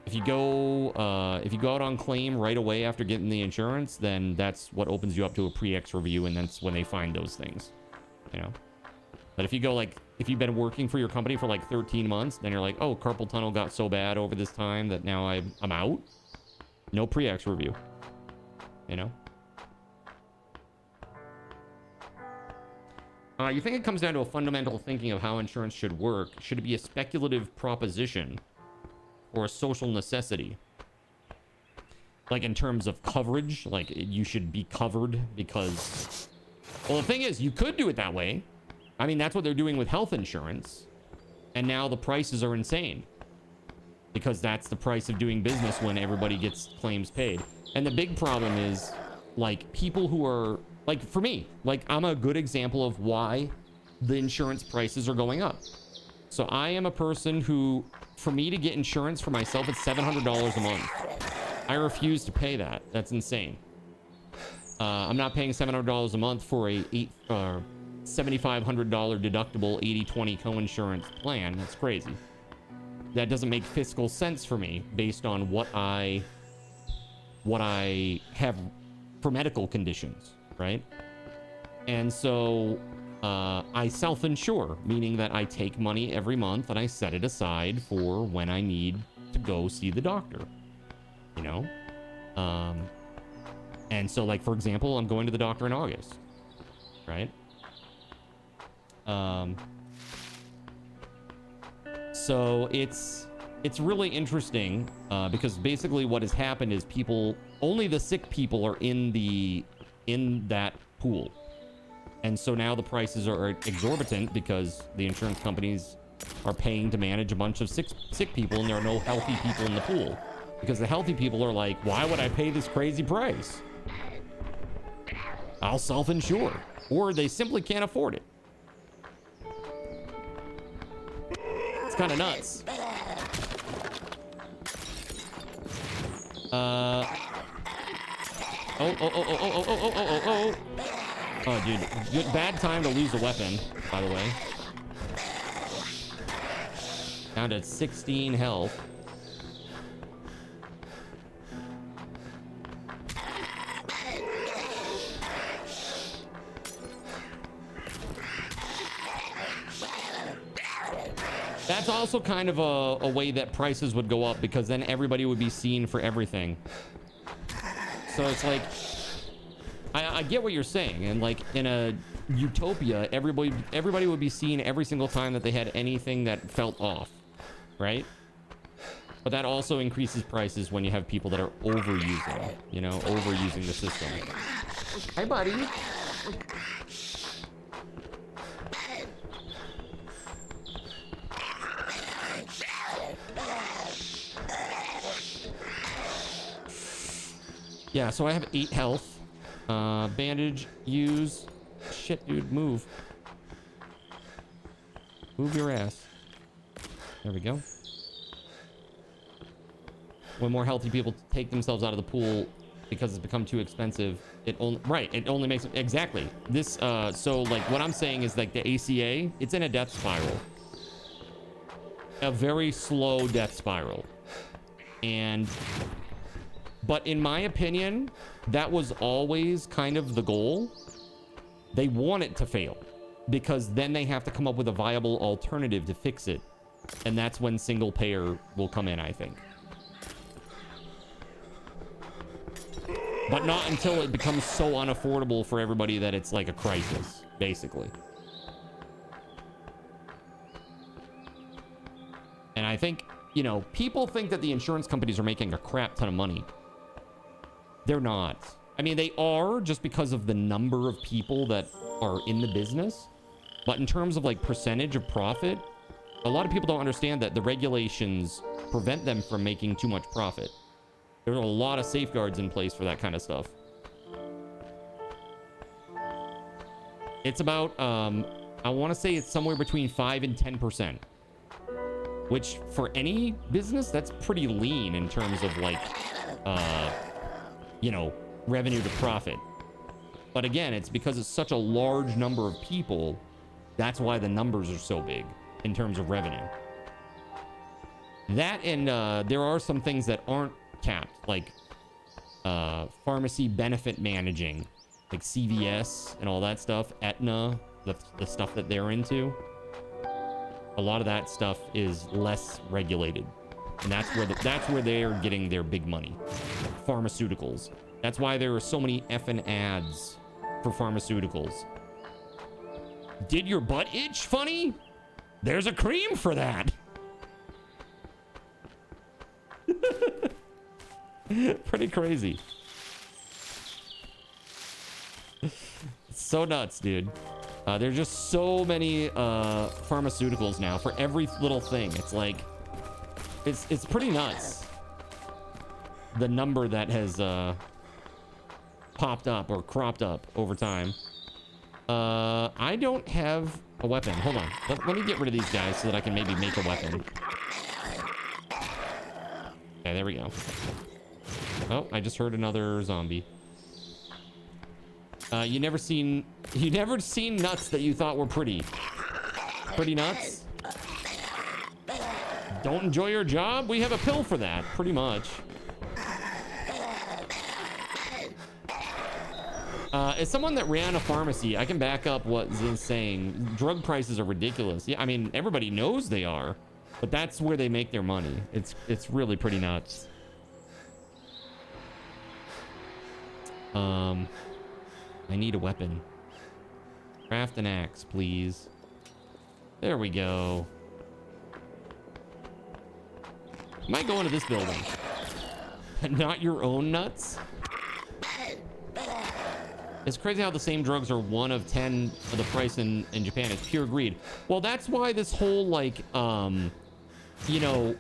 If you go out on claim right away after getting the insurance, then that's what opens you up to a pre-X review, and that's when they find those things, you know. But if you go like, if you've been working for your company for like 13 months, then you're like, oh, carpal tunnel got so bad over this time that now I'm out. No pre-X review, you know. You think it comes down to a fundamental thinking of how insurance should work? Should it be a speculative proposition or a social necessity? Like in terms of coverage, like you should be covered because... Well, the thing is, you could do it that way. I mean, that's what they're doing with health insurance. And now the prices are insane. Because that's the price of doing business when everybody gets claims paid. And the big problem is, like, people who are... Like, for me, like, I'm a good example of why the insurance prices are going up. So I am a person who, for me to get insurance for myself, it's $700 a month. I refuse to pay that. That's insane. I'm not paying $700 a month for a $7,500 deductible 80/20 co-insurance plan. That's crazy. That doesn't make fiscal sense for me based on what I have for medical conditions. Right? And so I self-insure, meaning that I take money every month and I set it aside for when I need to go see the doctor, you know? And so, like, for example, I'm going to the doctor in August, right? So it's really interesting because basically what has happened is only the sick people are in that pool. And so now the prices are exorbitant because the insurance companies are paying to manage a bunch of sick people, and there are no healthy people in the pool. Because the healthy people are like, why would I pay this crazy price? I'll self-insure. Or they simply can't afford it. It's kind of nuts. Oh, dude. Bad time to lose a weapon, by the way. Down to 16 health. That's also kind of a way that prices would go up, because then everybody would be seen for everything. So it's like, I get what you're saying, and like in a utopia, everybody would be seen every single time that they had anything that felt off, right? But that also increases prices when you have people that are overusing, you know, overusing the system. Hi, buddy. Yeah, so I have 8 health. Bandage, use. Shit, dude, move. Move your ass. There we go. When more healthy people take themselves out of the pool because it's become too expensive, it only makes it, exactly. This, so like what I'm saying is like the ACA, it's in a death spiral. A very slow death spiral. And But in my opinion, that was always kind of the goal. They want it to fail because then they have to come up with a viable alternative to fix it. And that's when single payer will come in, I think. But not until it becomes so unaffordable for everybody that it's like a crisis, basically. And I think, you know, people think that the insurance companies are making a crap ton of money. They're not. I mean, they are just because of the number of people that are in the business. But in terms of like percentage of profit, a lot of people don't understand that the regulations prevent them from making too much profit. There's a lot of safeguards in place for that kind of stuff. It's about, I want to say it's somewhere between 5 and 10%. Which, for any business, that's pretty lean in terms of, like, you know, revenue to profit. But again, it's because it's such a large number of people, that's why the numbers are so big in terms of revenue. That and there are some things that aren't capped, like pharmacy benefit managing, like CVS and all that stuff, Aetna, the stuff that they're into. A lot of that stuff is less regulated, and that's where they're getting their big money. Pharmaceuticals. That's why there are so many effing ads for pharmaceuticals. Did your butt itch funny? There's a cream for that. Pretty crazy. It's so nuts, dude. There's just so many pharmaceuticals now for every little thing. It's like, it's pretty nuts. The number that has popped up or cropped up over time. I don't have a weapon. Hold on. Let me get rid of these guys so that I can maybe make a weapon. Okay, there we go. Oh, I just heard another zombie. You never seen nuts that you thought were pretty nuts? Don't enjoy your job? We have a pill for that, pretty much. As someone that ran a pharmacy, I can back up what Zin's saying. Drug prices are ridiculous. Yeah, I mean, everybody knows they are, but that's where they make their money. It's really pretty nuts. I need a weapon. Craft an axe, please. There we go. Am I going to this building? Not your own nuts? It's crazy how the same drugs are 1 of 10 of the price in Japan. It's pure greed. Well, that's why this whole, like, you know,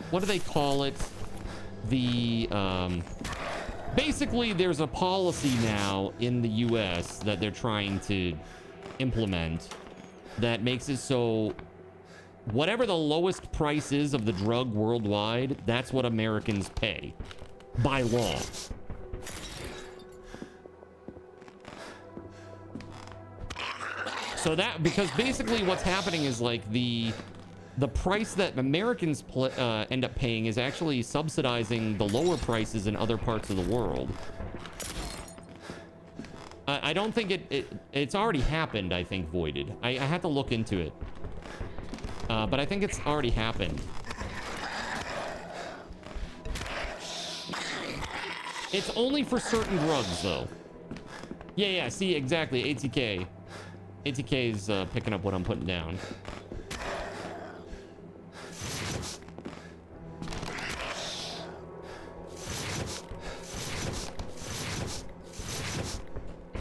what do they call it? The, basically, there's a policy now in the US that they're trying to implement that makes it so whatever the lowest price is of the drug worldwide, that's what Americans pay by law. So that, because basically what's happening is like the price that Americans end up paying is actually subsidizing the lower prices in other parts of the world. I don't think it's already happened, I think, Voided. I had to look into it. But I think it's already happened. It's only for certain drugs, though. Yeah, see, exactly, ATK. ATK is picking up what I'm putting down.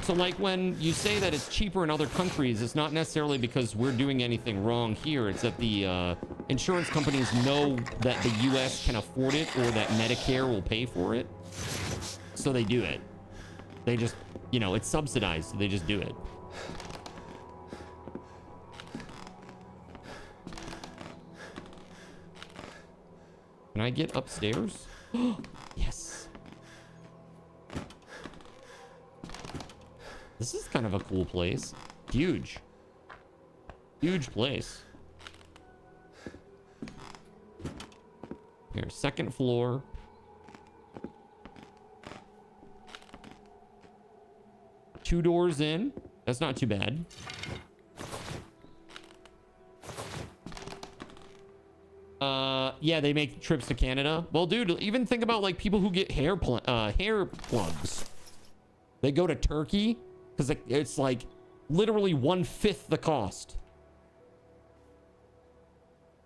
So like when you say that it's cheaper in other countries, it's not necessarily because we're doing anything wrong here. It's that the insurance companies know that the US can afford it or that Medicare will pay for it. So they do it. They just, you know, it's subsidized, so they just do it. Can I get upstairs? Yes. This is kind of a cool place. Huge. Huge place. Here, second floor. 2 doors in. That's not too bad. Yeah, they make trips to Canada. Well, dude, even think about like people who get hair plugs. They go to Turkey because it's like literally 1/5 the cost.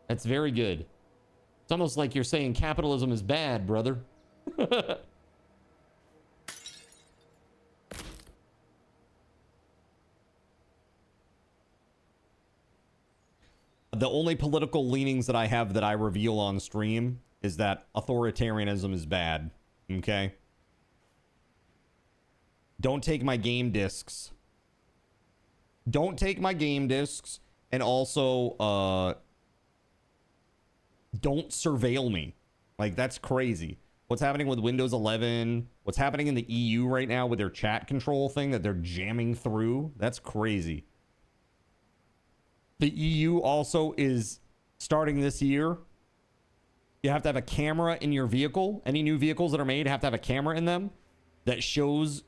That's very good. It's almost like you're saying capitalism is bad, brother. The only political leanings that I have that I reveal on stream is that authoritarianism is bad. Okay? Don't take my game discs. Don't take my game discs. And also, don't surveil me. Like, that's crazy. What's happening with Windows 11? What's happening in the EU right now with their chat control thing that they're jamming through? That's crazy. The EU also is starting this year. You have to have a camera in your vehicle. Any new vehicles that are made have to have a camera in them that shows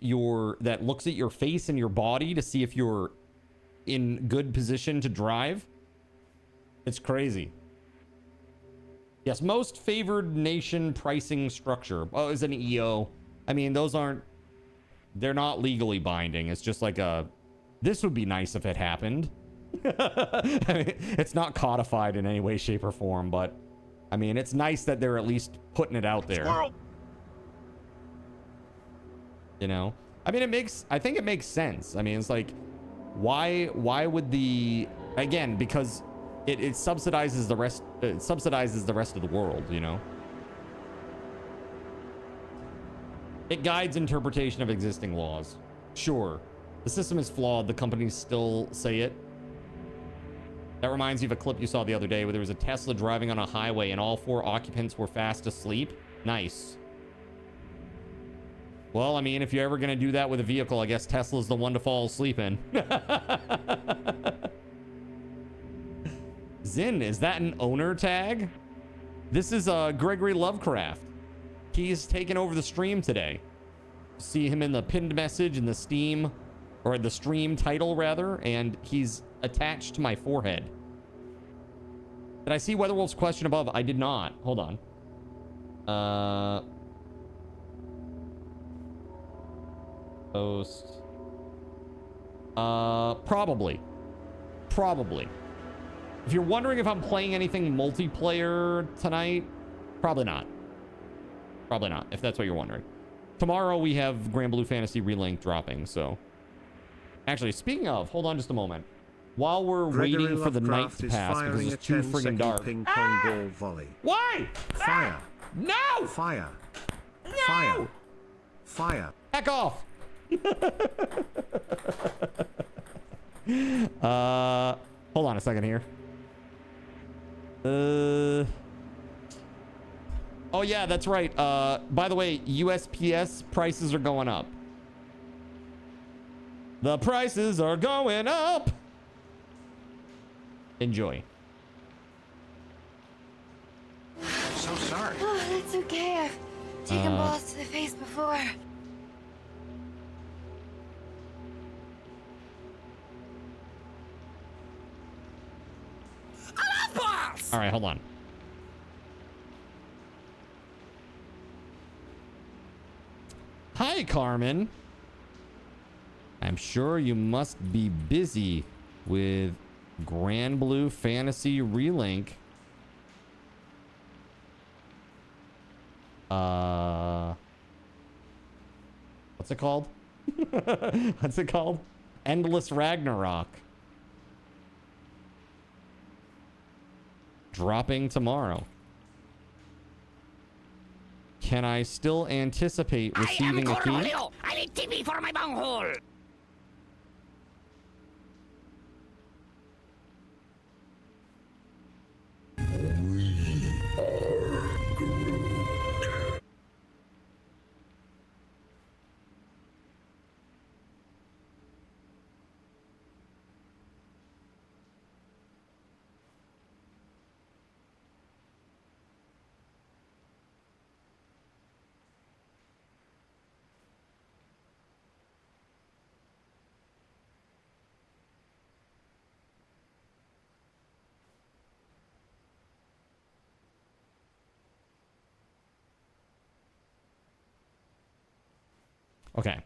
that looks at your face and your body to see if you're in good position to drive. It's crazy. Yes, most favored nation pricing structure. Oh, is an EO. I mean, they're not legally binding. It's just like this would be nice if it happened. I mean, it's not codified in any way, shape, or form, but I mean, it's nice that they're at least putting it out there. Squirrel. You know, I mean, I think it makes sense. I mean, it's like, why would again, because it subsidizes the rest. It subsidizes the rest of the world. You know, it guides interpretation of existing laws. Sure, the system is flawed. The companies still say it. That reminds me of a clip you saw the other day where there was a Tesla driving on a highway and all 4 occupants were fast asleep. Nice. Well, I mean, if you're ever going to do that with a vehicle, I guess Tesla's the one to fall asleep in. Zin, is that an owner tag? This is Gregory Lovecraft. He's taken over the stream today. See him in the pinned message in the Steam, or the stream title rather, and he's attached to my forehead. Did I see Weatherwolf's question above? I did not. Hold on. Post. Probably. If you're wondering if I'm playing anything multiplayer tonight, probably not. Probably not, if that's what you're wondering. Tomorrow we have Grand Blue Fantasy Relink dropping, so. Actually, speaking of, hold on just a moment. While we're waiting for the night to pass because it's too friggin' dark. Ping pong ball volley. Why? Fire. No! Fire. No! Fire. Fire. Back off. Hold on a second here. Oh yeah, that's right. By the way, USPS prices are going up. The prices are going up. Enjoy. So sorry. Oh, that's okay. I've taken balls to the face before. All right, hold on. Hi, Carmen. I'm sure you must be busy with Grand Blue Fantasy Relink. What's it called? What's it called? Endless Ragnarok. Dropping tomorrow. Can I still anticipate receiving a key? I need TV for my bunghole. Okay.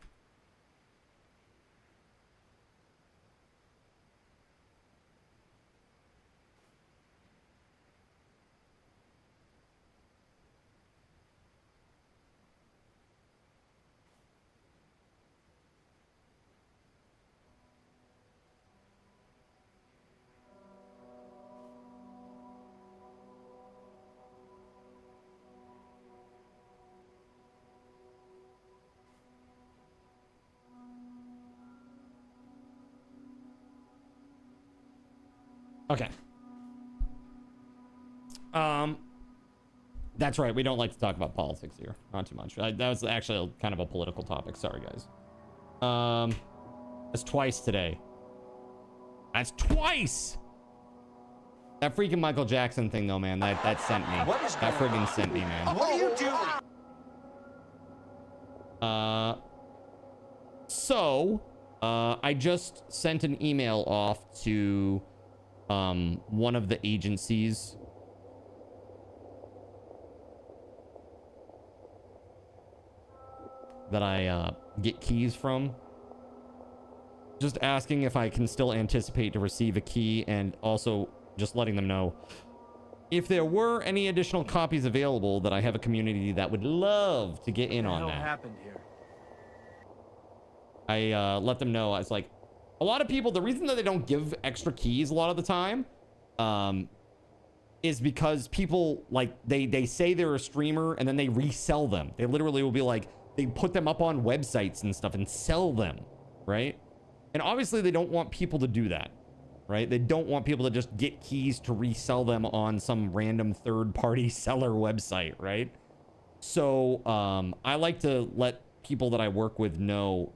Okay. That's right. We don't like to talk about politics here. Not too much. That was actually kind of a political topic. Sorry, guys. That's twice today. That's twice! That freaking Michael Jackson thing, though, man. That sent me. That friggin' sent me, man. What are you doing? I just sent an email off to one of the agencies that I get keys from, just asking if I can still anticipate to receive a key, and also just letting them know if there were any additional copies available, that I have a community that would love to get in on that. What happened here? I let them know. I was like, a lot of people, the reason that they don't give extra keys a lot of the time is because people, like, they say they're a streamer and then they resell them. They literally will be like, they put them up on websites and stuff and sell them, right? And obviously they don't want people to do that, right? They don't want people to just get keys to resell them on some random third-party seller website, right? So I like to let people that I work with know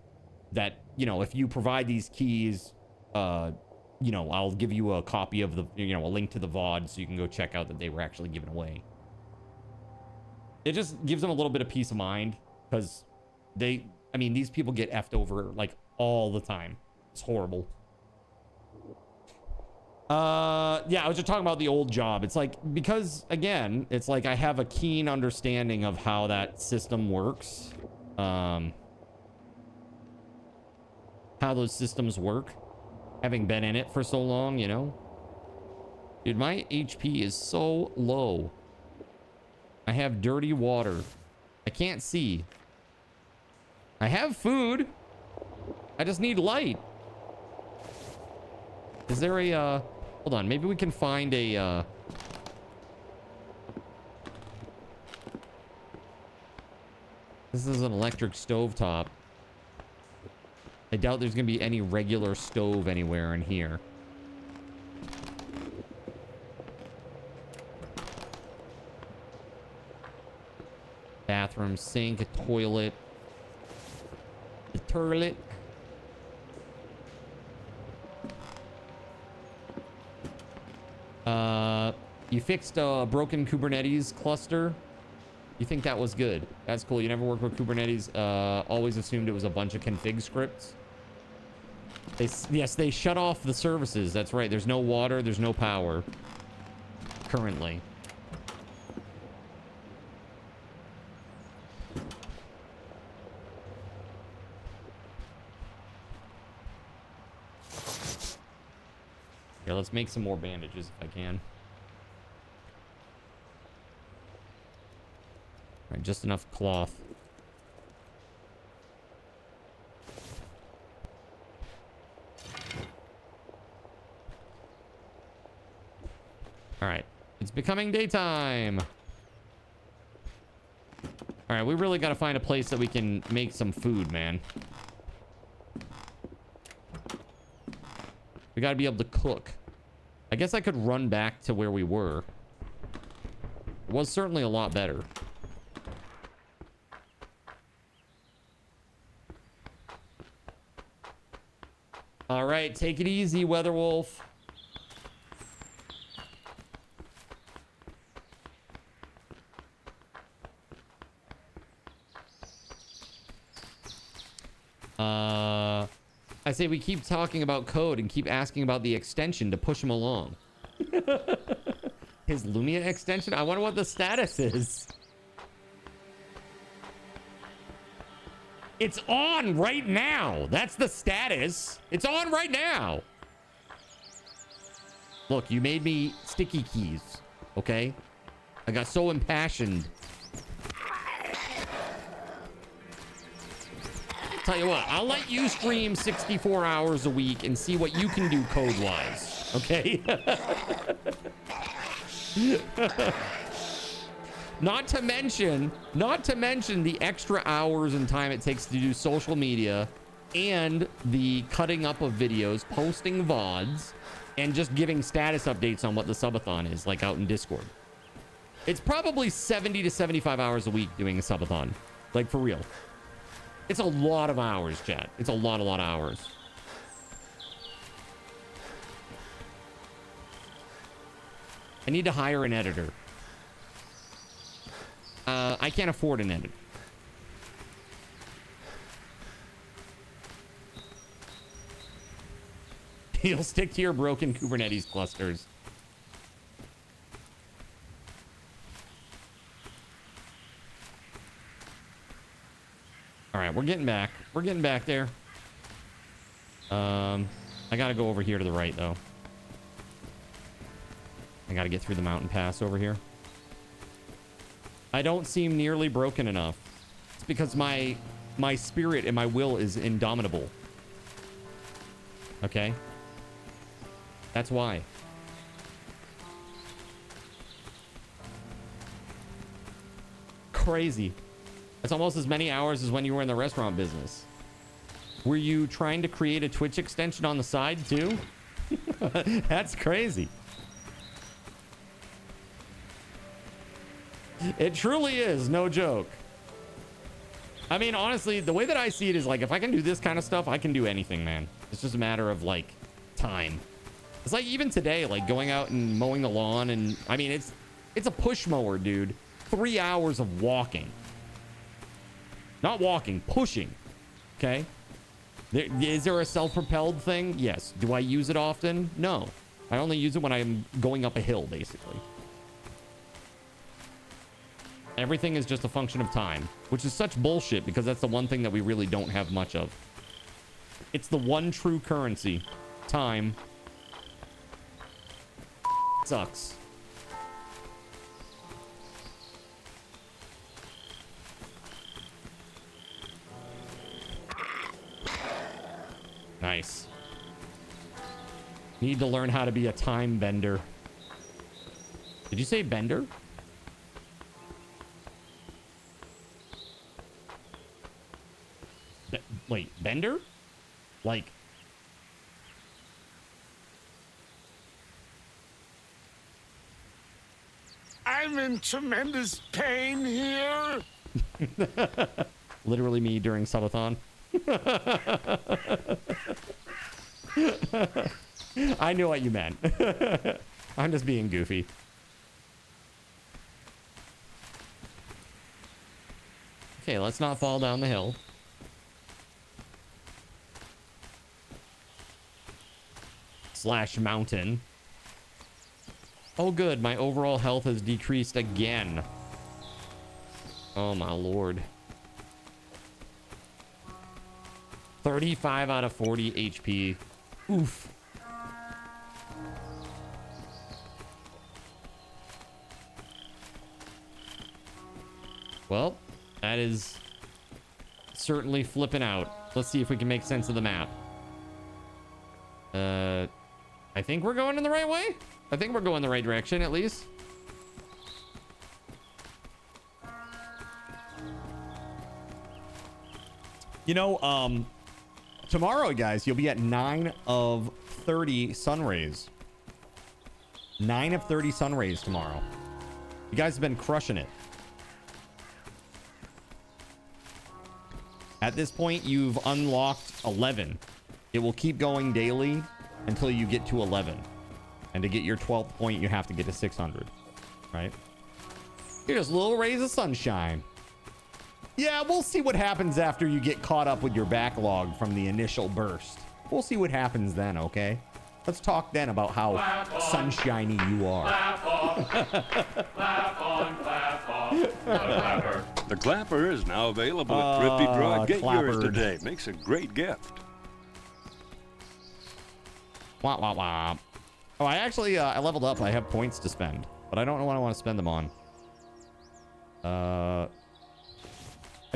that, you know, if you provide these keys, you know, I'll give you a copy of the, you know, a link to the VOD so you can go check out that they were actually given away. It just gives them a little bit of peace of mind, because I mean, these people get effed over like all the time. It's horrible. Yeah, I was just talking about the old job. It's like, because again, it's like I have a keen understanding of how that system works. How those systems work, having been in it for so long, you know. Dude, my HP is so low. I have dirty water. I can't see. I have food. I just need light. Is there a, hold on, maybe we can find a, this is an electric stovetop. I doubt there's gonna be any regular stove anywhere in here. Bathroom, sink, a toilet. The toilet. You fixed a broken Kubernetes cluster. You think that was good? That's cool. You never worked with Kubernetes. Always assumed it was a bunch of config scripts. Yes, they shut off the services. That's right. There's no water. There's no power currently. Here, let's make some more bandages if I can. All right, just enough cloth. All right, it's becoming daytime. All right, we really got to find a place that we can make some food, man. We got to be able to cook. I guess I could run back to where we were. It was certainly a lot better. All right, take it easy, Weatherwolf. I say we keep talking about code and keep asking about the extension to push him along. His Lumia extension? I wonder what the status is. It's on right now. That's the status. It's on right now. Look, you made me sticky keys, okay? I got so impassioned. Tell you what, I'll let you stream 64 hours a week and see what you can do code-wise, okay? Not to mention the extra hours and time it takes to do social media and the cutting up of videos, posting VODs, and just giving status updates on what the subathon is, like out in Discord. It's probably 70 to 75 hours a week doing a subathon. Like, for real. It's a lot of hours, chat. It's a lot of hours. I need to hire an editor. I can't afford an editor. You'll stick to your broken Kubernetes clusters. All right, we're getting back. We're getting back there. I gotta go over here to the right, though. I gotta get through the mountain pass over here. I don't seem nearly broken enough. It's because my spirit and my will is indomitable. Okay? That's why. Crazy. That's almost as many hours as when you were in the restaurant business. Were you trying to create a Twitch extension on the side too? That's crazy. It truly is, no joke. I mean, honestly, the way that I see it is like, if I can do this kind of stuff, I can do anything, man. It's just a matter of like time. It's like even today, like going out and mowing the lawn, and I mean, it's a push mower, dude. 3 hours of walking. Not walking, pushing. Okay? Is there a self-propelled thing? Yes. Do I use it often? No. I only use it when I'm going up a hill, basically. Everything is just a function of time, which is such bullshit because that's the one thing that we really don't have much of. It's the one true currency. Time. Sucks. Nice. Need to learn how to be a time bender. Did you say bender? Wait, bender? Like... I'm in tremendous pain here. Literally me during subathon. I knew what you meant. I'm just being goofy. Okay, let's not fall down the hill. Slash mountain. Oh good, my overall health has decreased again. Oh my lord. 35 out of 40 HP. Oof. Well, that is certainly flipping out. Let's see if we can make sense of the map. I think we're going in the right way. I think we're going the right direction, at least. You know, tomorrow, guys, you'll be at 9 of 30 sun rays. 9 of 30 sun rays tomorrow. You guys have been crushing it. At this point, you've unlocked 11. It will keep going daily until you get to 11. And to get your 12th point, you have to get to 600. Right? You're just little rays of sunshine. Yeah, we'll see what happens after you get caught up with your backlog from the initial burst. We'll see what happens then, okay? Let's talk then about how sunshiny you are. Clap on, clap on, clap on. The clapper is now available at Thrifty Draw. Get yours clappered. today. Makes a great gift. Wah, wah, wah. Oh, I actually, I leveled up. I have points to spend, but I don't know what I want to spend them on. Have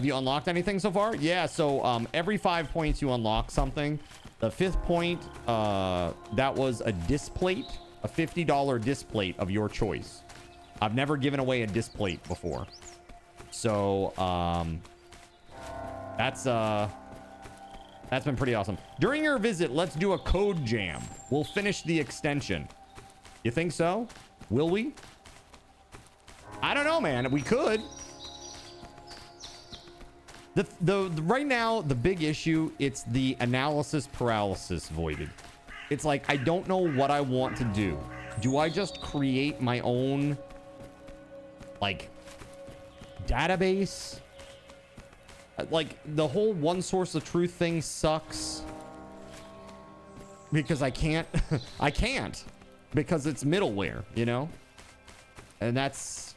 you unlocked anything so far? Yeah, so every 5 points you unlock something. The 5th point, that was a displate, a $50 displate of your choice. I've never given away a displate before. So, that's been pretty awesome. During your visit, let's do a code jam. We'll finish the extension. You think so? Will we? I don't know, man. We could. The right now, the big issue, it's the analysis paralysis voided. It's like, I don't know what I want to do. Do I just create my own, like, database? Like, the whole one source of truth thing sucks. Because I can't, I can't. Because it's middleware, you know? And that's,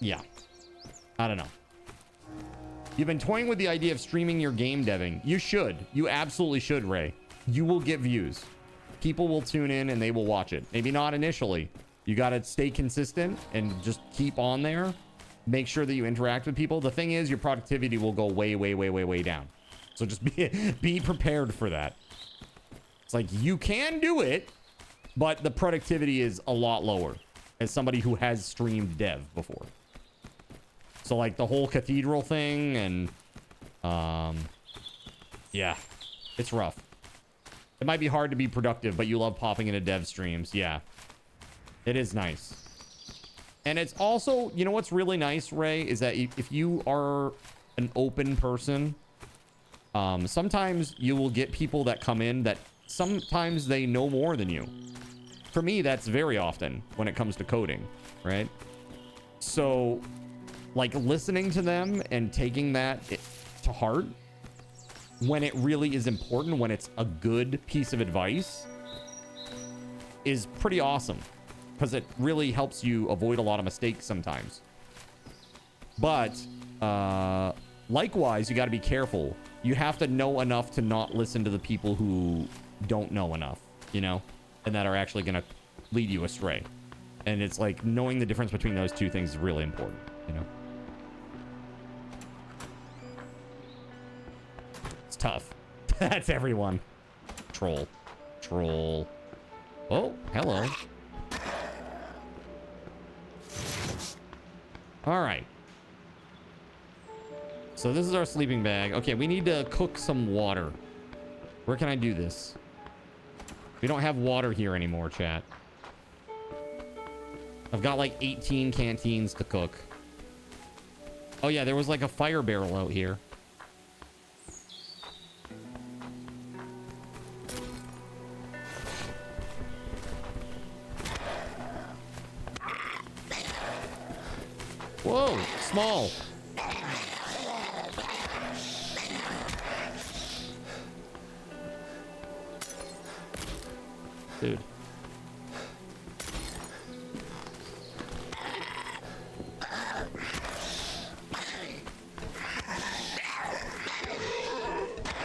yeah. I don't know. You've been toying with the idea of streaming your game deving. You should. You absolutely should, Ray. You will get views. People will tune in and they will watch it. Maybe not initially. You got to stay consistent and just keep on there. Make sure that you interact with people. The thing is, your productivity will go way, way, way, way, way down. So just be prepared for that. It's like, you can do it, but the productivity is a lot lower as somebody who has streamed dev before. So like the whole cathedral thing and yeah, it's rough. It might be hard to be productive, but you love popping into dev streams. Yeah, it is nice. And it's also, you know what's really nice, Ray, is that if you are an open person, sometimes you will get people that come in that sometimes they know more than you. For me, that's very often when it comes to coding, right? So like listening to them and taking that to heart when it really is important, when it's a good piece of advice, is pretty awesome because it really helps you avoid a lot of mistakes sometimes. But likewise, you got to be careful. You have to know enough to not listen to the people who don't know enough, you know, and that are actually going to lead you astray. And it's like knowing the difference between those two things is really important, you know. It's tough. That's everyone. Troll. Troll. Oh, hello. All right. So this is our sleeping bag. Okay, we need to cook some water. Where can I do this? We don't have water here anymore, chat. I've got like 18 canteens to cook. Oh yeah, there was like a fire barrel out here. Whoa, small. Dude.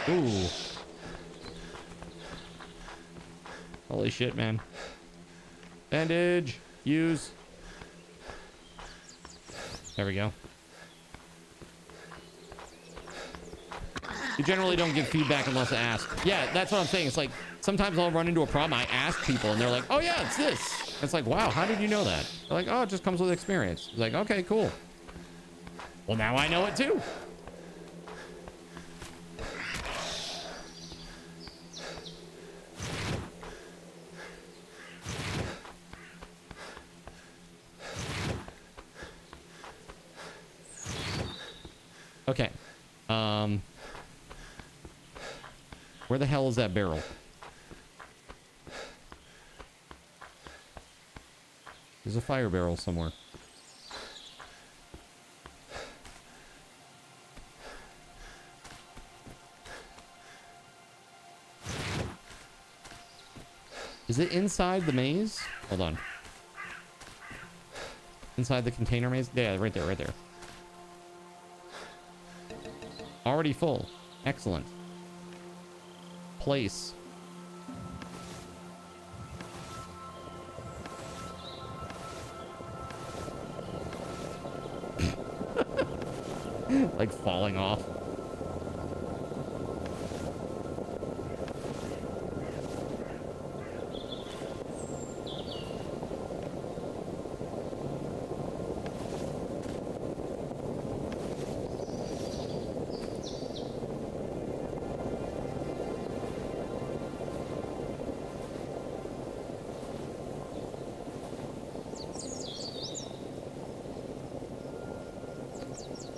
Ooh. Holy shit, man. Bandage. Use. There we go. You generally don't give feedback unless asked. Yeah, that's what I'm saying. It's like, sometimes I'll run into a problem. I ask people and they're like, oh yeah, it's this. It's like, wow, how did you know that? They're like, oh, it just comes with experience. It's like, okay, cool. Well, now I know it too. Okay. Where the hell is that barrel? There's a fire barrel somewhere. Is it inside the maze? Hold on. Inside the container maze? Yeah, right there, right there. Already full. Excellent. Place. Like falling off.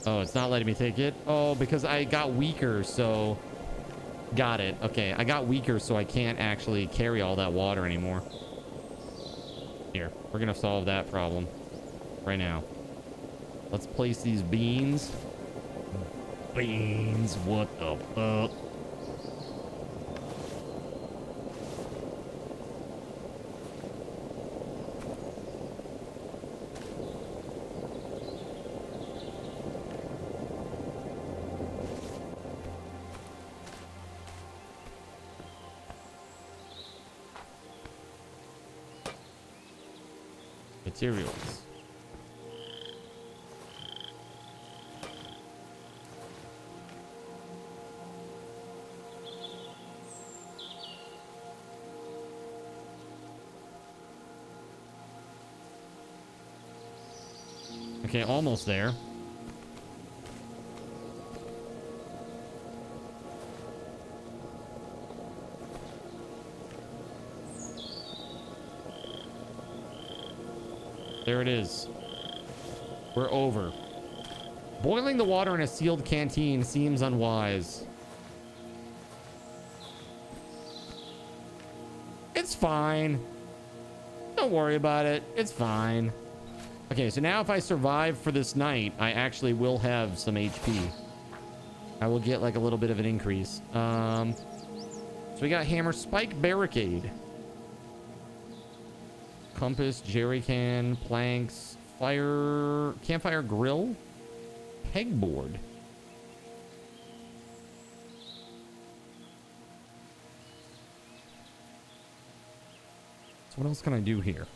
Oh, it's not letting me take it. Oh, because I got weaker, so... Got it. Okay, I got weaker, so I can't actually carry all that water anymore. Here, we're gonna solve that problem right now. Let's place these beans. Beans, what the fuck? Materials. Okay, almost there. There it is. We're over. Boiling the water in a sealed canteen seems unwise. It's fine. Don't worry about it. It's fine. Okay, so now if I survive for this night, I actually will have some HP. I will get like a little bit of an increase. So we got hammer, spike, barricade. Compass, jerry can, planks, fire, campfire grill, pegboard. So what else can I do here?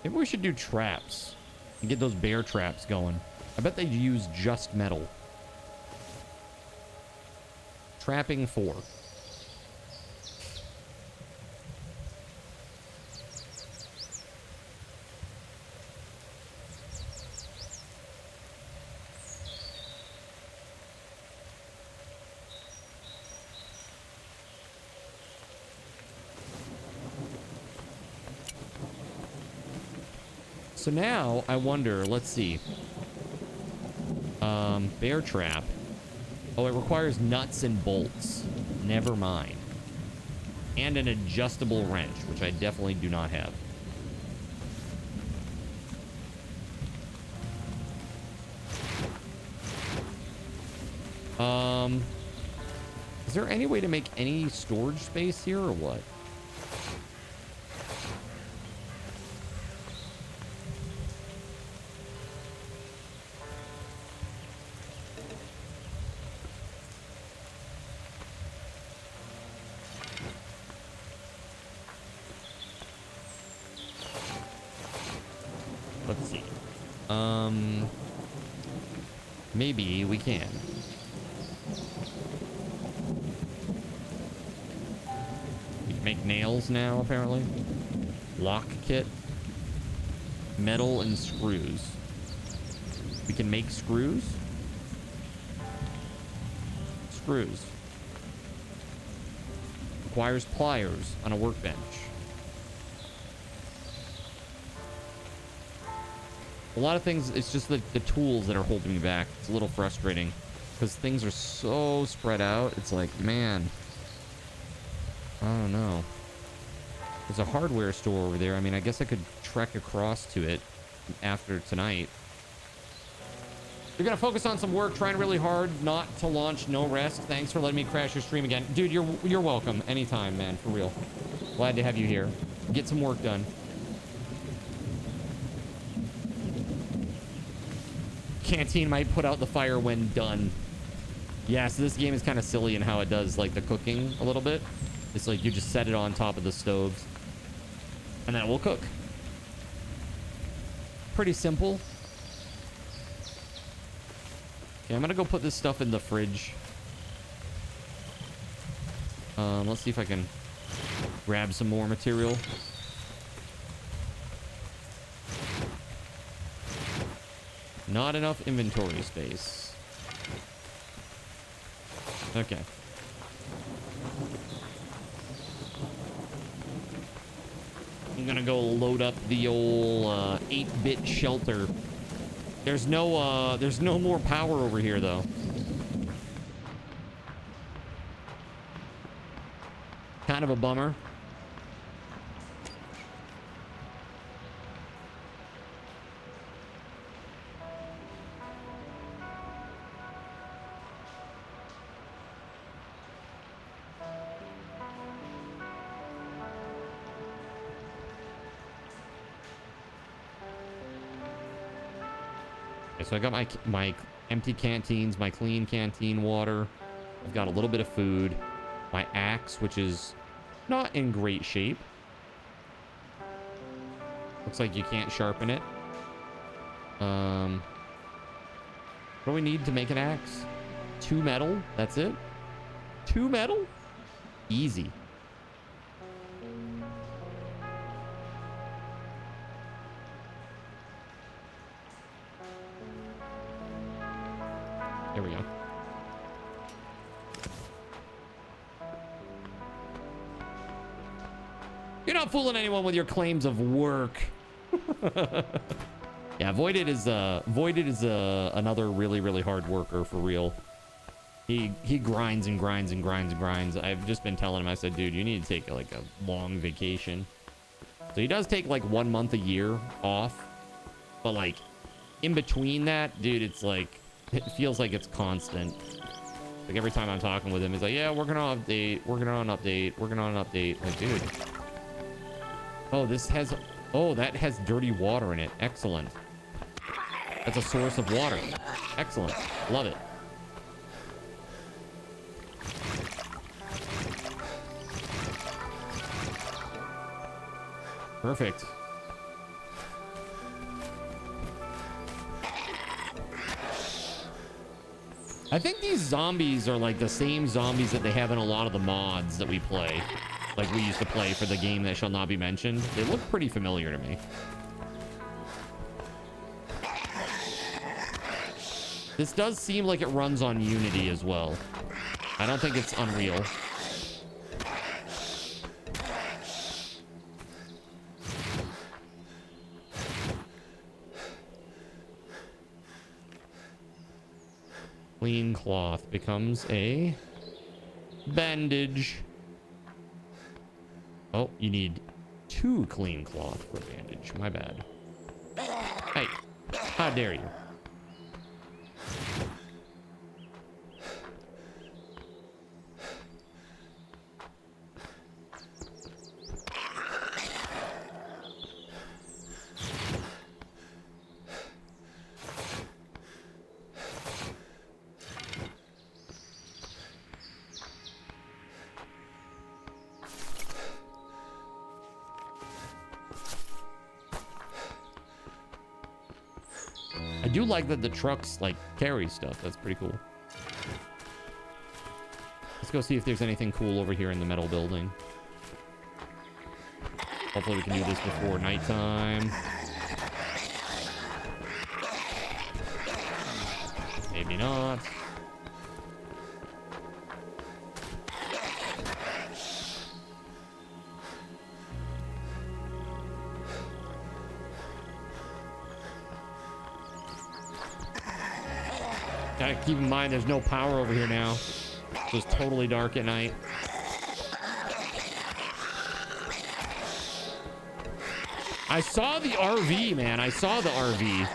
Maybe we should do traps and get those bear traps going. I bet they use just metal. Trapping 4. So now I wonder, let's see. Bear trap. Oh, it requires nuts and bolts. Never mind. And an adjustable wrench, which I definitely do not have. Is there any way to make any storage space here or what? Let's see. Maybe we can. We can make nails now, apparently. Lock kit. Metal and screws. We can make screws. Screws. Requires pliers on a workbench. A lot of things, it's just the tools that are holding me back. It's a little frustrating because things are so spread out. It's like, man, I don't know. There's a hardware store over there. I mean, I guess I could trek across to it after tonight. You're going to focus on some work, trying really hard not to launch no rest. Thanks for letting me crash your stream again. Dude, you're welcome. Anytime, man, for real. Glad to have you here. Get some work done. canteen might put out the fire when done. Yeah, so this game is kind of silly in how it does like the cooking a little bit. It's like you just set it on top of the stoves and then it will cook. Pretty simple. Okay, I'm gonna go put this stuff in the fridge. Let's see if I can grab some more material. Not enough inventory space. Okay. I'm gonna go load up the old 8-bit shelter. There's no more power over here though. Kind of a bummer. Okay, so I got my empty canteens, my clean canteen water. I've got a little bit of food. My axe, which is not in great shape. Looks like you can't sharpen it. What do we need to make an axe? 2 metal? That's it? 2 metal? Easy. There we go. You're not fooling anyone with your claims of work. Yeah, Voided is another really hard worker for real. He grinds and grinds and grinds and grinds. I've just been telling him, I said, dude, you need to take like a long vacation. So he does take like 1 month a year off, but like in between that, dude, it's like it feels like it's constant. Like every time I'm talking with him, he's like, yeah, working on an update, working on an update, working on an update. Like, dude. Oh, that has dirty water in it. Excellent. That's a source of water. Excellent. Love it. Perfect. I think these zombies are like the same zombies that they have in a lot of the mods that we play. Like we used to play for the game that shall not be mentioned. They look pretty familiar to me. This does seem like it runs on Unity as well. I don't think it's Unreal. Clean cloth becomes a bandage. Oh, you need 2 clean cloth for a bandage. My bad. Hey, how dare you? I do like that the trucks like carry stuff. That's pretty cool. Let's go see if there's anything cool over here in the metal building. Hopefully we can do this before nighttime. Maybe not. Gotta keep in mind there's no power over here now. So it's totally dark at night. I saw the RV, man. I saw the RV.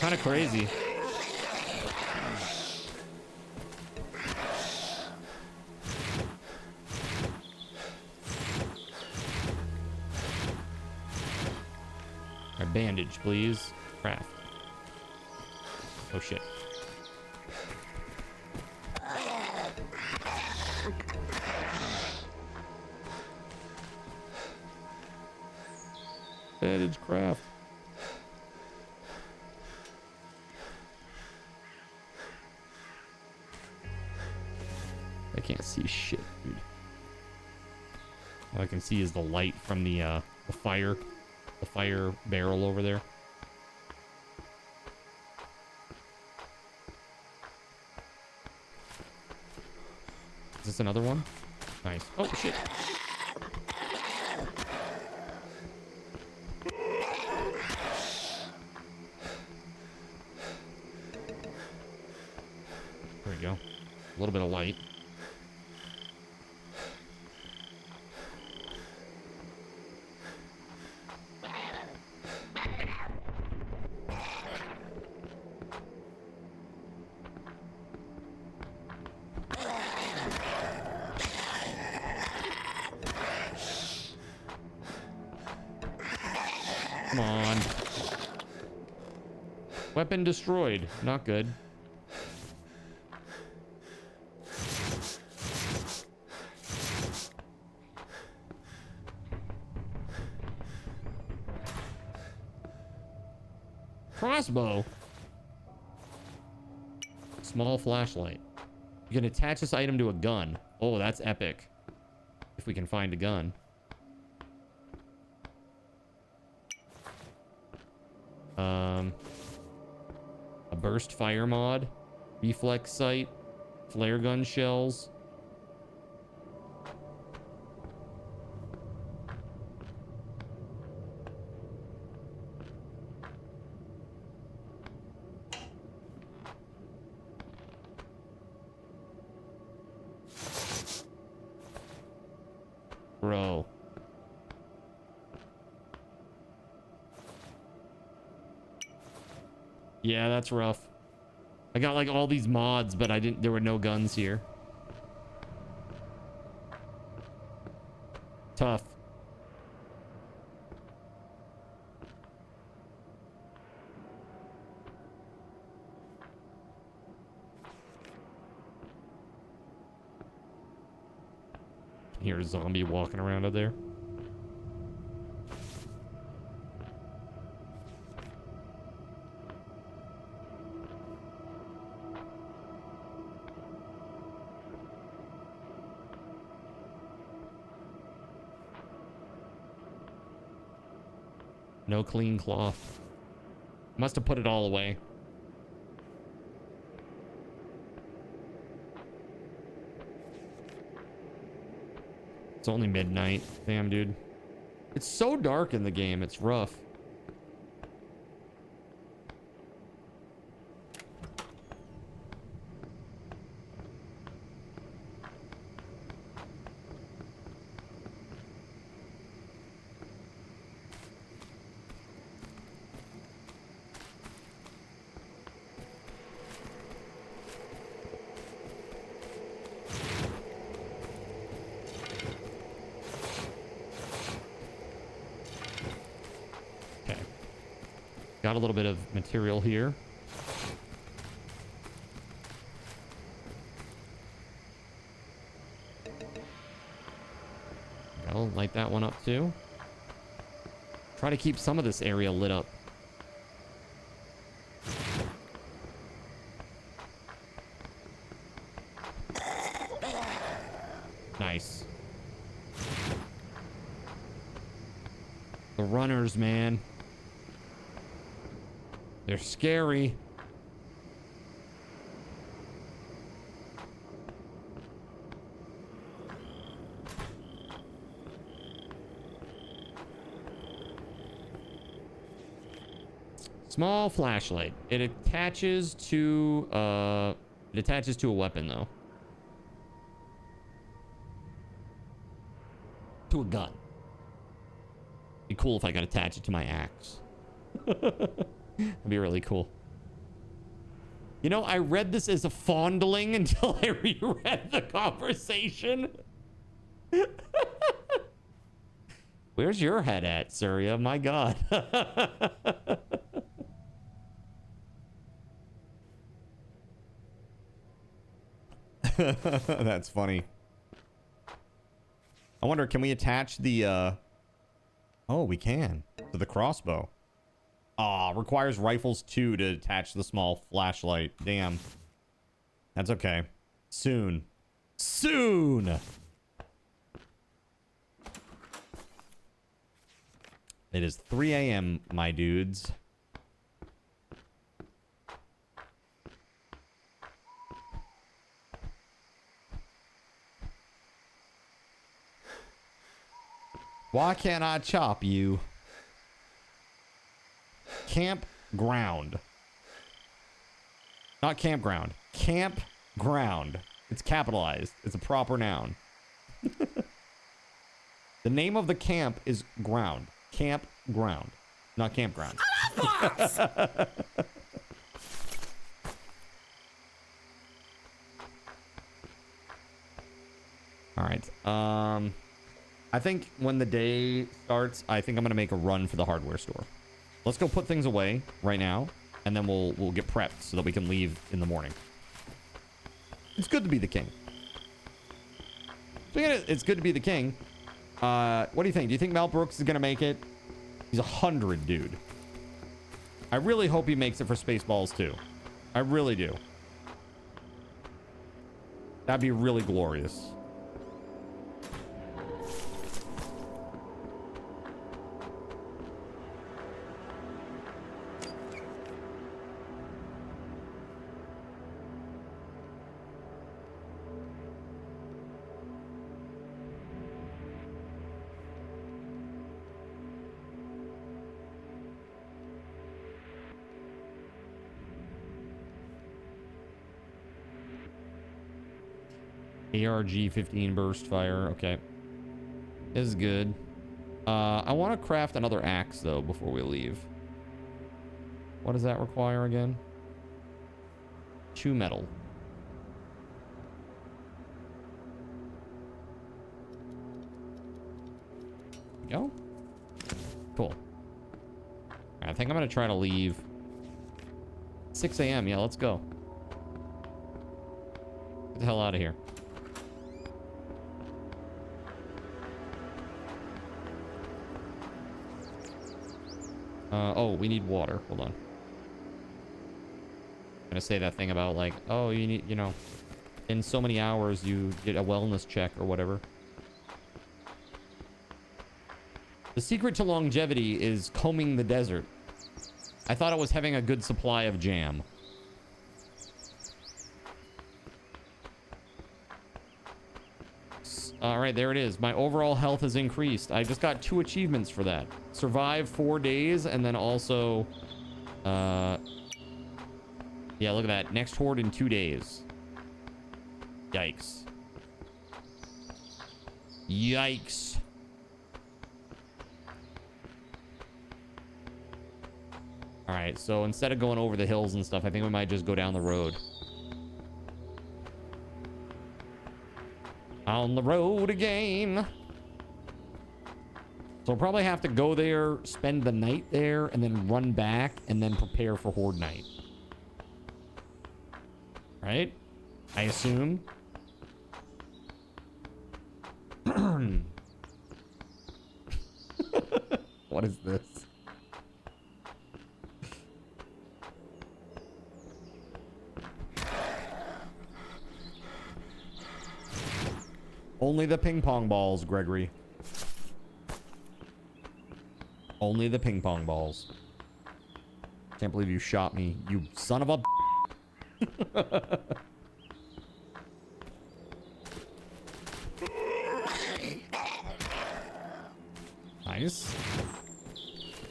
Kind of crazy. A bandage, please. Craft. Oh shit. Advantage craft. I can't see shit, dude. All I can see is the light from the fire barrel over there. Is this another one? Nice. Oh shit. There we go. A little bit of light. Come on. Weapon destroyed. Not good. Crossbow. Small flashlight. You can attach this item to a gun. Oh, that's epic. If we can find a gun. A burst fire mod, reflex sight, flare gun shells. Bro. Yeah, that's rough. I got like all these mods, but there were no guns here. Tough. Can hear a zombie walking around out there. No clean cloth. Must have put it all away. It's only midnight. Damn, dude. It's so dark in the game. It's rough. Got a little bit of material here. I'll light that one up too. Try to keep some of this area lit up. Nice. The runners, man. They're scary. Small flashlight. It attaches to a weapon though. To a gun. Be cool if I could attach it to my axe. That'd be really cool. You know, I read this as a fondling until I reread the conversation. Where's your head at, Surya? My God. That's funny. I wonder, can we attach the, Oh, we can. To the crossbow. Ah, requires rifles 2 to attach the small flashlight. Damn. That's okay. Soon. Soon! It is 3 a.m., my dudes. Why can't I chop you? Campground. Not campground. Campground. It's capitalized. It's a proper noun. The name of the camp is ground. Campground. Not campground. All right. I think when the day starts, I think I'm going to make a run for the hardware store. Let's go put things away right now, and then we'll get prepped so that we can leave in the morning. It's good to be the king. Speaking of, it's good to be the king. What do you think? Do you think Mel Brooks is going to make it? He's 100, dude. I really hope he makes it for Spaceballs too. I really do. That'd be really glorious. ARG-15 burst fire. Okay. This is good. I want to craft another axe, though, before we leave. What does that require again? 2 metal. There we go. Cool. I think I'm going to try to leave 6 a.m. Yeah, let's go. Get the hell out of here. Oh, we need water. Hold on. I'm gonna say that thing about like, oh, you need, you know, in so many hours you get a wellness check or whatever. The secret to longevity is combing the desert. I thought it was having a good supply of jam. All right, there it is. My overall health has increased. I just got 2 achievements for that. Survive 4 days, and then also, yeah, look at that. Next horde in 2 days. Yikes. Yikes. All right, so instead of going over the hills and stuff, I think we might just go down the road. On the road again. So we'll probably have to go there, spend the night there, and then run back, and then prepare for Horde Night. Right? I assume. What is this? Only the ping pong balls, Gregory. Only the ping pong balls. Can't believe you shot me, you son of a... Nice.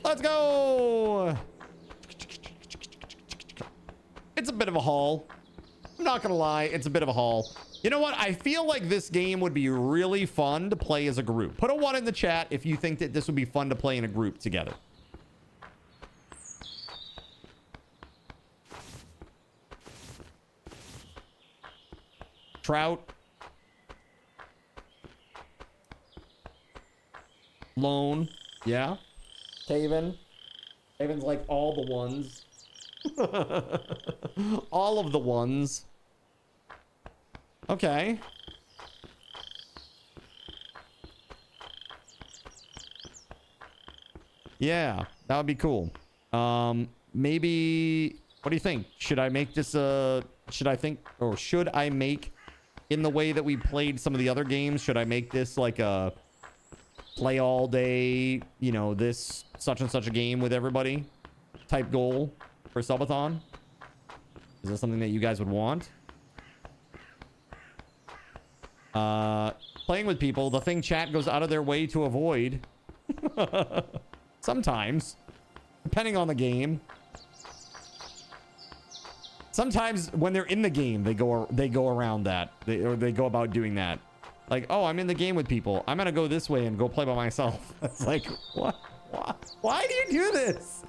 Let's go! It's a bit of a haul. I'm not gonna lie, it's a bit of a haul. You know what? I feel like this game would be really fun to play as a group. Put a 1 in the chat if you think that this would be fun to play in a group together. Trout. Lone. Yeah. Taven. Taven's like all the ones. All of the ones. Okay. Yeah, that would be cool. Maybe, what do you think? Should I make this should I make in the way that we played some of the other games? Should I make this like a play all day, you know, this such and such a game with everybody type goal for Subathon? Is that something that you guys would want? Playing with people, the thing chat goes out of their way to avoid. Sometimes, depending on the game. Sometimes when they're in the game, they go around that. They go about doing that. Like, oh, I'm in the game with people. I'm gonna go this way and go play by myself. It's like, what? Why do you do this?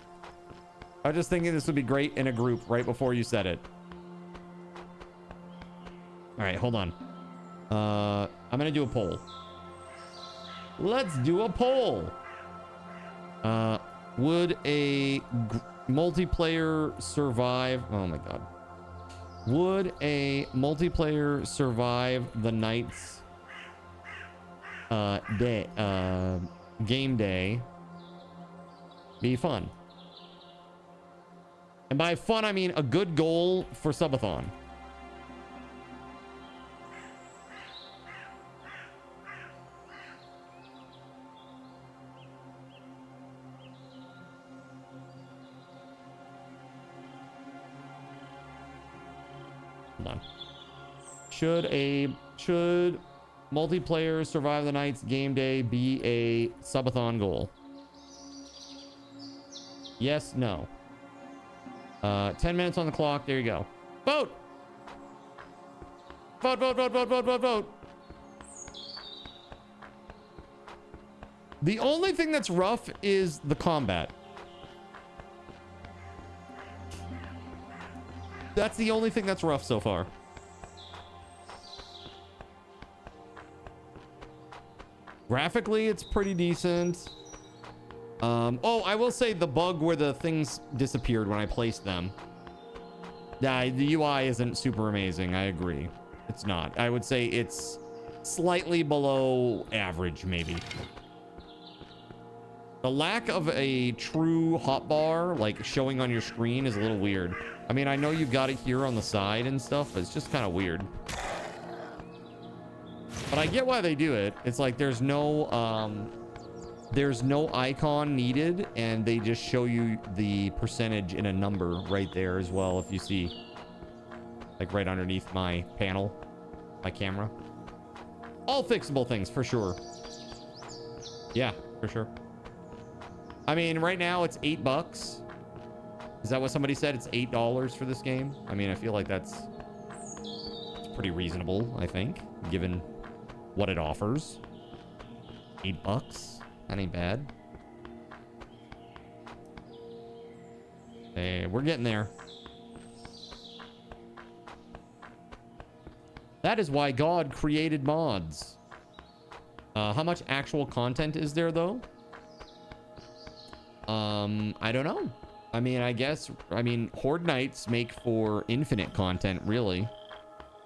I was just thinking this would be great in a group right before you said it. All right, hold on. I'm gonna do a poll. Let's do a poll. Would a multiplayer survive? Oh my god. Would a multiplayer survive the night's game day be fun? And by fun, I mean a good goal for Subathon. Hold on. Should multiplayer survive the night's game day be a subathon goal? Yes, no. 10 minutes on the clock. There you go. Vote. Vote, vote, vote, vote, vote, vote, vote. The only thing that's rough is the combat. That's the only thing that's rough so far. Graphically, it's pretty decent. Oh, I will say the bug where the things disappeared when I placed them. Yeah, the UI isn't super amazing. I agree. It's not. I would say it's slightly below average, maybe. The lack of a true hotbar, like showing on your screen, is a little weird. I mean, I know you've got it here on the side and stuff, but it's just kind of weird. But I get why they do it. It's like there's no icon needed, and they just show you the percentage in a number right there as well, if you see. Like right underneath my panel, my camera. All fixable things, for sure. Yeah, for sure. I mean, right now it's $8. Is that what somebody said? It's $8 for this game? I mean, I feel like it's pretty reasonable, I think, given what it offers. $8? That ain't bad. Hey, we're getting there. That is why God created mods. How much actual content is there, though? I don't know. I mean, I mean, Horde Nights make for infinite content, really.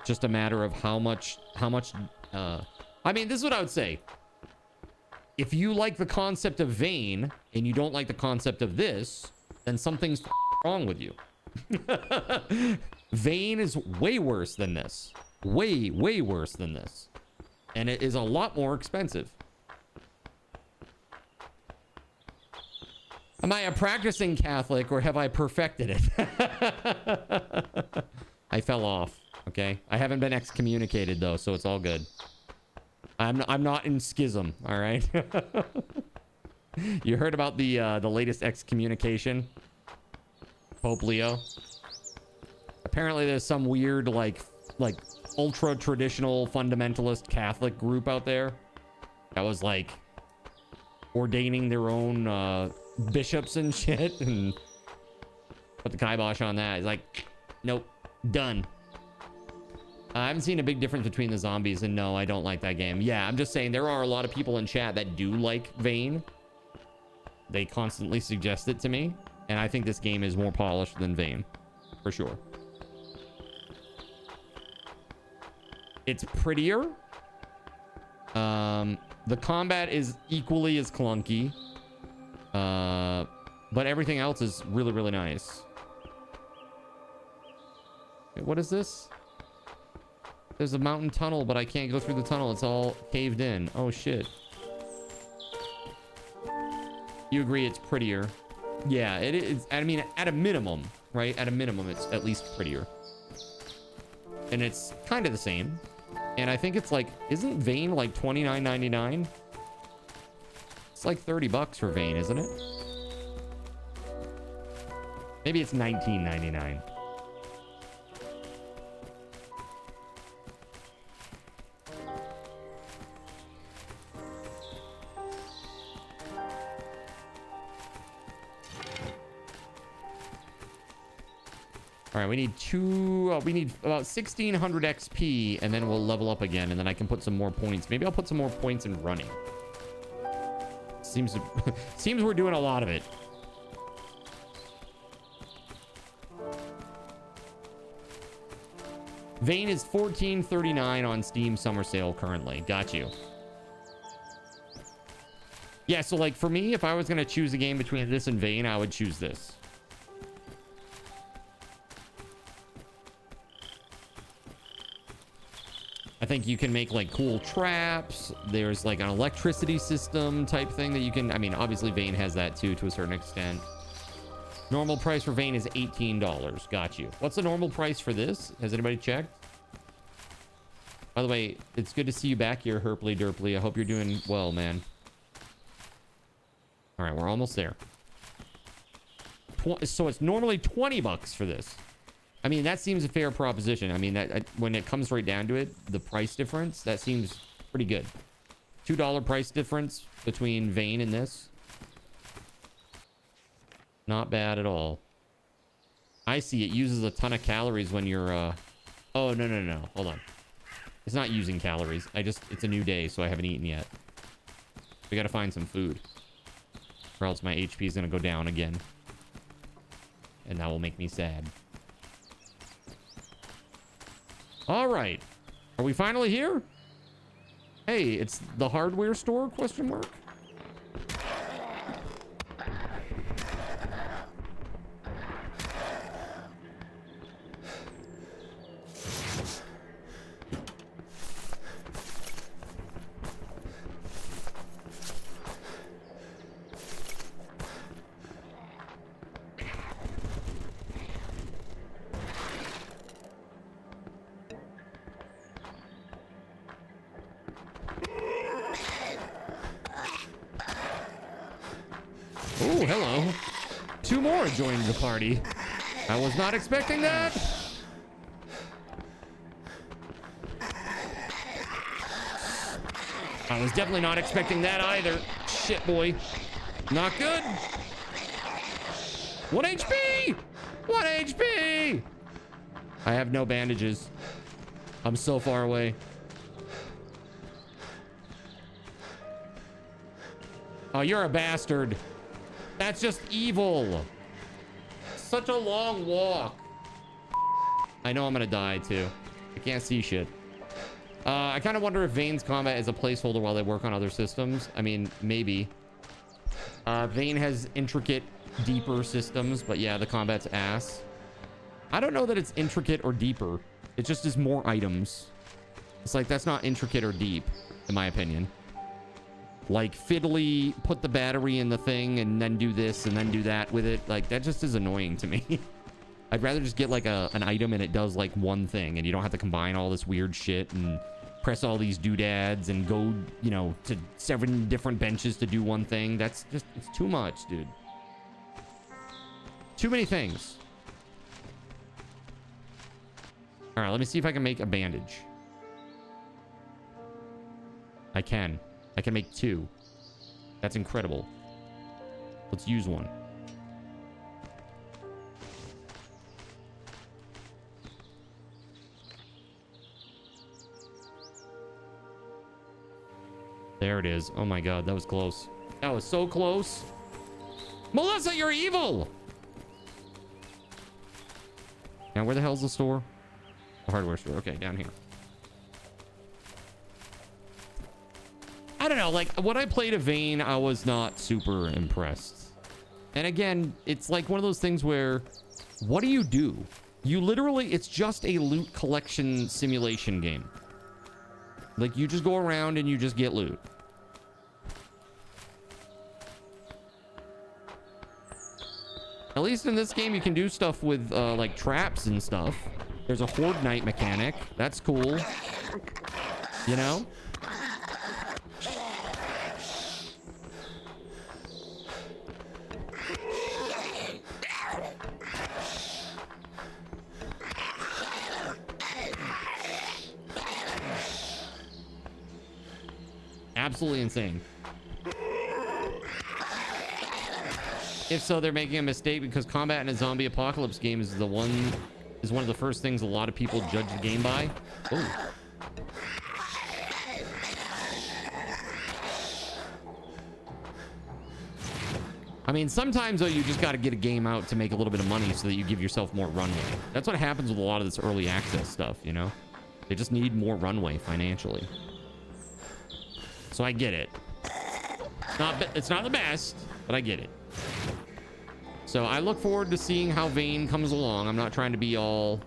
Just a matter of how much, I mean, this is what I would say. If you like the concept of Vane and you don't like the concept of this, then something's wrong with you. Vane is way worse than this. Way, way worse than this. And it is a lot more expensive. Am I a practicing Catholic or have I perfected it? I fell off, okay? I haven't been excommunicated though, so it's all good. I'm not in schism, all right? You heard about the latest excommunication? Pope Leo. Apparently there's some weird like ultra traditional fundamentalist Catholic group out there that was like ordaining their own bishops and shit, and put the kibosh on that. He's like, nope, done. I haven't seen a big difference between the zombies, and no, I don't like that game. Yeah, I'm just saying there are a lot of people in chat that do like Vane. They constantly suggest it to me, and I think this game is more polished than Vane, for sure. It's prettier. The combat is equally as clunky. But everything else is really, really nice. Wait, what is this? There's a mountain tunnel, but I can't go through the tunnel. It's all caved in. Oh, shit. You agree it's prettier? Yeah, it is. I mean, at a minimum, right? At a minimum, it's at least prettier. And it's kind of the same. And I think it's like, isn't Vane like $29.99? It's like $30 for Vane, isn't it? Maybe it's $19.99. All right, we need about 1600 XP, and then we'll level up again, and then I can put some more points. Maybe I'll put some more points in running. Seems we're doing a lot of it. Vane is $14.39 on Steam Summer Sale currently. Got you. Yeah, so like for me, if I was gonna choose a game between this and Vane, I would choose this. I think you can make like cool traps. There's like an electricity system type thing that you can, I mean, obviously Vane has that too, to a certain extent. Normal price for Vane is $18. Got you. What's the normal price for this? Has anybody checked? By the way, it's good to see you back here, Herpley Derpley. I hope you're doing well, man. All right, we're almost there. So it's normally $20 for this. I mean, that seems a fair proposition. I mean, that when it comes right down to it, the price difference, that seems pretty good. $2 price difference between Vane and this. Not bad at all. I see it uses a ton of calories when you're oh, no. Hold on. It's not using calories. It's a new day, so I haven't eaten yet. We gotta find some food. Or else my HP is gonna go down again. And that will make me sad. All right. Are we finally here? Hey, it's the hardware store, question mark? Oh, hello. 2 more joined the party. I was not expecting that. I was definitely not expecting that either. Shit, boy. Not good. 1 HP! 1 HP! I have no bandages. I'm so far away. Oh, you're a bastard. That's just evil. Such a long walk. I know I'm gonna die too. I can't see shit. I kind of wonder if Vane's combat is a placeholder while they work on other systems. I mean, maybe. Vane has intricate, deeper systems, but yeah, the combat's ass. I don't know that it's intricate or deeper. It just is more items. It's like, that's not intricate or deep, in my opinion. Like, fiddly, put the battery in the thing and then do this and then do that with it. Like, that just is annoying to me. I'd rather just get like an item and it does like one thing and you don't have to combine all this weird shit and press all these doodads and go, you know, to 7 different benches to do one thing. That's just, it's too much, dude. Too many things. All right, let me see if I can make a bandage. I can make 2. That's incredible. Let's use one. There it is. Oh my god, that was close. That was so close. Melissa, you're evil! Now, where the hell's the store? The hardware store. Okay, down here. I don't know, like when I played a Vane, I was not super impressed. And again, it's like one of those things where, what do? You literally, it's just a loot collection simulation game. Like you just go around and you just get loot. At least in this game, you can do stuff with like traps and stuff. There's a Horde Night mechanic. That's cool. You know? Absolutely insane. If so, they're making a mistake because combat in a zombie apocalypse game is one of the first things a lot of people judge the game by. Oh. I mean, sometimes though you just got to get a game out to make a little bit of money so that you give yourself more runway. That's what happens with a lot of this early access stuff, you know? They just need more runway financially. So I get it. It's not the best, but I get it. So I look forward to seeing how Vane comes along. I'm not trying to be all,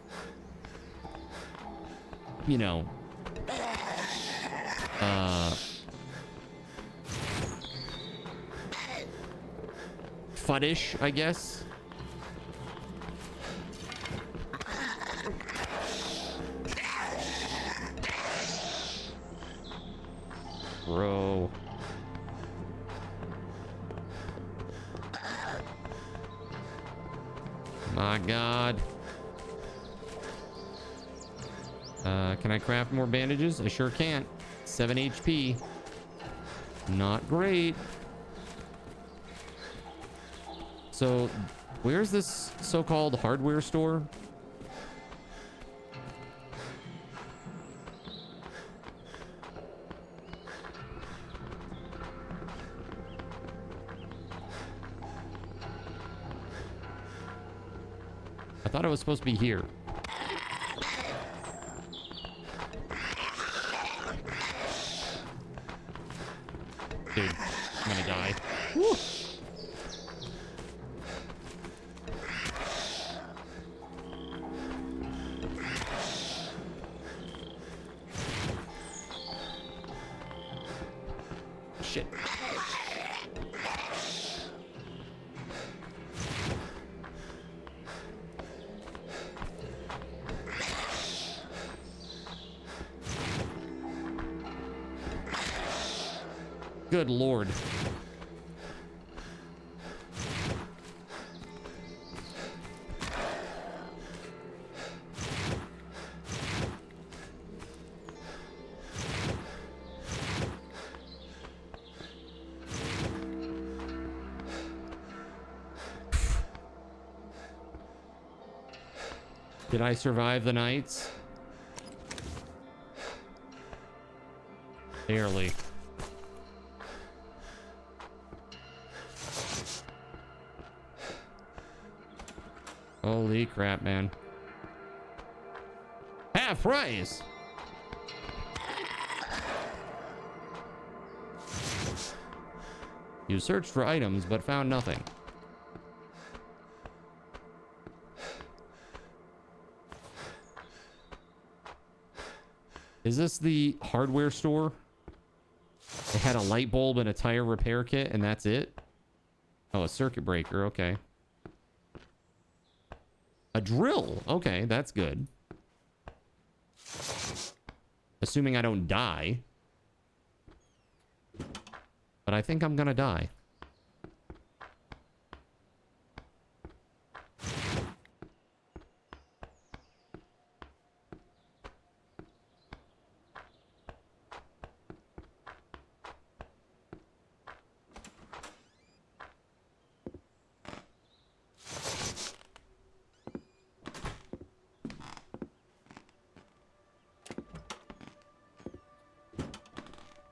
you know, fuddish, I guess. Bro. My God. Can I craft more bandages? I sure can't. 7 HP. Not great. So, where's this so-called hardware store? I thought it was supposed to be here. Dude, I'm gonna die. Woo. Shit. Good Lord. Did I survive the nights? Barely. Holy crap, man. Half price! You searched for items, but found nothing. Is this the hardware store? It had a light bulb and a tire repair kit, and that's it? Oh, a circuit breaker, okay. A drill. Okay, that's good. Assuming I don't die. But I think I'm gonna die.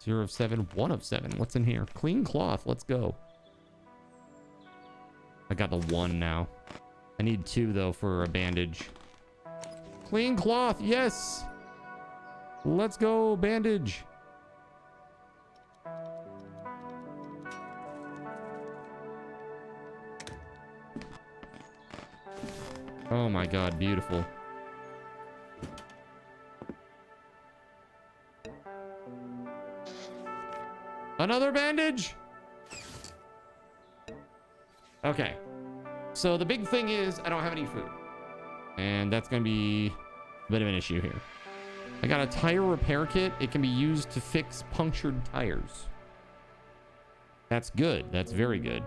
Zero of 7, 1 of 7. What's in here? Clean cloth. Let's go. I got the 1 now. I need 2 though for a bandage. Clean cloth. Yes. Let's go. Bandage. Oh my god, beautiful. Another bandage? Okay. So the big thing is I don't have any food. And that's going to be a bit of an issue here. I got a tire repair kit. It can be used to fix punctured tires. That's good. That's very good.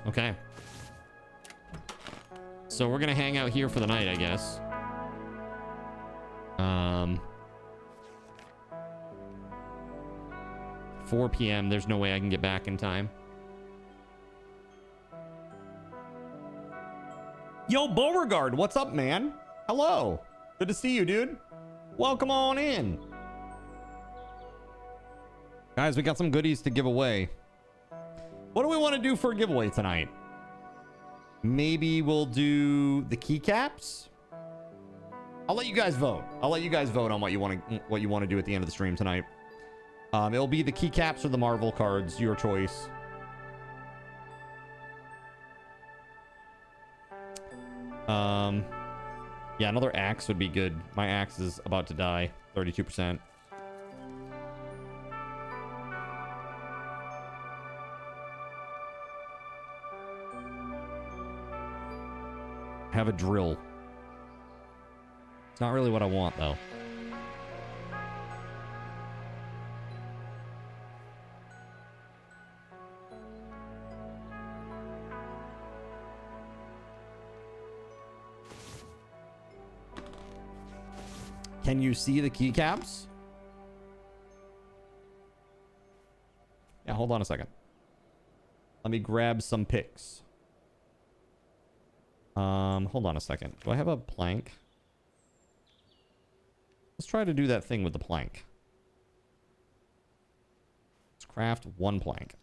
Okay. So we're going to hang out here for the night, I guess. 4 p.m. There's no way I can get back in time. Yo, Beauregard, what's up, man? Hello. Good to see you, dude. Welcome on in. Guys, we got some goodies to give away. What do we want to do for a giveaway tonight? Maybe we'll do the keycaps. I'll let you guys vote. I'll let you guys vote on what you want to do at the end of the stream tonight. It'll be the keycaps or the Marvel cards, your choice. Yeah, another axe would be good. My axe is about to die. 32%. Have a drill. It's not really what I want, though. Can you see the keycaps? Yeah, hold on a second. Let me grab some pics. Hold on a second. Do I have a plank? Let's try to do that thing with the plank. Let's craft one plank.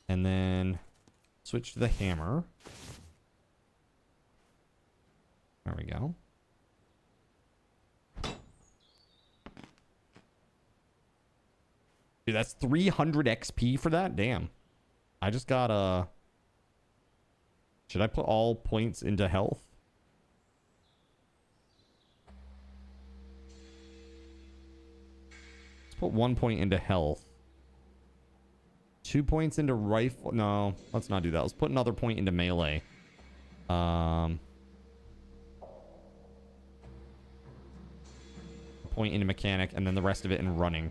And then switch to the hammer. There we go. Dude, that's 300 XP for that? Damn. I just got a... Should I put all points into health? Let's put 1 point into health. 2 points into rifle. No, let's not do that. Let's put another point into melee. A point into mechanic, and then the rest of it in running.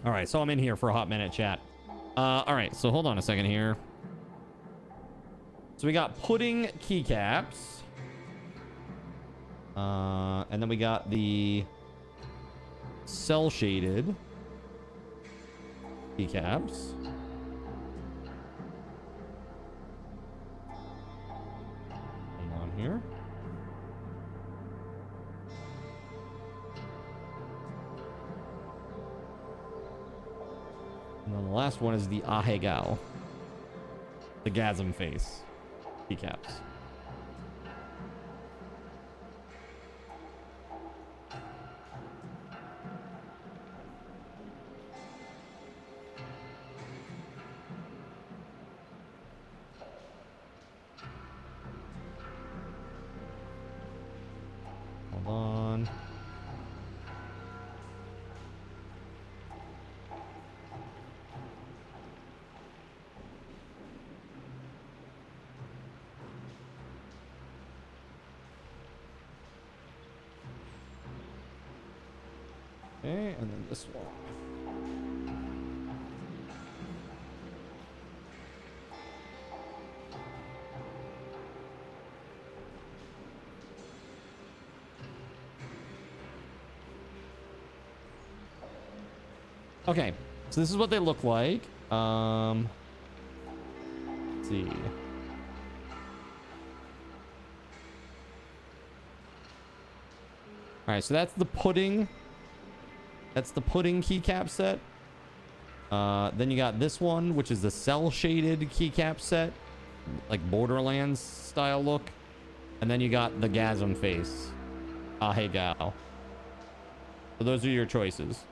All right, so I'm in here for a hot minute, chat. All right, so hold on a second here. So we got pudding keycaps. And then we got the cell shaded keycaps. Hold on here. And then the last one is the Ahegao. The Gasm face. Keycaps. Hold on. Okay, and then this one. Okay, so this is what they look like. Let's see. All right, so that's the pudding. That's the pudding keycap set. Then you got this one, which is the cell shaded keycap set, like Borderlands style look. And then you got the Gasm face. Ah, hey gal. So those are your choices.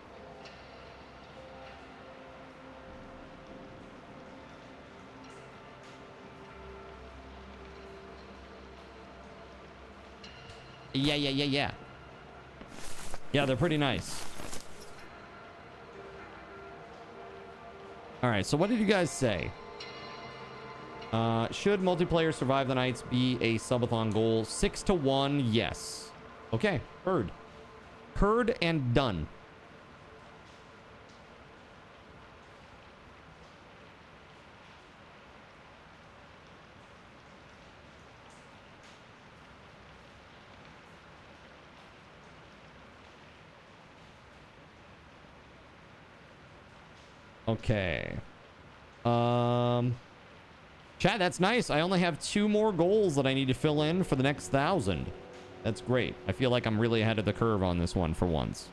Yeah. Yeah, they're pretty nice. All right, so what did you guys say? Should multiplayer survive the nights be a subathon goal? 6-1, yes. Okay, heard. Heard and done. Okay. Chat, that's nice. I only have 2 more goals that I need to fill in for the next 1,000. That's great. I feel like I'm really ahead of the curve on this one for once.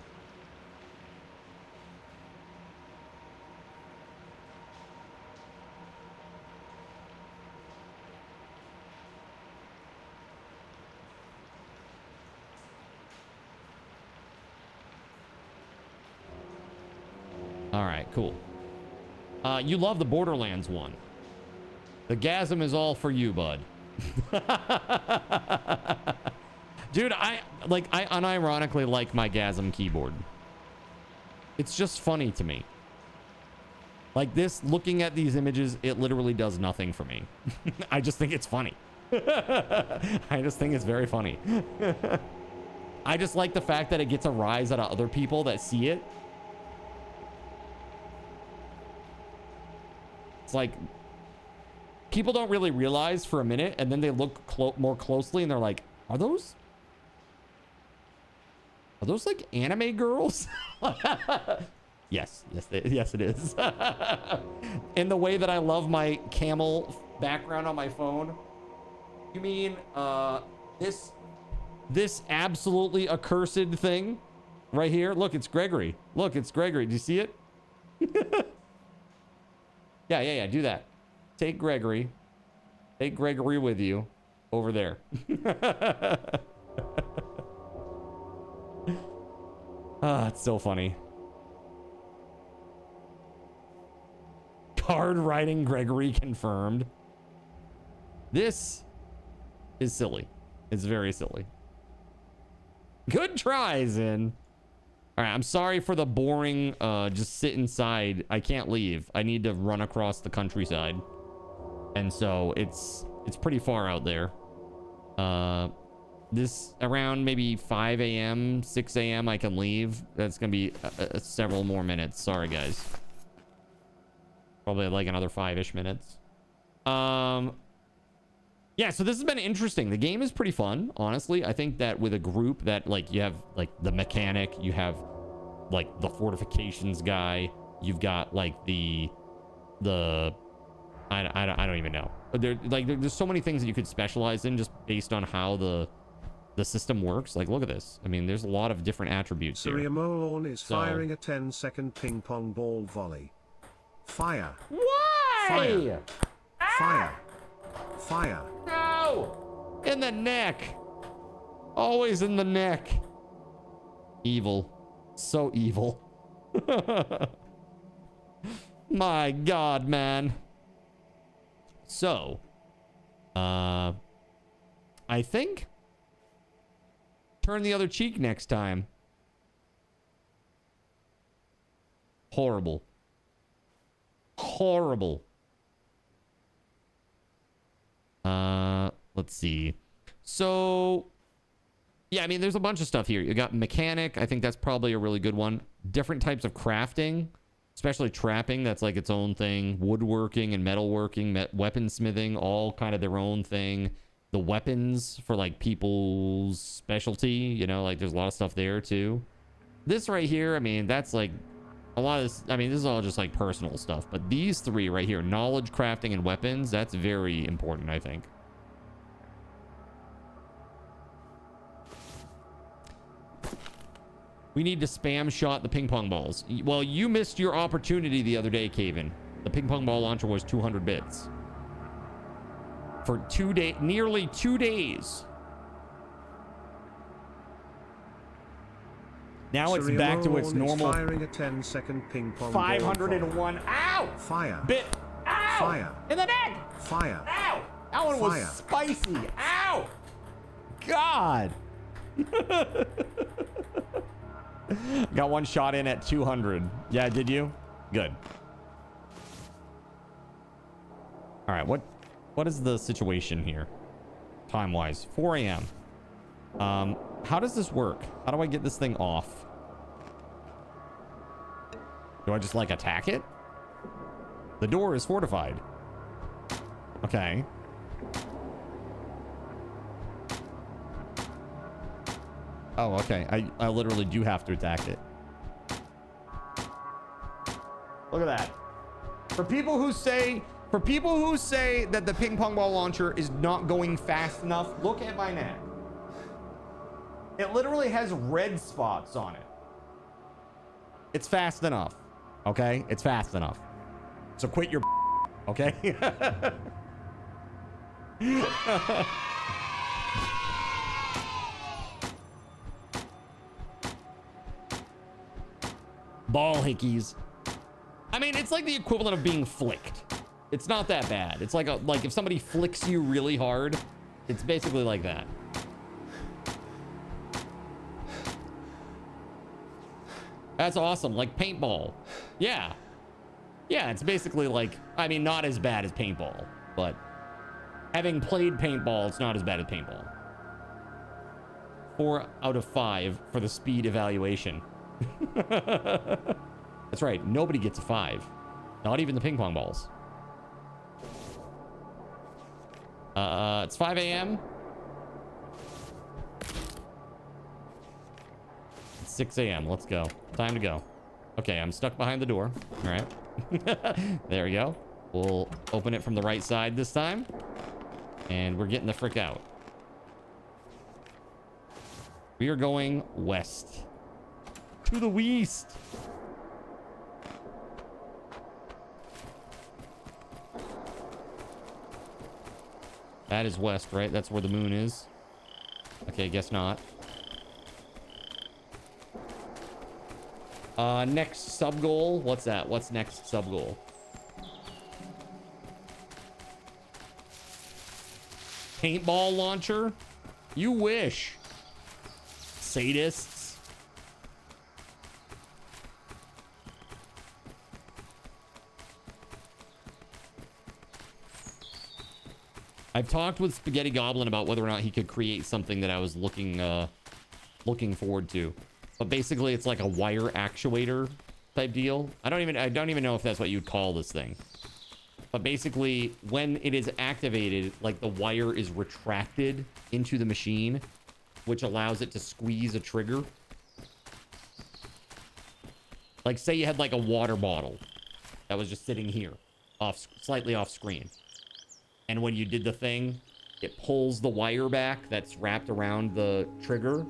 All right, cool. You love the Borderlands one. The Gasm is all for you, bud. Dude, I unironically like my Gasm keyboard. It's just funny to me. Like this, looking at these images, it literally does nothing for me. I just think it's funny. I just think it's very funny. I just like the fact that it gets a rise out of other people that see it. It's like people don't really realize for a minute, and then they look more closely, and they're like, "Are those like anime girls?" Yes, it is. In the way that I love my camel background on my phone. You mean this absolutely accursed thing right here? Look, it's Gregory. Look, it's Gregory. Do you see it? Yeah, do that. Take Gregory with you over there. Ah, it's so funny. Card writing Gregory confirmed. This is silly. It's very silly. Good try, Zin. All right, I'm sorry for the boring, just sit inside. I can't leave. I need to run across the countryside. And so it's pretty far out there. This around maybe 5 a.m., 6 a.m. I can leave. That's going to be several more minutes. Sorry, guys. Probably like another 5-ish minutes. Yeah, so this has been interesting. The game is pretty fun, honestly. I think that with a group that, like, you have, like, the mechanic, you have, like, the fortifications guy, you've got, like, the I don't even know. There's so many things that you could specialize in just based on how the system works. Like, look at this. I mean, there's a lot of different attributes here. Seraphim is firing a 10-second ping-pong ball volley. Fire. Why? Fire. Fire. Fire. No! In the neck. Always in the neck. Evil. So evil. My God, man. So, I think turn the other cheek next time. Horrible. Horrible. Let's see. So, yeah, I mean, there's a bunch of stuff here. You got mechanic. I think that's probably a really good one. Different types of crafting, especially trapping. That's like its own thing. Woodworking and metalworking, weaponsmithing, all kind of their own thing. The weapons for like people's specialty, you know, like there's a lot of stuff there too. This right here, I mean, that's like a lot of this. I mean, this is all just like personal stuff, but these three right here, knowledge, crafting, and weapons, that's very important, I think. We need to spam shot the ping pong balls. Well, you missed your opportunity the other day, GabeN. The ping pong ball launcher was 200 bits. For nearly 2 days. Now it's back to its normal. Firing a 10-second ping pong 501. Ow! Fire. Bit. Ow! Fire. In the neck! Fire. Ow! That one was spicy. Ow! God! Got one shot in at 200. Yeah, did you? Good. All right, what is the situation here? Time-wise, 4 a.m. How does this work? How do I get this thing off? Do I just like attack it? The door is fortified. Okay. Oh, okay. I literally do have to attack it. Look at that. For people who say that the ping pong ball launcher is not going fast enough, look at my neck. It literally has red spots on it. It's fast enough. Okay? It's fast enough. So quit your okay? Ball hickeys. I mean, it's like the equivalent of being flicked. It's not that bad. It's like if somebody flicks you really hard, it's basically like that. That's awesome. Like paintball. Yeah. Yeah, it's basically like, I mean, not as bad as paintball, but having played paintball, it's not as bad as paintball. 4 out of 5 for the speed evaluation. That's right. Nobody gets a 5. Not even the ping pong balls. It's 5 a.m. It's 6 a.m. Let's go. Time to go. Okay, I'm stuck behind the door. All right. There we go. We'll open it from the right side this time. And we're getting the frick out. We are going west. To the west. That is west, right? That's where the moon is. Okay, guess not. Next sub goal. What's that? What's next sub goal? Paintball launcher? You wish. Sadists. I've talked with Spaghetti Goblin about whether or not he could create something that I was looking forward to. But basically it's like a wire actuator type deal. I don't even know if that's what you'd call this thing. But basically when it is activated, like the wire is retracted into the machine, which allows it to squeeze a trigger. Like say you had like a water bottle that was just sitting here, slightly off screen. And when you did the thing, it pulls the wire back that's wrapped around the trigger,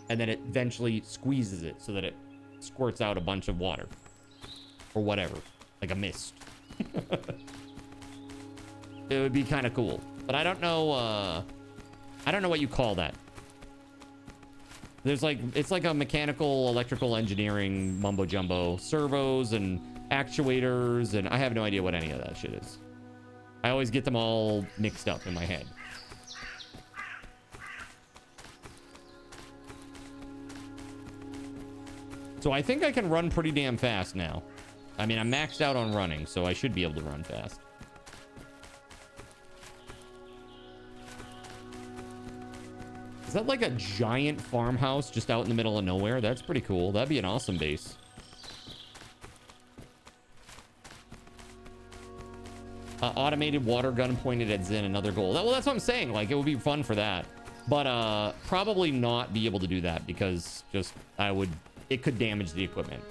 and then it eventually squeezes it so that it squirts out a bunch of water. Or whatever. Like a mist. It would be kind of cool. But I don't know what you call that. There's like, it's like a mechanical, electrical engineering mumbo jumbo. Servos and actuators, and I have no idea what any of that shit is. I always get them all mixed up in my head. So I think I can run pretty damn fast now. I mean, I'm maxed out on running, so I should be able to run fast. Is that like a giant farmhouse just out in the middle of nowhere? That's pretty cool. That'd be an awesome base. Automated water gun pointed at Zen, another goal. Well, that's what I'm saying. Like, it would be fun for that. But probably not be able to do that because just it could damage the equipment.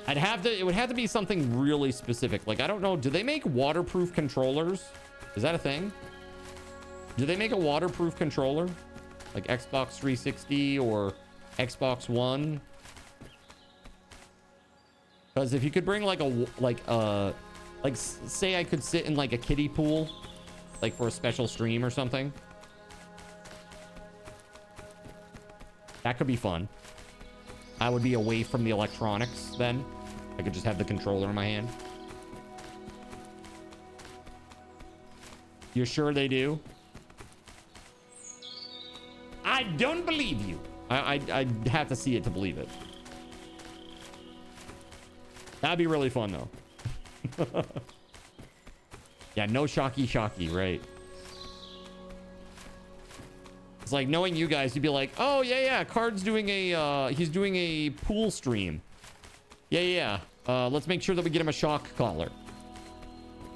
It would have to be something really specific. Like, I don't know. Do they make waterproof controllers? Is that a thing? Do they make a waterproof controller? Like Xbox 360 or Xbox One? Because if you could bring like say I could sit in like a kiddie pool, like for a special stream or something. That could be fun. I would be away from the electronics then. I could just have the controller in my hand. You're sure they do? I don't believe you. I'd have to see it to believe it. That'd be really fun though. Yeah, no shocky, right? It's like knowing you guys, you'd be like, oh yeah, Card's doing a he's doing a pool stream. Yeah. Let's make sure that we get him a shock collar.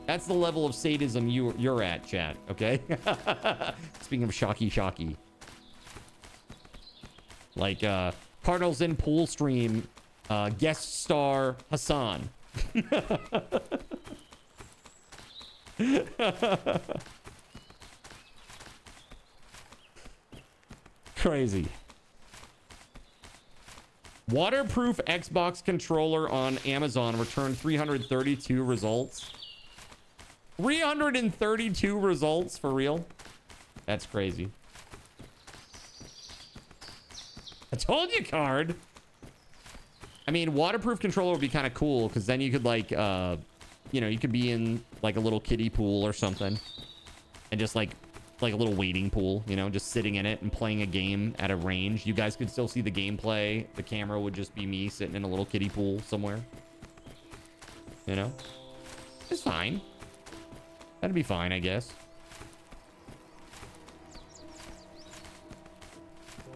That's the level of sadism you're at, chat. Okay. Speaking of shocky. Like Cardinals in pool stream, guest star Hassan. Crazy. Waterproof Xbox controller on Amazon returned 332 results. 332 results for real? That's crazy. I told you, Card. I mean, waterproof controller would be kind of cool because then you could like, you know, you could be in like a little kiddie pool or something and just like a little wading pool, you know, just sitting in it and playing a game at a range. You guys could still see the gameplay. The camera would just be me sitting in a little kiddie pool somewhere. You know? It's fine. That'd be fine, I guess.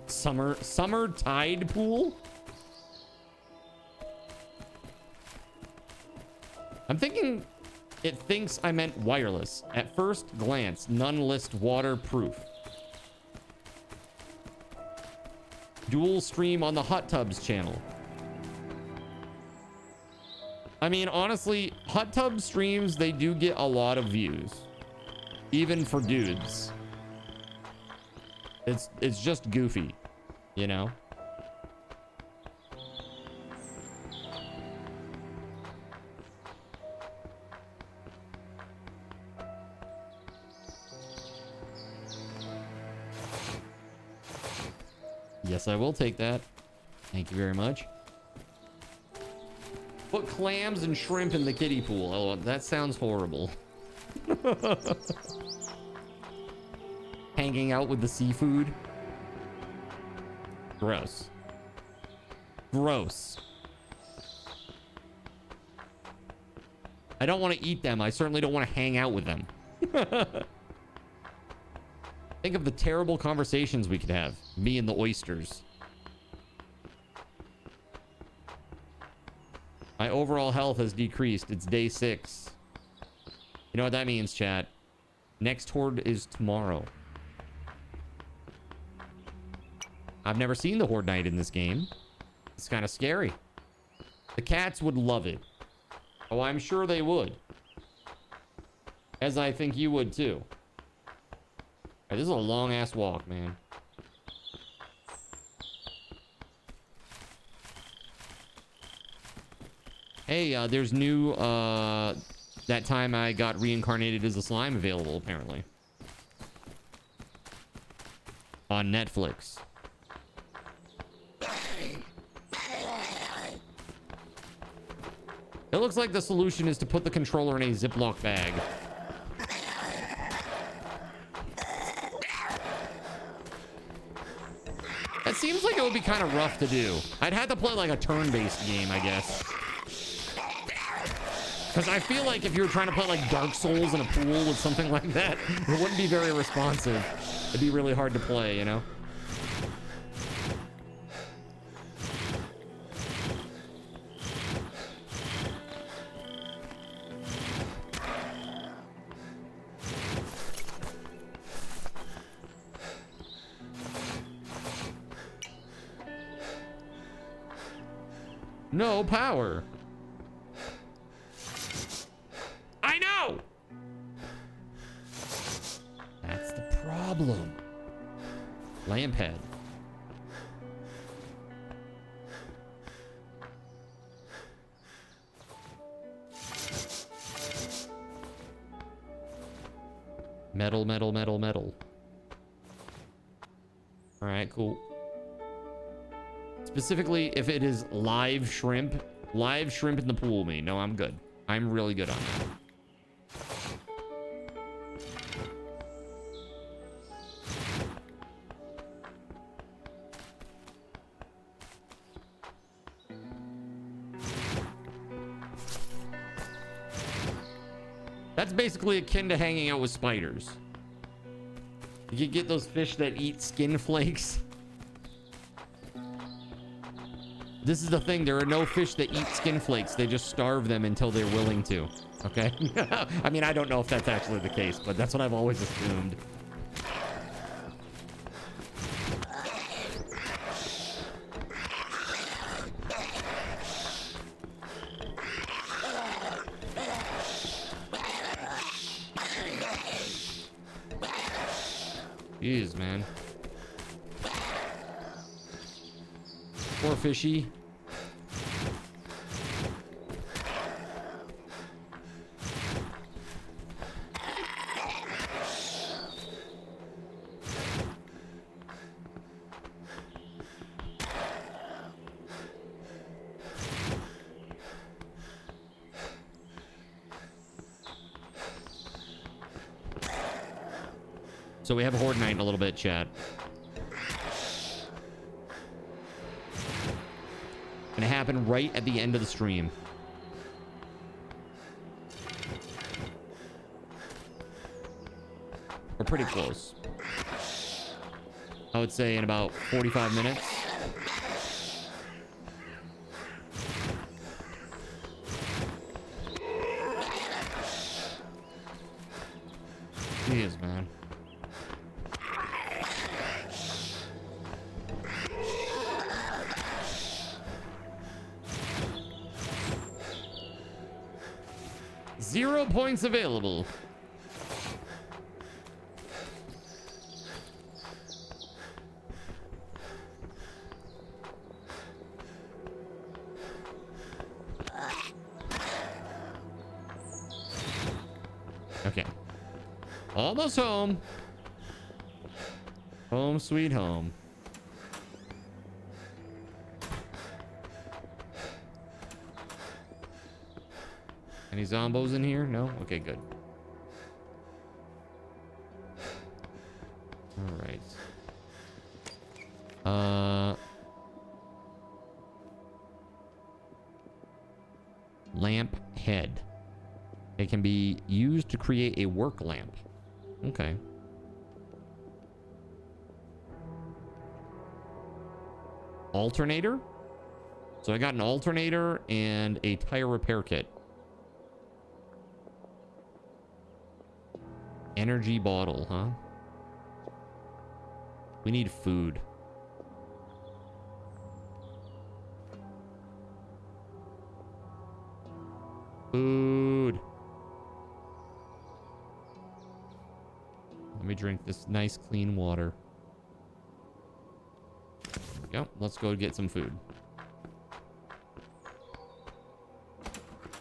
Summer tide pool? I'm thinking it thinks I meant wireless. At first glance, none list waterproof. Dual stream on the Hot Tubs channel. I mean, honestly, Hot Tub streams, they do get a lot of views. Even for dudes. It's just goofy, you know? Yes, I will take that. Thank you very much. Put clams and shrimp in the kiddie pool. Oh, that sounds horrible. Hanging out with the seafood. Gross. Gross. I don't want to eat them. I certainly don't want to hang out with them. Think of the terrible conversations we could have. Me and the oysters. My overall health has decreased. It's day 6. You know what that means, chat? Next horde is tomorrow. I've never seen the horde night in this game. It's kind of scary. The cats would love it. Oh, I'm sure they would. As I think you would too. This is a long ass walk, man. Hey, there's new that time I got reincarnated as a slime available apparently on Netflix. It looks like the solution is to put the controller in a Ziploc bag. That seems like it would be kind of rough to do. I'd have to play like a turn-based game, I guess. Because I feel like if you were trying to play like Dark Souls in a pool with something like that, it wouldn't be very responsive. It'd be really hard to play, you know? No power. I know. That's the problem. problem? Lamp head. Metal, metal, metal, metal. All right, cool. Specifically, if it is live shrimp in the pool, me. No, I'm good. I'm really good on that. That's basically akin to hanging out with spiders. You can get those fish that eat skin flakes. This is the thing. There are no fish that eat skin flakes. They just starve them until they're willing to. Okay? I mean, I don't know if that's actually the case, but that's what I've always assumed. Jeez, man. Poor fishy. So we have a Horde Night in a little bit, chat. Gonna happen right at the end of the stream. We're pretty close. I would say in about 45 minutes. Jeez, man. Zero points available. Okay. Almost home. Home sweet home. Any zombos in here? No? Okay, good. All right. Lamp head. It can be used to create a work lamp. Okay. Alternator? So I got an alternator and a tire repair kit. Energy bottle, huh? We need food. Food. Let me drink this nice clean water. There we go. Let's go get some food.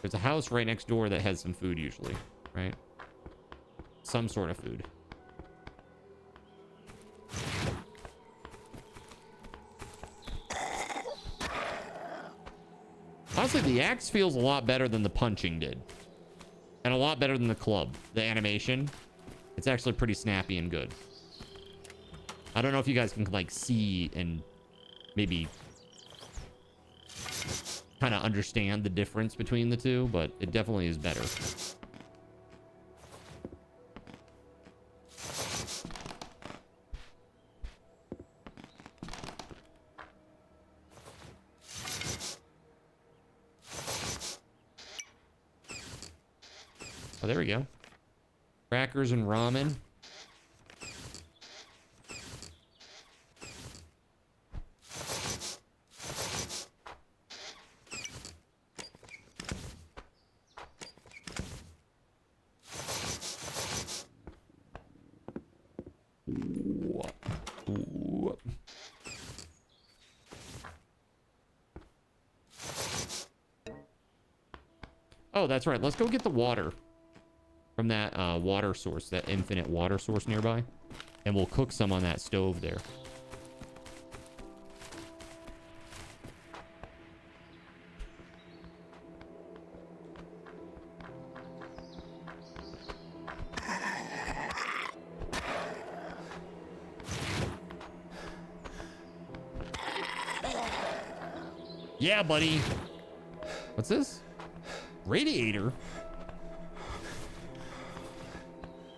There's a house right next door that has some food usually, right? Some sort of food. Honestly, the axe feels a lot better than the punching did. And a lot better than the club. The animation. It's actually pretty snappy and good. I don't know if you guys can like see and maybe kind of understand the difference between the two, but it definitely is better. Oh, there we go. Crackers and ramen. Oh, that's right. Let's go get the water from that water source, that infinite water source nearby. And we'll cook some on that stove there. Yeah, buddy. What's this? Radiator?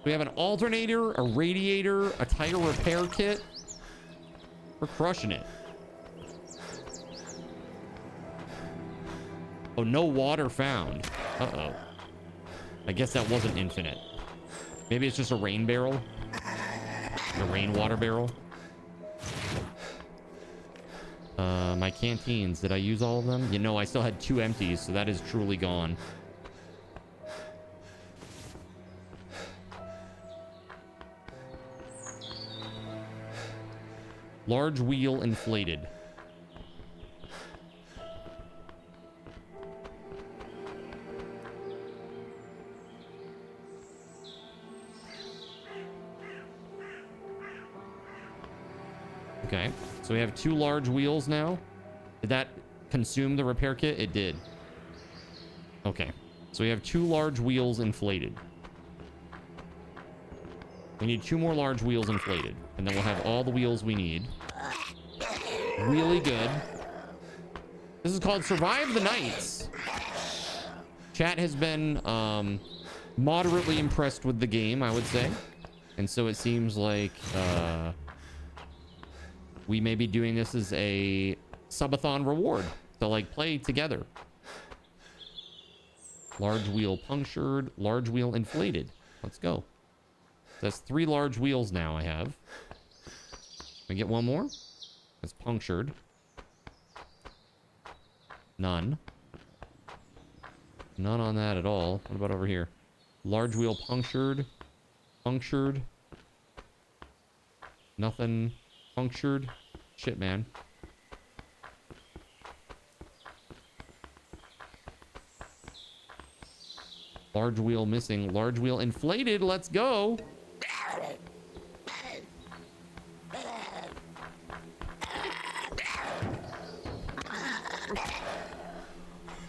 We have an alternator, a radiator, a tire repair kit. We're crushing it. Oh, no water found. Uh-oh. I guess that wasn't infinite. Maybe it's just a rain barrel. A rainwater barrel. My canteens, did I use all of them? You know, I still had 2 empties, so that is truly gone. Large wheel inflated. Okay, so we have 2 large wheels now. Did that consume the repair kit? It did. Okay, so we have 2 large wheels inflated. We need 2 more large wheels inflated, and then we'll have all the wheels we need. Really good. This is called Survive the Nights. Chat has been moderately impressed with the game, I would say. And so it seems like we may be doing this as a subathon reward to like play together. Large wheel punctured, large wheel inflated. Let's go. That's 3 large wheels now I have. Can we get one more? It's punctured. None. None on that at all. What about over here? Large wheel punctured. Punctured. Nothing punctured. Shit, man. Large wheel missing. Large wheel inflated. Let's go.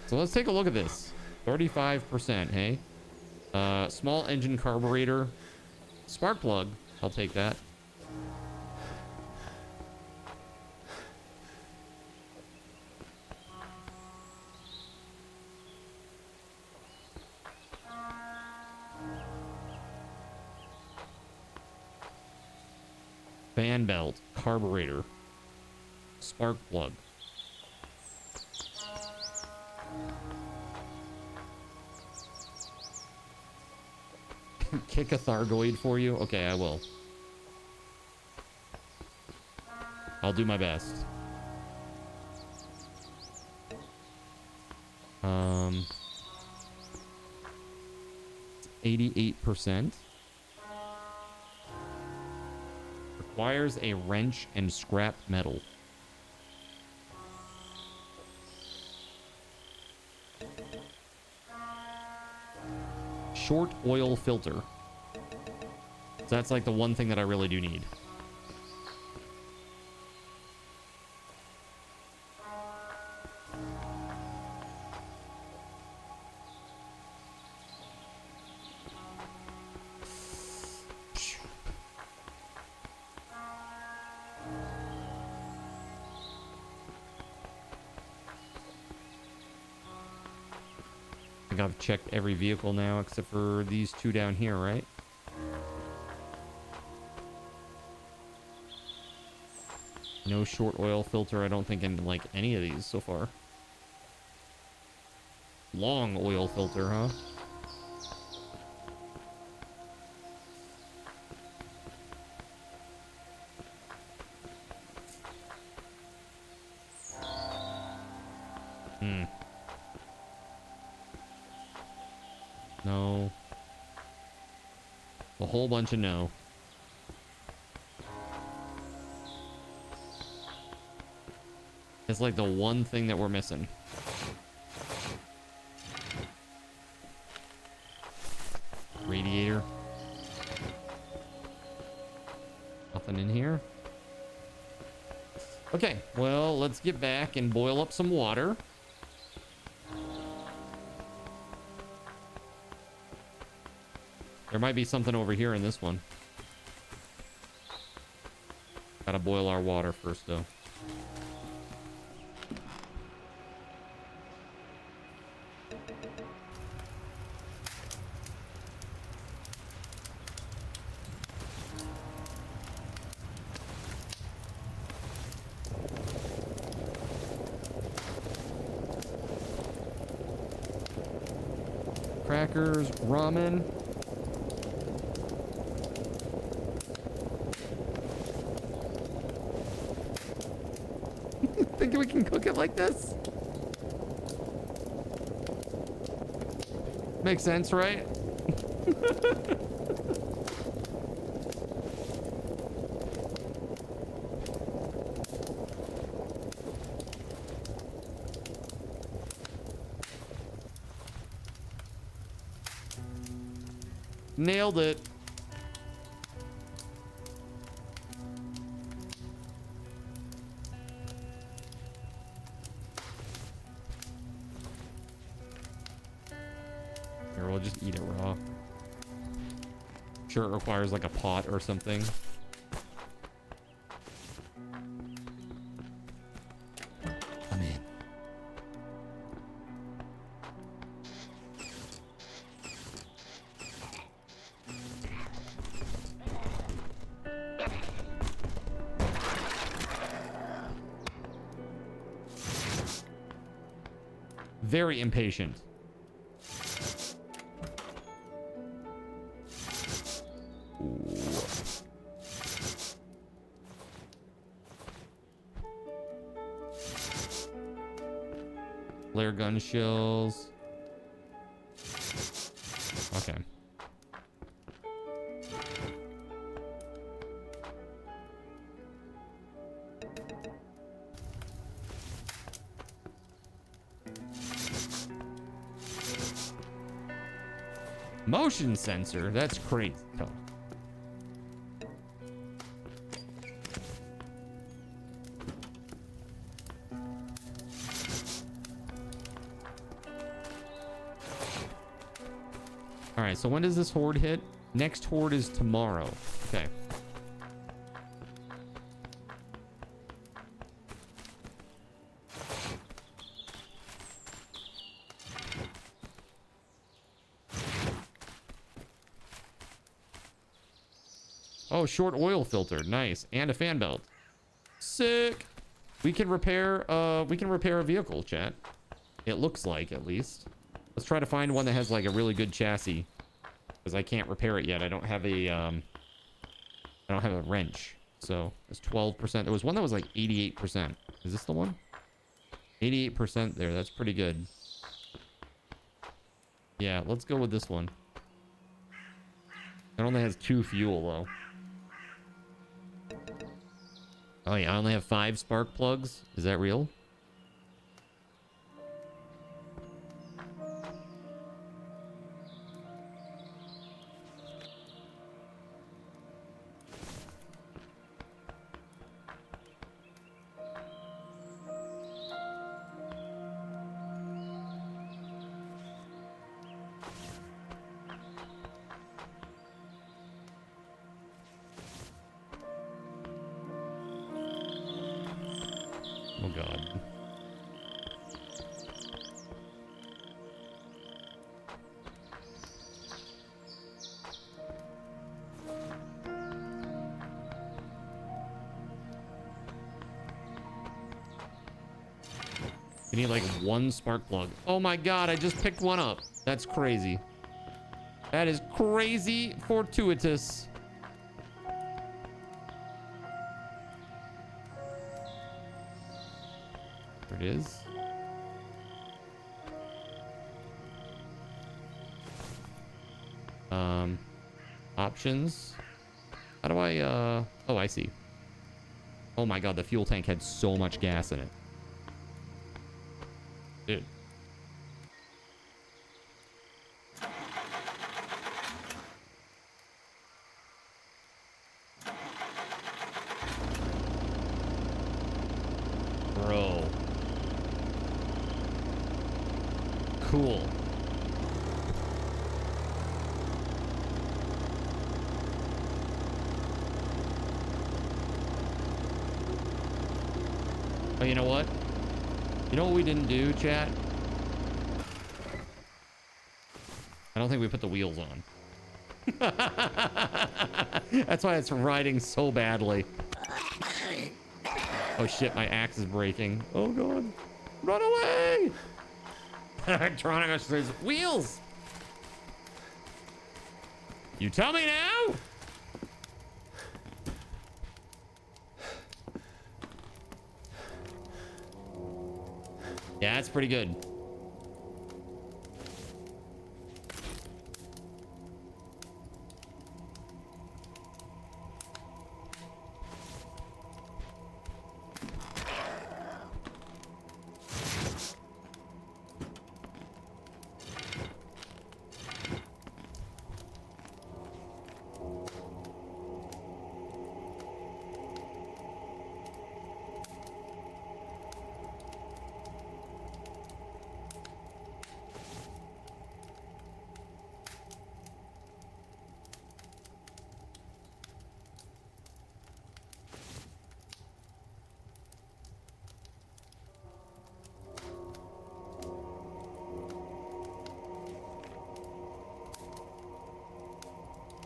So let's take a look at this. 35%, hey? Small engine carburetor. Spark plug. I'll take that. Fan belt. Carburetor. Spark plug. Kick a Thargoid for you? Okay, I will. I'll do my best. 88%. Requires a wrench and scrap metal. Short oil filter. So that's like the one thing that I really do need. I've checked every vehicle now except for these 2 down here, right? No short oil filter, I don't think, in like any of these so far. Long oil filter, huh? No. A whole bunch of no. It's like the one thing that we're missing. Nothing in here. Okay, well, let's get back and boil up some water. There might be something over here in this one. Gotta boil our water first, though. Crackers, ramen. Think we can cook it like this? Makes sense, right? Nailed it. Here, we'll just eat it raw. Sure, it requires like a pot or something. I'm in. Very impatient. Ooh. Flare gun shells. Okay. Motion sensor? That's crazy. Oh. All right, so when does this horde hit? Next horde is tomorrow. Okay. Oh, short oil filter. Nice. And a fan belt. Sick. We can repair a vehicle, chat. It looks like, at least. Let's try to find one that has like a really good chassis. Because I can't repair it yet. I don't have a wrench. So it's 12%. There was one that was like 88%. Is this the one? 88% there. That's pretty good. Yeah, let's go with this one. It only has 2 fuel though. Oh yeah, I only have 5 spark plugs. Is that real? Oh god. We need like 1 spark plug. Oh my god, I just picked one up. That's crazy. That is crazy fortuitous. There it is. Options. How do I, oh, I see. Oh my god, the fuel tank had so much gas in it. Dude. Bro. Cool. Oh, you know what? You know what we didn't do, chat? I don't think we put the wheels on. That's why it's riding so badly. Oh shit, my axe is breaking. Oh god. Run away! Tronicus, there's wheels! You tell me now? Yeah, that's pretty good.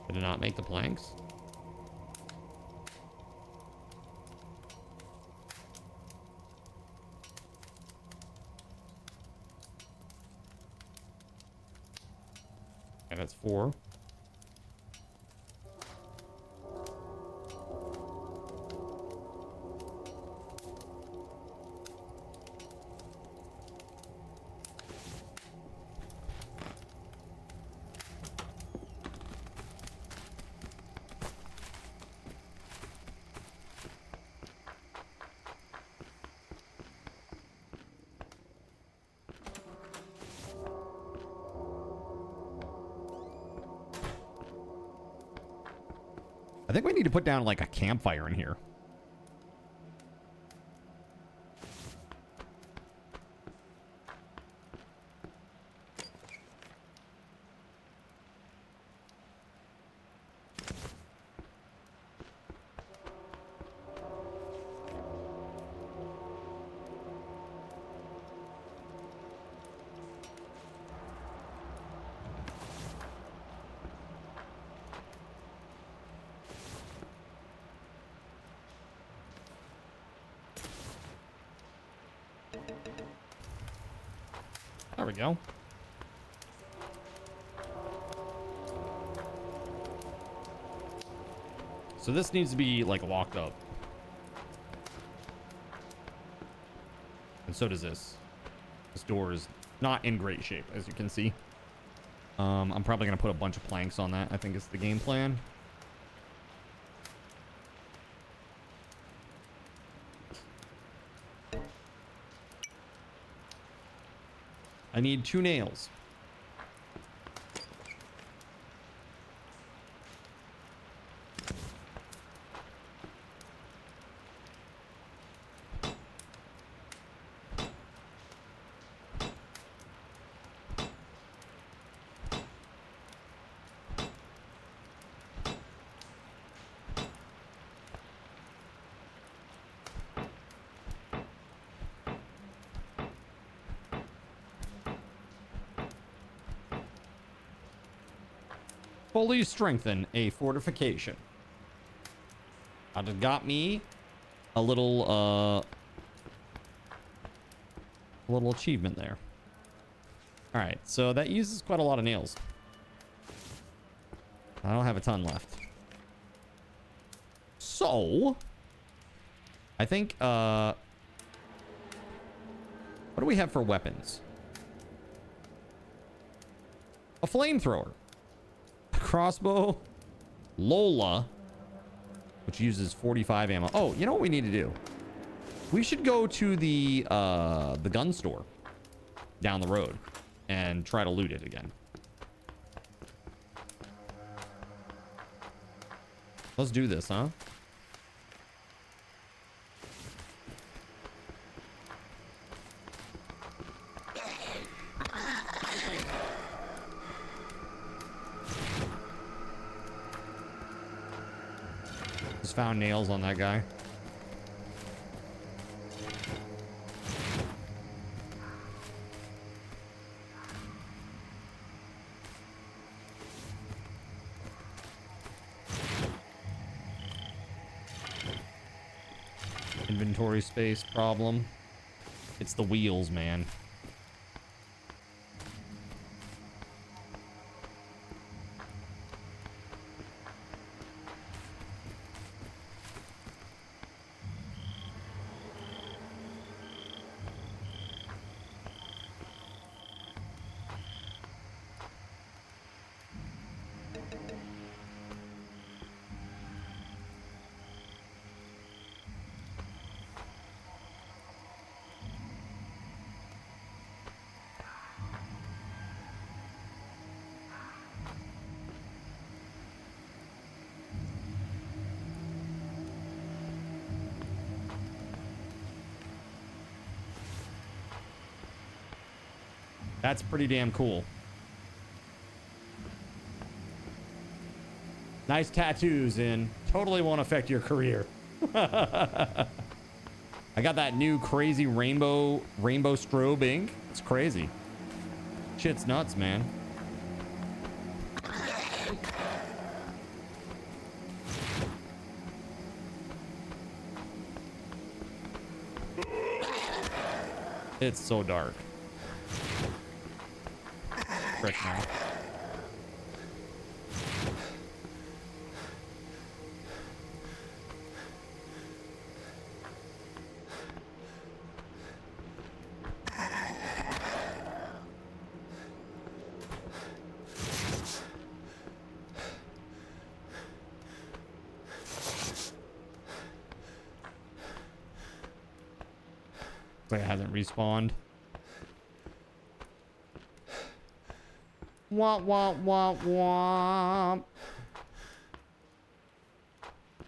Did it not make the planks? And that's 4. I think we need to put down like a campfire in here. There we go. So this needs to be like locked up. And so does this. This door is not in great shape, as you can see. I'm probably going to put a bunch of planks on that. I think it's the game plan. I need 2 nails. Fully strengthen a fortification. I just got me a little achievement there. All right, so that uses quite a lot of nails. I don't have a ton left. So I think what do we have for weapons? A flamethrower. Crossbow, Lola, which uses 45 ammo. Oh, you know what we need to do? We should go to the gun store down the road and try to loot it again. Let's do this, huh? Just found nails on that guy. Inventory space problem. It's the wheels, man. That's pretty damn cool. Nice tattoos and totally won't affect your career. I got that new crazy rainbow strobe ink. It's crazy. Shit's nuts, man. It's so dark. Frick now. Wait, it hasn't respawned. Womp, womp, womp, womp.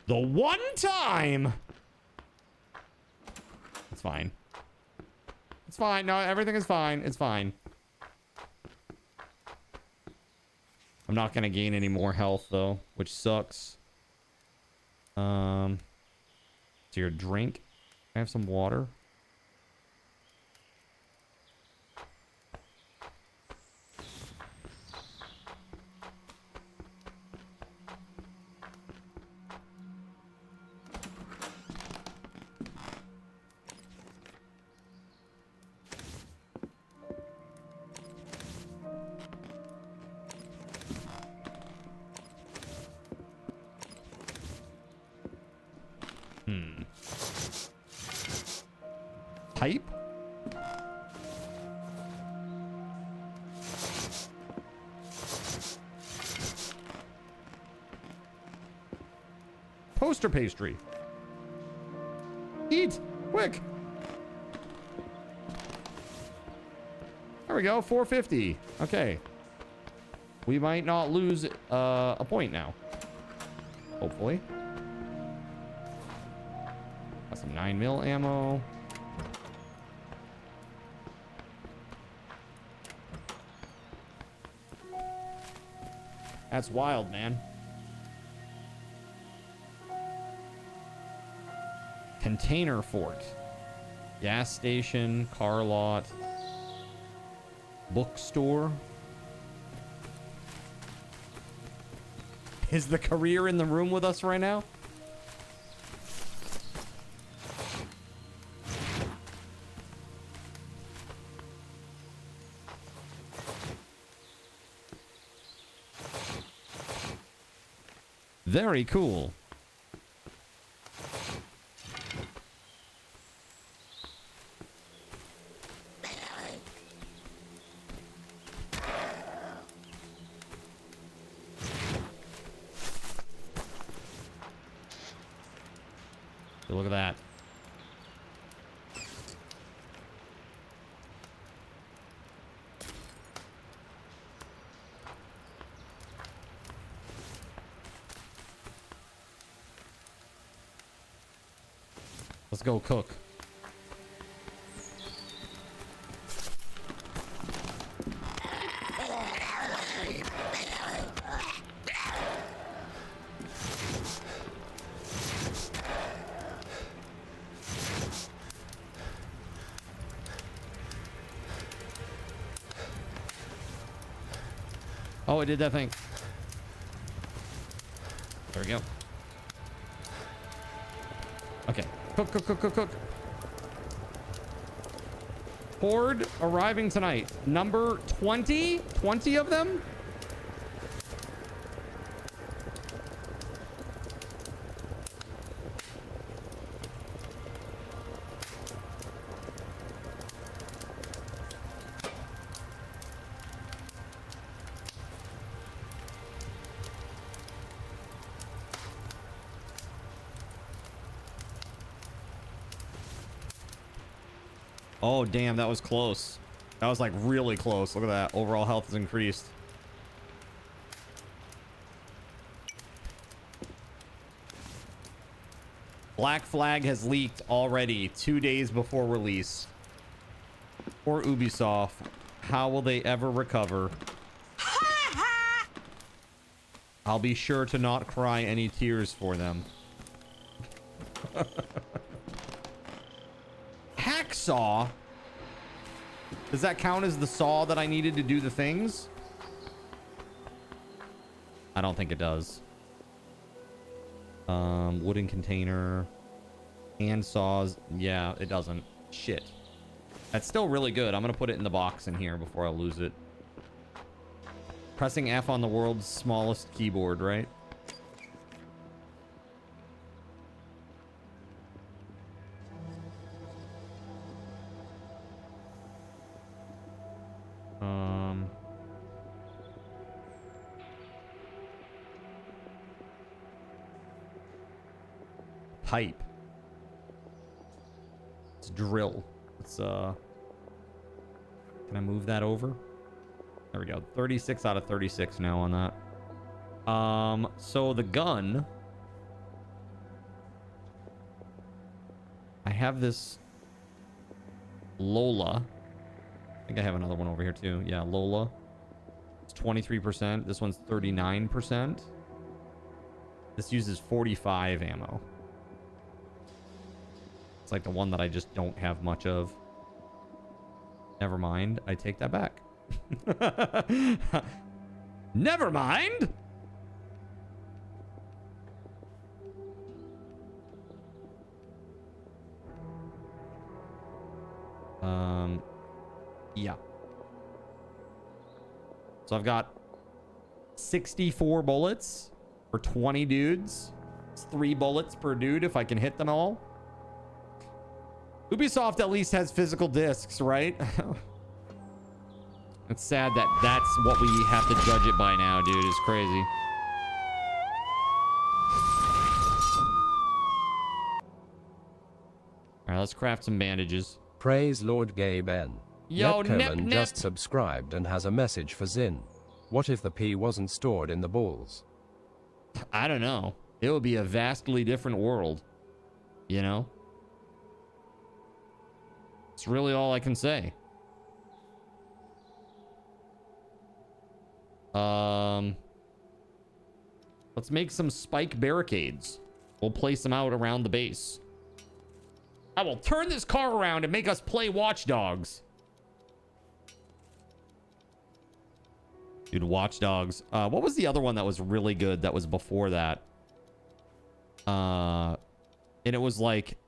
The one time. It's fine. It's fine. No, everything is fine. It's fine. I'm not going to gain any more health, though, which sucks. So your drink. Can I have some water? Type? Poster pastry. Eat! Quick! There we go, 450. Okay. We might not lose a point now. Hopefully. Got some 9mm ammo. That's wild, man. Container fort. Gas station, car lot. Bookstore. Is the career in the room with us right now? Very cool. So look at that. Let's go cook. Oh, it did that thing. There we go. Okay. Cook, cook, cook, cook, cook. Horde arriving tonight. Number 20? 20 of them? Oh, damn, that was close. That was like really close. Look at that. Overall health has increased. Black Flag has leaked already 2 days before release. Poor Ubisoft. How will they ever recover? I'll be sure to not cry any tears for them. Hacksaw? Does that count as the saw that I needed to do the things? I don't think it does. Wooden container. Hand saws. Yeah, it doesn't. Shit. That's still really good. I'm gonna put it in the box in here before I lose it. Pressing F on the world's smallest keyboard, right? Pipe. Let's drill. Let's can I move that over? There we go. 36 out of 36 now on that. So the gun. I have this Lola. I think I have another one over here too. Yeah, Lola. It's 23%. This one's 39%. This uses 45 ammo. It's like the one that I just don't have much of. Never mind. I take that back. Never mind. Yeah. So I've got 64 bullets for 20 dudes. It's 3 bullets per dude if I can hit them all. Ubisoft at least has physical discs, right? It's sad that that's what we have to judge it by now, dude. It's crazy. All right, let's craft some bandages. Praise Lord GabeN. Yo, Netcoman just subscribed and has a message for Zin. What if the P wasn't stored in the balls? I don't know. It would be a vastly different world. You know? It's really all I can say. Let's make some spike barricades. We'll place them out around the base. I will turn this car around and make us play Watch Dogs. Dude, Watch Dogs. What was the other one that was really good that was before that? And it was like...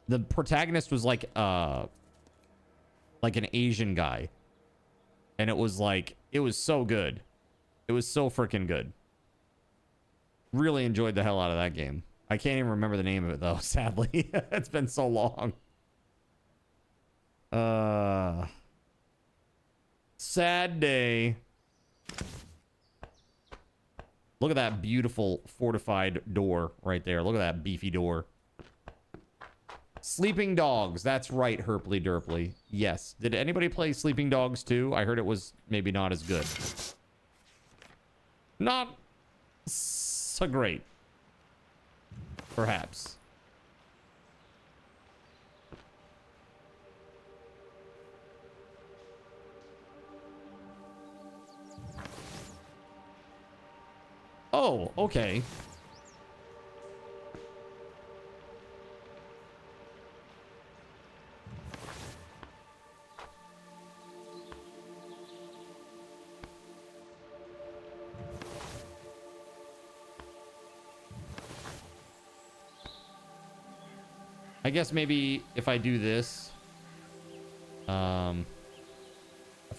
the protagonist was like an Asian guy. And it was like... it was so good. It was so freaking good. Really enjoyed the hell out of that game. I can't even remember the name of it, though, sadly. It's been so long. Sad day. Look at that beautiful fortified door right there. Look at that beefy door. Sleeping Dogs. That's right, Herpley Derpley. Yes. Did anybody play Sleeping Dogs too? I heard it was maybe not as good. Not so great. Perhaps. Oh, okay. I guess maybe if I do this, if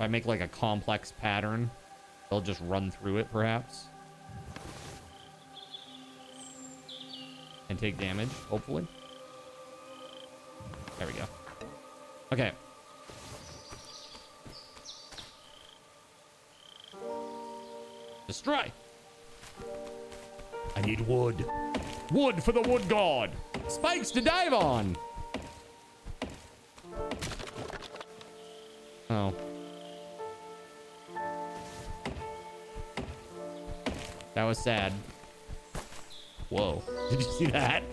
I make like a complex pattern, they'll just run through it perhaps. And take damage, hopefully. There we go. Okay. Destroy. I need wood. Wood for the wood god. Spikes to dive on. Oh. That was sad. Whoa. Did you see that?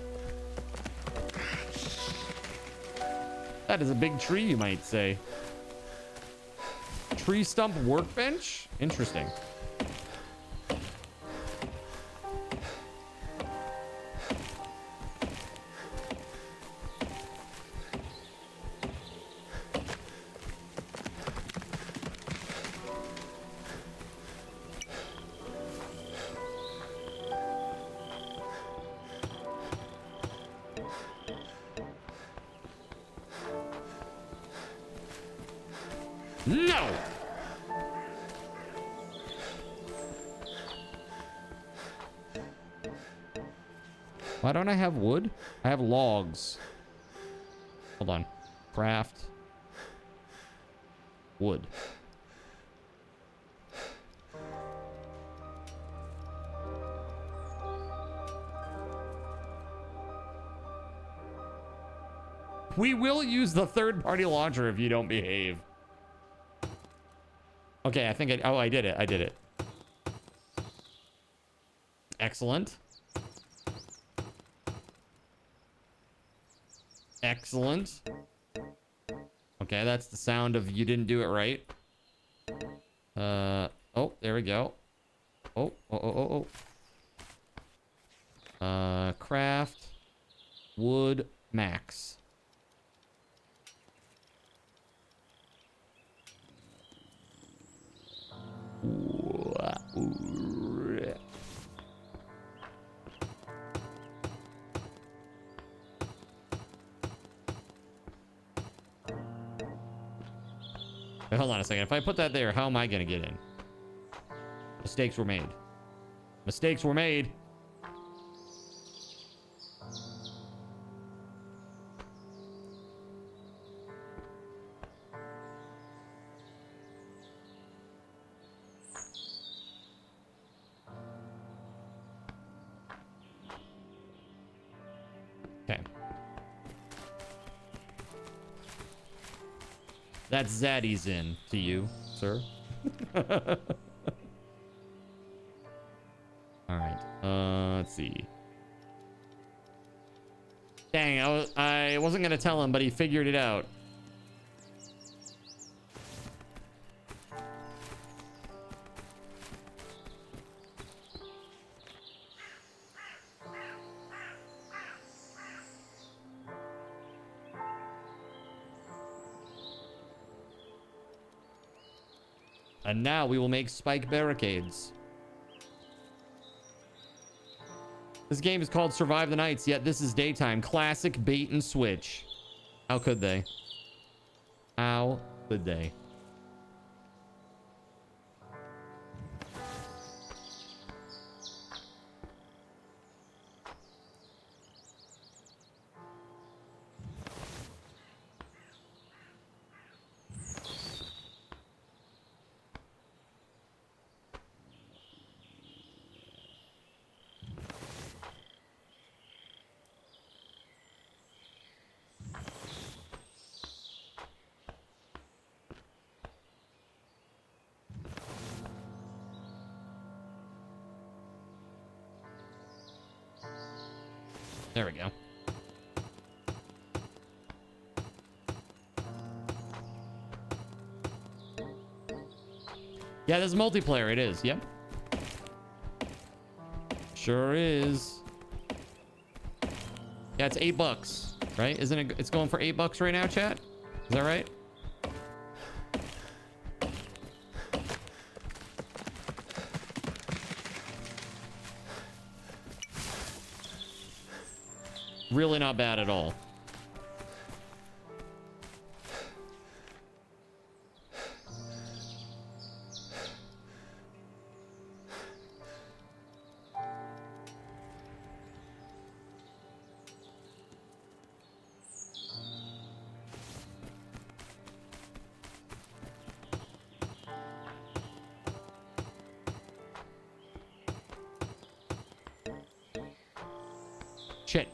That is a big tree, you might say. Tree stump workbench? Interesting. No! Why don't I have wood? I have logs. Hold on. Craft. Wood. We will use the third-party launcher if you don't behave. Okay, I think I did it. I did it. Excellent. Excellent. Okay, that's the sound of you didn't do it right. Oh, there we go. Craft. Wood max. Wait, hold on a second. If I put that there, how am I gonna get in? Mistakes were made. Mistakes were made. Okay. That's Zaddy's in to you, sir. All right. Let's see. Dang, I wasn't gonna tell him, but he figured it out. And now we will make spike barricades. This game is called Survive the Nights, yet this is daytime. Classic bait and switch. How could they? How could they? There we go. Yeah, this is multiplayer. It is. Yep. Sure is. Yeah, it's $8, right? Isn't it? It's going for $8 right now, chat. Is that right? Really not bad at all. Shit.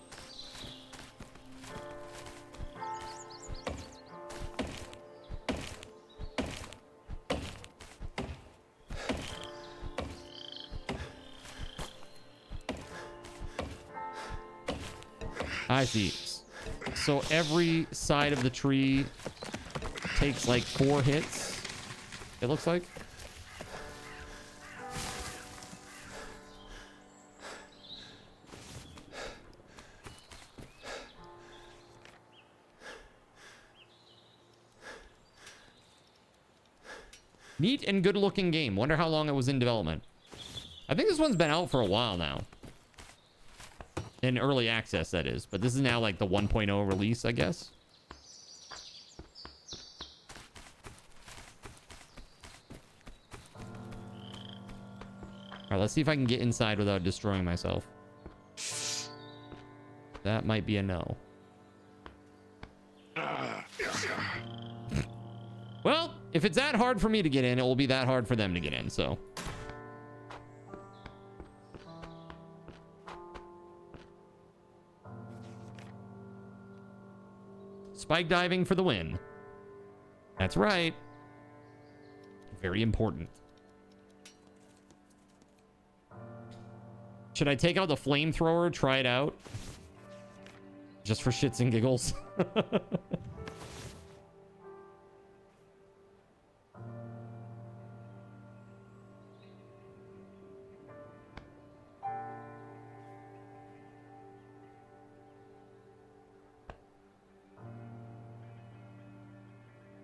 I see. So every side of the tree takes like 4 hits, it looks like. Neat and good looking game. Wonder how long it was in development. I think this one's been out for a while now. In early access, that is. But this is now like the 1.0 release, I guess. Alright, let's see if I can get inside without destroying myself. That might be a no. Well, if it's that hard for me to get in, it will be that hard for them to get in, so. Spike diving for the win. That's right. Very important. Should I take out the flamethrower, try it out? Just for shits and giggles.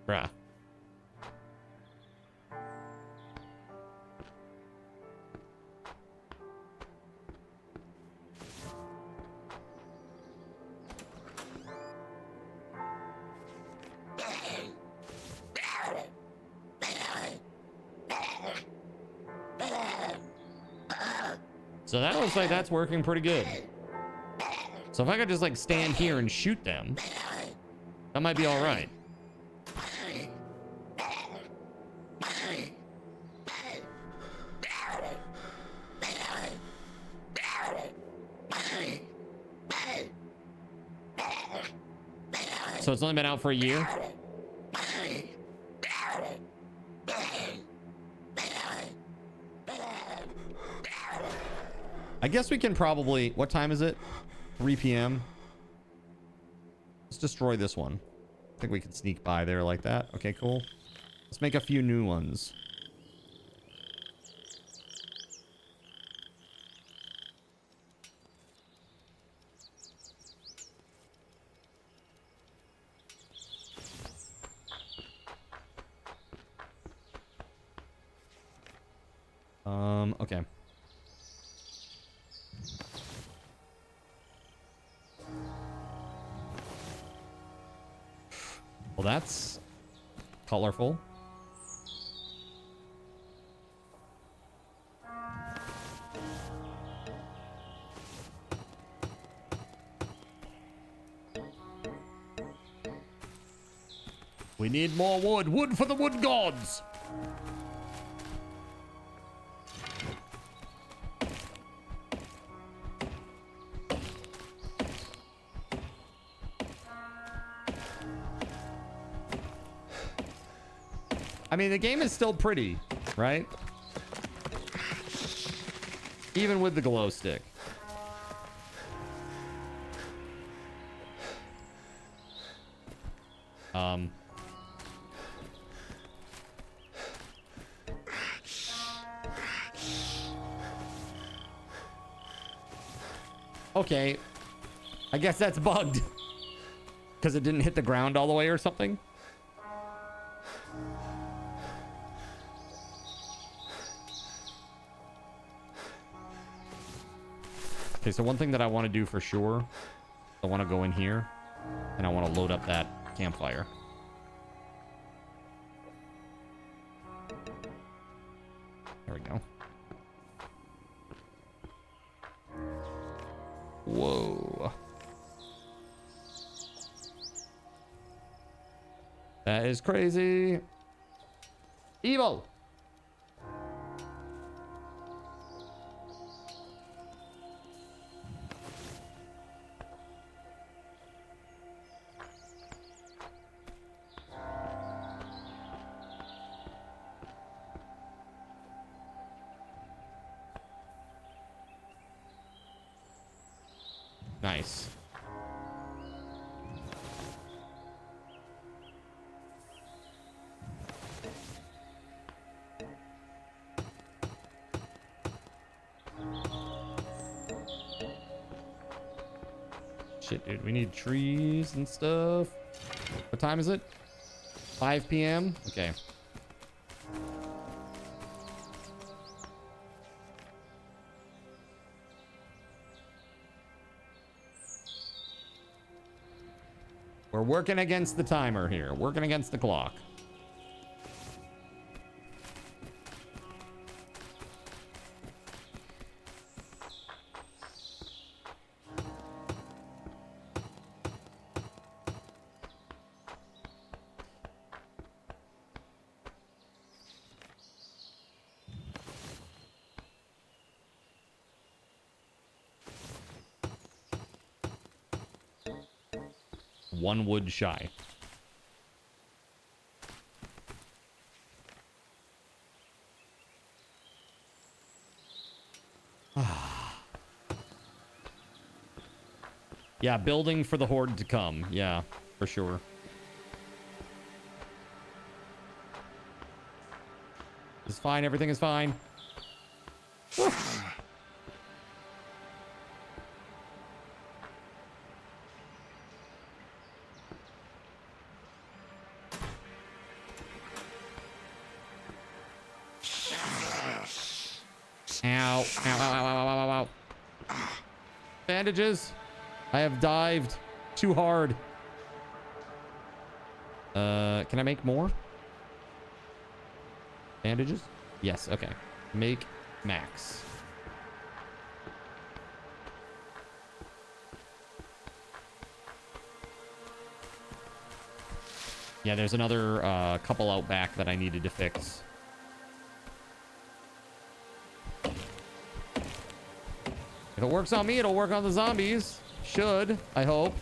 Bruh. So that looks like that's working pretty good. So if I could just like stand here and shoot them, that might be all right. So it's only been out for a year? I guess we can probably... What time is it? 3 p.m. Let's destroy this one. I think we can sneak by there like that. Okay, cool. Let's make a few new ones. Okay. Well, that's colorful. We need more wood. Wood for the wood gods. I mean, the game is still pretty, right? Even with the glow stick. Okay. I guess that's bugged. Because it didn't hit the ground all the way or something. Okay, so one thing that I want to do for sure, I want to go in here and I want to load up that campfire. There we go. Whoa. That is crazy. Evil. Nice. Shit, dude, we need trees and stuff. What time is it? 5 p.m. Okay. We're working against the timer here. Working against the clock. One wood shy. Yeah, building for the horde to come. Yeah, for sure. It's fine. Everything is fine. Ow, ow, ow, ow, ow, ow, ow. Bandages. I have dived too hard. Can I make more? Bandages? Yes, okay. Make max. Yeah, there's another couple out back that I needed to fix. If it works on me, it'll work on the zombies. Should, I hope.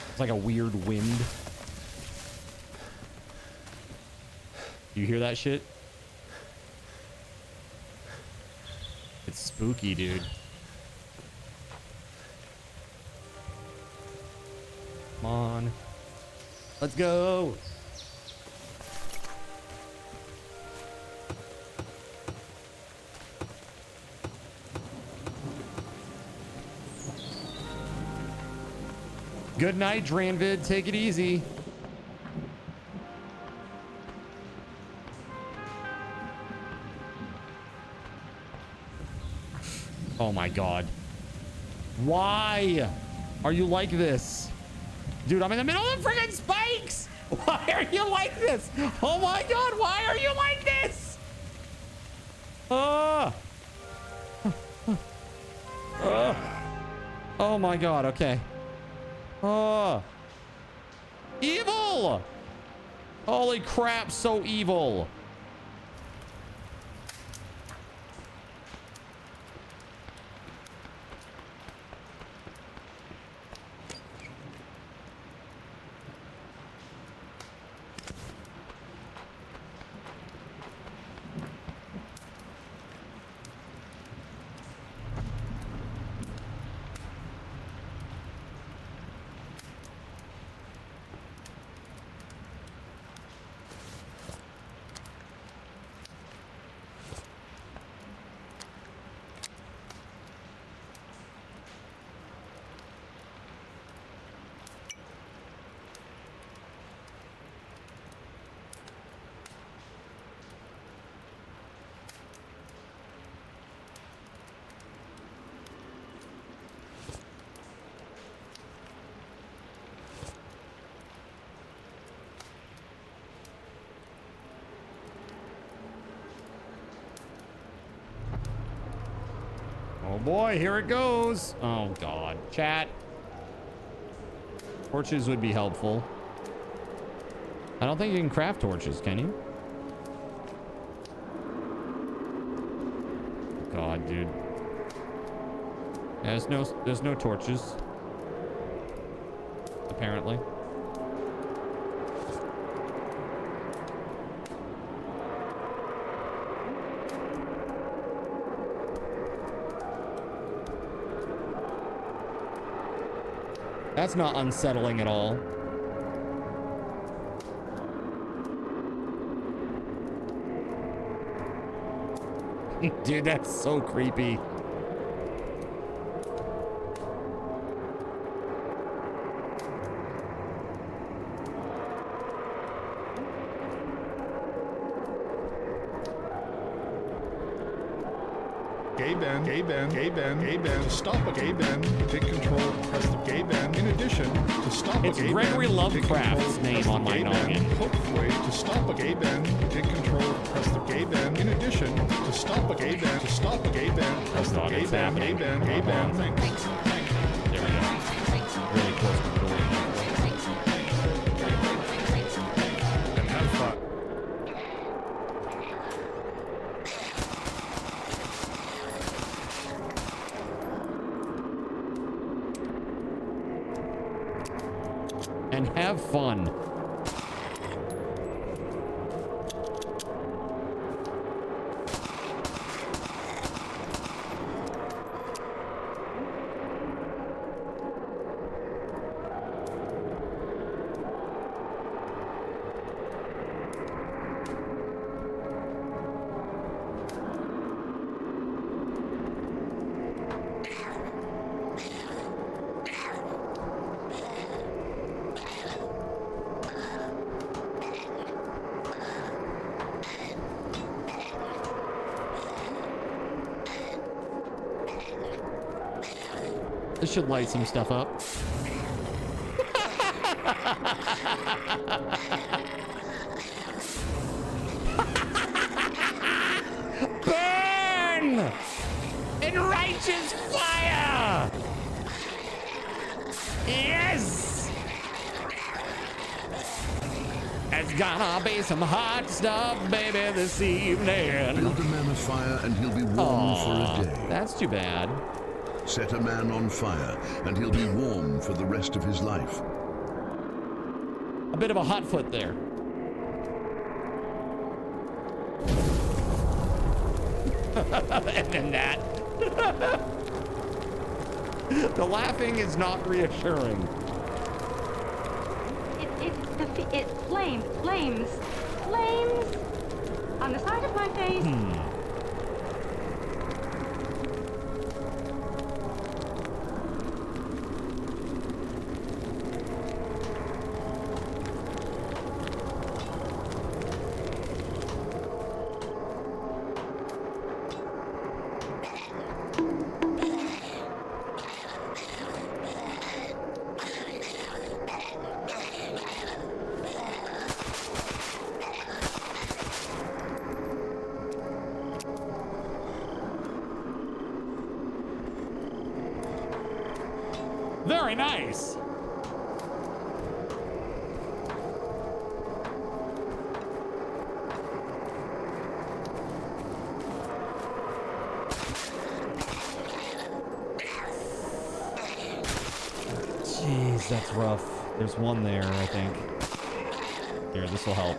It's like a weird wind. You hear that shit? It's spooky, dude. Come on. Let's go. Good night, Dranvid. Take it easy. Oh my god. Why are you like this? Dude, I'm in the middle of friggin' spikes! Why are you like this? Oh my god, why are you like this? Oh my god, okay. Evil! Holy crap, so evil. Oh boy, here it goes. Oh god. Chat. Torches would be helpful. I don't think you can craft torches, can you? God, dude. Yeah, there's no torches. Apparently. That's not unsettling at all. Dude, that's so creepy. GabeN, stop a GabeN, take control, press the GabeN. In addition, to stop it's a GabeN, Gregory Lovecraft's name on my noggin. Hopefully, to stop a GabeN, take control, press the GabeN. In addition, to stop a GabeN, press the GabeN. Thanks. There we go. Really close to the door. And have fun. And have fun. This should light some stuff up. Burn! In righteous fire! Yes! It's gonna be some hot stuff, baby, this evening. Build a man a fire and he'll be warm for a day. That's too bad. Set a man on fire and he'll be warm for the rest of his life. A bit of a hot foot there. And then that. The laughing is not reassuring. It's flames on the side of my face. Very nice. Jeez, that's rough. There's one there, I think. Here, this will help.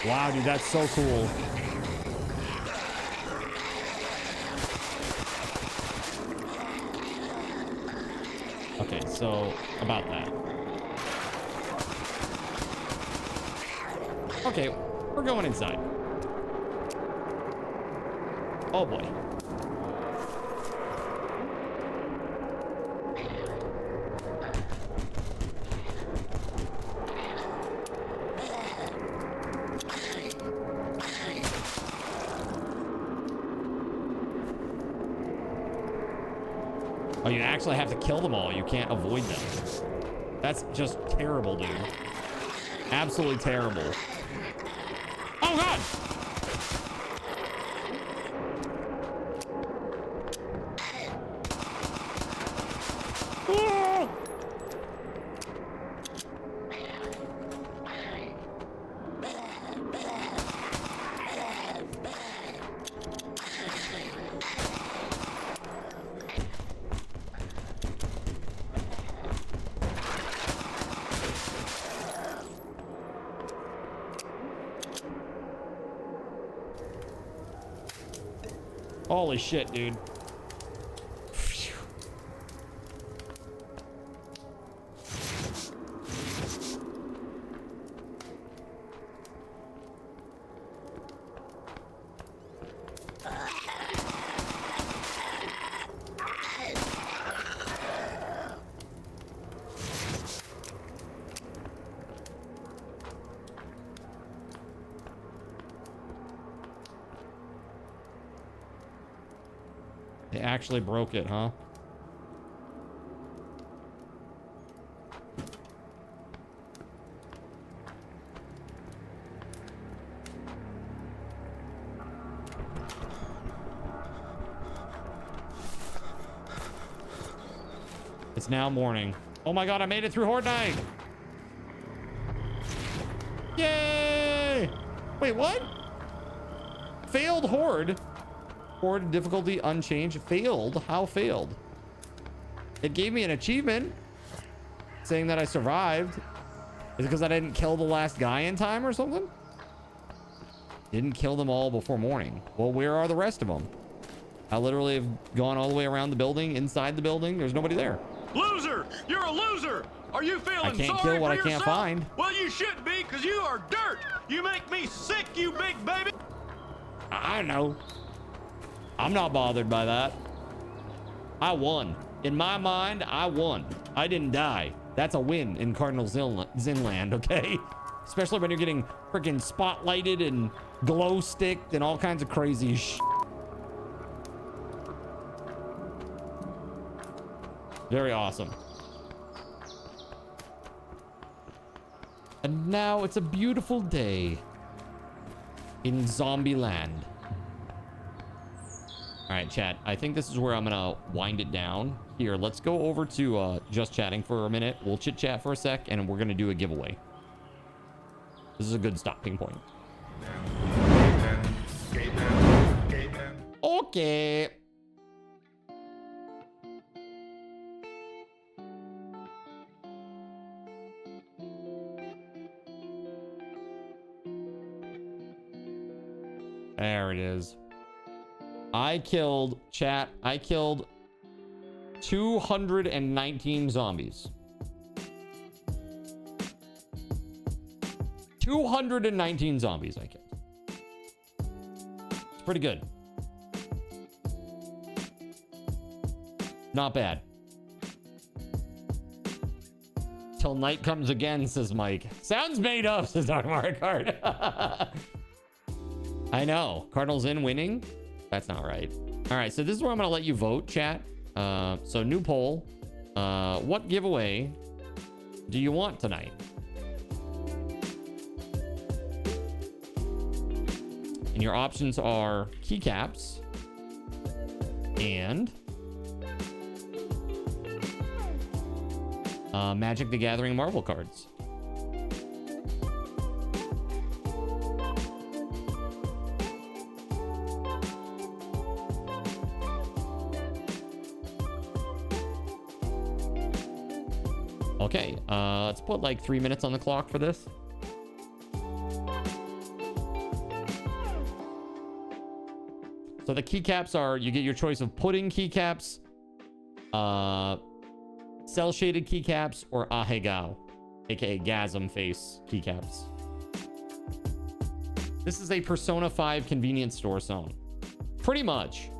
Wow, dude, that's so cool. Okay, so about that. Okay, we're going inside. Oh boy. Oh, you actually have to kill them all. You can't avoid them. That's just terrible, dude. Absolutely terrible. Oh, God! Oh! Holy shit, dude. Phew. They actually broke it, huh? It's now morning. Oh my god, I made it through Horde Night! Yay! Wait, what? Failed Horde? Horde difficulty unchanged. Failed? How failed? It gave me an achievement saying that I survived. Is it because I didn't kill the last guy in time or something? Didn't kill them all before morning. Well, where are the rest of them? I literally have gone all the way around the building, inside the building. There's nobody there. Loser! You're a loser! Are you feeling I can't sorry kill what for I can't yourself? find. Well, you should be, because you are dirt! You make me sick, you big baby! I know. I'm not bothered by that. I won. In my mind, I won. I didn't die. That's a win in Cardinal Zinland, okay? Especially when you're getting freaking spotlighted and glow sticked and all kinds of crazy shit. Very awesome. And now it's a beautiful day in Zombie Land. All right, chat. I think this is where I'm gonna wind it down. Here, let's go over to just chatting for a minute. We'll chit chat for a sec, and we're gonna do a giveaway. This is a good stopping point. Okay. There it is. I killed 219 zombies. 219 zombies I killed. It's pretty good. Not bad. Till night comes again, says Mike. Sounds made up, says Dr. Mario Kart. I know. Cardinals in winning? That's not right. All right, so this is where I'm going to let you vote, chat. So new poll. What giveaway do you want tonight? And your options are keycaps and Magic the Gathering Marvel cards. Okay, let's put like 3 minutes on the clock for this. So the keycaps are, you get your choice of pudding keycaps, cell shaded keycaps, or ahegao, aka gasm face keycaps. This is a Persona 5 convenience store zone. Pretty much.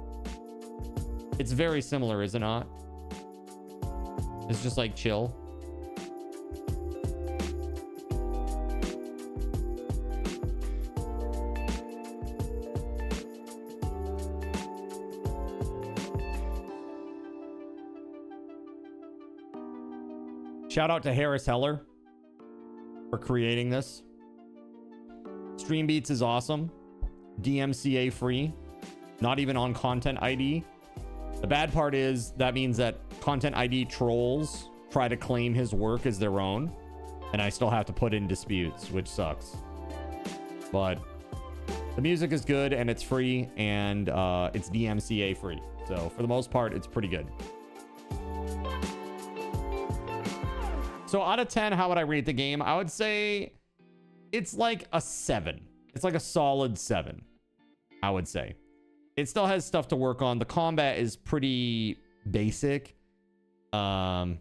It's very similar, is it not? It's just like chill. Shout out to Harris Heller for creating this. Streambeats is awesome. DMCA free. Not even on Content ID. The bad part is that means that Content ID trolls try to claim his work as their own. And I still have to put in disputes, which sucks. But the music is good and it's free and it's DMCA free. So for the most part, it's pretty good. So out of 10, how would I rate the game? I would say it's like a 7. It's like a solid 7, I would say. it still has stuff to work on. The combat is pretty basic. I'm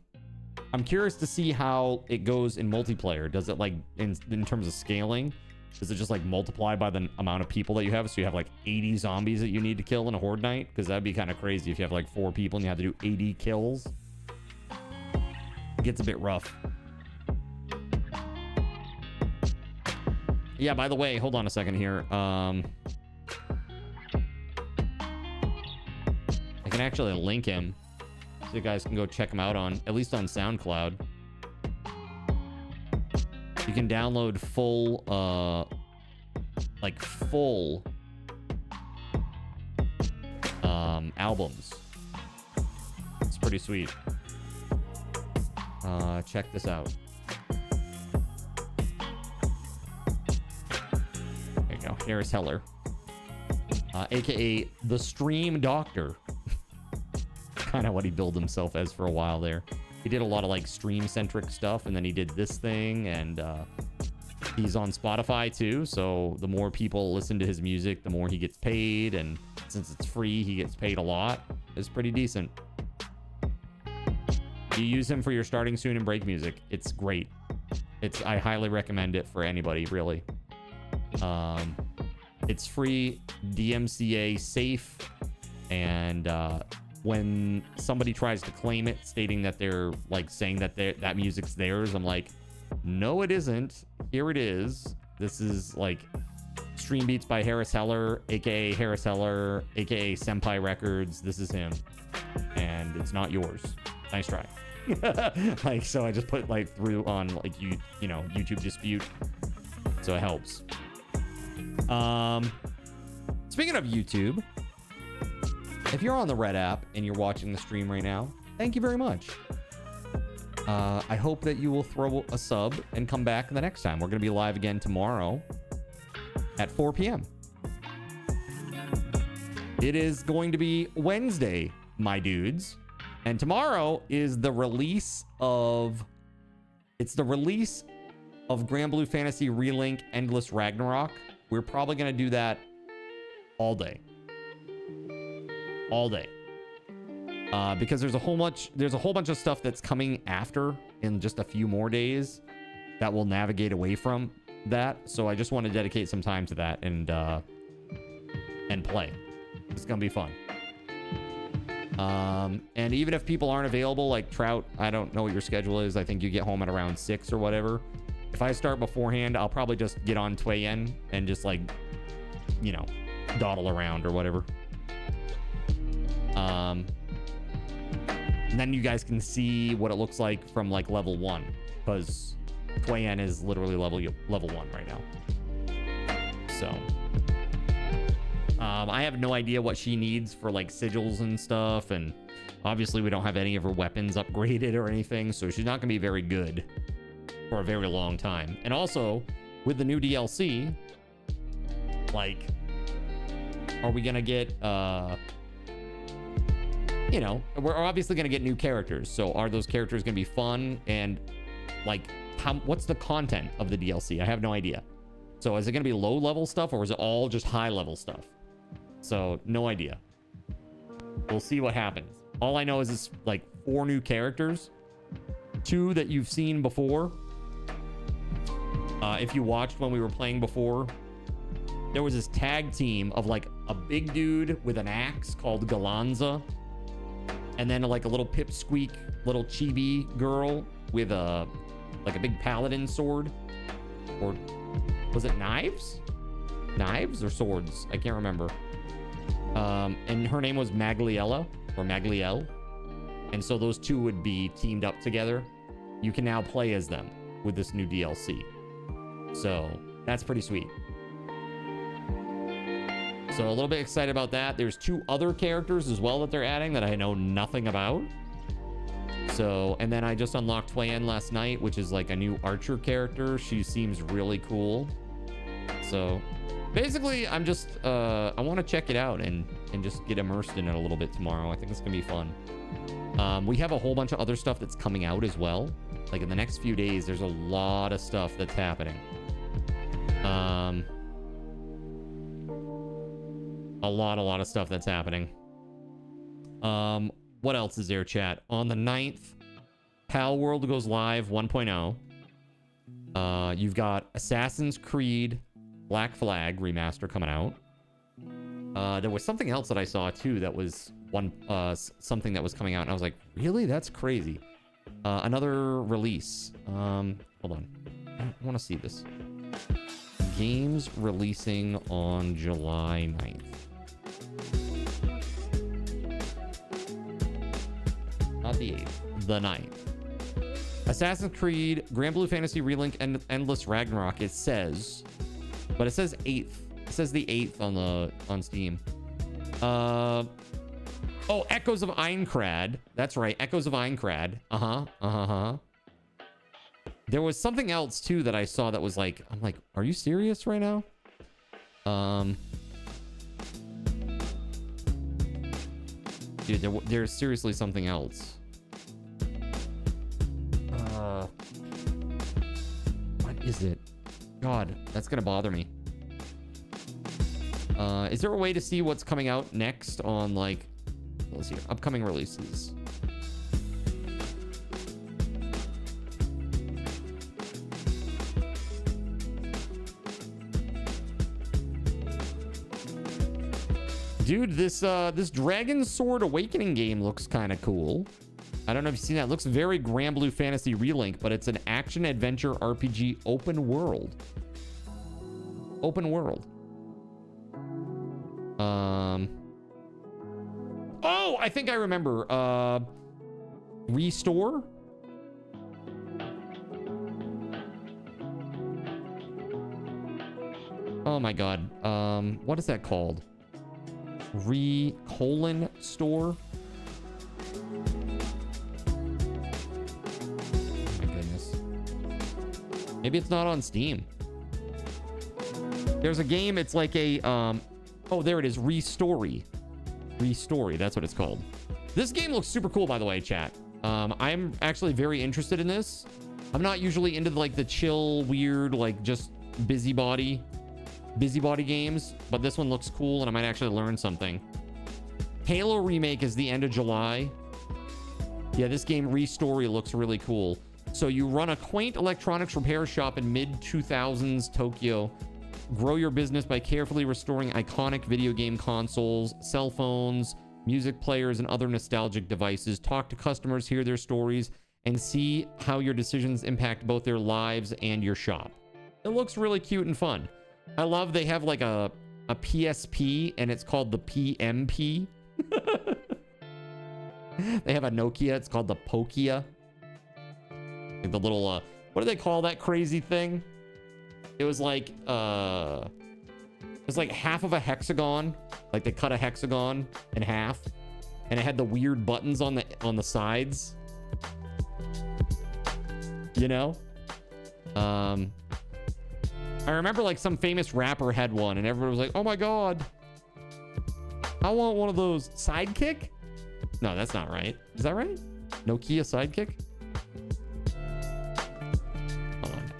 curious to see how it goes in multiplayer. Does it like in terms of scaling? Does it just like multiply by the amount of people that you have? So you have like 80 zombies that you need to kill in a horde night? Because that'd be kind of crazy if you have like 4 people and you have to do 80 kills. It gets a bit rough. Yeah, by the way, hold on a second here. I can actually link him so you guys can go check him out on, at least on SoundCloud. You can download full, albums. It's pretty sweet. Check this out. There you go. Harris Heller. AKA the Stream Doctor. Kind of what he billed himself as for a while there. He did a lot of like stream-centric stuff, and then he did this thing, and he's on Spotify too, so the more people listen to his music, the more he gets paid, and since it's free, he gets paid a lot. It's pretty decent. You use him for your starting soon and break music. It's great. I highly recommend it for anybody, really. It's free, DMCA safe, and when somebody tries to claim it, stating that they're like saying that that music's theirs, I'm like, no, it isn't. Here it is. This is like Stream Beats by Harris Heller, aka Harris Heller, aka Senpai Records. This is him, and it's not yours. Nice try. Like, so I just put like through on like you know, YouTube dispute, so it helps. Speaking of YouTube, if you're on the Red app and you're watching the stream right now, thank you very much. I hope that you will throw a sub and come back the next time. We're going to be live again tomorrow at 4 p.m. It is going to be Wednesday, my dudes. And tomorrow is the release of... It's the release of Grand Blue Fantasy Relink Endless Ragnarok. We're probably going to do that all day. All day. Because there's a whole bunch of stuff that's coming after in just a few more days that will navigate away from that. So I just want to dedicate some time to that and play. It's gonna be fun. And even if people aren't available, like Trout, I don't know what your schedule is. I think you get home at around 6 or whatever. If I start beforehand, I'll probably just get on Twayen and just like, you know, dawdle around or whatever. And then you guys can see what it looks like from like level 1, because Twayen is literally level 1 right now. So I have no idea what she needs for like sigils and stuff, and obviously we don't have any of her weapons upgraded or anything, so she's not gonna be very good for a very long time. And also with the new DLC, like, are we gonna get you know, we're obviously going to get new characters. So are those characters going to be fun? And like, what's the content of the DLC? I have no idea. So is it going to be low level stuff, or is it all just high level stuff? So no idea. We'll see what happens. All I know is it's like 4 new characters, 2 that you've seen before. If you watched when we were playing before, there was this tag team of like a big dude with an axe called Galanza. And then like a little pipsqueak, little chibi girl with a like a big paladin sword, or was it knives or swords? I can't remember. And her name was Magliella or Magliel, and so those 2 would be teamed up together. You can now play as them with this new DLC, so that's pretty sweet. So a little bit excited about that. There's 2 other characters as well that they're adding that I know nothing about. So, and then I just unlocked Twayen last night, which is like a new archer character. She seems really cool. So basically I'm just, I want to check it out and just get immersed in it a little bit tomorrow. I think it's gonna be fun. We have a whole bunch of other stuff that's coming out as well. Like in the next few days, there's a lot of stuff that's happening. a lot of stuff that's happening. What else is there, chat? On the 9th, Pal World goes live 1.0. You've got Assassin's Creed Black Flag remaster coming out. There was something else that I saw too that was something that was coming out, and I was like, really? That's crazy. Another release. Hold on. I want to see this. Games releasing on July 9th. Not the 8th. The 9th. Assassin's Creed Grand Blue Fantasy Relink and Endless Ragnarok, it says. But it says 8th. It says the 8th on Steam. Oh, Echoes of Aincrad. That's right. Echoes of Aincrad. There was something else too that I saw that was like, I'm like, are you serious right now? Dude, there's seriously something else. What is it? God, that's gonna bother me. Is there a way to see what's coming out next on, like, let's see, upcoming releases? Dude, this Dragon Sword Awakening game looks kind of cool. I don't know if you've seen that. It looks very Grand Blue Fantasy Relink, but it's an action adventure RPG open world. Open world. Oh, I think I remember. Restore? Oh my god. What is that called? Store? Oh my goodness. Maybe it's not on Steam. There's a game, it's like a, oh, there it is, Restory, that's what it's called. This game looks super cool, by the way, chat. I'm actually very interested in this. I'm not usually into, like, the chill, weird, like, just busybody games, but this one looks cool, and I might actually learn something. Halo Remake is the end of July. Yeah, this game, Restory, looks really cool. So you run a quaint electronics repair shop in mid-2000s Tokyo. Grow your business by carefully restoring iconic video game consoles, cell phones, music players, and other nostalgic devices. Talk to customers, hear their stories, and see how your decisions impact both their lives and your shop. It looks really cute and fun. I love they have like a PSP, and it's called the PMP. They have a Nokia. It's called the Pokia. Like the little, what do they call that crazy thing? It was like, it's like half of a hexagon. Like they cut a hexagon in half, and it had the weird buttons on the sides. You know? I remember like some famous rapper had one, and everyone was like, oh my god, I want one of those. Sidekick? No, that's not right. Is that right? Nokia Sidekick? Hold on.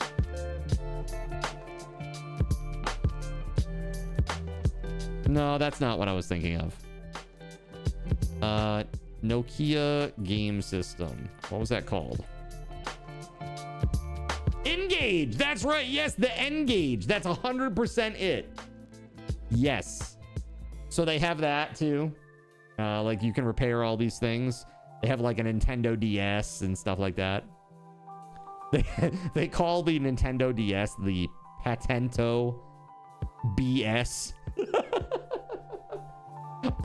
No, that's not what I was thinking of. Nokia game system. What was that called? Engage. That's right. Yes, the Engage. That's 100% it. Yes. So they have that too. Like you can repair all these things. They have like a Nintendo DS and stuff like that. They call the Nintendo DS the Patento BS.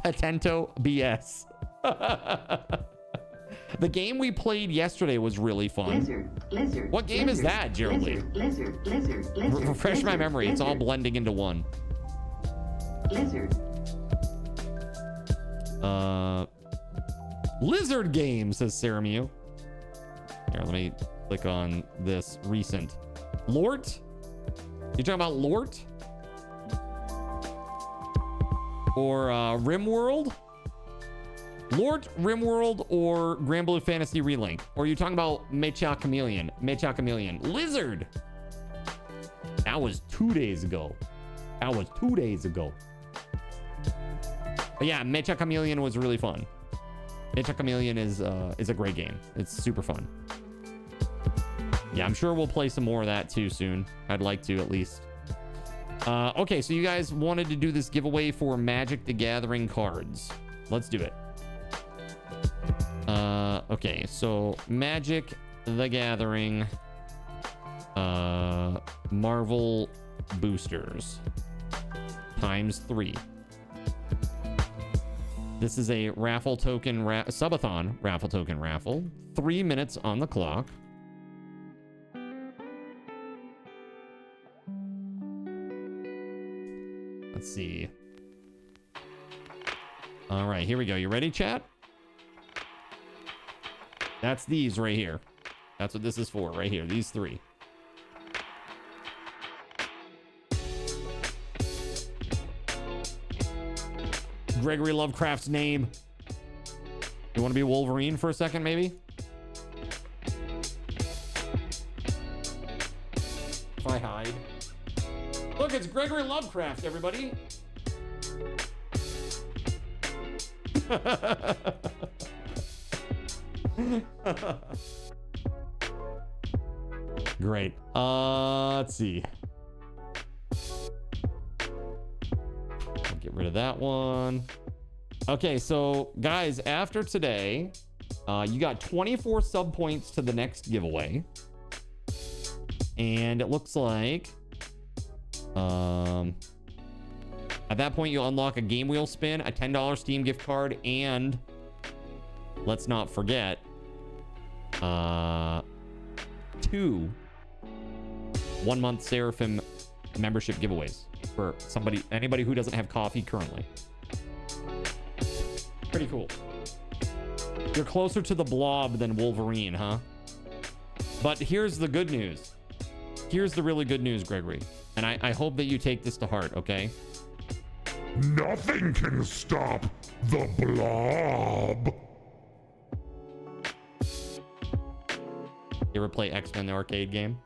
Patento BS. The game we played yesterday was really fun. Lizard. What game is that, Geraldine? Lizard. Refresh my memory. It's all blending into one. Lizard game, says Seraphim. Here, let me click on this recent. Lort? You talking about Lort? Or RimWorld? Lort, RimWorld, or Grand Blue Fantasy Relink? Or are you talking about Mecha Chameleon? Lizard! That was 2 days ago. But yeah, Mecha Chameleon was really fun. Mecha Chameleon is a great game. It's super fun. Yeah, I'm sure we'll play some more of that too soon. I'd like to, at least. Okay, so you guys wanted to do this giveaway for Magic the Gathering cards. Let's do it. Okay, so Magic the Gathering Marvel boosters times 3. This is a raffle token, subathon raffle token raffle. 3 minutes on the clock. Let's see. All right, here we go. You ready, chat? That's these right here. That's what this is for, right here. These 3. Gregory Lovecraft's name. You want to be Wolverine for a second, maybe? If I hide. Look, it's Gregory Lovecraft, everybody. Great. Let's see. I'll get rid of that one. Okay, so guys, after today, you got 24 sub points to the next giveaway. And it looks like at that point you'll unlock a game wheel spin, a $10 Steam gift card, and let's not forget 2 1-month Seraphim membership giveaways for anybody who doesn't have coffee currently. Pretty cool. You're closer to the Blob than Wolverine, huh? But here's the good news. Here's the really good news, Gregory. And I hope that you take this to heart, okay? Nothing can stop the Blob. You ever play X-Men the arcade game?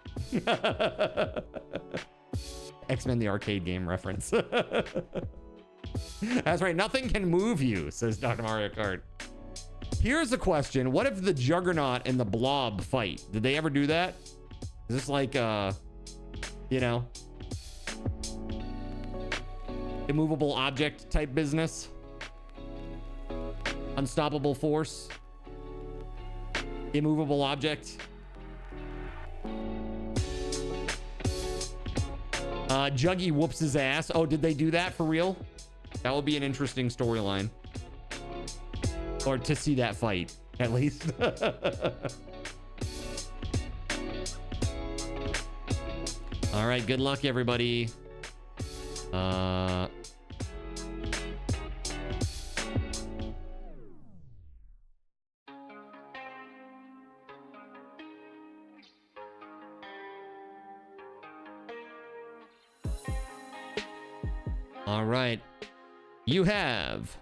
X-Men the arcade game reference. That's right. Nothing can move you, says Dr. Mario Kart. Here's a question. What if the Juggernaut and the Blob fight? Did they ever do that? Is this like, you know, immovable object type business? Unstoppable force? Immovable object? Juggy whoops his ass. Oh, did they do that for real? That would be an interesting storyline. Or to see that fight, at least. All right, good luck, everybody. All right. You have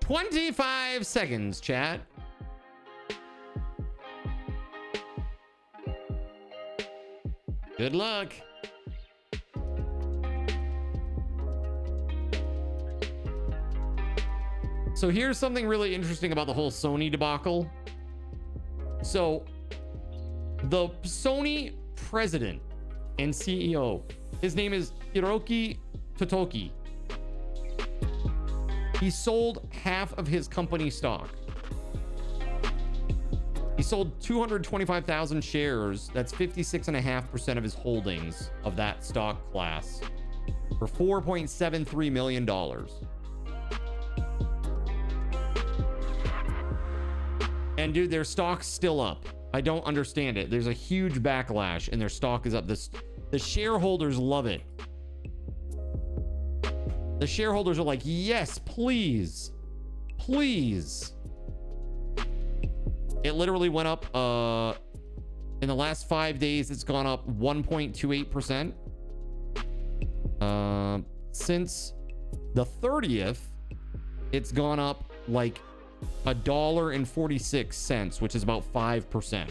25 seconds, chat. Good luck. So here's something really interesting about the whole Sony debacle. So the Sony president and CEO, his name is Hiroki Totoki. He sold half of his company stock. He sold 225,000 shares. That's 56.5% of his holdings of that stock class for $4.73 million. And dude, their stock's still up. I don't understand it. There's a huge backlash and their stock is up. The shareholders love it. The shareholders are like, yes, please. Please. It literally went up, in the last 5 days, it's gone up 1.28%. Since the 30th, it's gone up like $1.46, which is about 5%.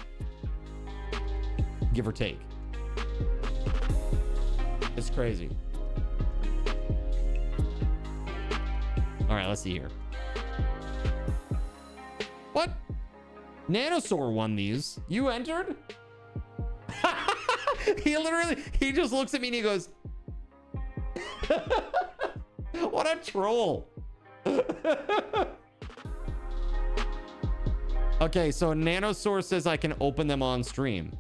Give or take. It's crazy. All right, let's see here. What? Nanosaur won these. You entered? He just looks at me and he goes, what a troll. Okay, so Nanosaur says I can open them on stream.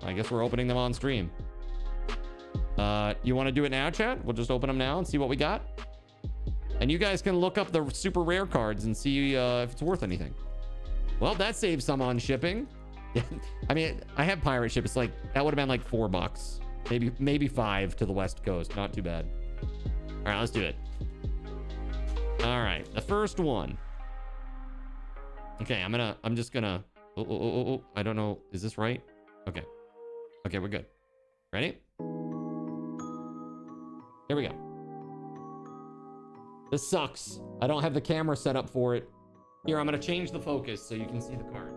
I guess we're opening them on stream. You want to do it now, chat? We'll just open them now and see what we got. And you guys can look up the super rare cards and see if it's worth anything. Well, that saves some on shipping. I mean, I have pirate ship. It's like, that would have been like $4. Maybe 5 to the West Coast. Not too bad. All right, let's do it. All right, the first one. Okay, I'm just gonna, oh, I don't know. Is this right? Okay. Okay, we're good. Ready? Here we go. This sucks. I don't have the camera set up for it. Here, I'm gonna change the focus so you can see the cards.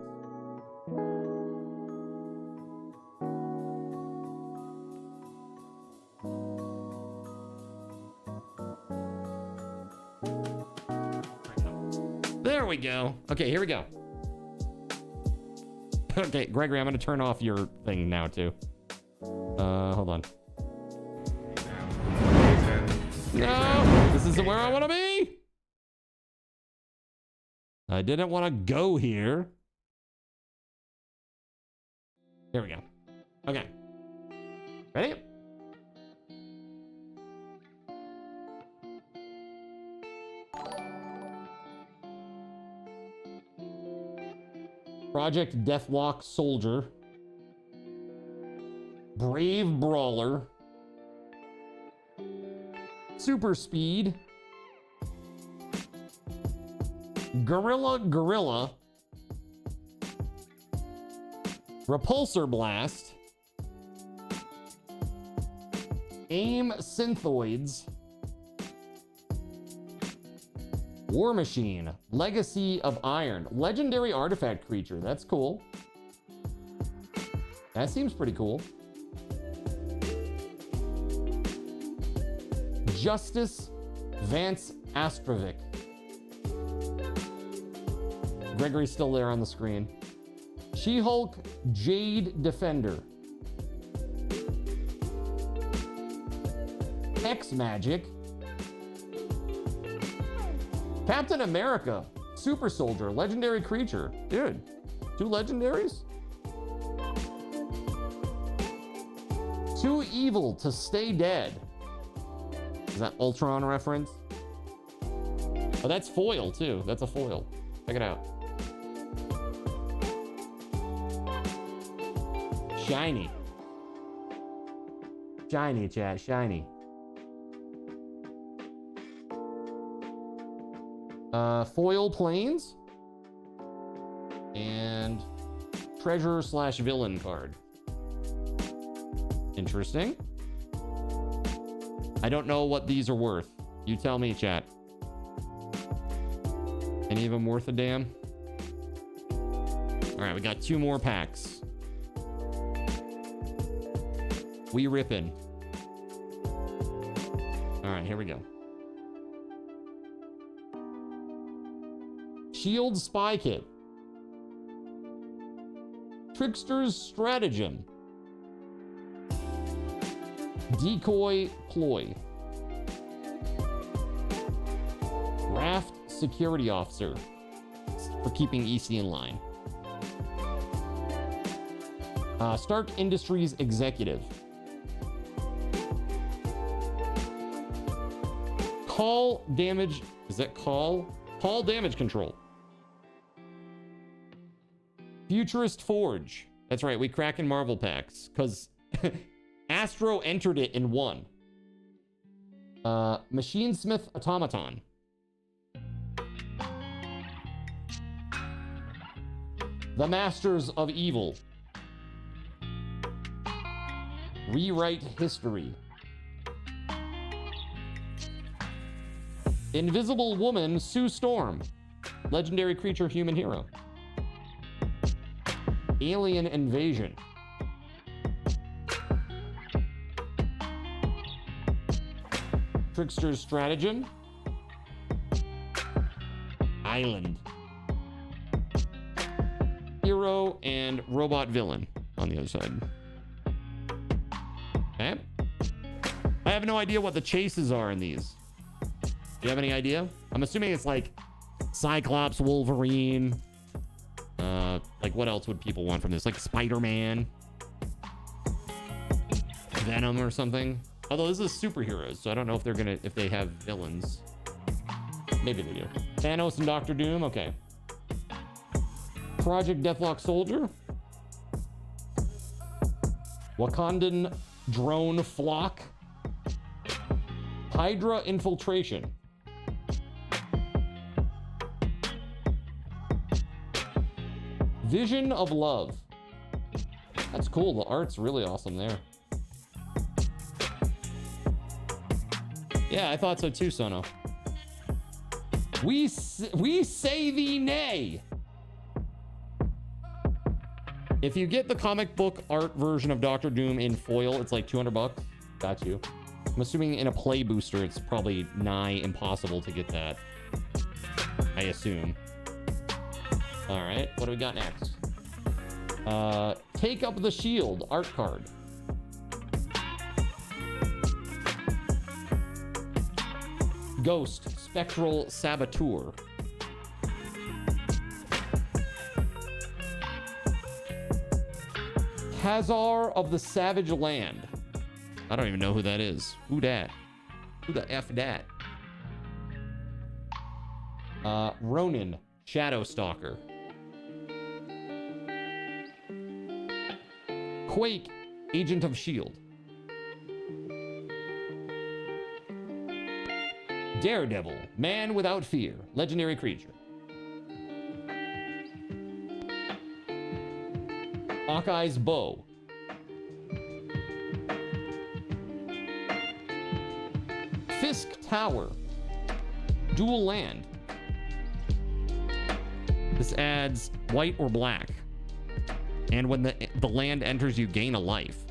There we go. Okay, here we go. Okay, Gregory, I'm gonna turn off your thing now too. Hold on. No, this isn't where I want to be. I didn't want to go here. There we go. Okay. Ready? Project Deathlock Soldier. Brave Brawler. Super Speed. Gorilla. Repulsor Blast. AIM Synthoids. War Machine. Legacy of Iron. Legendary artifact creature. That's cool. That seems pretty cool. Justice Vance Astrovic. Gregory's still there on the screen. She-Hulk Jade Defender. X-Magic. Captain America Super Soldier. Legendary creature. Dude, 2 legendaries? Too evil to stay dead. Is that Ultron reference? Oh, that's foil too. That's a foil. Check it out. Shiny. Shiny, chat. Shiny. Foil planes. And treasure/villain card. Interesting. I don't know what these are worth. You tell me, chat. Any of them worth a damn? All right, we got 2 more packs. We rippin'. All right, here we go. Shield Spy Kit. Trickster's Stratagem. Decoy Ploy. Raft Security Officer. For keeping EC in line. Stark Industries Executive. Call damage. Is that call? Call damage control. Futurist Forge. That's right, we crack in Marvel packs because Astro entered it in 1. Machinesmith Automaton. The Masters of Evil. Rewrite History. Invisible Woman Sue Storm. Legendary creature, human hero. Alien Invasion. Trickster's Stratagem. Island. Hero and robot villain on the other side. Okay. I have no idea what the chases are in these. Do you have any idea? I'm assuming it's like Cyclops, Wolverine. Like what else would people want from this? Like Spider-Man, Venom or something. Although this is superheroes, so I don't know if if they have villains. Maybe they do. Thanos and Doctor Doom. Okay. Project Deathlock Soldier. Wakandan Drone Flock. Hydra Infiltration. Vision of Love. That's cool. The art's really awesome there. Yeah, I thought so too, Sono. We say thee nay. If you get the comic book art version of Doctor Doom in foil, it's like $200. Got you. I'm assuming in a play booster, it's probably nigh impossible to get that. I assume. All right, what do we got next? Take Up the Shield art card. Ghost Spectral Saboteur. Khazar of the Savage Land. I don't even know who that is. Who dat? Who the F dat? Ronin Shadow Stalker. Quake Agent of S.H.I.E.L.D. Daredevil, Man Without Fear, legendary creature. Hawkeye's Bow. Fisk Tower, dual land. This adds white or black. And when the land enters, you gain a life.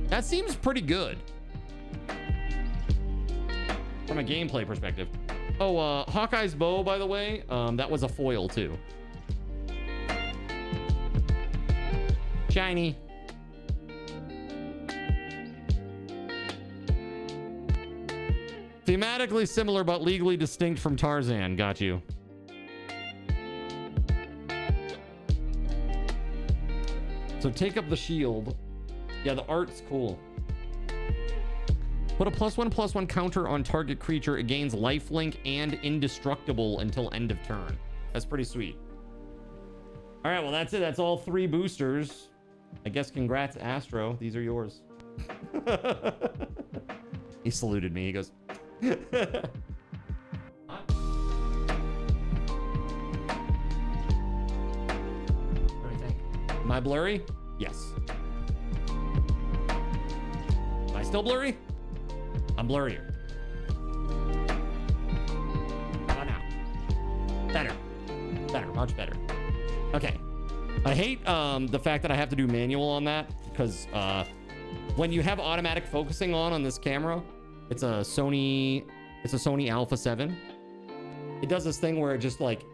That seems pretty good. From a gameplay perspective. Oh, Hawkeye's Bow, by the way, that was a foil too. Shiny. Thematically similar, but legally distinct from Tarzan. Got you. So take up the shield. Yeah, the art's cool. Put a +1/+1 counter on target creature. It gains lifelink and indestructible until end of turn. That's pretty sweet. All right, well, that's it. That's all 3 boosters. I guess congrats, Astro. These are yours. He saluted me. He goes... Am I blurry? Yes. Am I still blurry? I'm blurrier. How about now? Better. Better. Much better. Okay. I hate the fact that I have to do manual on that because when you have automatic focusing on this camera, it's a Sony Alpha 7. It does this thing where it just like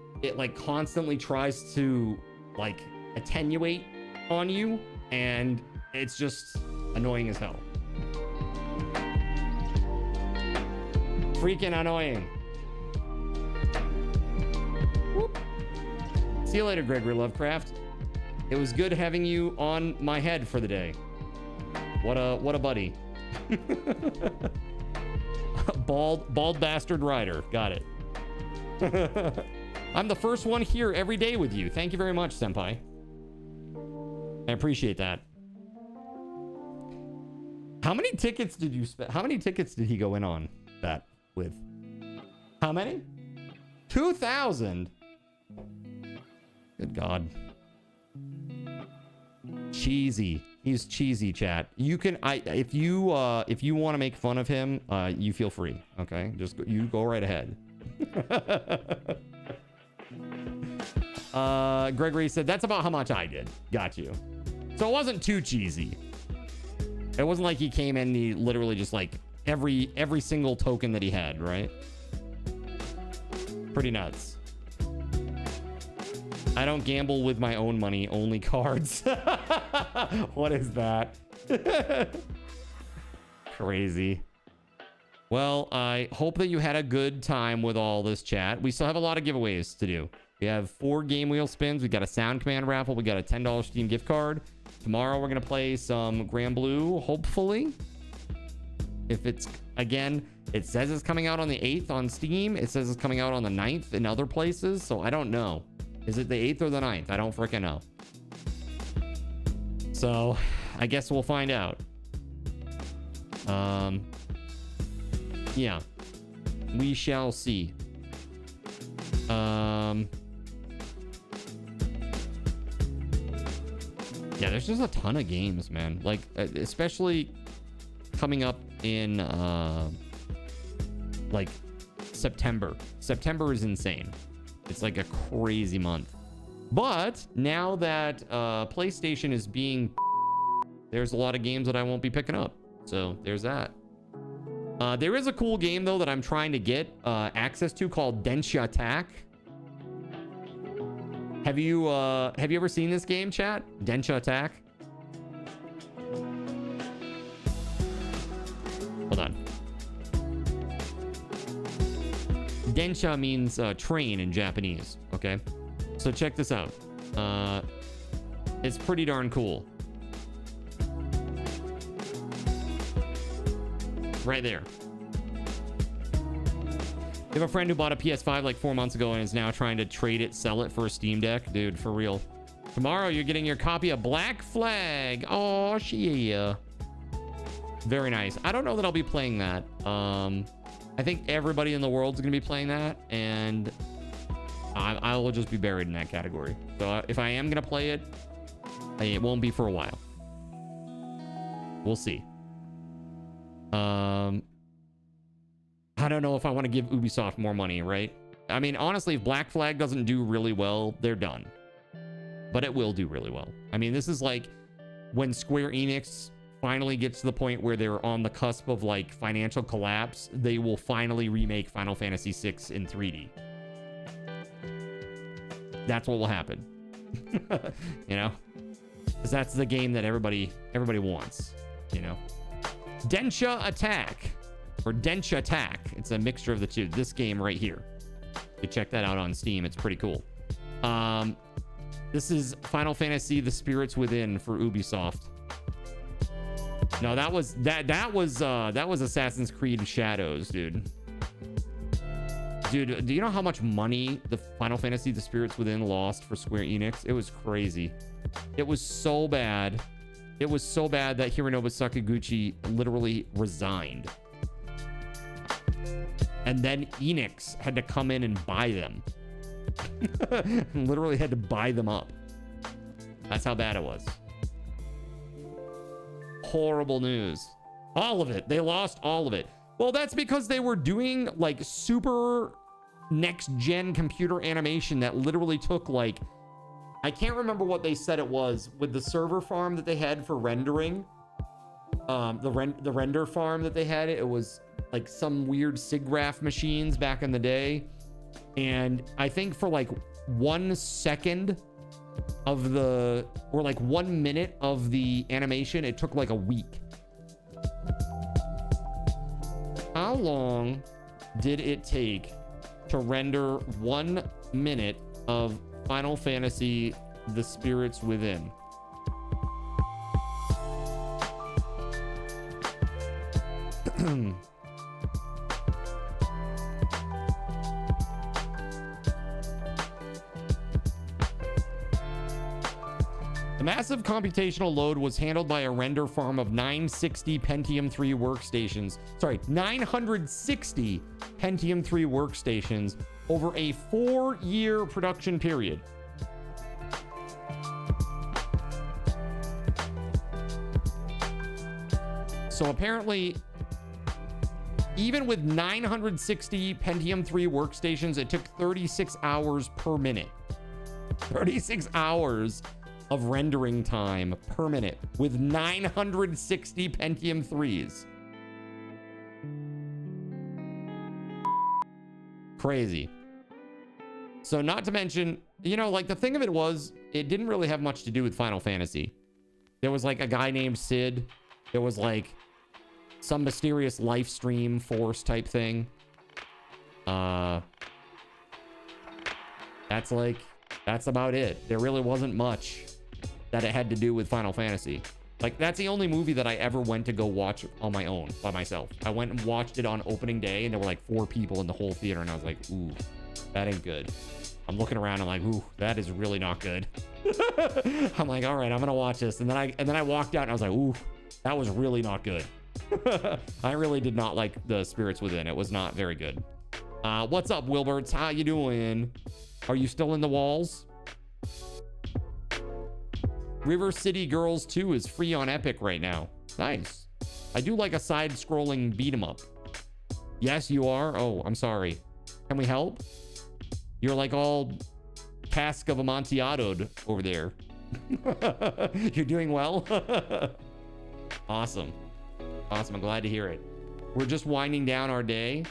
constantly tries to like attenuate on you, and it's just annoying as hell. Freaking annoying. Whoop. See you later, Gregory Lovecraft. It was good having you on my head for the day. What a buddy. Bald bastard rider. Got it. I'm the first one here every day with you. Thank you very much, Senpai. I appreciate that. How many tickets did you spend? How many tickets did he go in on that with? How many? 2,000. Good God. Cheesy. He's cheesy, chat. You can if you want to make fun of him, you feel free. Okay, you go right ahead. Gregory said that's about how much I did. Got you. So it wasn't too cheesy. It wasn't like he came in and he literally just like every single token that he had, right? Pretty nuts. I don't gamble with my own money, only cards. What is that? Crazy. Well, I hope that you had a good time with all this chat. We still have a lot of giveaways to do. We have 4 game wheel spins. We got a Sound Command raffle. We got a $10 Steam gift card. Tomorrow we're going to play some Grand Blue, hopefully. If it's, again, it says it's coming out on the 8th on Steam. It says it's coming out on the 9th in other places. So I don't know. Is it the 8th or the 9th? I don't freaking know. So I guess we'll find out. Yeah. We shall see. Yeah, there's just a ton of games, man. Like, especially coming up in, like, September. September is insane. It's like a crazy month. But now that PlayStation is being... There's a lot of games that I won't be picking up. So, there's that. There is a cool game, though, that I'm trying to get access to called Densha Attack. Have you ever seen this game, chat? Densha Attack? Hold on. Densha means train in Japanese, okay? So check this out. It's pretty darn cool. Right there. I have a friend who bought a PS5 like 4 months ago and is now trying to trade it, sell it for a Steam Deck. Dude, for real. Tomorrow, you're getting your copy of Black Flag. Oh, yeah. Very nice. I don't know that I'll be playing that. I think everybody in the world's going to be playing that, and I will just be buried in that category. So if I am going to play it, it won't be for a while. We'll see. I don't know if I want to give Ubisoft more money, right? I mean, honestly, if Black Flag doesn't do really well, they're done. But it will do really well. I mean, this is like when Square Enix finally gets to the point where they're on the cusp of like financial collapse, they will finally remake Final Fantasy VI in 3D. That's what will happen. You know? Because that's the game that everybody wants, you know? Densha Attack, or Densha Attack. It's a mixture of the two. This game right here. You check that out on Steam. It's pretty cool. This is Final Fantasy: The Spirits Within for Ubisoft. No, that was Assassin's Creed Shadows, dude. Dude, do you know how much money the Final Fantasy: The Spirits Within lost for Square Enix? It was crazy. It was so bad. It was so bad that Hironobu Sakaguchi literally resigned. And then Enix had to come in and buy them. Literally had to buy them up. That's how bad it was. Horrible news. All of it. They lost all of it. Well, that's because they were doing like super next-gen computer animation that literally took like... I can't remember what they said it was with the server farm that they had for rendering. The render farm that they had, it was like some weird SIGGRAPH machines back in the day. And I think for like 1 second of the, or like 1 minute of the animation, it took like a week. How long did it take to render 1 minute of Final Fantasy: The Spirits Within? The massive computational load was handled by a render farm of 960 Pentium 3 workstations. Sorry, 960 Pentium 3 workstations over a 4-year production period. So apparently, even with 960 Pentium 3 workstations, it took 36 hours per minute. 36 hours of rendering time per minute with 960 Pentium 3s. Crazy. So not to mention, you know, like the thing of it was, it didn't really have much to do with Final Fantasy. There was like a guy named Sid. There was like some mysterious live stream force type thing. That's about it. There really wasn't much that it had to do with Final Fantasy. Like, that's the only movie that I ever went to go watch on my own, by myself. I went and watched it on opening day, and there were like 4 people in the whole theater, and I was like, ooh, that ain't good. I'm looking around, I'm like, ooh, that is really not good. I'm like, all right, I'm gonna watch this. And then I walked out, and I was like, ooh, that was really not good. I really did not like the Spirits Within. It was not very good. What's up, Wilberts? How you doing? Are you still in the walls? River City Girls 2 is free on Epic right now. Nice. I do like a side-scrolling beat-em-up. Yes, you are? Oh, I'm sorry. Can we help? You're like all cask of Amontillado over there. You're doing well? Awesome. Awesome. I'm glad to hear it. We're just winding down our day.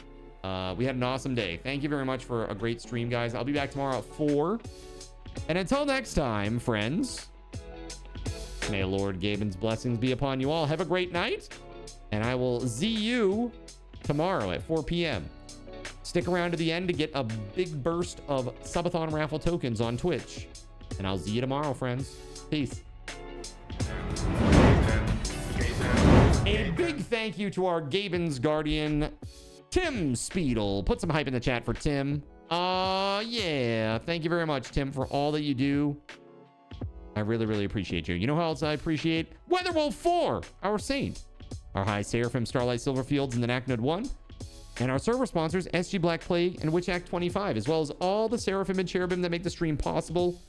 We had an awesome day. Thank you very much for a great stream, guys. I'll be back tomorrow at 4. And until next time, friends, may Lord GabeN's blessings be upon you all. Have a great night. And I will see you tomorrow at 4 p.m. Stick around to the end to get a big burst of Subathon raffle tokens on Twitch. And I'll see you tomorrow, friends. Peace. A big thank you to our GabeN's guardian, TimSpeedle. Put some hype in the chat for Tim. Yeah. Thank you very much, Tim, for all that you do. I really, really appreciate you. You know how else I appreciate? Weatherwolf 4, our saint. Our high Seraphim, Starlight Silverfields, and the Knacknud 1. And our server sponsors, SG Black Plague and Witch Act 25, as well as all the Seraphim and Cherubim that make the stream possible.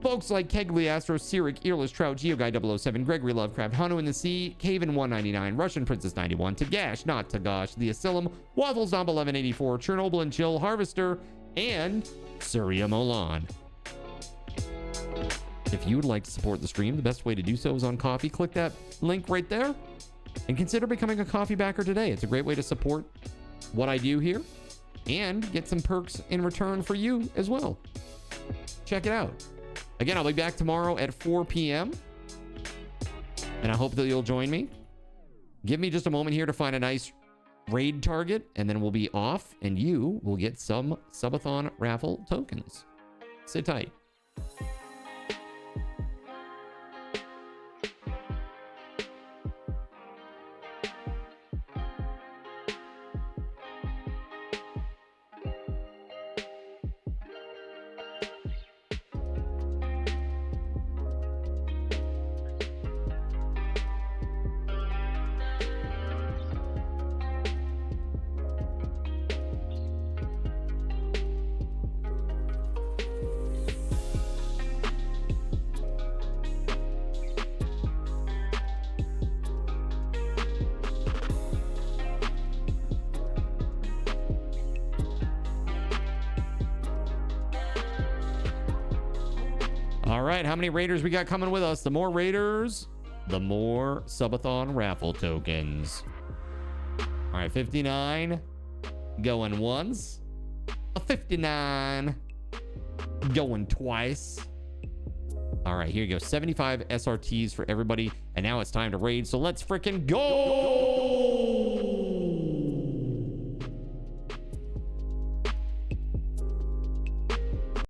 Folks like Kegley, Astro, Cyric, Earless Trout, GeoGuy 007, Gregory Lovecraft, Hanu in the Sea, Caven 199, Russian Princess 91, Tagash, not Tagash, The Asylum, Waffles Dump 1184, Chernobyl and Chill, Harvester, and Surya Molan. If you would like to support the stream, the best way to do so is on Coffee. Click that link right there and consider becoming a coffee backer today. It's a great way to support what I do here and get some perks in return for you as well. Check it out. Again, I'll be back tomorrow at 4 p.m. and I hope that you'll join me. Give me just a moment here to find a nice raid target, and then we'll be off, and you will get some Subathon raffle tokens. Sit tight. All right, how many raiders we got coming with us? The more raiders, the more Subathon raffle tokens. All right, 59 going once. 59 going twice. All right, here you go. 75 SRTs for everybody. And now it's time to raid. So let's freaking go.